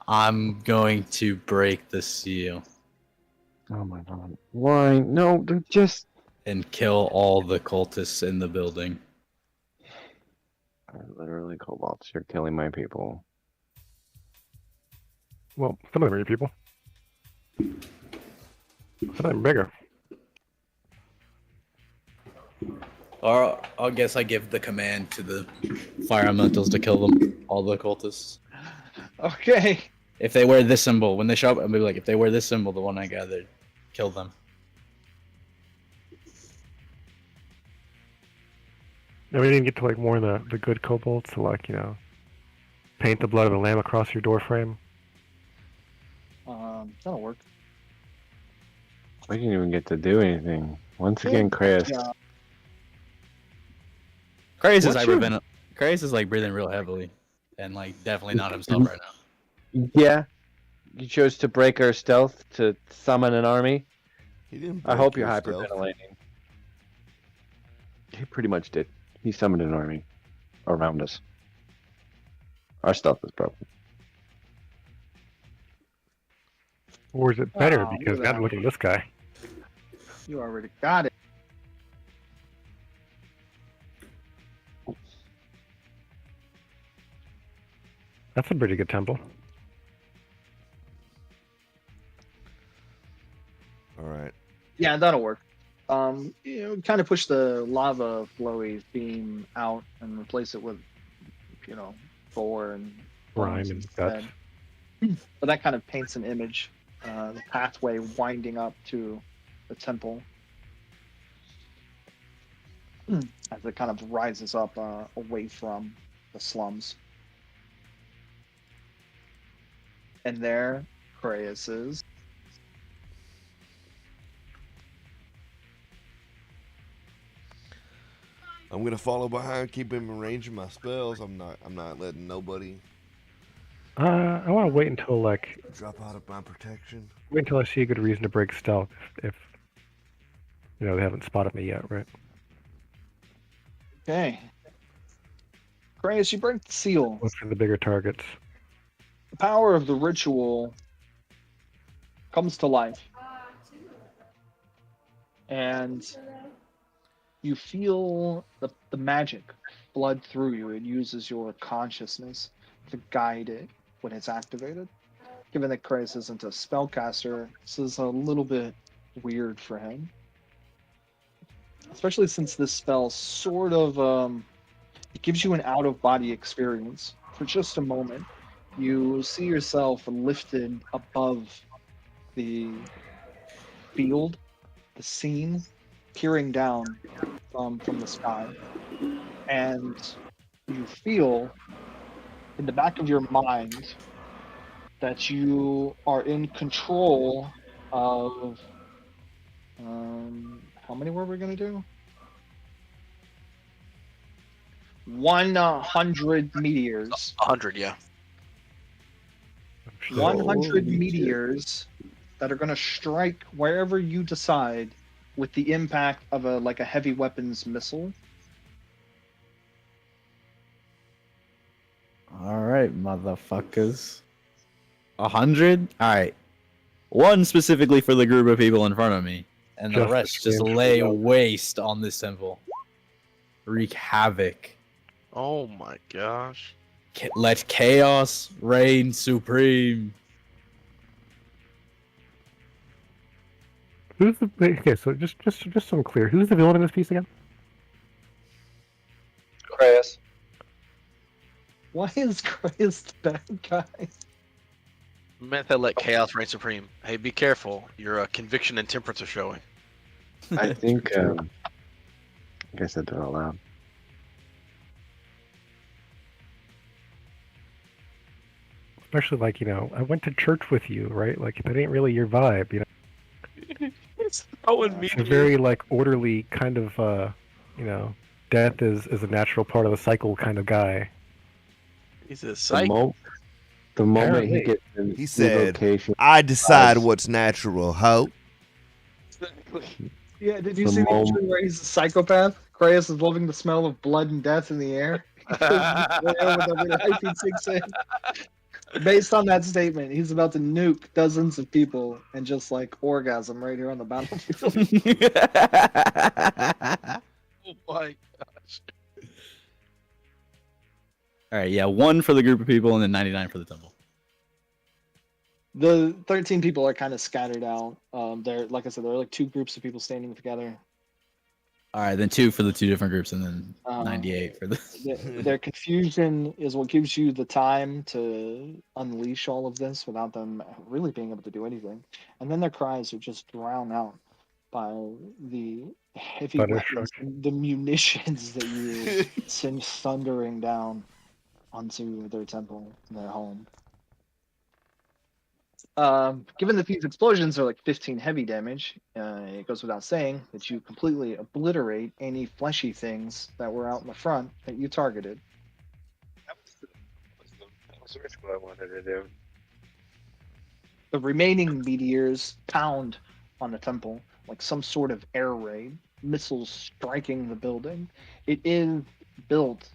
Speaker 2: I'm going to break the seal
Speaker 1: Oh my god. Why? No, they're just...
Speaker 2: and kill all the cultists in the building.
Speaker 1: Literally, kobolds, you're killing my people.
Speaker 3: Well, some of them are your people. Some of them are bigger.
Speaker 2: Or I guess I give the command to the fire elementals to kill them, all the cultists.
Speaker 4: Okay.
Speaker 2: If they wear this symbol, when they show up, I'll be like, if they wear this symbol, the one I gathered, kill them.
Speaker 3: And we didn't get to warn the good kobolds to paint the blood of the lamb across your door frame.
Speaker 4: That'll work.
Speaker 1: We didn't even get to do anything. Once again, Chris.
Speaker 4: Yeah.
Speaker 2: Chris is
Speaker 1: What's
Speaker 2: Chris is breathing real heavily, and definitely not himself right now.
Speaker 1: Yeah. You chose to break our stealth to summon an army.
Speaker 6: He didn't.
Speaker 1: I hope you're
Speaker 6: break your stealth.
Speaker 1: hyperventilating. He pretty much did. He summoned an army around us. Our stealth is broken.
Speaker 3: Or is it better
Speaker 4: Oh,
Speaker 3: because
Speaker 4: look at
Speaker 3: now look at this guy.
Speaker 4: You already got it.
Speaker 3: That's a pretty good temple.
Speaker 6: All right.
Speaker 4: Yeah, that'll work. Kind of push the lava flowy theme out and replace it with, gore and
Speaker 3: Grime
Speaker 4: bones
Speaker 3: and
Speaker 4: instead.
Speaker 3: guts.
Speaker 4: But that kind of paints an image, the pathway winding up to the temple as it kind of rises up away from the slums. And there Kraeus is.
Speaker 6: I'm gonna follow behind, keep him in range of my spells. I'm not letting nobody
Speaker 3: I want to wait until
Speaker 6: drop out of my protection.
Speaker 3: I see a good reason to break stealth if they haven't spotted me yet, right?
Speaker 4: Okay. Kraeus, you break the seal.
Speaker 3: Look for the bigger targets.
Speaker 4: The power of the ritual comes to life. And you feel the magic flood through you. It uses your consciousness to guide it when it's activated. Given that Kraeus isn't a spellcaster, this is a little bit weird for him. Especially since this spell sort of it gives you an out-of-body experience. For just a moment, you see yourself lifted above the field, the scene, peering down from the sky. And you feel in the back of your mind that you are in control of how many were we going to do? 100 meteors.
Speaker 5: 100, yeah.
Speaker 4: 100
Speaker 1: Holy
Speaker 4: meteors that are going to strike wherever you decide with the impact of a heavy weapons missile.
Speaker 2: All right, motherfuckers. 100? All right. One specifically for the group of people in front of me, and the
Speaker 3: Just
Speaker 2: rest
Speaker 3: the
Speaker 2: just
Speaker 3: same
Speaker 2: lay
Speaker 3: for the-
Speaker 2: waste on this temple. Wreak havoc.
Speaker 5: Oh my gosh.
Speaker 2: Let chaos reign supreme.
Speaker 3: Who's the okay? So just so I'm clear, who's the villain in this piece again?
Speaker 1: Kraeus.
Speaker 4: Why is Kraeus the bad guy?
Speaker 5: Meant that let chaos reign supreme. Hey, be careful. Your conviction and temperance are showing.
Speaker 1: I think I said that out loud.
Speaker 3: Especially I went to church with you, right? Like that ain't really your vibe,
Speaker 5: It's throwing me.
Speaker 3: It's a very orderly kind of death is a natural part of the cycle kind of guy.
Speaker 5: He's a
Speaker 1: The,
Speaker 5: psych.
Speaker 1: the moment he
Speaker 3: Apparently.
Speaker 1: gets in
Speaker 6: He said,
Speaker 1: evocation,
Speaker 6: I decide what's natural, ho.
Speaker 4: Yeah, did you
Speaker 1: The
Speaker 4: see the
Speaker 1: moment-
Speaker 4: entry where he's a psychopath? Kraeus is loving the smell of blood and death in the air. Based on that statement, he's about to nuke dozens of people and just orgasm right here on the battlefield.
Speaker 5: Oh my gosh.
Speaker 2: All right, yeah, 1 for the group of people and then 99 for the temple.
Speaker 4: The 13 people are kind of scattered out. They're like I said, there are 2 groups of people standing together.
Speaker 2: All right, then 2 for the 2 different groups and then
Speaker 4: Uh,
Speaker 2: 98 for the.
Speaker 4: Their confusion is what gives you the time to unleash all of this without them really being able to do anything. And then their cries are just drowned out by the heavy
Speaker 3: Thunderstruck.
Speaker 4: weapons, and the munitions that you send thundering down onto their temple, their home. Given that these explosions are 15 heavy damage, it goes without saying that you completely obliterate any fleshy things that were out in the front that you targeted.
Speaker 1: That was what I wanted to do.
Speaker 4: The remaining meteors pound on the temple like some sort of air raid, missiles striking the building. It is built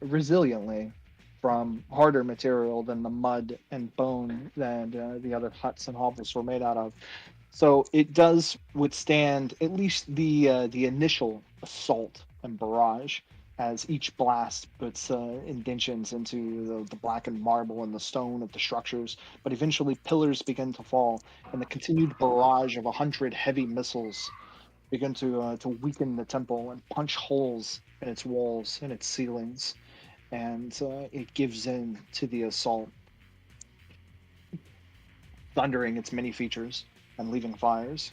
Speaker 4: resiliently from harder material than the mud and bone that the other huts and hovels were made out of. So it does withstand at least the initial assault and barrage, as each blast puts indentions into the blackened marble and the stone of the structures. But eventually pillars begin to fall, and the continued barrage of 100 heavy missiles begin to weaken the temple and punch holes in its walls and its ceilings. And it gives in to the assault, thundering its many features and leaving fires.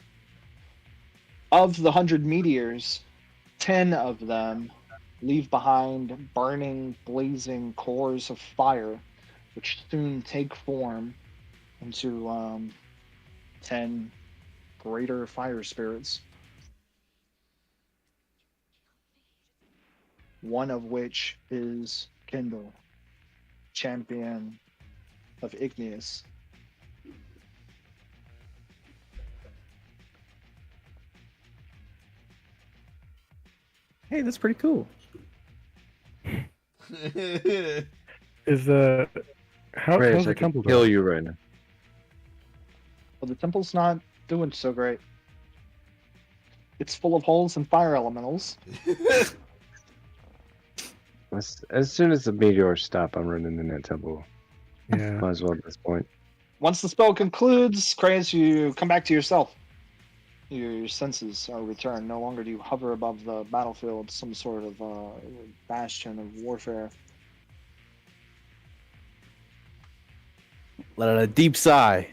Speaker 4: Of the 100 meteors, 10 of them leave behind burning, blazing cores of fire which soon take form into 10 greater fire spirits. One of which is Kindle, champion of Igneous.
Speaker 2: Hey, that's pretty cool.
Speaker 3: Is how's
Speaker 1: Chris,
Speaker 3: the
Speaker 1: I can
Speaker 3: temple
Speaker 1: kill
Speaker 3: doing?
Speaker 1: you right now.
Speaker 4: Well, the temple's not doing so great. It's full of holes and fire elementals.
Speaker 1: As soon as the meteors stop, I'm running in that temple.
Speaker 3: Yeah.
Speaker 1: Might as well at this point.
Speaker 4: Once the spell concludes, Kratos, you come back to yourself. Your senses are returned. No longer do you hover above the battlefield, some sort of bastion of warfare.
Speaker 2: Let out a deep sigh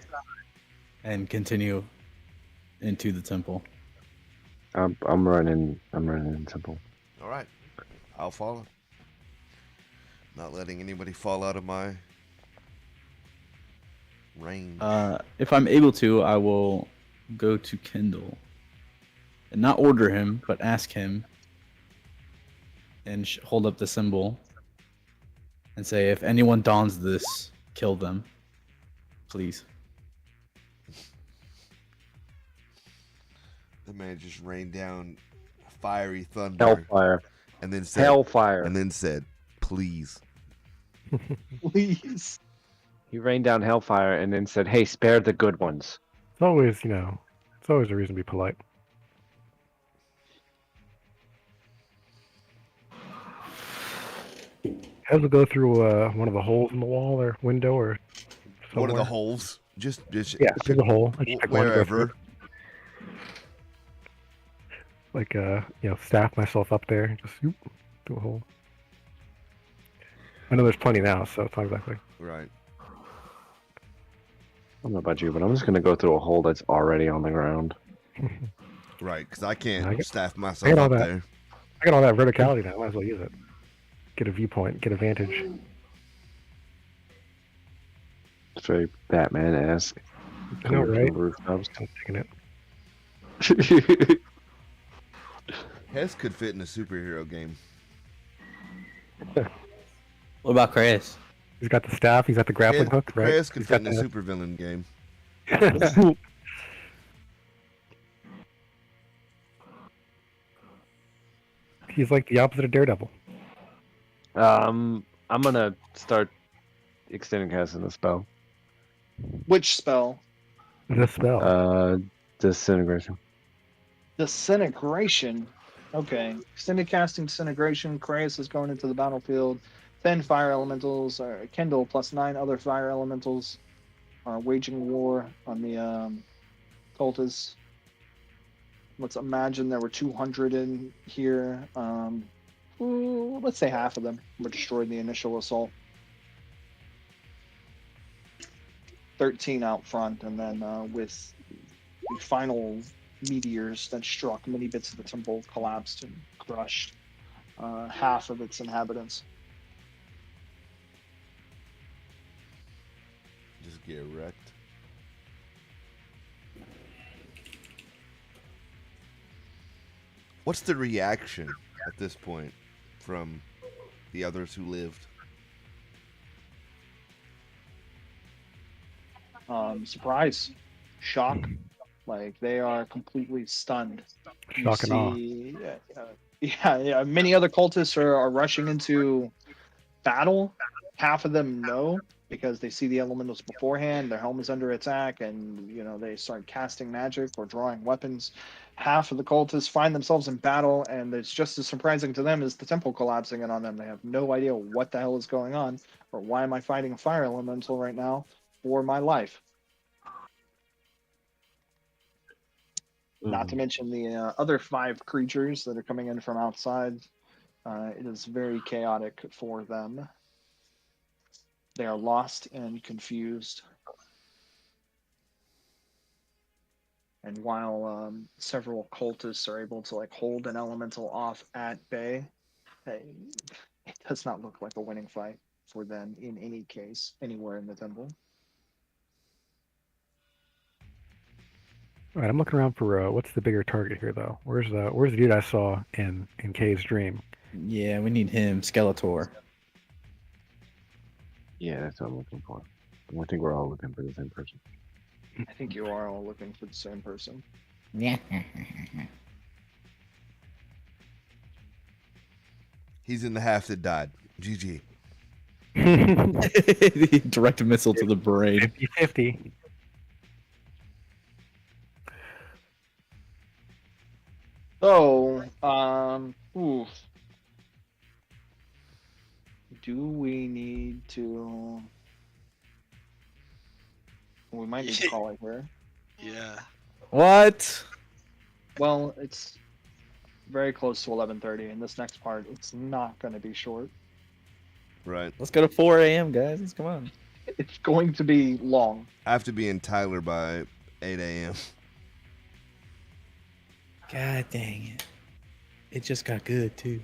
Speaker 2: and continue into the temple.
Speaker 1: I'm running in temple.
Speaker 6: All right, I'll follow. Not letting anybody fall out of my range.
Speaker 2: If I'm able to, I will go to Kindle and not order him, but ask him and hold up the symbol and say, if anyone dons this, kill them. Please.
Speaker 6: The man just rained down fiery thunder
Speaker 1: Hellfire.
Speaker 6: and then said,
Speaker 1: Hellfire.
Speaker 6: and then said, "Please."
Speaker 4: Please.
Speaker 1: He rained down hellfire and then said, "Hey, spare the good ones."
Speaker 3: It's always, it's always a reason to be polite. Has to go through one of the holes in the wall or window or somewhere.
Speaker 6: One of the holes. Just
Speaker 3: Yeah, there's a hole. I just pick one to go through
Speaker 6: wherever.
Speaker 3: it. Like staff myself up there, just do a hole. I know there's plenty now, so it's not exactly.
Speaker 6: Right.
Speaker 1: I don't know about you, but I'm just gonna go through a hole that's already on the ground.
Speaker 6: Right, because I can't
Speaker 3: I get-
Speaker 6: staff
Speaker 3: I
Speaker 6: myself
Speaker 3: get all
Speaker 6: up
Speaker 3: that.
Speaker 6: there.
Speaker 3: I got all that verticality now. Might as well use it. Get a viewpoint, get a vantage.
Speaker 1: It's very Batman-esque.
Speaker 3: I know, right?
Speaker 1: Rooftops.
Speaker 3: I'm taking it.
Speaker 6: Hess could fit in a superhero game.
Speaker 2: What about Chris?
Speaker 3: He's got the staff. He's got the grappling hook, right?
Speaker 6: Hess could
Speaker 3: He's
Speaker 6: fit in
Speaker 3: got
Speaker 6: a
Speaker 3: the-
Speaker 6: supervillain game.
Speaker 3: He's like the opposite of Daredevil.
Speaker 1: I'm gonna start extending casting the spell.
Speaker 4: Which spell?
Speaker 3: The spell.
Speaker 1: Disintegration.
Speaker 4: Disintegration. Okay. Extended casting disintegration. Kratos is going into the battlefield. 10 fire elementals, Kindle plus 9 other fire elementals are waging war on the cultists. Let's imagine there were 200 in here. Let's say half of them were destroyed in the initial assault. 13 out front, and then with the final meteors that struck, many bits of the temple collapsed and crushed half of its inhabitants.
Speaker 6: Just get wrecked. What's the reaction at this point from the others who lived?
Speaker 4: Surprise, shock, like they are completely stunned. You
Speaker 3: Shock and awe.
Speaker 4: see, yeah. Many other cultists are rushing into battle. Half of them know because they see the elementals beforehand. Their home is under attack, and they start casting magic or drawing weapons. Half of the cultists find themselves in battle, and it's just as surprising to them as the temple collapsing in on them. They have no idea what the hell is going on, or why am I fighting a fire elemental right now for my life. Not to mention the other 5 creatures that are coming in from outside. It is very chaotic for them. They are lost and confused. And while several cultists are able to hold an elemental off at bay, it does not look like a winning fight. for them in any case, anywhere in the temple.
Speaker 3: All right, I'm looking around for what's the bigger target here, though. Where's the dude I saw in Kay's dream?
Speaker 2: Yeah, we need him, Skeletor.
Speaker 1: Yeah, that's what I'm looking for. I think we're all looking for the same person.
Speaker 4: I think you are all looking for the same person.
Speaker 2: Yeah.
Speaker 6: He's in the half that died. GG.
Speaker 2: Direct a missile to the brain.
Speaker 3: 50-50.
Speaker 4: So, oof. Do we need to? We might need to call it here.
Speaker 5: Yeah.
Speaker 2: What?
Speaker 4: Well, it's very close to 11:30, and this next part, it's not going to be short.
Speaker 6: Right.
Speaker 2: Let's go to 4 a.m., guys. Let's come on.
Speaker 4: It's going to be long.
Speaker 6: I have to be in Tyler by 8 a.m.
Speaker 2: God dang it. It just got good, too.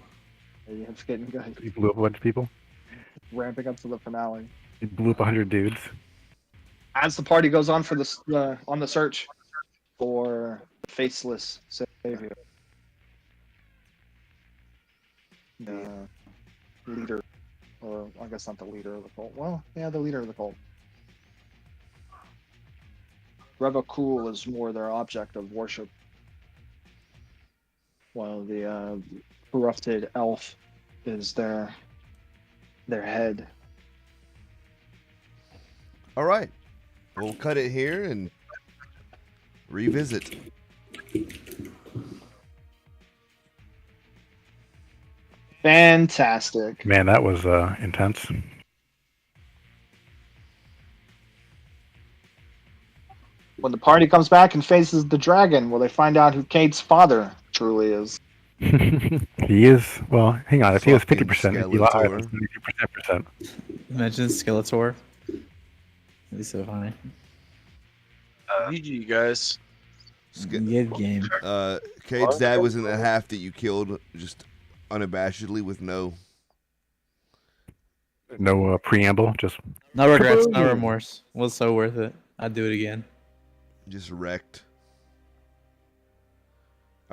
Speaker 4: It's getting good.
Speaker 3: You blew up a bunch of people.
Speaker 4: Ramping up to the finale.
Speaker 3: You blew up 100 dudes.
Speaker 4: As the party goes on for on the search for the faceless savior, the leader, or I guess not the leader of the cult. Well, yeah, the leader of the cult. Revakul is more their object of worship, while the corrupted elf is their head.
Speaker 6: All right. We'll cut it here and revisit.
Speaker 4: Fantastic.
Speaker 3: Man, that was intense.
Speaker 4: When the party comes back and faces the dragon, will they find out who Kate's father truly is?
Speaker 3: He is. Well, hang on. If he was
Speaker 6: Fucking
Speaker 3: 50%, he'd be a lot higher than
Speaker 6: Skeletor.
Speaker 3: 72%.
Speaker 2: Imagine Skeletor. That'd be so funny.
Speaker 5: GG, guys.
Speaker 2: Good game.
Speaker 6: Cade's dad was in the half that you killed just unabashedly with no.
Speaker 3: No preamble, just
Speaker 2: No regrets, no remorse. Was so worth it. I'd do it again.
Speaker 6: Just wrecked.